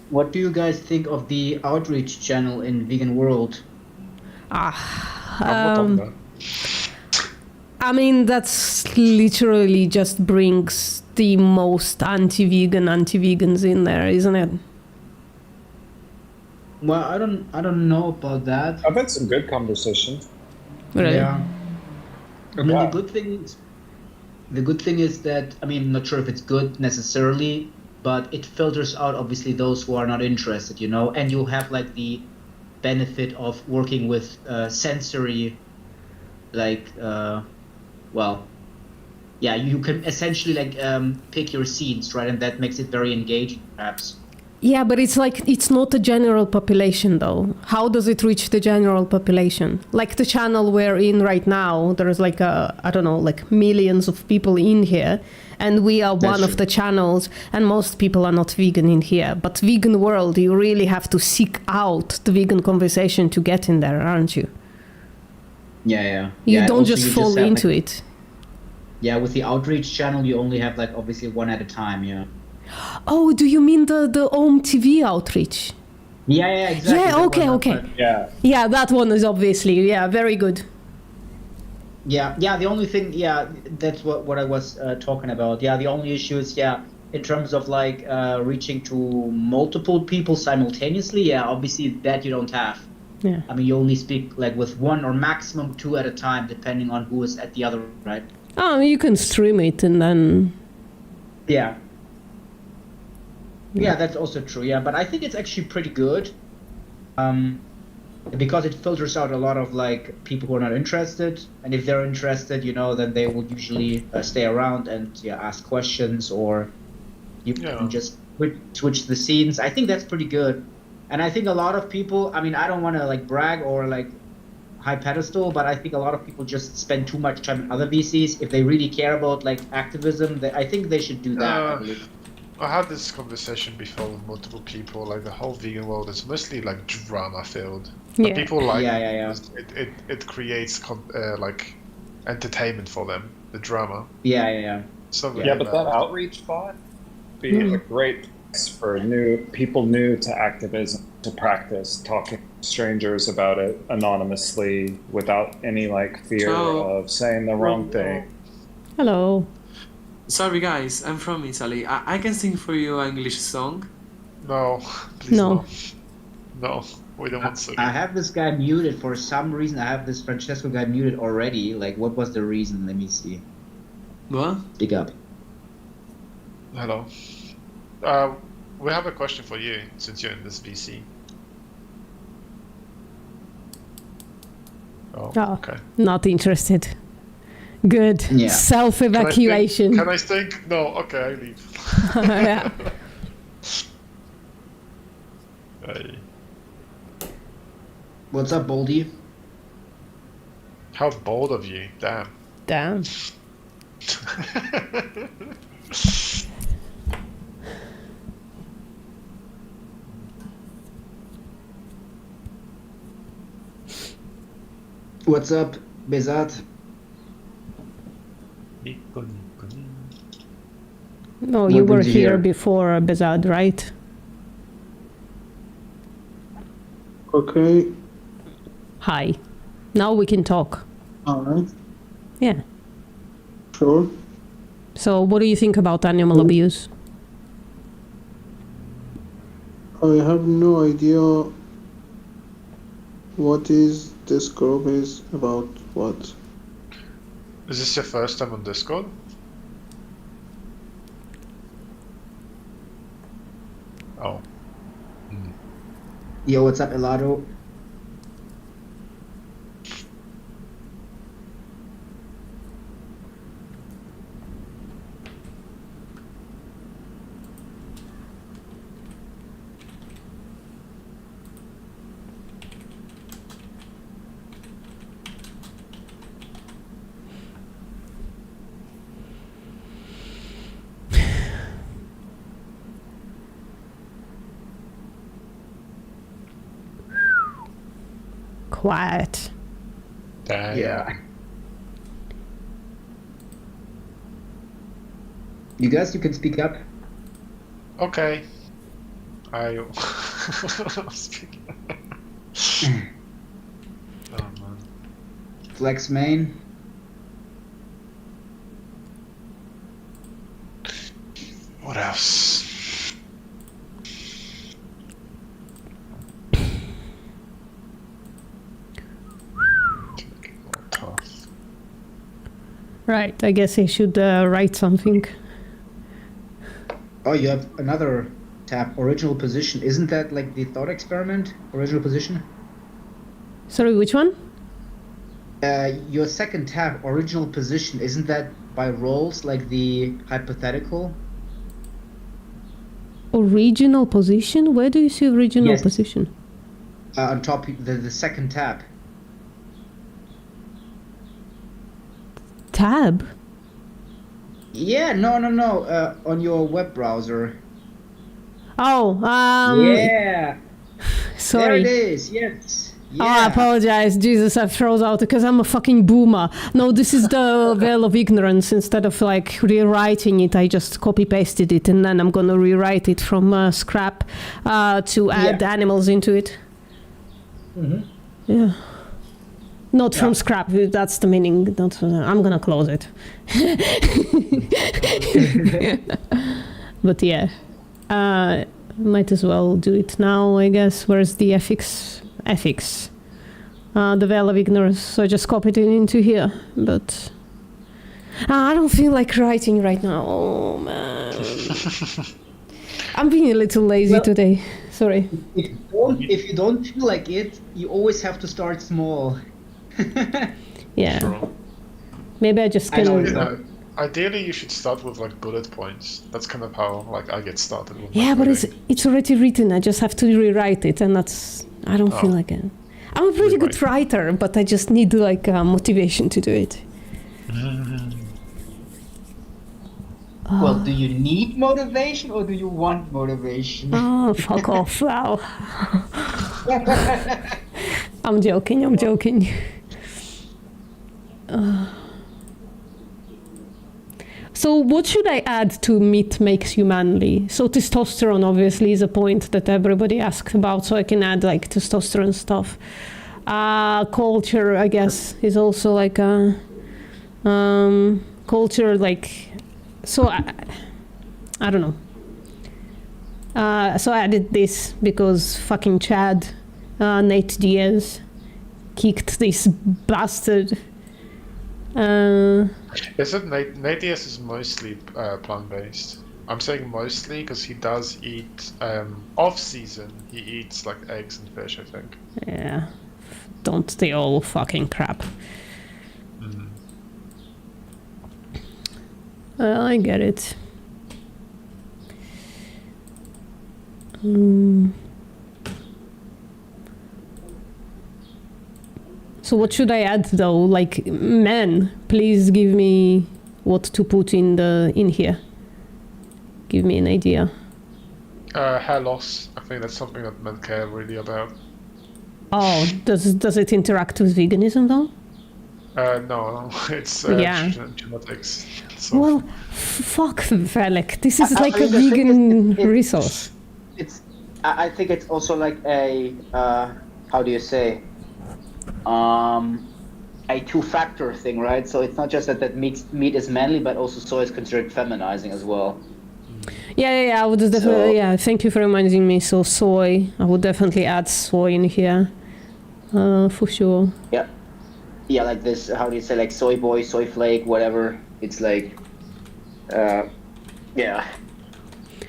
What do you guys think of the outreach channel in Vegan World? I mean, that's literally just brings the most anti-vegans in there, isn't it? Well, I don't know about that. I've had some good conversation. Really? Yeah. I mean, the good thing is that, I mean, I'm not sure if it's good necessarily, but it filters out obviously those who are not interested, you know, and you have like the benefit of working with sensory, like, well, yeah, you can essentially like pick your scenes, right? And that makes it very engaging, perhaps. Yeah, but it's like, it's not the general population though. How does it reach the general population? Like the channel we're in right now, there's like, I don't know, like millions of people in here. And we are one of the channels, and most people are not vegan in here. But Vegan World, you really have to seek out the vegan conversation to get in there, aren't you? Yeah. You don't just fall into it. Yeah, with the outreach channel, you only have like obviously one at a time, yeah. Oh, do you mean the Om TV outreach? Yeah, exactly. Yeah, okay. Yeah, that one is obviously, yeah, very good. Yeah, the only thing, that's what I was talking about. Yeah, the only issue is, in terms of like reaching to multiple people simultaneously, obviously that you don't have. Yeah. I mean, you only speak like with one or maximum two at a time, depending on who is at the other, right? Oh, you can stream it and then... Yeah. Yeah, that's also true. Yeah, but I think it's actually pretty good, because it filters out a lot of like people who are not interested, and if they're interested, then they will usually stay around and ask questions, or you can just switch the scenes. I think that's pretty good, and I think a lot of people. I mean, I don't want to like brag or like high pedestal, but I think a lot of people just spend too much time in other VCs. If they really care about like activism, I think they should do that. I had this conversation before with multiple people. Like the whole vegan world is mostly like drama filled. Yeah. People like it creates like entertainment for them. The drama. Yeah. So but that outreach thought be a great place for people new to activism to practice talking to strangers about it anonymously without any like fear of saying the wrong thing. Hello. Sorry guys, I'm from Italy. I can sing for you an English song. No, please no. No, we don't want to. I have this guy muted for some reason. I have this Francesco guy muted already. Like, what was the reason? Let me see. What? Speak up. Hello. We have a question for you since you're in this VC. Oh, okay. Not interested. Good. Yeah. Self-evacuation. Can I think? No. Okay, I leave. Yeah. Hey. What's up, Boldy? How bold of you! Damn. Damn. What's up, Bezat? No, you were here before Bezad, right? Okay. Hi. Now we can talk. Alright. Yeah. Sure. So what do you think about animal abuse? I have no idea what is this group is about what. Is this your first time on Discord? Oh. Yo, what's up, Elado? Quiet. Dang. Yeah. You guys, you can speak up. Okay. I. Oh man. Flex main. What else? Right, I guess I should write something. Oh, you have another tab, original position. Isn't that like the thought experiment? Original position? Sorry, which one? Your second tab, original position, isn't that by roles like the hypothetical? Original position? Where do you see original Yes. position? On top, the second tab. Tab? Yeah, no. On your web browser. Oh, Yeah. sorry. There it is. Yes. Oh, I apologize. Jesus, I froze out because I'm a fucking boomer. No, this is the veil of ignorance. Instead of like rewriting it, I just copy pasted it and then I'm going to rewrite it from scrap to add animals into it. Mm-hmm. Yeah. Not from scrap, that's the meaning. Not, I'm going to close it. But yeah, might as well do it now, I guess. Where's the ethics? The veil of ignorance. So I just copied it into here, but I don't feel like writing right now. Oh man. I'm being a little lazy today. Sorry. If you don't feel like it, you always have to start small. Yeah. Maybe I just can. Ideally, you should start with like bullet points. That's kind of how like I get started with. Yeah, but it's already written. I just have to rewrite it, and I don't feel like it. I'm a pretty good writer, but I just need like motivation to do it. Well, do you need motivation or do you want motivation? Oh, fuck off! Wow. I'm joking. I'm joking. So what should I add to meat makes you manly? So testosterone obviously is a point that everybody asks about, so I can add like testosterone stuff. Culture, I guess, is also like a culture, like, so I don't know. So I added this because fucking Chad, Nate Diaz, kicked this bastard. Is it Nate Diaz is mostly plant-based? I'm saying mostly because he does eat off-season. He eats like eggs and fish, I think. Yeah, don't they all fucking crap? I get it. So what should I add though? Like, men, please give me what to put in here. Give me an idea. Hair loss. I think that's something that men care really about. Oh, does it interact with veganism though? No, it's genetics. So. Well, fuck Velek. This is like a vegan resource. I think it's also like a how do you say? A two-factor thing, right? So it's not just that meat is manly, but also soy is considered feminizing as well. Yeah. I would definitely. Yeah, thank you for reminding me. So soy, I would definitely add soy in here, for sure. Yeah, like this. How do you say, like soy boy, soy flake, whatever? It's like, yeah.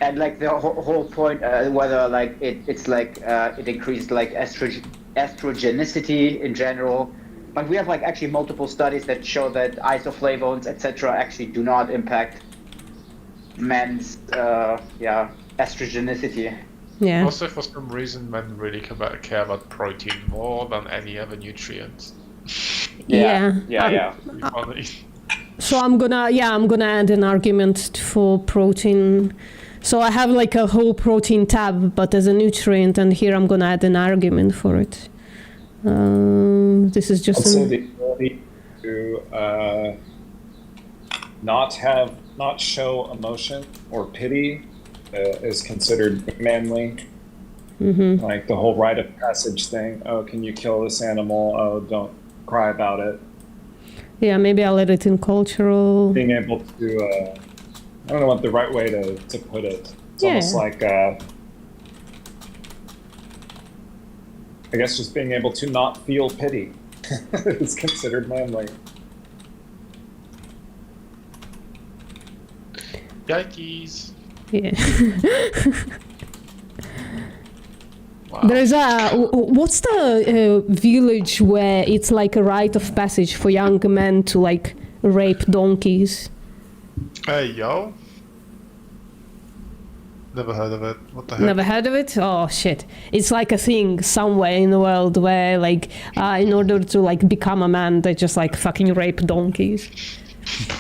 And like the whole point, whether like it's like it increased like estrogenicity in general. Like we have like actually multiple studies that show that isoflavones, etc., actually do not impact men's estrogenicity. Yeah. Also, for some reason, men really care about protein more than any other nutrient. Yeah. So I'm gonna add an argument for protein. So I have like a whole protein tab, but as a nutrient, and here I'm gonna add an argument for it. This is just also the ability to not show emotion or pity is considered manly. Mm-hmm. Like the whole rite of passage thing. Oh, can you kill this animal? Oh, don't cry about it. Yeah, maybe I'll add it in cultural. Being able to, I don't know what the right way to put it. It's almost like, I guess just being able to not feel pity is considered manly. Yikes. Yeah. There is what's the village where it's like a rite of passage for young men to like rape donkeys? Hey, yo. Never heard of it. What the heck? Never heard of it? Oh shit. It's like a thing somewhere in the world where like in order to like become a man they just like fucking rape donkeys.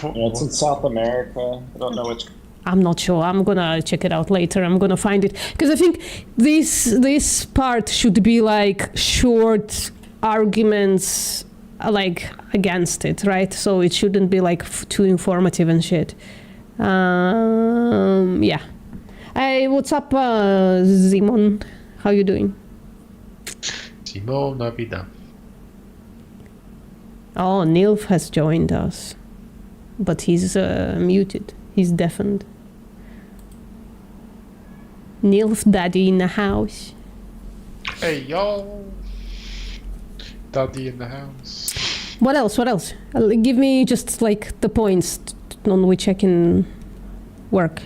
Yeah, it's in South America. I don't know which. I'm not sure. I'm gonna check it out later. I'm gonna find it because I think this part should be like short arguments like against it, right? So it shouldn't be like too informative and shit. Yeah. Hey, what's up, Simon? How you doing? Simon Navida. Oh, Nilf has joined us, but he's muted. He's deafened. Nilf Daddy in the house. Hey, yo. Daddy in the house. What else? Give me just like the points on which I can work.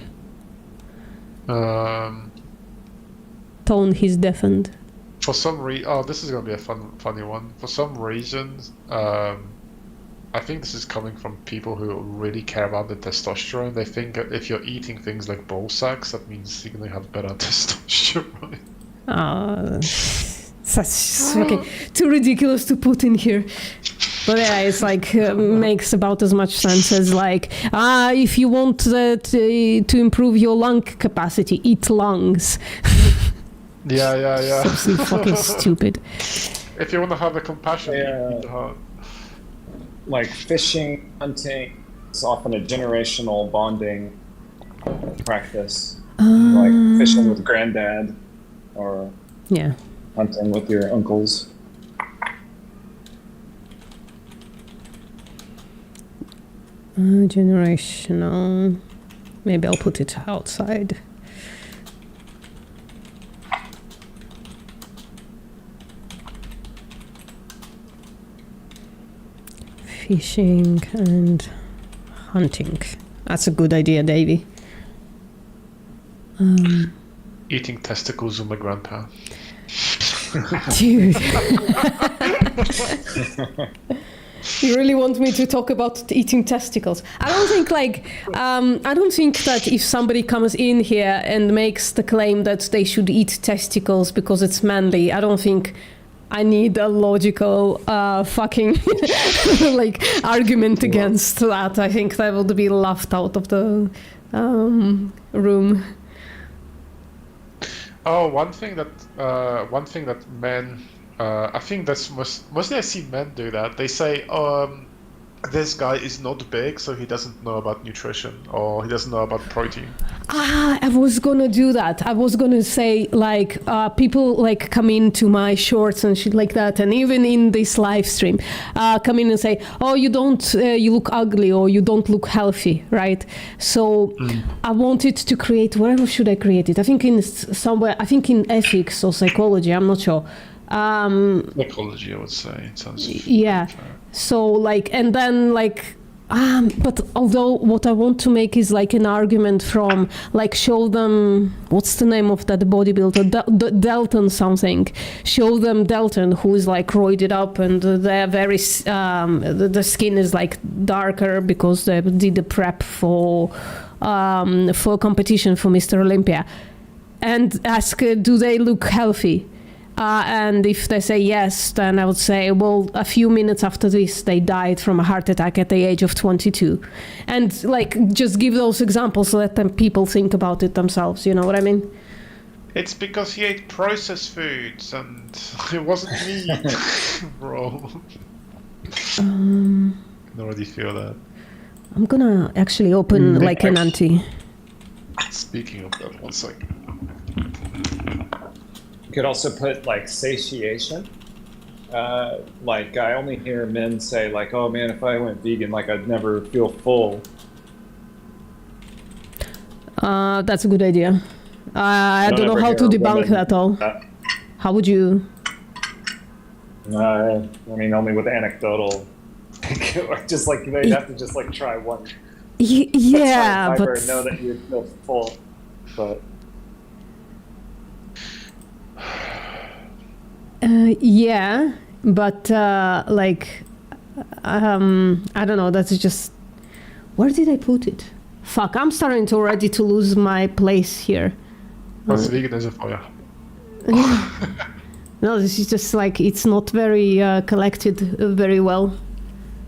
Tone he's deafened. For some this is gonna be a funny one. For some reason, I think this is coming from people who really care about the testosterone. They think that if you're eating things like ball sacks, that means you're gonna have better testosterone. That's fucking too ridiculous to put in here. But yeah, it's like makes about as much sense as like, if you want to improve your lung capacity, eat lungs. Yeah. So fucking stupid. If you want to have a compassion, eat the heart. Like fishing, hunting, is often a generational bonding practice. Like fishing with granddad, or hunting with your uncles. Generational. Maybe I'll put it outside. Fishing and hunting. That's a good idea, Davey. Eating testicles with my grandpa. Dude. You really want me to talk about eating testicles? I don't think that if somebody comes in here and makes the claim that they should eat testicles because it's manly, I don't think I need a logical fucking like argument against that. I think that would be laughed out of the room. Oh, one thing that men, I think that's mostly I see men do that. They say, this guy is not big, so he doesn't know about nutrition, or he doesn't know about protein. I was gonna do that. I was gonna say, like, people like come into my shorts and shit like that, and even in this live stream, come in and say, oh, you look ugly, or you don't look healthy, right? So I wanted to create, wherever should I create it? I think in ethics or psychology, I'm not sure. Psychology, I would say. It sounds fair. So like, and then like, but although what I want to make is like an argument from, like, show them, what's the name of that bodybuilder, Delton something. Show them Delton, who is like roided up, and they're very, the skin is like darker because they did the prep for competition for Mr. Olympia, and ask, do they look healthy? And if they say yes, then I would say, well, a few minutes after this, they died from a heart attack at the age of 22. And like, just give those examples, let them people think about it themselves. You know what I mean? It's because he ate processed foods and it wasn't meat, bro. I can already feel that. I'm gonna actually open like an anti. Speaking of that, one second. You could also put like satiation. Like I only hear men say like, oh man, if I went vegan, like I'd never feel full. That's a good idea. I don't know how to debunk that all. How would you? I mean, only with anecdotal. Or just like they'd have to just like try one. Yeah, but know that you'd feel full, but. Yeah, but like, I don't know. That's just. Where did I put it? Fuck! I'm starting to already to lose my place here. What's veganism for you? No, this is just like it's not very collected very well.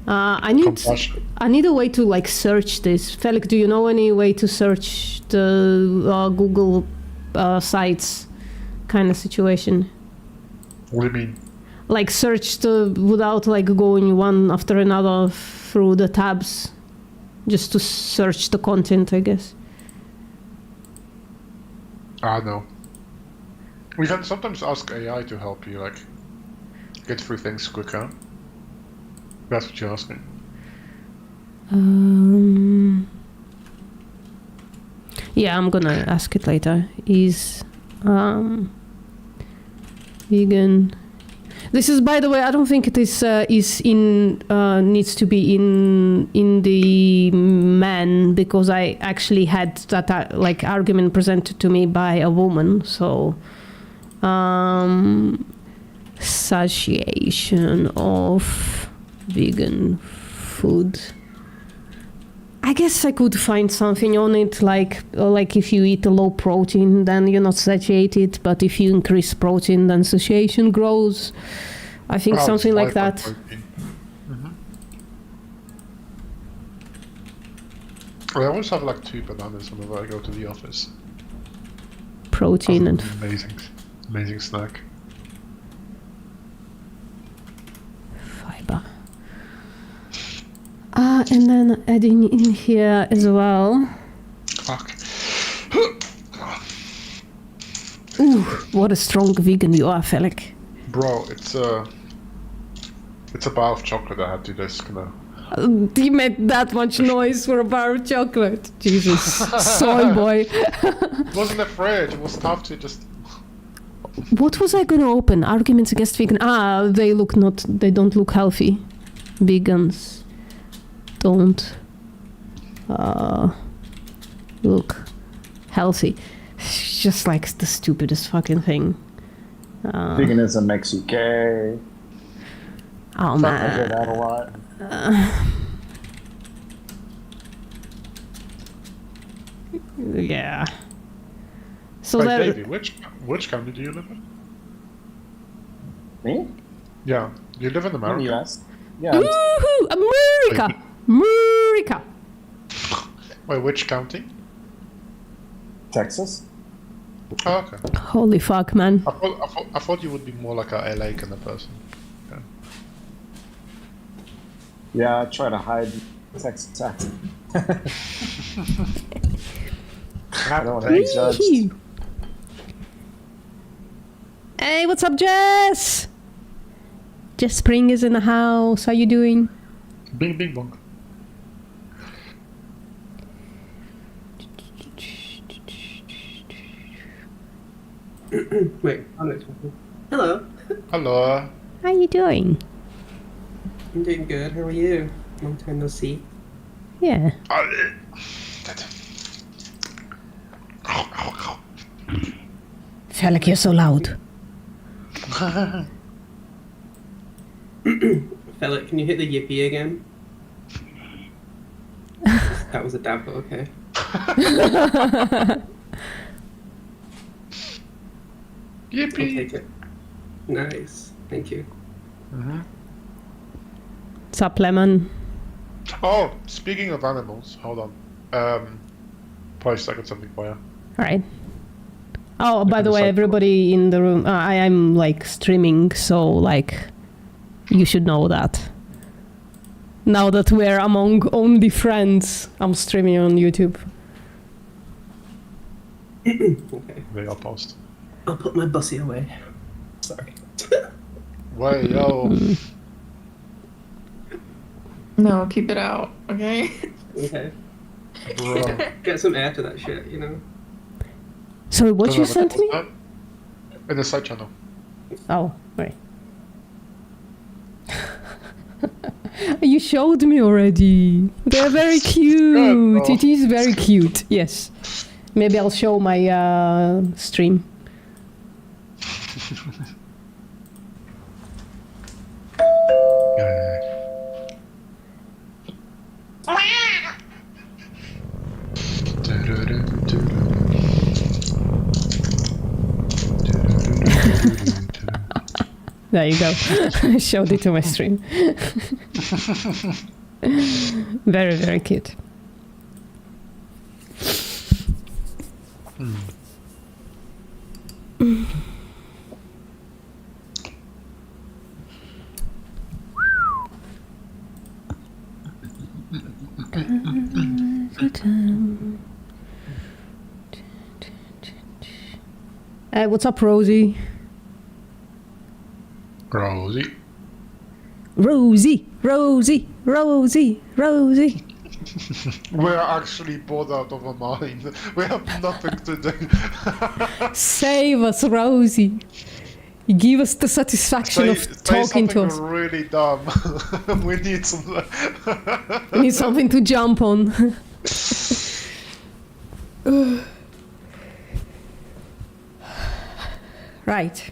I need a way to like search this. Felix, do you know any way to search the Google sites kind of situation? What do you mean? Like search without like going one after another through the tabs, just to search the content, I guess. No. We can sometimes ask AI to help you, like, get through things quicker. That's what you're asking. Yeah, I'm gonna ask it later. Is vegan. This is, by the way, I don't think it is needs to be in the man, because I actually had that argument presented to me by a woman. So, satiation of vegan food. I guess I could find something on it, like if you eat a low protein, then you're not satiated, but if you increase protein, then satiation grows. I think something like that. Mm-hmm. I always have like 2 bananas whenever I go to the office. Protein and amazing snack. Fiber. And then adding in here as well. Fuck. Ooh, what a strong vegan you are, Felix. Bro, it's a bar of chocolate. I had to just kind of. You made that much noise for a bar of chocolate. Jesus, soy boy. It wasn't a fridge. It was tough to just. What was I gonna open? Arguments against vegan. They don't look healthy. Vegans don't look healthy. It's just like the stupidest fucking thing. Veganism makes you gay. Oh I man. hear that a lot. Yeah. So Wait, that. Davey, which country do you live in? Me? Yeah, you live in America. In the US. Yeah. Woohoo! America! America! Wait, which county? Texas. Oh, okay. Holy fuck, man. I thought you would be more like a LA kind of person. Yeah, I try to hide Texas accent. I don't want to be judged. Hey, what's up, Jess? Jess Spring is in the house. How you doing? Bing, bing, bong. Wait, I'm not talking. Hello. Hello. How you doing? I'm doing good. How are you? Long time no see. Yeah. Felix, you're so loud. Felix, can you hit the yippee again? That was a dab, but okay. Yippee! I'll take it. Nice. Thank you. What's up, Lemon? Oh, speaking of animals, hold on. Price, I got something for you. Alright. Oh, by the way, everybody in the room, I am like streaming, so like, you should know that. Now that we're among only friends, I'm streaming on YouTube. Okay. They are post. I'll put my bussy away. Sorry. Wait, yo. No, keep it out, okay? Okay. Bro. Get some air to that shit, you know? Sorry, what you sent me? In the side channel. Oh, right. You showed me already. They're very cute. It is very cute. Yes. Maybe I'll show my stream. There you go. I showed it to my stream. Very, very cute. What's up, Rosie? Rosie. Rosie, Rosie, Rosie, Rosie. We're actually bored out of our mind. We have nothing to do. Save us, Rosie. give us the satisfaction of talking to us. Really dumb. We need some. We need something to jump on. Right.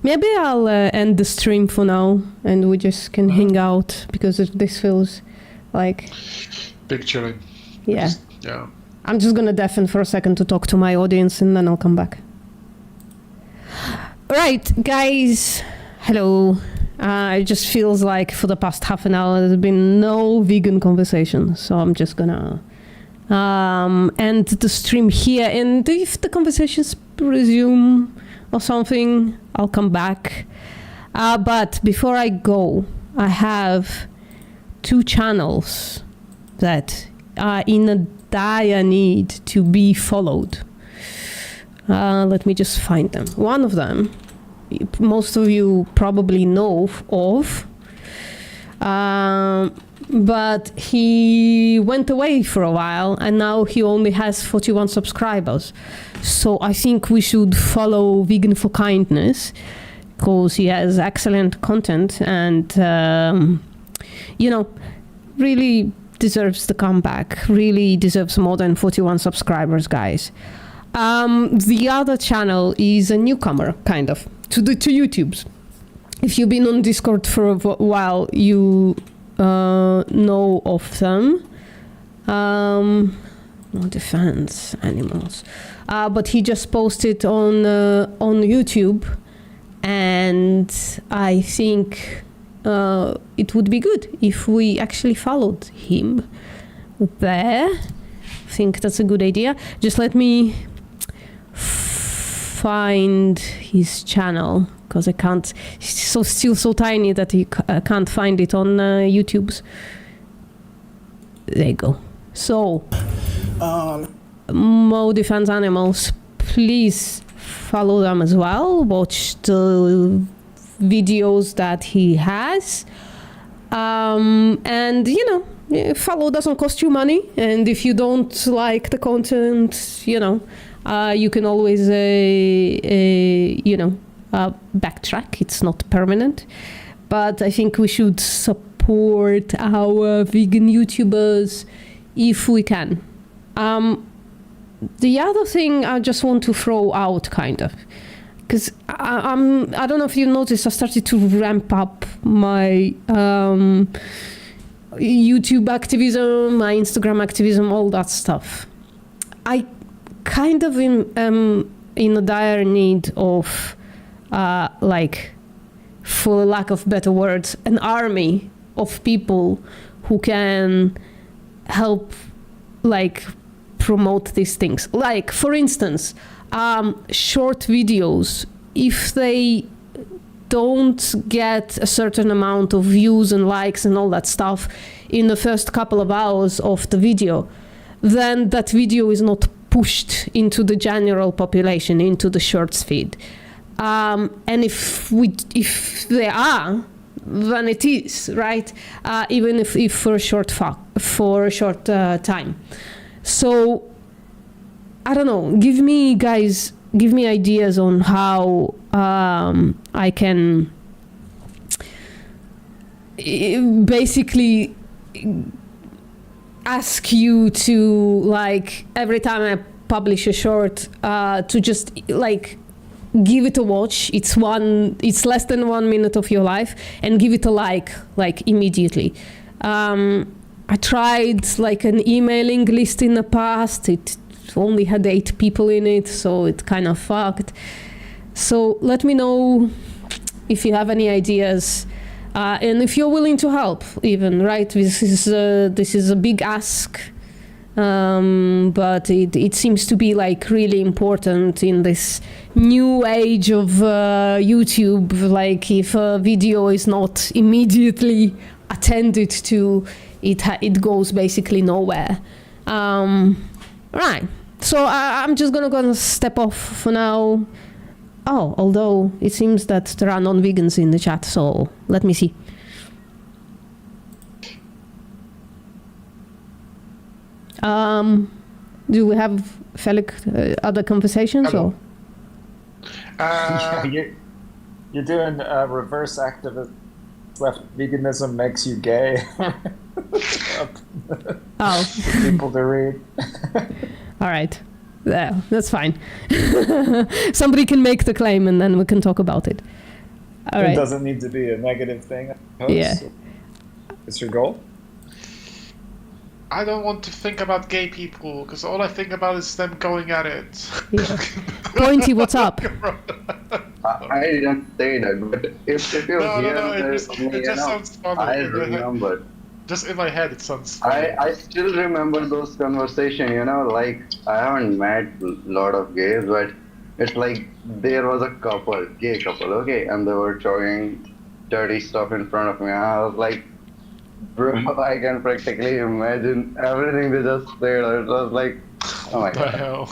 Maybe I'll end the stream for now, and we just can hang out because this feels like big chilling. Yeah. Yeah. I'm just gonna deafen for a second to talk to my audience, and then I'll come back. Right, guys. Hello. It just feels like for the past half an hour there's been no vegan conversation, so I'm just gonna end the stream here, and if the conversations resume or something, I'll come back. But before I go, I have 2 channels that are in a dire need to be followed. Let me just find them. One of them, most of you probably know of, but he went away for a while, and now he only has 41 subscribers. So I think we should follow Vegan for Kindness, because he has excellent content and, really deserves the comeback, really deserves more than 41 subscribers, guys. The other channel is a newcomer, kind of, to YouTube's. If you've been on Discord for a while, you know of them. No defense animals. But he just posted on YouTube, and I think it would be good if we actually followed him there. I think that's a good idea. Just let me find his channel, because I can't. It's still so tiny that I can't find it on YouTube's. There you go. So, Mo Defense Animals, please follow them as well. Watch the videos that he has. And, follow doesn't cost you money. And if you don't like the content, you can always, backtrack. It's not permanent. But I think we should support our vegan YouTubers if we can. The other thing I just want to throw out, kind of, because I don't know if you noticed, I started to ramp up my YouTube activism, my Instagram activism, all that stuff. I kind of am in a dire need of, for lack of better words, an army of people who can help, promote these things. For instance, short videos, if they don't get a certain amount of views and likes and all that stuff in the first couple of hours of the video, then that video is not pushed into the general population, into the shorts feed. And if they are, then it is, right? Even if for a short time. So, I don't know, give me ideas on how I can basically ask you to, every time I publish a short, to just, give it a watch. It's less than 1 minute of your life, and give it a like immediately. I tried an emailing list in the past. It only had 8 people in it, so it kind of fucked. So let me know if you have any ideas, and if you're willing to help, even, right? This is a big ask, but it seems to be really important in this new age of YouTube. If a video is not immediately attended to, it goes basically nowhere. Right. So I'm just gonna step off for now. Oh, although it seems that there are non-vegans in the chat, so let me see. Do we have Felix other conversations or? You're doing reverse activist. Left veganism makes you gay. Oh. People to read. All right. Yeah, that's fine. Somebody can make the claim and then we can talk about it. All right. It doesn't need to be a negative thing, I suppose. Yeah. It's your goal? I don't want to think about gay people because all I think about is them going at it. Yeah. Pointy, what's up? I didn't say that, but if you're it just sounds funny. I remember. Just in my head, it sounds funny. I still remember those conversations, like I haven't met a lot of gays, but it's like there was a gay couple, okay, and they were talking dirty stuff in front of me, and I was like, bro, I can practically imagine everything they just said. It was like, oh my god.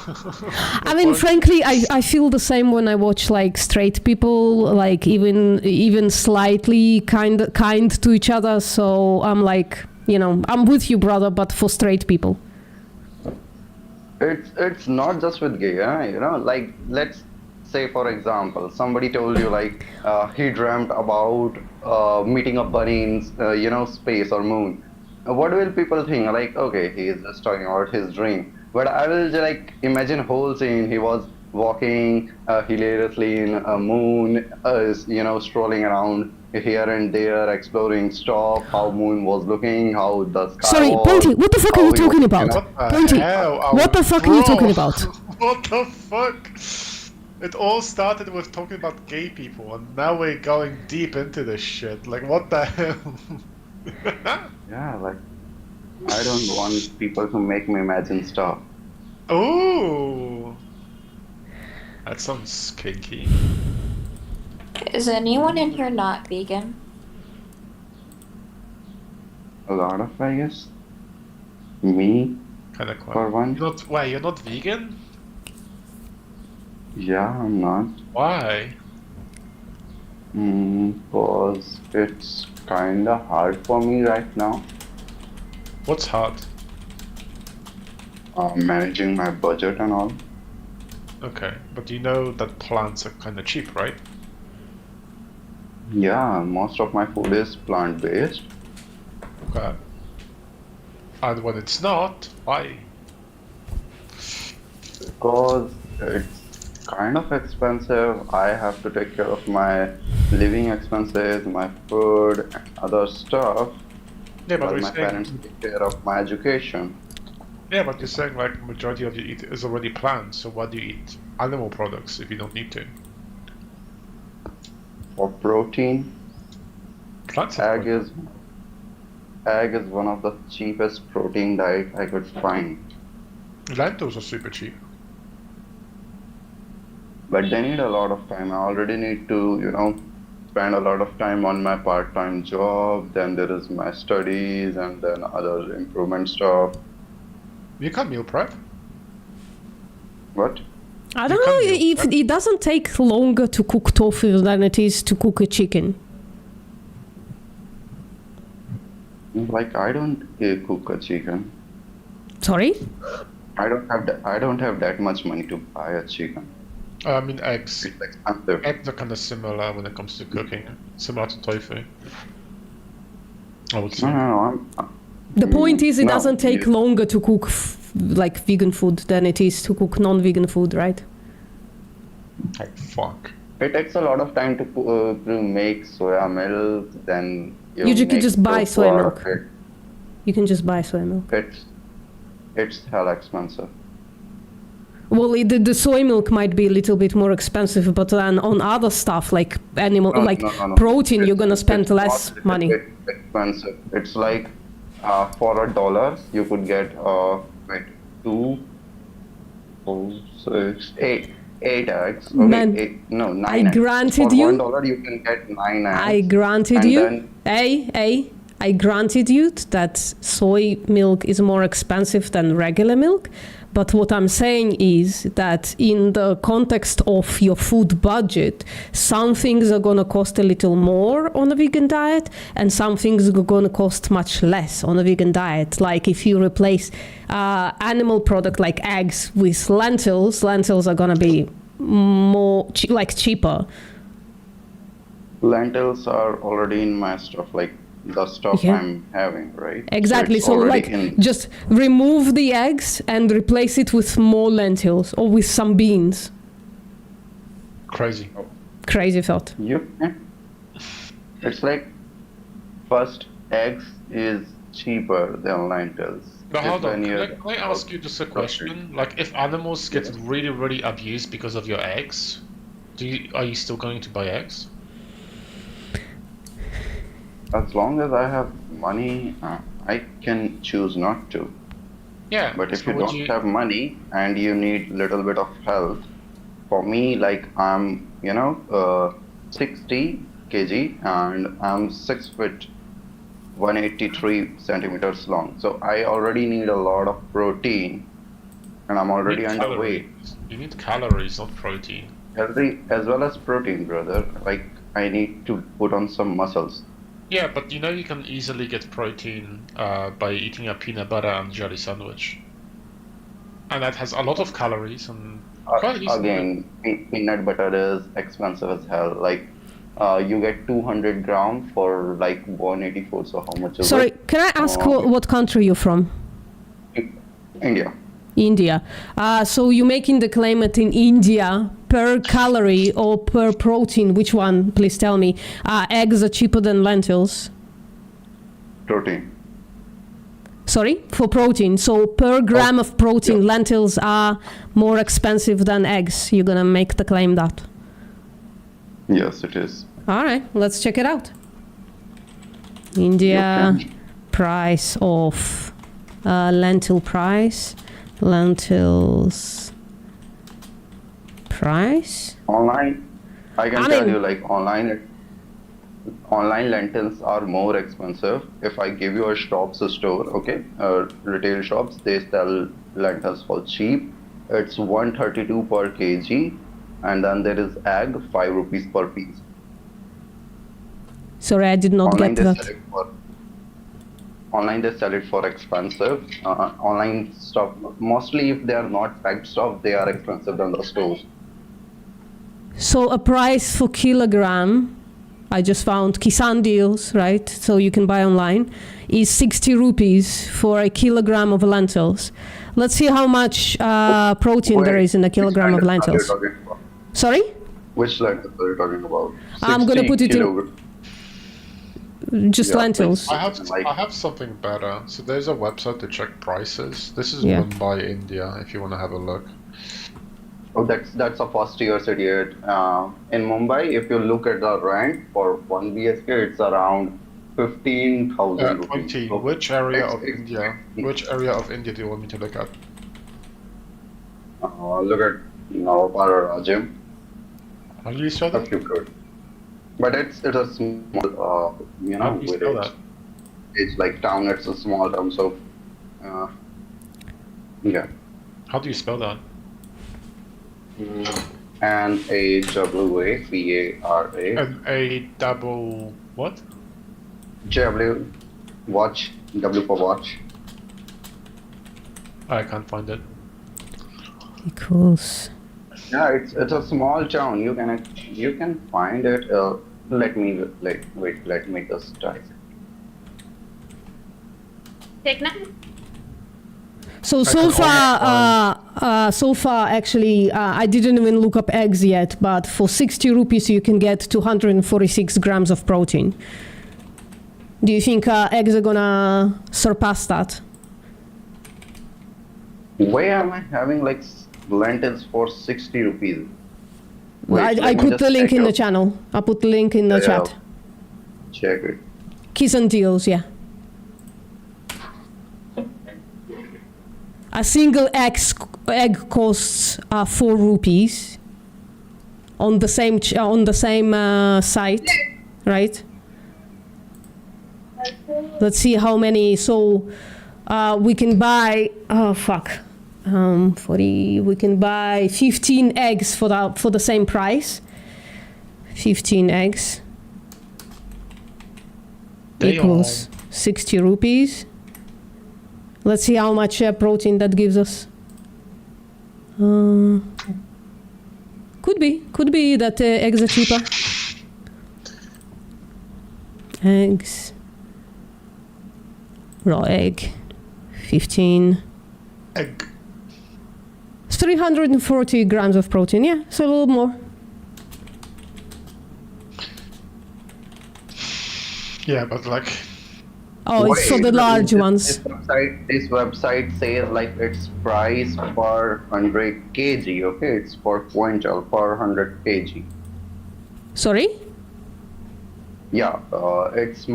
I mean, frankly, I feel the same when I watch like straight people, like even slightly kind to each other. So I'm like, I'm with you, brother, but for straight people. It's not just with gay, like let's say for example, somebody told you like he dreamt about meeting a bunny in space or moon. What will people think? Like, okay, he is just talking about his dream. But I will just like imagine whole scene. He was walking hilariously in a moon, strolling around here and there, exploring stuff, how moon was looking, how the sky Sorry, was. Pointy, what the fuck are you talking about? Pointy, what the fuck are you talking about? What the fuck? It all started with talking about gay people, and now we're going deep into this shit. Like, what the hell? Yeah, like, I don't want people to make me imagine stuff. Ooh. That sounds kinky. Is anyone in here not vegan? A lot of, I guess. Me, Kinda quiet. for one. You're not vegan? Yeah, I'm not. Why? Because it's kinda hard for me right now. What's hard? Managing my budget and all. Okay, but you know that plants are kinda cheap, right? Yeah, most of my food is plant-based. Okay. And when it's not, why? Because it's kind of expensive. I have to take care of my living expenses, my food, and other stuff. Yeah, but while we're my saying- parents take care of my education. Yeah, but you're saying like majority of your eat is already plants, so why do you eat animal products if you don't need to? For protein, Plants egg is one of the cheapest protein diet I could find. Lentils are super cheap. But they need a lot of time. I already need to, spend a lot of time on my part-time job. Then there is my studies and then other improvement stuff. You can meal prep. What? I don't know if it doesn't take longer to cook tofu than it is to cook a chicken. Like I don't cook a chicken. Sorry? I don't have that much money to buy a chicken. I mean eggs. It's expensive. Eggs are kind of similar when it comes to cooking, similar to tofu. I would say. No, The point is, it no, doesn't take longer to cook like vegan food than it is to cook non-vegan food, right? Fuck. It takes a lot of time to make soya milk. Then You could make just buy tofu soy out milk. of it. You can just buy soy milk. It's hell expensive. Well, the soy milk might be a little bit more expensive, but then on other stuff like animal, No. protein, you're gonna spend less Not money. It's expensive. It's like for $1 you could get 2, 4, 6, 8 eggs. Okay, Man, 9 I eggs. granted for you- $1 you can get 9 eggs. I granted and you, then- I granted you that soy milk is more expensive than regular milk, But what I'm saying is that in the context of your food budget, some things are going to cost a little more on a vegan diet, and some things are going to cost much less on a vegan diet. Like if you replace animal product like eggs with lentils are going to be more cheaper. Lentils are already in my stuff, like the stuff I'm having, right? Exactly. So like just remove the eggs and replace it with more lentils or with some beans. Crazy thought. It's like first eggs is cheaper than lentils. But hold on, can I ask you just a question? Like, if animals get really, really abused because of your eggs, are you still going to buy eggs? As long as I have money, I can choose not to. Yeah. But if you don't have money and you need little bit of help, for me, like I'm, 60 kg and I'm 6 feet, 183 centimeters long. So I already need a lot of protein, and I'm already underweight. You need calories, not protein. Healthy as well as protein, brother. Like I need to put on some muscles. Yeah, but you can easily get protein by eating a peanut butter and jelly sandwich. And that has a lot of calories and quite easy. Again, peanut butter is expensive as hell. Like you get 200 grams for like 184. So how much is Sorry, it? can I ask what country you're from? India. India. So you're making the claim that in India, per calorie or per protein, which one, please tell me, eggs are cheaper than lentils? Protein. Sorry? For protein. So per gram of protein, lentils are more expensive than eggs. You're going to make the claim that? Yes, it is. All right, let's check it out. India, price of lentil price. Lentils price? Online, I can tell you, like online lentils are more expensive. If I give you a store, okay, retail shops, they sell lentils for cheap. It's 132 per kg, and then there is egg, 5 rupees per piece. Sorry, I did not Online get that. Online they sell it for expensive. Online stuff, mostly if they are not packed stuff, they are expensive than the stores. So a price for kilogram, I just found Kisan deals, right? So you can buy online, is 60 rupees for a kilogram of lentils. Let's see how much protein there is in a kilogram of lentils. Sorry? Which lentils are you talking about? I'm going to put it in just lentils. I have something better. So there's a website to check prices. This is Yeah. Mumbai, India, if you want to have a look. Oh, that's a first year city. In Mumbai, if you look at the rent for 1 BHK, it's around 15,000 rupees. 20. Which area of India? Which area of India do you want me to look at? Look at Navapara Rajam. How do you spell that? If you could. But it's a small, How do you spell that? It's like town. It's a small town, so yeah. How do you spell that? Navapara. A double what? W, watch, W for watch. I can't find it. Equals. Yeah, it's a small town. You can find it. Let me just type. So far, actually, I didn't even look up eggs yet, but for 60 rupees, you can get 246 grams of protein. Do you think eggs are gonna surpass that? Where am I having like lentils for 60 rupees? Wait, I put the link in the channel. I put the link in the chat. Check it. Kisan deals, yeah. A single egg costs 4 rupees on the same site, right? Let's see how many. So we can buy. Oh fuck! 40. We can buy 15 eggs for the same price. 15 eggs equals 60 rupees. Let's see how much protein that gives us. Could be that eggs are cheaper. Eggs. Raw egg. 15. Egg. It's 340 grams of protein, yeah, so a little more. Yeah, but like... Oh, it's for the large ones. This website says like its price per 100 kg, okay? It's per quintal, per 100 kg. Sorry? Yeah, first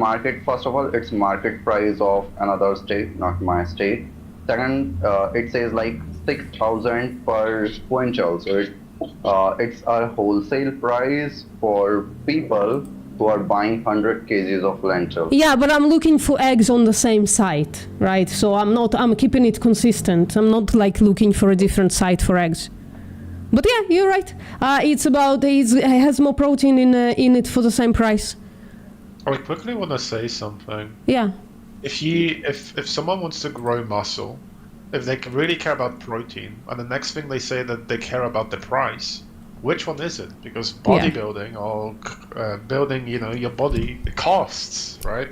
of all, it's market price of another state, not my state. Second, it says like 6,000 per quintal, so it's a wholesale price for people who are buying 100 kgs of lentils. Yeah, but I'm looking for eggs on the same site, right? So I'm keeping it consistent. I'm not like looking for a different site for eggs. But yeah, you're right. It has more protein in it for the same price. I quickly want to say something. Yeah. If someone wants to grow muscle, if they really care about protein, and the next thing they say that they care about the price, which one is it? Because bodybuilding or building, your body, it costs, right?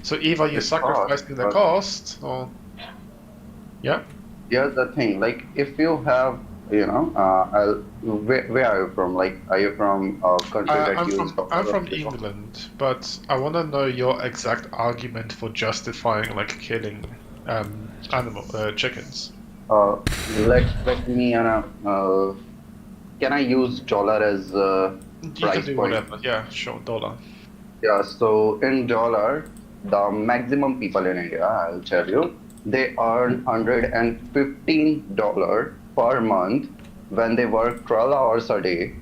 So either you're sacrificing the cost, or yeah. Here's the thing, like if you have, where are you from? Like, are you from a country that uses? I'm from England, but I want to know your exact argument for justifying like killing chickens. Let me can I use dollar as You can do whatever. Yeah, sure, dollar. Yeah, so in dollar, the maximum people in India, I'll tell you, they earn $115 per month when they work 12 hours a day.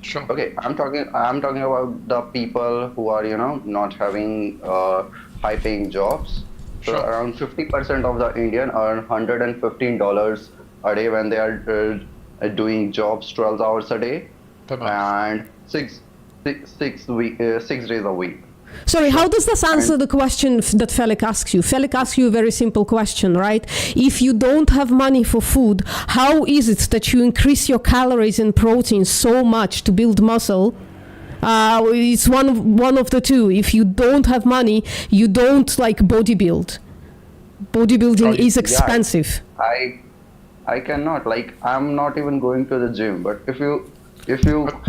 Sure. Okay, I'm talking about the people who are, not having high-paying jobs. So around 50% of the Indian earn $115 a day when they are doing jobs 12 hours a day and 6 days a week. Sorry, how does this answer the question that Felix asks you? Felix asks you a very simple question, right? If you don't have money for food, how is it that you increase your calories and protein so much to build muscle? It's one of the two. If you don't have money, you don't like bodybuild. Bodybuilding is expensive. I cannot, like, I'm not even going to the gym, but if you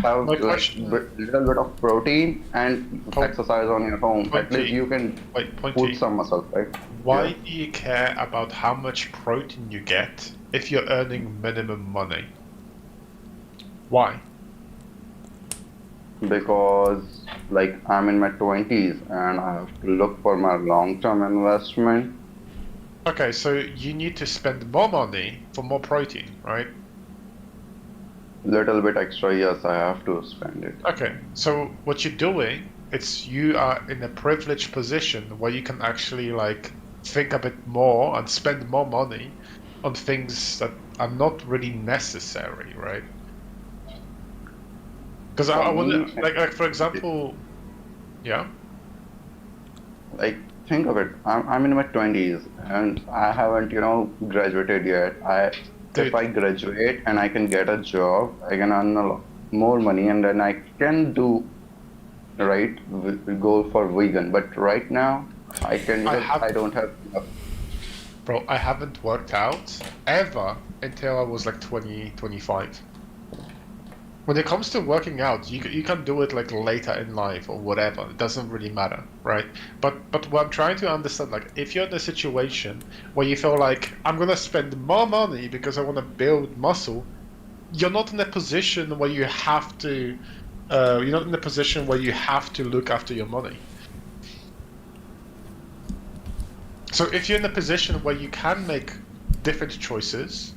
have like little bit of protein and exercise on your home, at least you can put some muscle, right? Why do you care about how much protein you get if you're earning minimum money? Why? Because like I'm in my 20s and I have to look for my long-term investment. Okay, so you need to spend more money for more protein, right? Little bit extra, yes, I have to spend it. Okay, so what you're doing, you are in a privileged position where you can actually like think a bit more and spend more money on things that are not really necessary, right? Because I wonder, like for example, yeah. Like think of it, I'm in my 20s and I haven't graduated yet. If I graduate and I can get a job, I can earn a lot more money and then I can go for vegan. But right now, I don't have enough. Bro, I haven't worked out ever until I was like 20, 25. When it comes to working out, you can do it like later in life or whatever. It doesn't really matter, right? But what I'm trying to understand, like if you're in a situation where you feel like I'm gonna spend more money because I want to build muscle, you're not in a position where you have to. You're not in a position where you have to look after your money. So if you're in a position where you can make different choices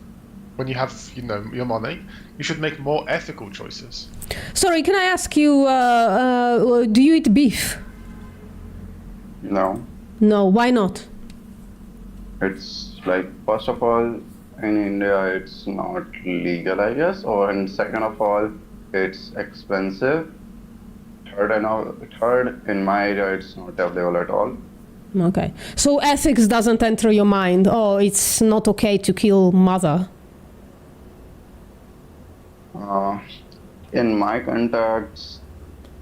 when you have your money, you should make more ethical choices. Sorry, can I ask you, do you eat beef? No. No, why not? It's like, first of all, in India it's not legal, I guess, and second of all, it's expensive. Third, in my area, it's not available at all. Okay. So ethics doesn't enter your mind. Oh, it's not okay to kill mother. In my context,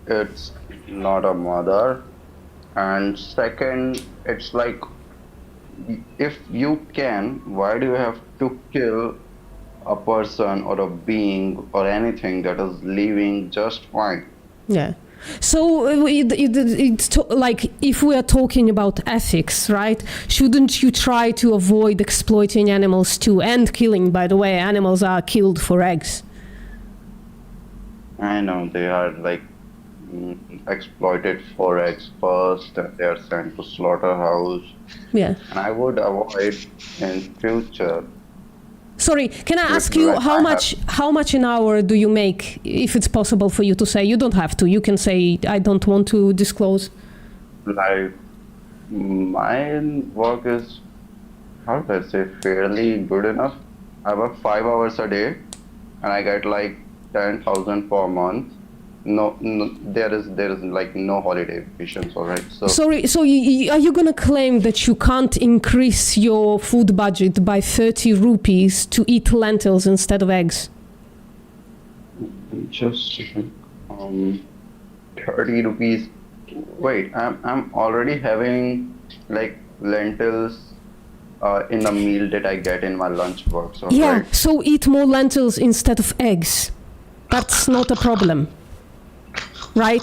it's not a mother. And second, it's like, if you can, why do you have to kill a person or a being or anything that is living just fine? Yeah. So it's like, if we are talking about ethics, right? Shouldn't you try to avoid exploiting animals too, and killing? By the way, animals are killed for eggs. I know they are like exploited for eggs first, and they are sent to slaughterhouse. Yeah. And I would avoid in future. Sorry, can I ask you how much an hour do you make, if it's possible for you to say? You don't have to. You can say, I don't want to disclose. Like, my work is, how do I say, fairly good enough. I work 5 hours a day, and I get like 10,000 per month. No, there is like no holiday vacations, all right? So sorry, so are you gonna claim that you can't increase your food budget by 30 rupees to eat lentils instead of eggs? Just 30 rupees. Wait, I'm already having like lentils in the meal that I get in my lunch box. Yeah, right? so eat more lentils instead of eggs. That's not a problem. Right?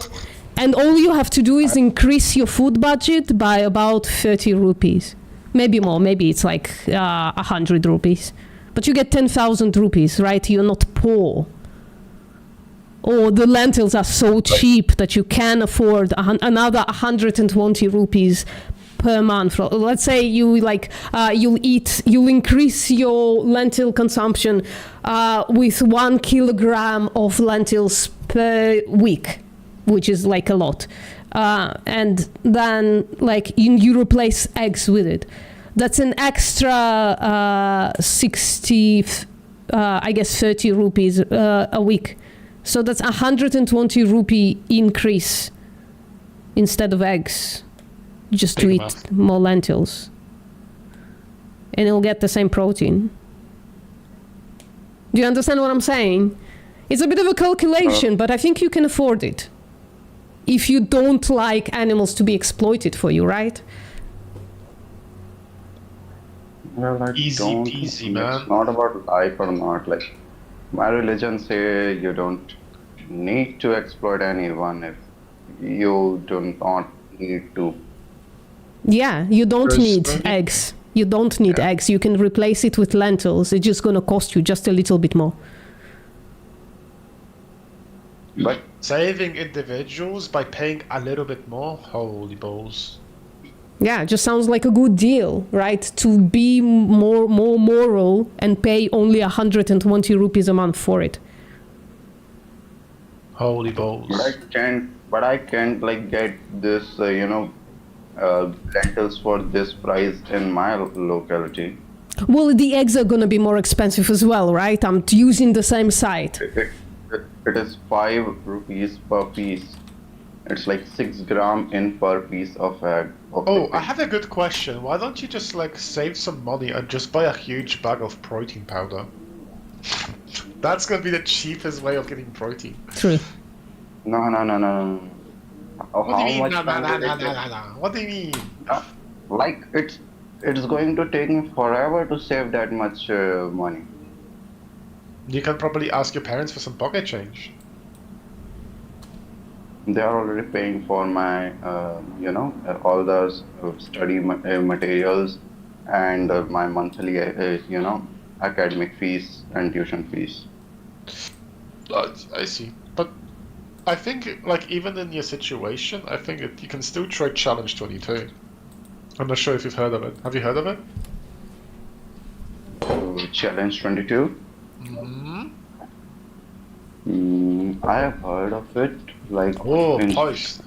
And all you have to do is increase your food budget by about 30 rupees. Maybe more, maybe it's like 100 rupees. But you get 10,000 rupees, right? You're not poor. Or the lentils are so cheap that you can afford another 120 rupees per month. Let's say you you'll increase your lentil consumption with 1 kilogram of lentils per week, which is like a lot. And then like you replace eggs with it. That's an extra 60, I guess 30 rupees a week. So that's 120 rupee increase instead of eggs, just to eat more lentils. And you'll get the same protein. Do you understand what I'm saying? It's a bit of a calculation, but I think you can afford it. If you don't like animals to be exploited for you, right? Well, I Easy don't peasy, think man. It's not about life or not. Like, my religion say you don't need to exploit anyone if you do not need to. Yeah, you don't need eggs. You don't need eggs. You can replace it with lentils. It's just going to cost you just a little bit more. But saving individuals by paying a little bit more? Holy balls. Yeah, it just sounds like a good deal, right? To be more moral and pay only 120 rupees a month for it. Holy balls. But I can't like get this, lentils for this price in my locality. Well, the eggs are going to be more expensive as well, right? I'm using the same site. It is 5 rupees per piece. It's like 6 gram in per piece of egg. Oh, I have a good question. Why don't you just like save some money and just buy a huge bag of protein powder? That's gonna be the cheapest way of getting protein. True. No. What do you mean? No. What do you mean? Like it's going to take me forever to save that much money. You can probably ask your parents for some pocket change. They are already paying for my, all the study materials and my monthly, academic fees and tuition fees. I see. But I think, like, even in your situation, I think you can still try Challenge 22. I'm not sure if you've heard of it. Have you heard of it? Challenge 22? I have heard of it. Like, Post.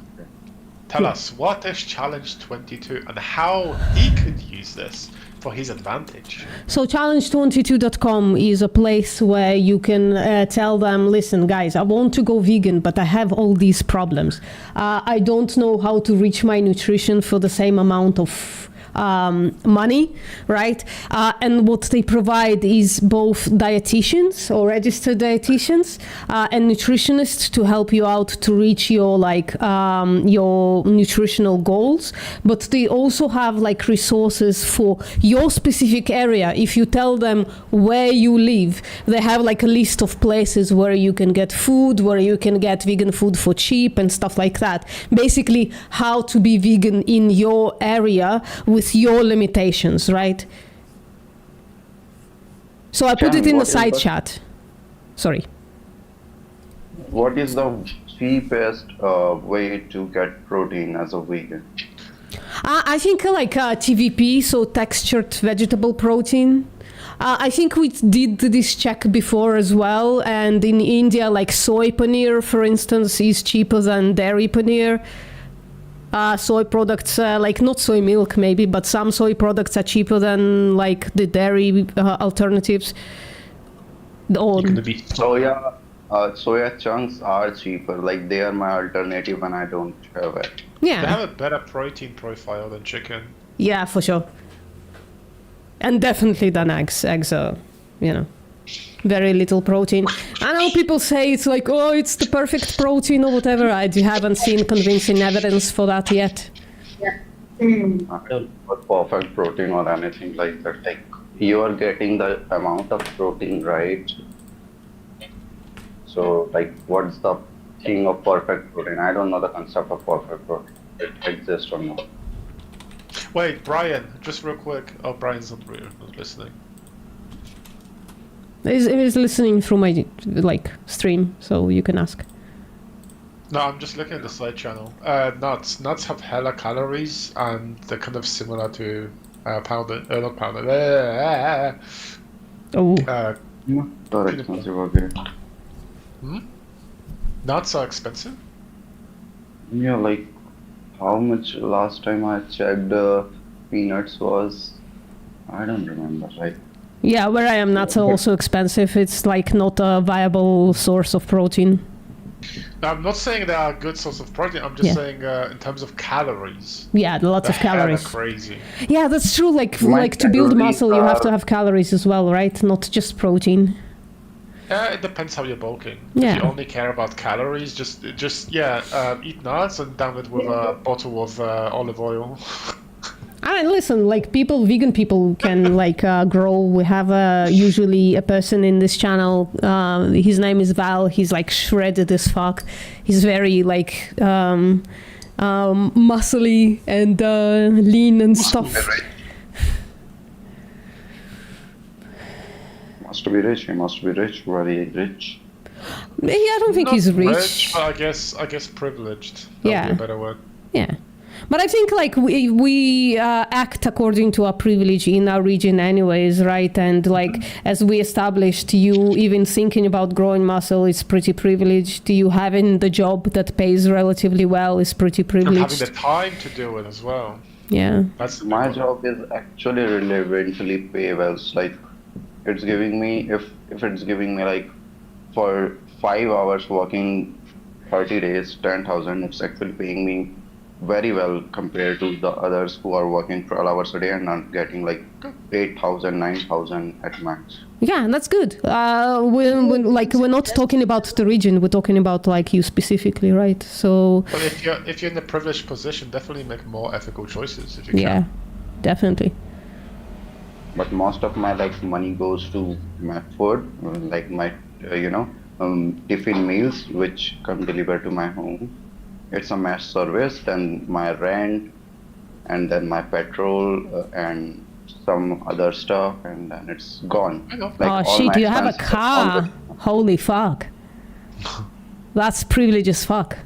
Tell us, what is Challenge 22 and how he could use this for his advantage. So challenge22.com is a place where you can tell them, listen, guys, I want to go vegan, but I have all these problems. I don't know how to reach my nutrition for the same amount of money, right? And what they provide is both dietitians or registered dietitians and nutritionists to help you out to reach your your nutritional goals. But they also have like resources for your specific area. If you tell them where you live, they have like a list of places where you can get food, where you can get vegan food for cheap and stuff like that. Basically, how to be vegan in your area with your limitations, right? So I put it in the side chat. Sorry. What is the cheapest way to get protein as a vegan? I think like TVP, so textured vegetable protein. I think we did this check before as well, and in India, like soy paneer, for instance, is cheaper than dairy paneer. Soy products, like not soy milk maybe, but some soy products are cheaper than like the dairy alternatives. Soya chunks are cheaper, like they are my alternative when I don't have it. Yeah. They have a better protein profile than chicken. Yeah, for sure. And definitely than eggs. Eggs are, very little protein. I know people say it's like, oh, it's the perfect protein or whatever. I haven't seen convincing evidence for that yet. Not perfect protein or anything like that. Like you are getting the amount of protein right. So like, what's the thing of perfect protein? I don't know the concept of perfect protein. It exists or not. Wait, Brian, just real quick. Oh, Brian's not listening. He's listening through my stream, so you can ask. No, I'm just looking at the side channel. Nuts have hella calories, and they're kind of similar to not powdered. Very expensive, okay. Nuts are expensive? Yeah, like how much last time I checked peanuts was, I don't remember, like. Yeah, where I am, nuts are also expensive. It's like not a viable source of protein. No, I'm not saying they are a good source of protein. I'm just saying in terms of calories. Yeah, lots of calories. Crazy. Yeah, that's true. Like to build muscle, you have to have calories as well, right? Not just protein. It depends how you're bulking. Yeah. If you only care about calories, just eat nuts and down it with a bottle of olive oil. Listen, like vegan people can grow. We have usually a person in this channel. His name is Val. He's like shredded as fuck. He's very muscly and lean and stuff. Must be rich. He must be rich. Very rich. Yeah, I don't think he's rich. But I guess privileged. That would be a better word. Yeah. But I think we act according to our privilege in our region anyways, right? And as we established, you even thinking about growing muscle is pretty privileged. You having the job that pays relatively well is pretty privileged. And having the time to do it as well. Yeah. That's my job is actually relevantly pay well. Like it's giving me if it's giving me like for 5 hours working 30 days 10,000, it's actually paying me very well compared to the others who are working 12 hours a day and not getting like 8,000, 9,000 at max. Yeah, that's good. We're not talking about the region. We're talking about you specifically, right? So. But if you're in a privileged position, definitely make more ethical choices if you can. Yeah, definitely. But most of my money goes to my food, like my tiffin meals which come delivered to my home. It's a mass service, then my rent, and then my petrol and some other stuff, and then it's gone. Oh shit, you have a car. Holy fuck. That's privilege as fuck.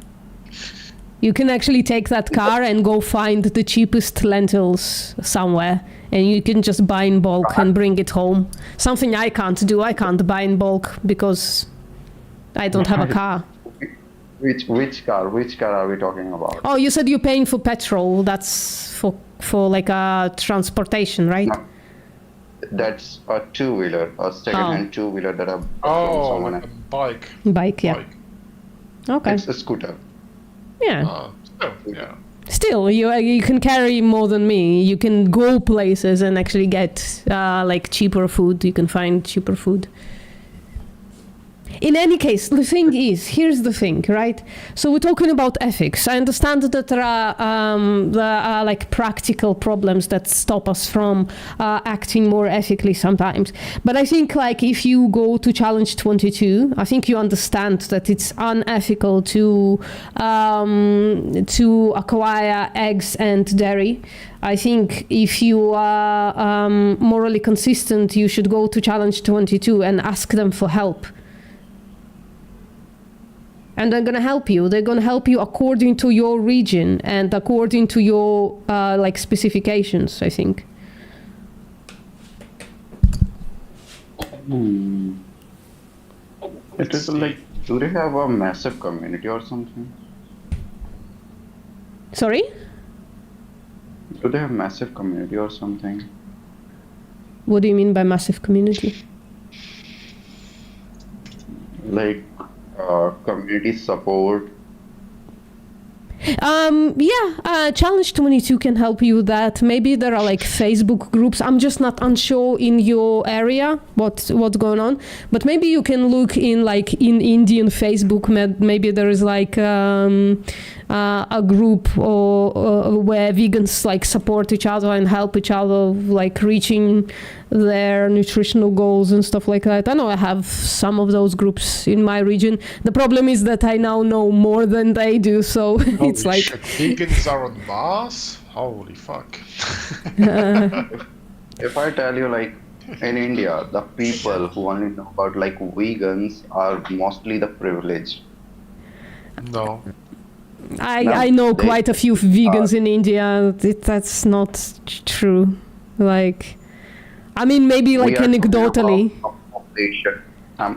You can actually take that car and go find the cheapest lentils somewhere, and you can just buy in bulk and bring it home. Something I can't do. I can't buy in bulk because I don't have a car. Which car? Which car are we talking about? Oh, you said you're paying for petrol. That's for transportation, right? That's a two-wheeler, a second-hand two-wheeler that I bought from someone like a else. bike. Bike, yeah. Okay. It's a scooter. Yeah. Yeah. Still, you can carry more than me. You can go places and actually get like cheaper food. You can find cheaper food. In any case, the thing is, here's the thing, right? So we're talking about ethics. I understand that there are like practical problems that stop us from acting more ethically sometimes. But I think like if you go to Challenge 22, I think you understand that it's unethical to acquire eggs and dairy. I think if you are morally consistent, you should go to Challenge 22 and ask them for help. And they're going to help you. They're going to help you according to your region and according to your like specifications, I think. It is like, do they have a massive community or something? Sorry? Do they have massive community or something? What do you mean by massive community? Like community support. Challenge 22 can help you with that. Maybe there are like Facebook groups. I'm just not unsure in your area what's going on. But maybe you can look in like in Indian Facebook. Maybe there is like a group or where vegans like support each other and help each other like reaching their nutritional goals and stuff like that. I know I have some of those groups in my region. The problem is that I now know more than they do, so it's like shit, vegans are on Mars? Holy fuck. If I tell you like in India, the people who only know about like vegans are mostly the privileged. No. I know quite a few vegans in India. That's not true. Like, I mean, maybe like anecdotally.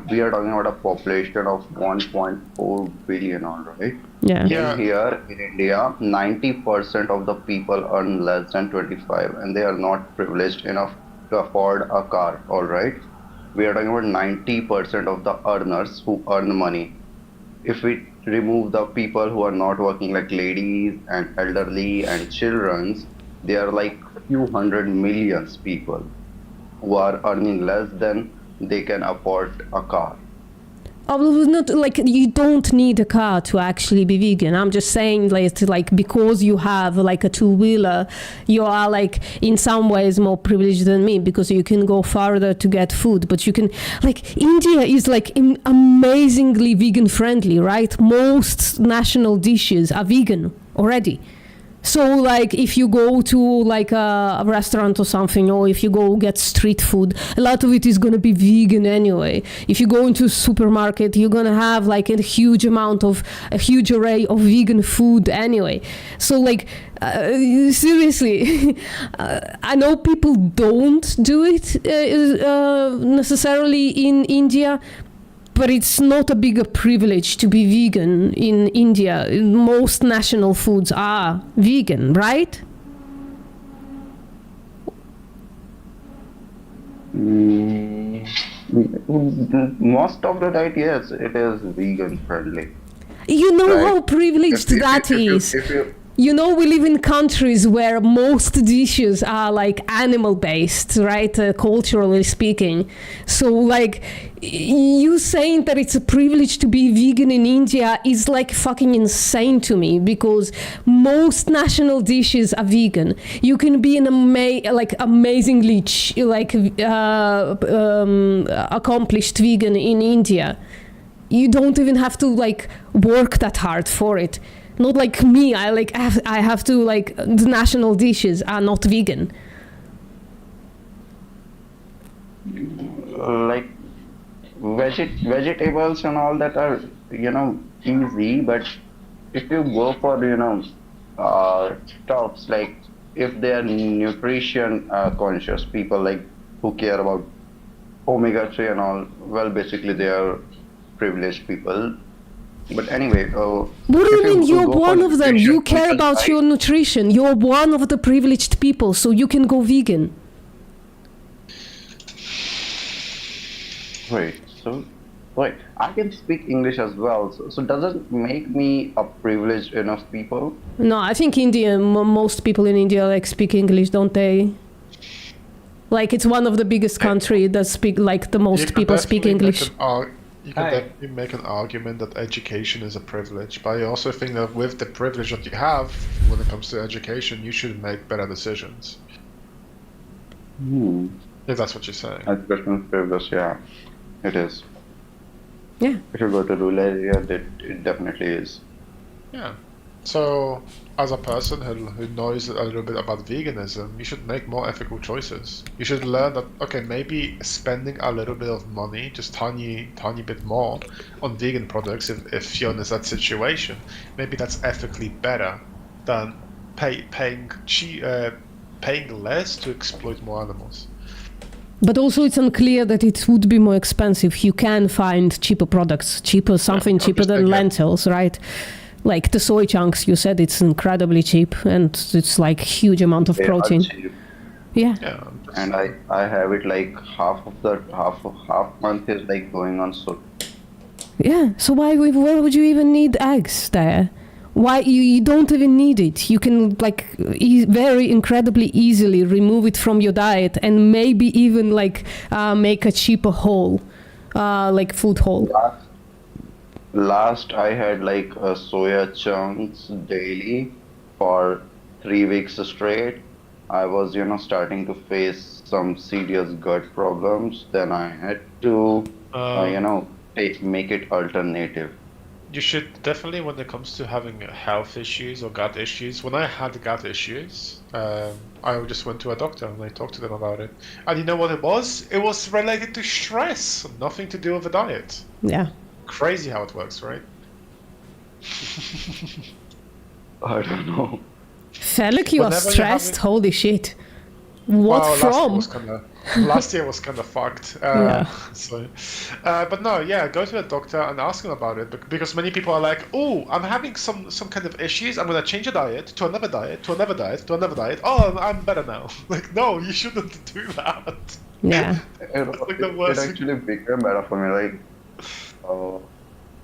We are talking about a population of 1.4 billion, all right? Yeah. Here in India, 90% of the people earn less than 25, and they are not privileged enough to afford a car, all right? We are talking about 90% of the earners who earn money. If we remove the people who are not working, like ladies and elderly and children, there are like few hundred millions people who are earning less than they can afford a car. Oh, not like you don't need a car to actually be vegan. I'm just saying like because you have like a two-wheeler, you are like in some ways more privileged than me because you can go farther to get food. But you can like India is like amazingly vegan friendly, right? Most national dishes are vegan already. So like if you go to like a restaurant or something, or if you go get street food, a lot of it is going to be vegan anyway. If you go into a supermarket, you're going to have like a huge array of vegan food anyway. So like seriously, I know people don't do it necessarily in India, but it's not a bigger privilege to be vegan in India. Most national foods are vegan, right? Most of the diet, yes, it is vegan friendly. You know right? how privileged that is. You know, we live in countries where most dishes are like animal based, right? Culturally speaking. So like you saying that it's a privilege to be vegan in India is like fucking insane to me, because most national dishes are vegan. You can be an amazingly accomplished vegan in India. You don't even have to like work that hard for it. Not like me. I have to like the national dishes are not vegan. Like vegetables and all that are easy, but if you go for stuffs like if they are nutrition conscious people, like who care about omega-3 and all, well basically they are privileged people. But anyway, what do you mean you're one of them? You care about your nutrition. You're one of the privileged people, so you can go vegan. Wait, I can speak English as well, so does it make me a privileged enough people? No, I think India, most people in India like speak English, don't they? Like it's one of the biggest country that speak like the most people speak English. You can definitely make an argument that education is a privilege, but I also think that with the privilege that you have when it comes to education, you should make better decisions. If that's what you're saying. Education is privilege, yeah, it is. Yeah. If you go to rural area, it definitely is. Yeah. So, as a person who knows a little bit about veganism, you should make more ethical choices. You should learn that, okay, maybe spending a little bit of money, just tiny bit more, on vegan products, if you're in that situation, maybe that's ethically better than paying less to exploit more animals. But also it's unclear that it would be more expensive. You can find cheaper products, cheaper than lentils, right? Like the soy chunks, you said it's incredibly cheap and it's like huge amount of protein. Yeah. And I have it like half month is like going on so. Yeah. So why would you even need eggs there? Why you don't even need it? You can like very incredibly easily remove it from your diet and maybe even like make a cheaper whole, like food whole. Last I had like soya chunks daily for 3 weeks straight. I was starting to face some serious gut problems. Then I had to make it alternative. You should definitely, when it comes to having health issues or gut issues, when I had gut issues, I just went to a doctor and I talked to them about it. And you know what it was? It was related to stress, nothing to do with the diet. Yeah. Crazy how it works, right? I don't know. Felix, you are stressed? Holy shit. What from? Last year was kind of fucked. But no, yeah, go to a doctor and ask him about it, because many people are like, oh, I'm having some kind of issues. I'm gonna change a diet to another diet to another diet to another diet. Oh, I'm better now. Like, no, you shouldn't do that. Yeah. It actually became better for me. Like,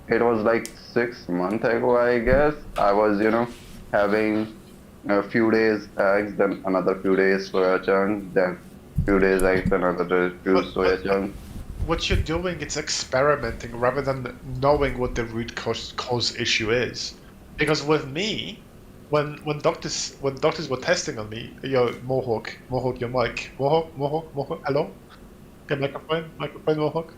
it was like 6 months ago, I guess. I was, having a few days eggs, then another few days soya chunks, then few days eggs, another few soya chunks. What you're doing, it's experimenting rather than knowing what the root cause issue is. Because with me, when doctors were testing on me, Mohawk, your mic, Mohawk, hello, your microphone, Mohawk.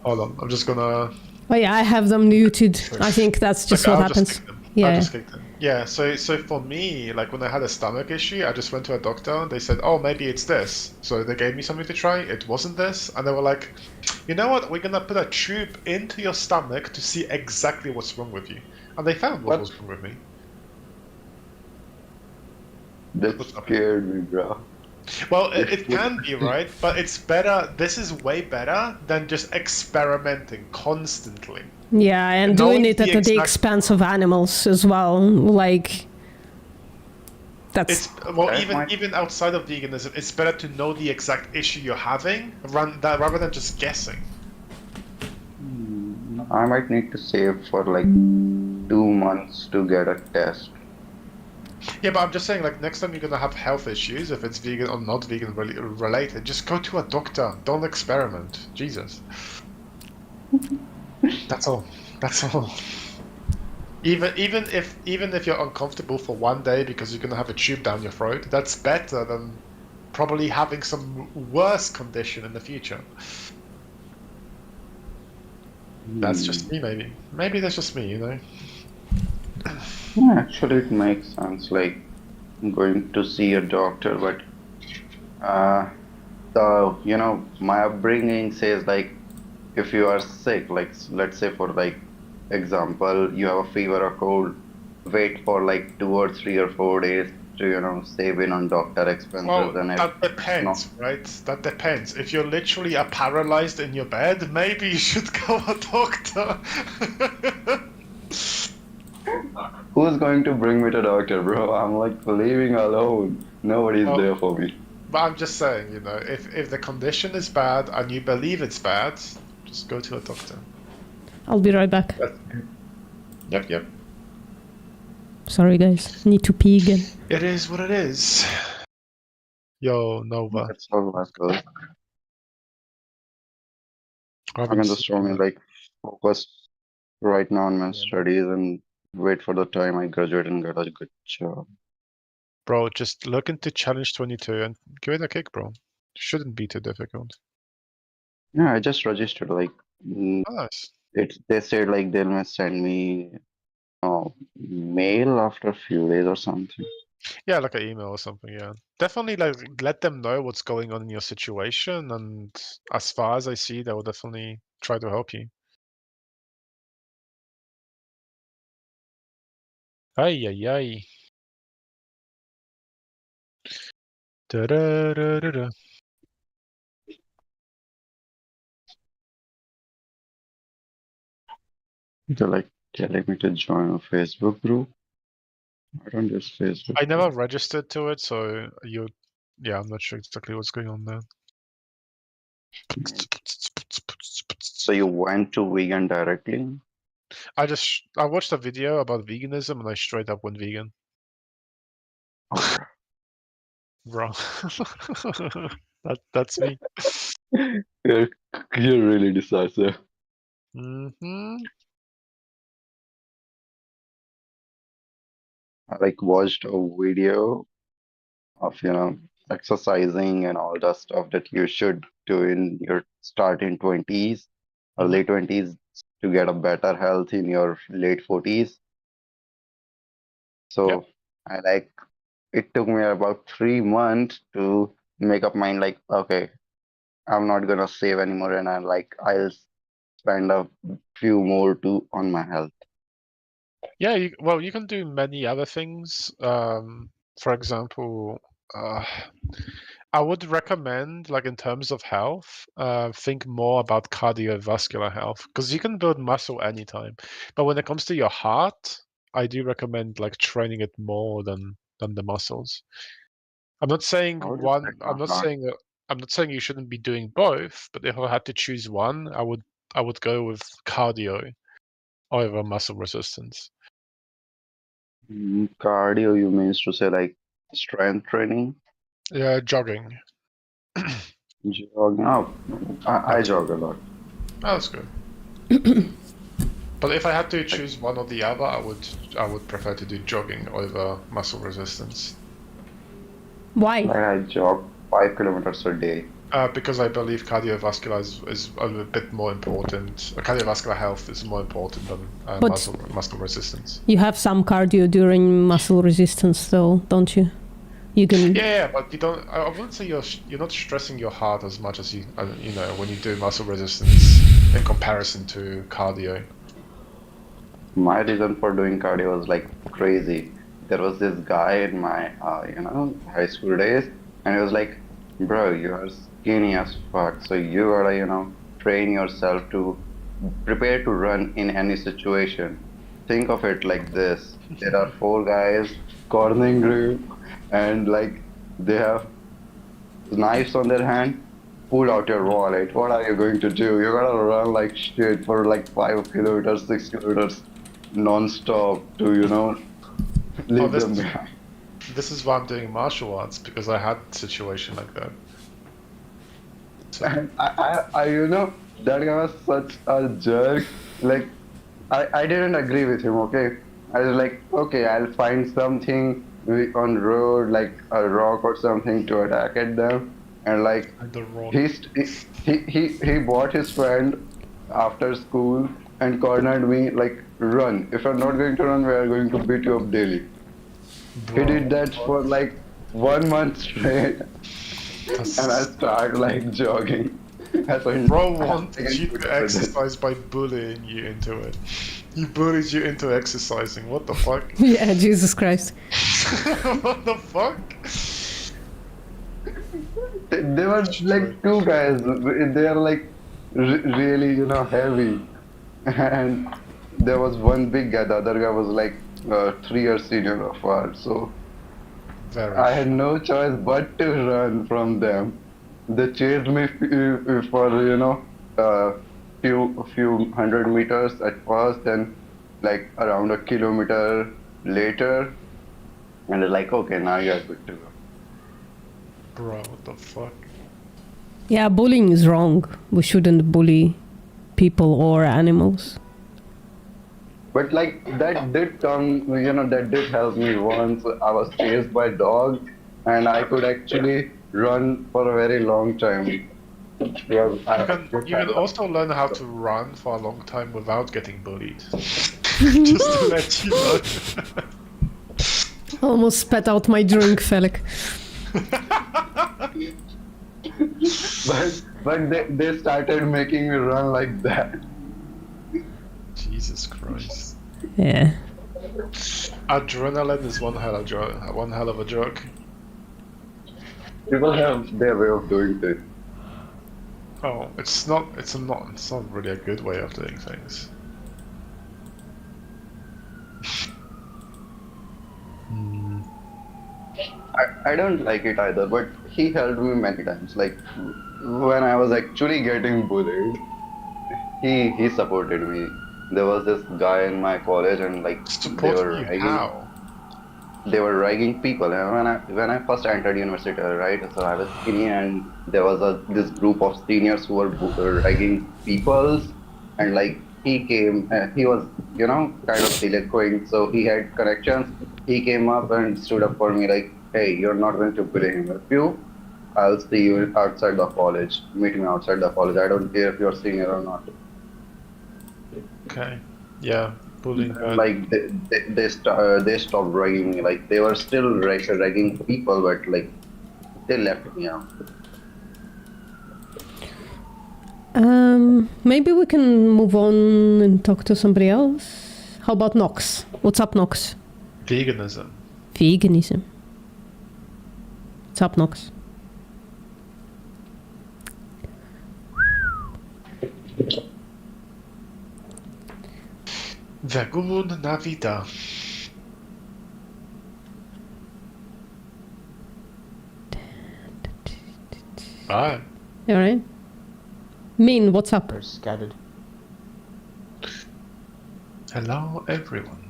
Hold on, I'm just gonna. Oh yeah, I have them muted. I think that's just what happens. Yeah. Yeah. So for me, like when I had a stomach issue, I just went to a doctor and they said, "Oh, maybe it's this." So they gave me something to try. It wasn't this, and they were like, "You know what? We're gonna put a tube into your stomach to see exactly what's wrong with you." And they found what was wrong with me. That scared me, bro. Well, it can be, right? But it's better. This is way better than just experimenting constantly. Yeah, and doing it at the expense of animals as well. Like, that's... even outside of veganism, it's better to know the exact issue you're having rather than just guessing. I might need to save for like 2 months to get a test. Yeah, but I'm just saying, like, next time you're gonna have health issues, if it's vegan or not vegan related, just go to a doctor. Don't experiment. Jesus. That's all. Even if you're uncomfortable for 1 day because you're gonna have a tube down your throat, that's better than probably having some worse condition in the future. That's just me, maybe. Maybe that's just me, Yeah, actually, it makes sense. Like going to see a doctor, but my upbringing says like, if you are sick, like let's say for like example, you have a fever or cold, wait for like 2 or 3 or 4 days to save in on doctor expenses. Well, that depends, right? That depends. If you're literally paralyzed in your bed, maybe you should go a doctor. Who's going to bring me to doctor, bro? I'm like living alone. Nobody's there for me. But I'm just saying, you know, if the condition is bad and you believe it's bad, just go to a doctor. I'll be right back. Yep. Sorry, guys. Need to pee again. It is what it is. Yo, Nova. That's all my goal. I can just only like focus right now on my studies and wait for the time I graduate and get a good job. Bro, just look into Challenge 22 and give it a kick, bro. Shouldn't be too difficult. Yeah, I just registered. Like, Nice. They said like they'll send me mail after a few days or something. Yeah, like an email or something, yeah. Definitely like let them know what's going on in your situation, and as far as I see, they will definitely try to help you. Ay, ay, ay. Da-da-da-da-da. They're like telling me to join a Facebook group. I don't use Facebook. I never registered to it, so yeah, I'm not sure exactly what's going on there. So you went to vegan directly? I watched a video about veganism and I straight up went vegan. Bro. That's me. You're really decisive. Mm-hmm. I like watched a video of exercising and all the stuff that you should do in your starting 20s or late 20s to get a better health in your late 40s. So it took me about 3 months to make up mind like, okay, I'm not gonna save anymore and I'll spend a few more on my health. Yeah, you can do many other things. For example, I would recommend, like in terms of health, think more about cardiovascular health because you can build muscle anytime. But when it comes to your heart, I do recommend like training it more than the muscles. I'm not saying one. I'm not saying you shouldn't be doing both. But if I had to choose one, I would go with cardio over muscle resistance. Cardio, you means to say like strength training? Yeah, jogging. Jogging. Oh, I jog a lot. Oh, that's good. But if I had to choose one or the other, I would prefer to do jogging over muscle resistance. Why? I jog 5 kilometers a day. Because I believe cardiovascular is a little bit more important. Cardiovascular health is more important than muscle resistance. You have some cardio during muscle resistance, though, don't you? You can. Yeah, but you don't. I wouldn't say you're not stressing your heart as much as you know when you do muscle resistance in comparison to cardio. My reason for doing cardio was like crazy. There was this guy in my high school days, and he was like, "Bro, you are skinny as fuck, so you gotta train yourself to prepare to run in any situation. Think of it like this: there are 4 guys cornering you, and like they have knives on their hand. Pull out your wallet. What are you going to do? You gotta run like shit for like 5 kilometers, 6 kilometers, non-stop to leave them behind." This is why I'm doing martial arts, because I had a situation like that. So. And I that guy was such a jerk. Like, I didn't agree with him. Okay, I was like, okay, I'll find something on road, like a rock or something, to attack at them. And like, he bought his friend after school and cornered me like, run. If you're not going to run, we are going to beat you up daily. Bro. He did that for like 1 month straight. And I started like jogging. Bro wanted you to exercise by bullying you into it. He bullied you into exercising. What the fuck? Yeah, Jesus Christ. What the fuck? They were like 2 guys. They are like really, heavy. And there was one big guy. The other guy was like 3 years senior of ours. So Very. I had no choice but to run from them. They chased me for few hundred meters at first, and like around a kilometer later, and they're like, okay, now you're good to go. Bro, what the fuck? Yeah, bullying is wrong. We shouldn't bully people or animals. But like that did come, that did help me once. I was chased by dogs, and I could actually run for a very long time. Yeah, You can also learn how to run for a long time without getting bullied. Just to let you know. Almost spat out my drink, Felix. but they started making me run like that. Jesus Christ. Yeah. Adrenaline is one hell of a drug. People have their way of doing things. Oh, it's not really a good way of doing things. I don't like it either, but he helped me many times. Like when I was actually getting bullied, he supported me. There was this guy in my college, and like they were ragging people. And when I first entered university, right? So I was skinny, and there was this group of seniors who were ragging people, and like he came. He was kind of delinquent, so he had connections. He came up and stood up for me, like, hey, you're not going to bully him. If you, I'll see you outside the college. Meet me outside the college. I don't care if you're senior or not. Okay. Yeah. Bullying. Like they stopped ragging me. Like they were still ragging people, but like they left me out. Maybe we can move on and talk to somebody else. How about Nox? What's up, Nox? Veganism. Veganism. What's up, Nox? Vegun na vida. Bye. All right. Min, what's up? We're scattered. Hello, everyone.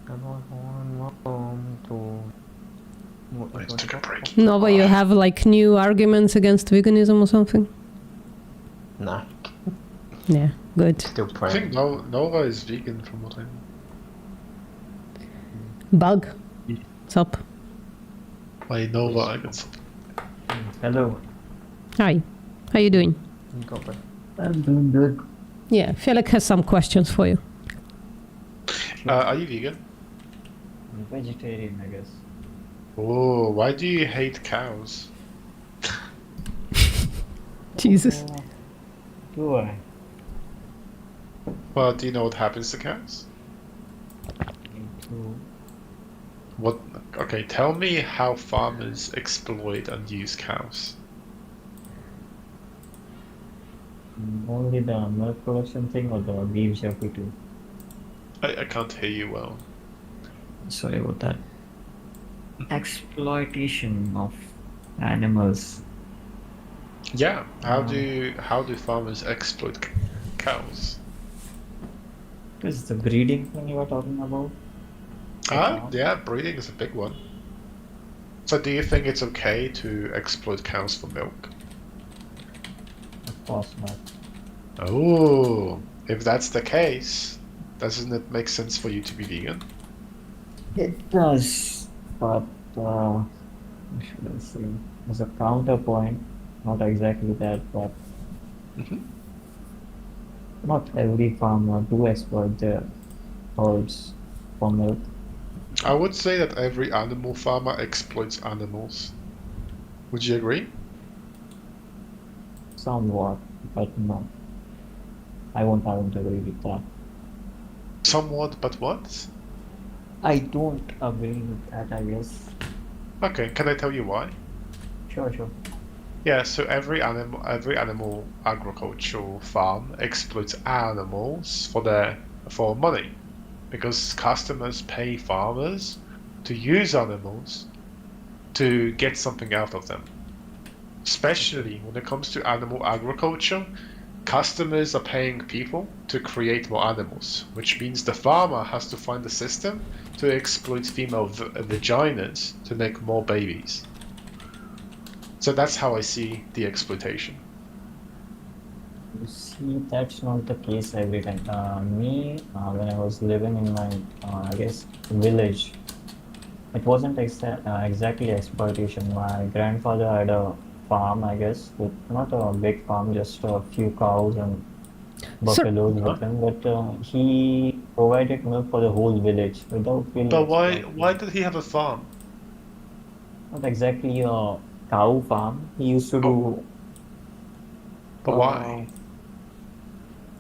Welcome to. Let's take a break. Nova, you have like new arguments against veganism or something? Nah. Yeah, good. Still I praying. think Nova is vegan from what I know. Bug. What's up? Why Nova? I guess. Hello. Hi. How you doing? I'm doing good. Yeah, Felix has some questions for you. Are you vegan? I'm vegetarian, I guess. Oh, why do you hate cows? Jesus. Do I? Well, do you know what happens to cows? What? Okay, tell me how farmers exploit and use cows. Only the milk production thing or the beef jerky too? I can't hear you well. Sorry about that. Exploitation of animals. Yeah, how do farmers exploit cows? Is the breeding thing you were talking about? Yeah, breeding is a big one. So do you think it's okay to exploit cows for milk? Of course not. Oh, if that's the case, doesn't it make sense for you to be vegan? It does, but what should I say? As a counterpoint, not exactly that, but not every farmer do exploit their herds for milk. I would say that every animal farmer exploits animals. Would you agree? Somewhat, but no. I won't agree with that. Somewhat, but what? I don't agree with that, I guess. Okay, can I tell you why? Sure. Yeah, so every animal agricultural farm exploits animals for money, because customers pay farmers to use animals to get something out of them. Especially when it comes to animal agriculture, customers are paying people to create more animals, which means the farmer has to find a system to exploit female vaginas to make more babies. So that's how I see the exploitation. You see, that's not the case every time. When I was living in my, I guess, village, it wasn't exactly exploitation. My grandfather had a farm, I guess, with not a big farm, just a few cows and buffaloes with him, but he provided milk for the whole village without feeling. But why did he have a farm? Not exactly a cow farm. He used to do. But why?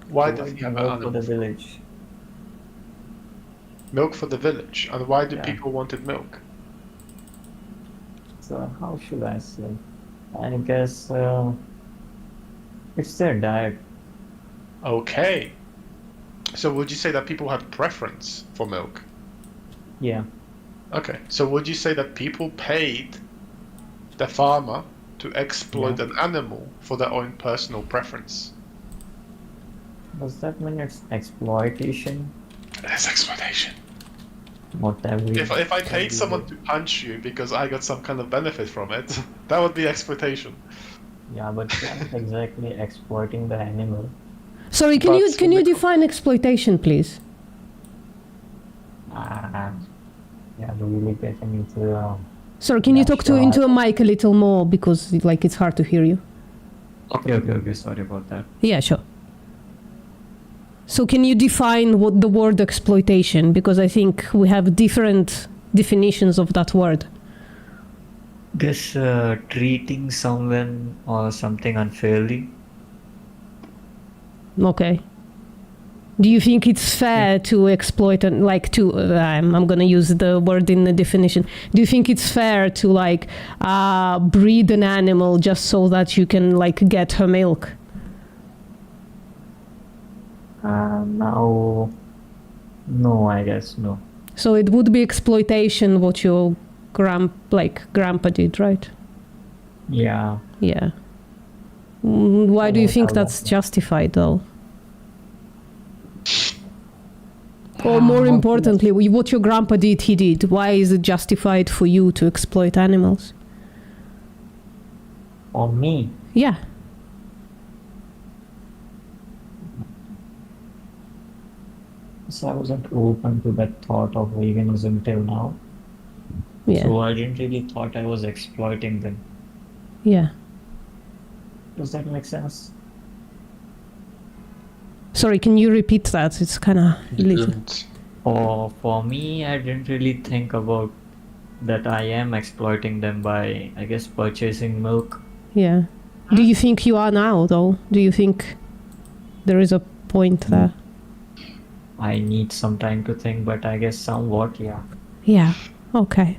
Why did he have milk for the village? Milk for the village, and why do people wanted milk? So how should I say? I guess it's their diet. Okay. So would you say that people had preference for milk? Yeah. Okay. So would you say that people paid the farmer to exploit an animal for their own personal preference? Does that mean it's exploitation? It's exploitation. Whatever. If I paid someone to punch you because I got some kind of benefit from it, that would be exploitation. Yeah, but you're not exactly exploiting the animal. Sorry, can you define exploitation, please? Yeah, really getting into. Sorry, can you talk into a mic a little more because it's hard to hear you. Okay. Sorry about that. Yeah, sure. So can you define what the word exploitation? Because I think we have different definitions of that word. Guess treating someone or something unfairly. Okay. Do you think it's fair to exploit and I'm going to use the word in the definition. Do you think it's fair to breed an animal just so that you can get her milk? No, I guess no. So it would be exploitation what your grandpa did, right? Yeah. Yeah. Why do you think that's justified, though? Or more importantly, what your grandpa did, he did. Why is it justified for you to exploit animals? For me? Yeah. So I wasn't open to that thought of veganism till now. Yeah. So I didn't really thought I was exploiting them. Yeah. Does that make sense? Sorry, can you repeat that? It's kind of little. For me, I didn't really think about that I am exploiting them by, I guess, purchasing milk. Yeah. Do you think you are now, though? Do you think there is a point there? I need some time to think, but I guess somewhat, yeah. Yeah. Okay.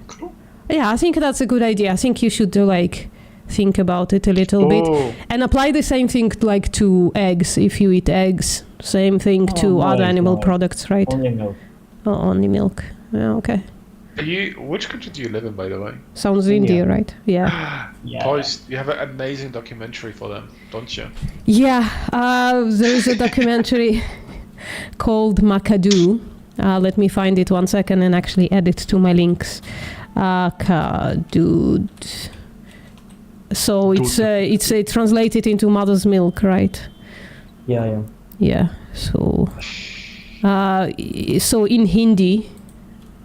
Yeah, I think that's a good idea. I think you should think about it a little bit and apply the same thing to eggs. If you eat eggs, same thing to other animal products, right? Only milk. Oh, only milk. Yeah, okay. Which country do you live in, by the way? Sounds India, right? Yeah. You have an amazing documentary for them, don't you? Yeah, there is a documentary called Makadu. Let me find it 1 second and actually add it to my links. Kadud. So it's translated into mother's milk, right? Yeah. Yeah. So in Hindi,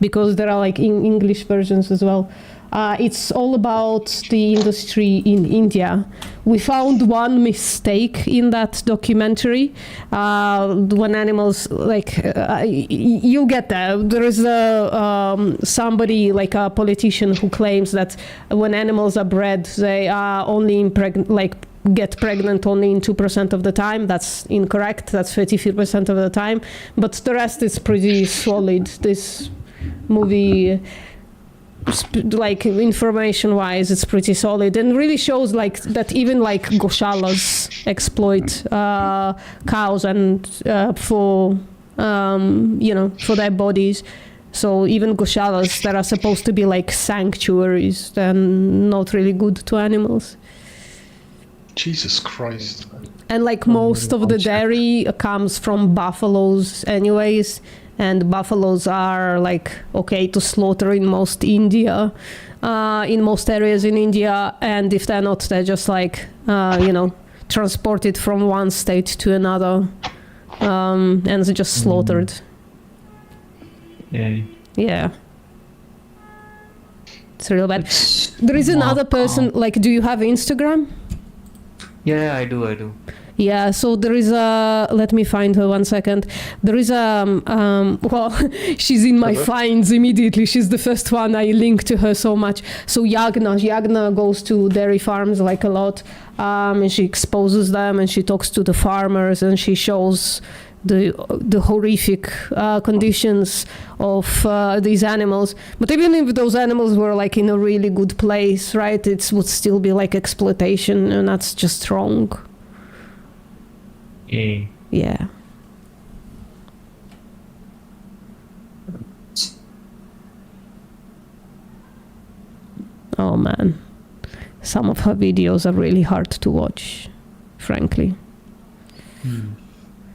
because there are English versions as well. It's all about the industry in India. We found one mistake in that documentary. When animals, you'll get there. There is somebody, a politician, who claims that when animals are bred, they are only get pregnant only in 2% of the time. That's incorrect. That's 33% of the time. But the rest is pretty solid. This movie, information wise, it's pretty solid and really shows that even goshalas exploit cows and for their bodies. So even goshalas that are supposed to be like sanctuaries, they're not really good to animals. Jesus Christ. And like most of the dairy comes from buffaloes anyways, and buffaloes are like okay to slaughter in most India, in most areas in India, and if they're not, they're just like transported from one state to another, and they're just slaughtered. Yeah. It's real bad. There is another person, like, do you have Instagram? Yeah, I do. Yeah, so there is a, let me find her 1 second. There is well, she's in my finds immediately. She's the first one. I link to her so much. So Yagna goes to dairy farms like a lot, and she exposes them and she talks to the farmers and she shows the horrific conditions of these animals. But even if those animals were like in a really good place, right, it would still be like exploitation, and that's just wrong. Yeah. Oh man, some of her videos are really hard to watch, frankly.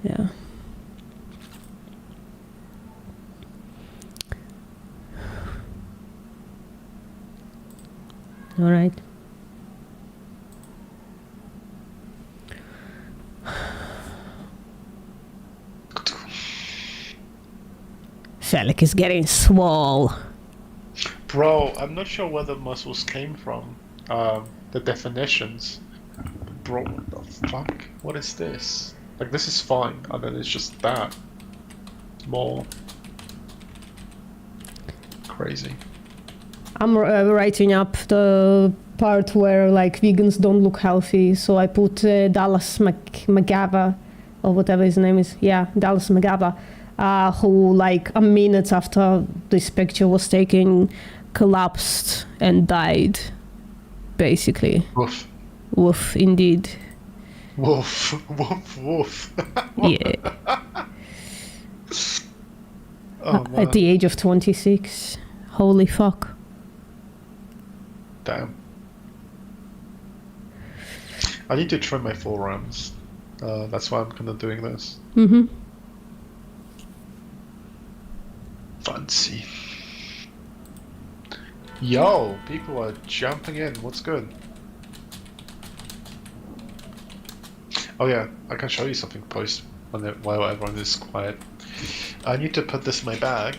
Yeah. All right. Selig is getting swole. Bro, I'm not sure where the muscles came from. The definitions. Bro, what the fuck? What is this? Like, this is fine, and then it's just that. More crazy. I'm writing up the part where like vegans don't look healthy, so I put Dallas McGava, or whatever his name is. Yeah, Dallas McGava, who like a minute after this picture was taken, collapsed and died, basically. Woof. Woof, indeed. Woof, woof, woof. Yeah. Oh, man. At the age of 26. Holy fuck. Damn. I need to trim my forearms. That's why I'm kind of doing this. Mm-hmm. Fancy. Yo, people are jumping in. What's good? Oh yeah, I can show you something post while everyone is quiet. I need to put this in my bag.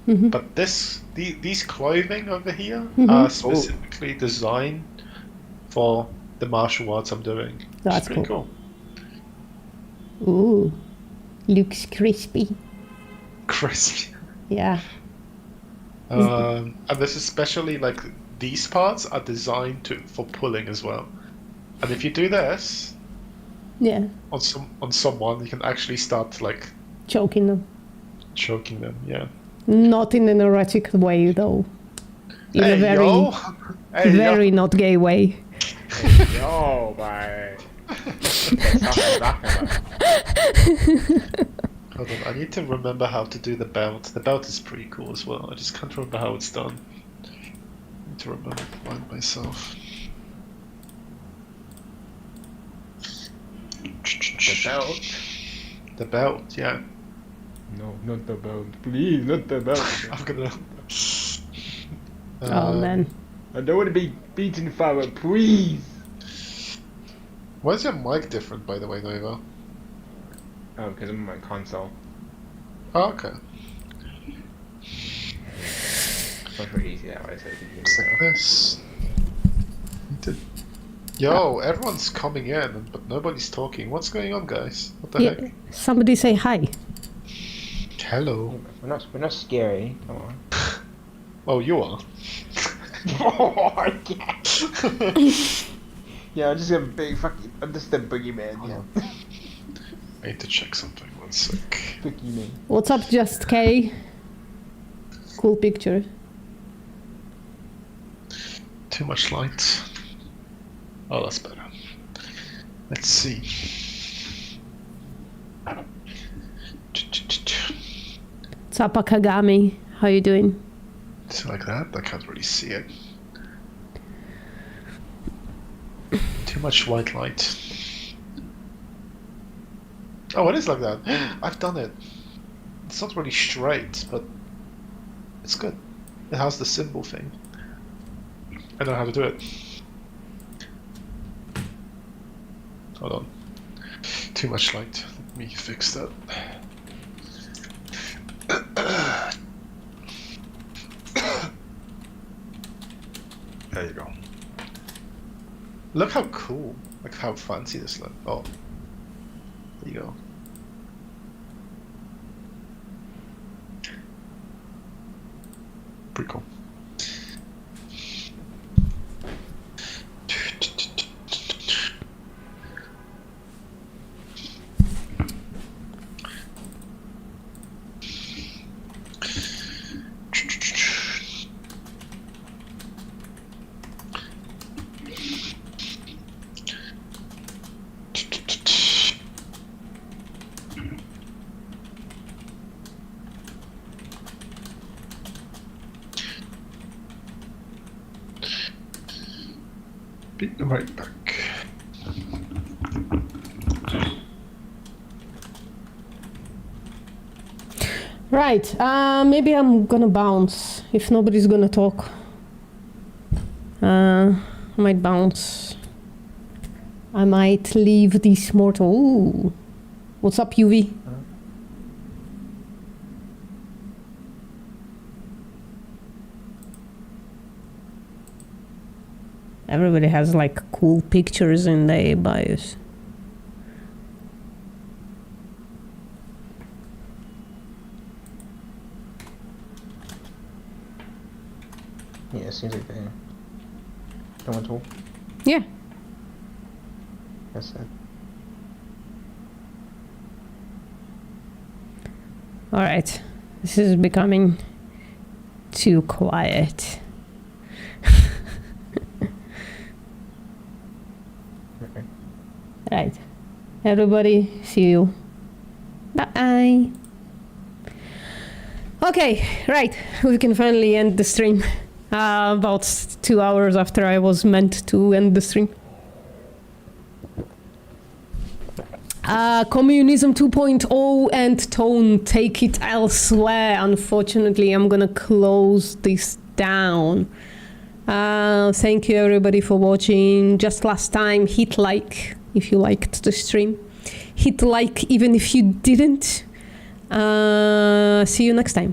Mm-hmm. But these clothing over here Mhm. are specifically designed for the martial arts I'm doing. That's It's pretty cool. Ooh. Looks crispy. Crispy. Yeah. And this especially like these parts are designed for pulling as well. And if you do this Yeah. on someone, you can actually start like Choking them. choking them. Yeah. Not in an erotic way, though. In Hey, a very, yo. Hey, very not gay way. Yo, bye. Hold on, I need to remember how to do the belt. The belt is pretty cool as well. I just can't remember how it's done. I need to remember mine myself. The belt? The belt, yeah. No, not the belt. Please, not the belt. I'm gonna. Oh man. I don't want to be beaten for please. Why is your mic different, by the way, Nova? Oh, because I'm on my console. Oh, okay. It's much more easy that way, so you can Looks like this. Yo, everyone's coming in, but nobody's talking. What's going on, guys? What the Yeah. heck? Somebody say hi. Hello. We're not scary. Come on. Oh, you are. Oh, yeah. Yeah, I'm just a big fucking. I'm just a boogeyman. Yeah. I need to check something. One sec. Boogeyman. What's up, Just K? Cool picture. Too much light. Oh, that's better. Let's see. What's up, Akagami? How you doing? It's like that. I can't really see it. Too much white light. Oh, it is like that. I've done it. It's not really straight, but it's good. It has the symbol thing. I know how to do it. Hold on. Too much light. Let me fix that. There you go. Look how cool. Like how fancy this looks. Oh. There you go. Pretty cool. Be right back. Right, maybe I'm gonna bounce if nobody's gonna talk. I might bounce. I might leave this mortal. Ooh. What's up, UV? Everybody has like cool pictures in their bios. Yeah, it seems like they don't want to talk. Yeah. That's it. All right. This is becoming too quiet. Right. Everybody, see you. Bye. Okay, right. We can finally end the stream. About 2 hours after I was meant to end the stream. Communism 2.0 and Tone, take it elsewhere. Unfortunately, I'm gonna close this down. Thank you everybody for watching. Just last time, hit like if you liked the stream. Hit like even if you didn't. See you next time.